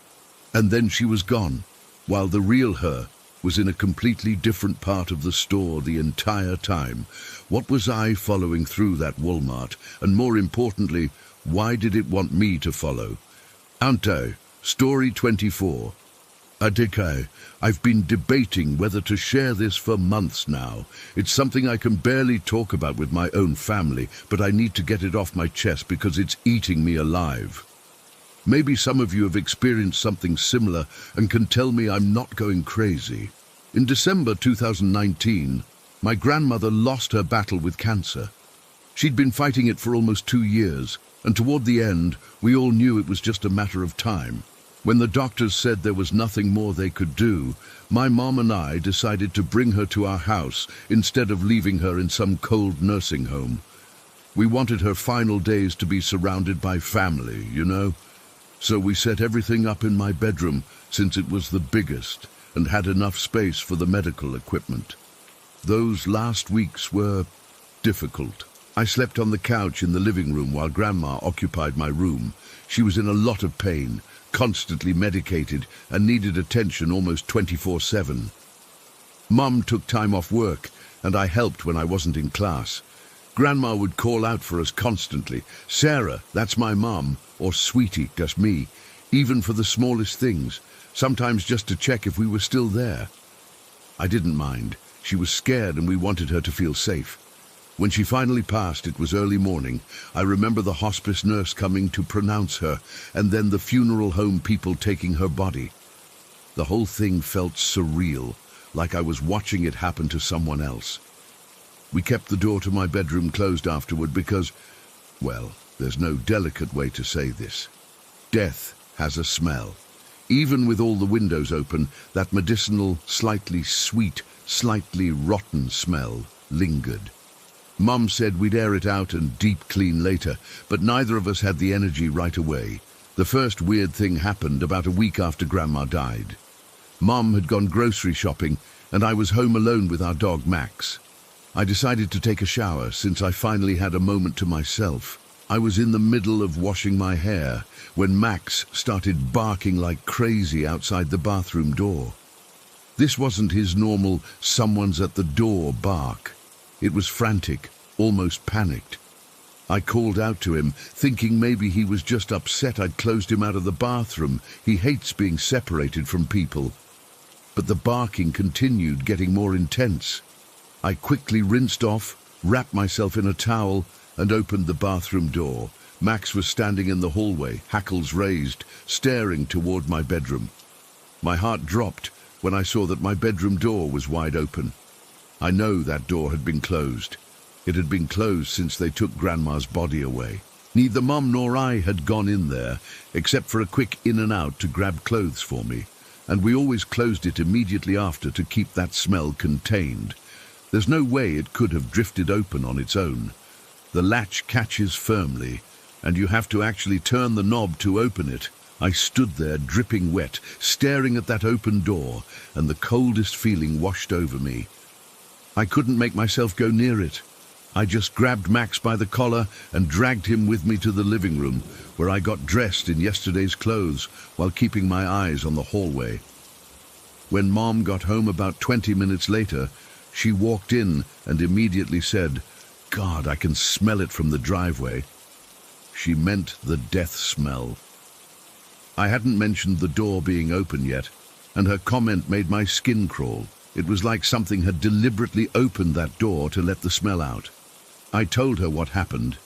and then she was gone, while the real her was in a completely different part of the store the entire time. What was I following through that Walmart? And more importantly, why did it want me to follow? Anto, Story 24. Adike, I've been debating whether to share this for months now. It's something I can barely talk about with my own family, but I need to get it off my chest because it's eating me alive. Maybe some of you have experienced something similar and can tell me I'm not going crazy. In December 2019, my grandmother lost her battle with cancer. She'd been fighting it for almost 2 years, and toward the end, we all knew it was just a matter of time. When the doctors said there was nothing more they could do, my mom and I decided to bring her to our house instead of leaving her in some cold nursing home. We wanted her final days to be surrounded by family, you know? So we set everything up in my bedroom, since it was the biggest and had enough space for the medical equipment. Those last weeks were difficult. I slept on the couch in the living room while Grandma occupied my room. She was in a lot of pain, constantly medicated, and needed attention almost 24/7. Mum took time off work, and I helped when I wasn't in class. Grandma would call out for us constantly. Sarah, that's my mum, or Sweetie, that's me, even for the smallest things, sometimes just to check if we were still there. I didn't mind. She was scared and we wanted her to feel safe. When she finally passed, it was early morning. I remember the hospice nurse coming to pronounce her, and then the funeral home people taking her body. The whole thing felt surreal, like I was watching it happen to someone else. We kept the door to my bedroom closed afterward because, well, there's no delicate way to say this. Death has a smell. Even with all the windows open, that medicinal, slightly sweet, slightly rotten smell lingered. Mum said we'd air it out and deep clean later, but neither of us had the energy right away. The first weird thing happened about a week after Grandma died. Mum had gone grocery shopping, and I was home alone with our dog Max. I decided to take a shower since I finally had a moment to myself. I was in the middle of washing my hair when Max started barking like crazy outside the bathroom door. This wasn't his normal "someone's at the door" bark. It was frantic, almost panicked. I called out to him, thinking maybe he was just upset I'd closed him out of the bathroom. He hates being separated from people. But the barking continued, getting more intense. I quickly rinsed off, wrapped myself in a towel, and opened the bathroom door. Max was standing in the hallway, hackles raised, staring toward my bedroom. My heart dropped when I saw that my bedroom door was wide open. I know that door had been closed. It had been closed since they took Grandma's body away. Neither Mum nor I had gone in there, except for a quick in and out to grab clothes for me, and we always closed it immediately after to keep that smell contained. There's no way it could have drifted open on its own. The latch catches firmly, and you have to actually turn the knob to open it. I stood there dripping wet, staring at that open door, and the coldest feeling washed over me. I couldn't make myself go near it. I just grabbed Max by the collar and dragged him with me to the living room, where I got dressed in yesterday's clothes while keeping my eyes on the hallway. When Mom got home about 20 minutes later, she walked in and immediately said, "God, I can smell it from the driveway." She meant the death smell. I hadn't mentioned the door being open yet, and her comment made my skin crawl. It was like something had deliberately opened that door to let the smell out. I told her what happened,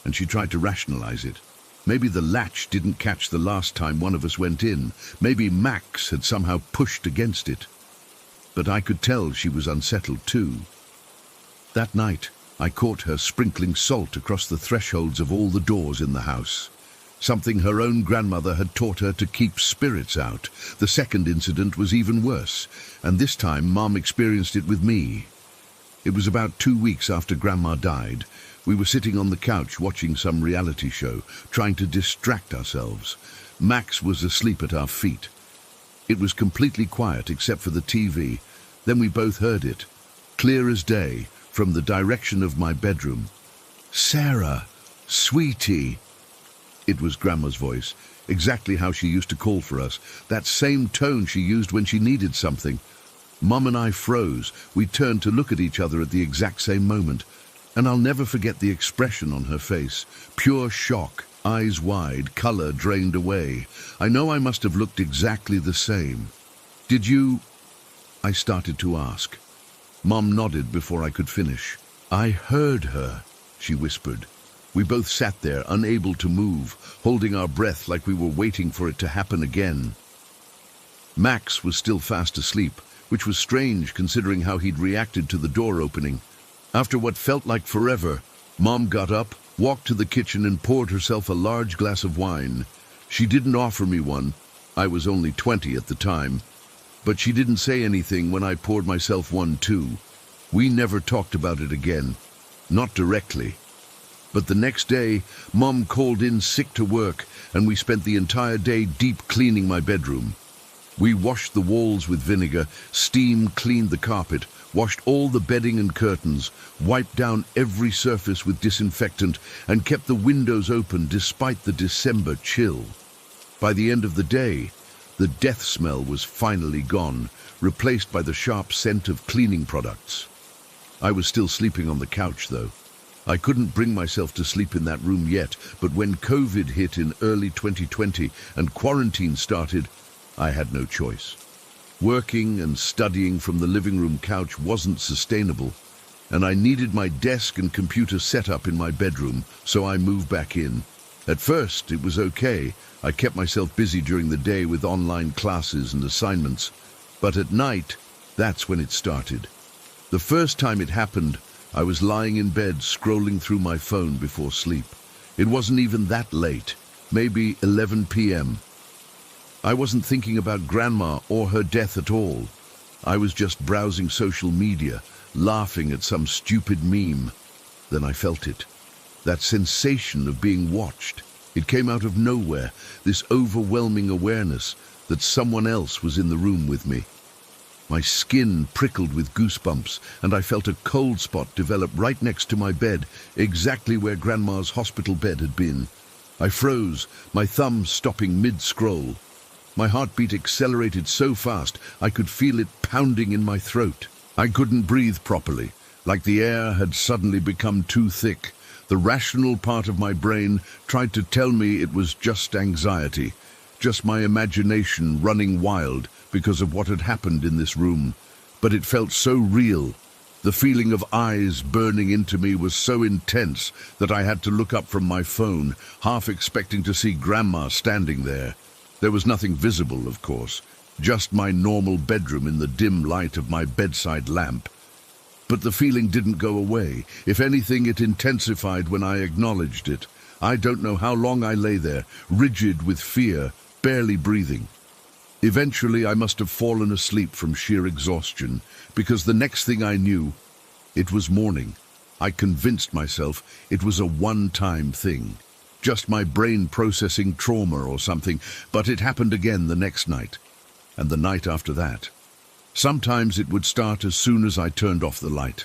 and she tried to rationalize it. Maybe the latch didn't catch the last time one of us went in. Maybe Max had somehow pushed against it. But I could tell she was unsettled too. That night, I caught her sprinkling salt across the thresholds of all the doors in the house. Something her own grandmother had taught her to keep spirits out. The second incident was even worse, and this time Mom experienced it with me. It was about 2 weeks after Grandma died. We were sitting on the couch watching some reality show, trying to distract ourselves. Max was asleep at our feet. It was completely quiet except for the TV. Then we both heard it, clear as day, from the direction of my bedroom. "Sarah, sweetie." It was Grandma's voice, exactly how she used to call for us, that same tone she used when she needed something. Mum and I froze. We turned to look at each other at the exact same moment, and I'll never forget the expression on her face. Pure shock, eyes wide, color drained away. I know I must have looked exactly the same. "Did you?" I started to ask. Mum nodded before I could finish. "I heard her," she whispered. We both sat there, unable to move, holding our breath like we were waiting for it to happen again. Max was still fast asleep, which was strange considering how he'd reacted to the door opening. After what felt like forever, Mom got up, walked to the kitchen and poured herself a large glass of wine. She didn't offer me one. I was only 20 at the time. But she didn't say anything when I poured myself one too. We never talked about it again. Not directly. But the next day, Mom called in sick to work, and we spent the entire day deep cleaning my bedroom. We washed the walls with vinegar, steam cleaned the carpet, washed all the bedding and curtains, wiped down every surface with disinfectant, and kept the windows open despite the December chill. By the end of the day, the death smell was finally gone, replaced by the sharp scent of cleaning products. I was still sleeping on the couch, though. I couldn't bring myself to sleep in that room yet, but when COVID hit in early 2020 and quarantine started, I had no choice. Working and studying from the living room couch wasn't sustainable, and I needed my desk and computer set up in my bedroom, so I moved back in. At first, it was okay. I kept myself busy during the day with online classes and assignments. But at night, That's when it started. The first time it happened, I was lying in bed scrolling through my phone before sleep. It wasn't even that late, maybe 11 p.m. I wasn't thinking about Grandma or her death at all. I was just browsing social media, laughing at some stupid meme. Then I felt it. That sensation of being watched. It came out of nowhere, this overwhelming awareness that someone else was in the room with me. My skin prickled with goosebumps, and I felt a cold spot develop right next to my bed, exactly where Grandma's hospital bed had been. I froze, my thumb stopping mid-scroll. My heartbeat accelerated so fast I could feel it pounding in my throat. I couldn't breathe properly, like the air had suddenly become too thick. The rational part of my brain tried to tell me it was just anxiety, just my imagination running wild because of what had happened in this room. But it felt so real. The feeling of eyes burning into me was so intense that I had to look up from my phone, half expecting to see Grandma standing there. There was nothing visible, of course, just my normal bedroom in the dim light of my bedside lamp. But the feeling didn't go away. If anything, it intensified when I acknowledged it. I don't know how long I lay there, rigid with fear, barely breathing. Eventually, I must have fallen asleep from sheer exhaustion, because the next thing I knew, it was morning. I convinced myself it was a one-time thing. Just my brain processing trauma or something, but it happened again the next night, and the night after that. Sometimes it would start as soon as I turned off the light.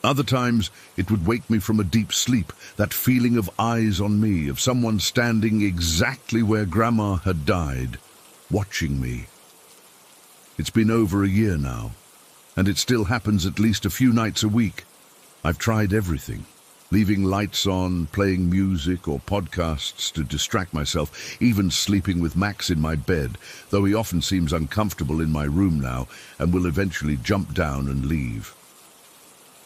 Other times it would wake me from a deep sleep, that feeling of eyes on me, of someone standing exactly where Grandma had died, watching me. It's been over a year now, and it still happens at least a few nights a week. I've tried everything. Leaving lights on, playing music or podcasts to distract myself, even sleeping with Max in my bed, though he often seems uncomfortable in my room now and will eventually jump down and leave.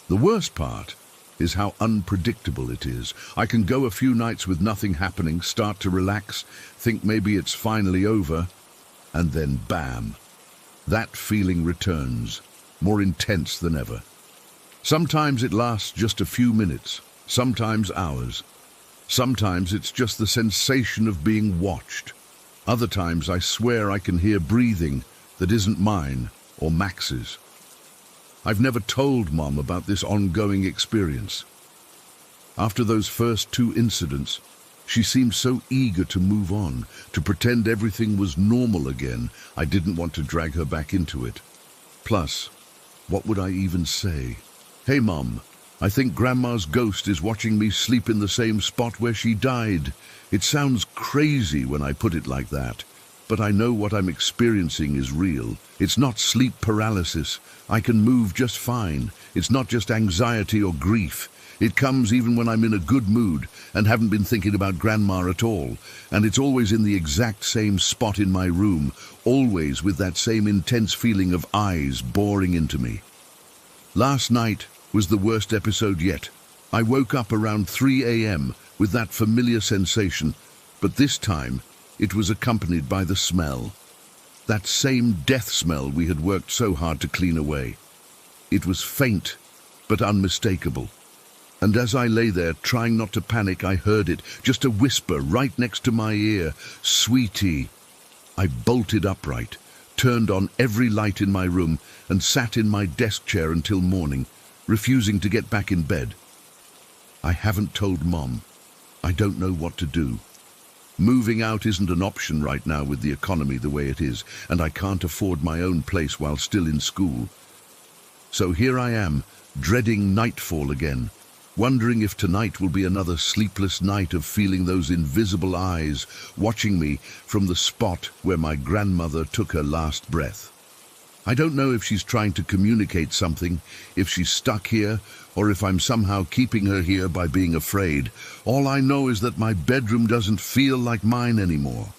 The worst part is how unpredictable it is. I can go a few nights with nothing happening, start to relax, think maybe it's finally over, and then bam! That feeling returns, more intense than ever. Sometimes it lasts just a few minutes. Sometimes hours. Sometimes it's just the sensation of being watched. Other times I swear I can hear breathing that isn't mine or Max's. I've never told Mom about this ongoing experience. After those first two incidents, she seemed so eager to move on, to pretend everything was normal again. I didn't want to drag her back into it. Plus, what would I even say? Hey, Mom. I think Grandma's ghost is watching me sleep in the same spot where she died. It sounds crazy when I put it like that, but I know what I'm experiencing is real. It's not sleep paralysis. I can move just fine. It's not just anxiety or grief. It comes even when I'm in a good mood and haven't been thinking about Grandma at all. And it's always in the exact same spot in my room, always with that same intense feeling of eyes boring into me. Last night was the worst episode yet. I woke up around 3 a.m. with that familiar sensation, but this time it was accompanied by the smell. That same death smell we had worked so hard to clean away. It was faint, but unmistakable. And as I lay there trying not to panic, I heard it, just a whisper right next to my ear, "Sweetie." I bolted upright, turned on every light in my room, and sat in my desk chair until morning, refusing to get back in bed. I haven't told Mom. I don't know what to do. Moving out isn't an option right now with the economy the way it is, and I can't afford my own place while still in school. So here I am, dreading nightfall again, wondering if tonight will be another sleepless night of feeling those invisible eyes watching me from the spot where my grandmother took her last breath. I don't know if she's trying to communicate something, if she's stuck here, or if I'm somehow keeping her here by being afraid. All I know is that my bedroom doesn't feel like mine anymore.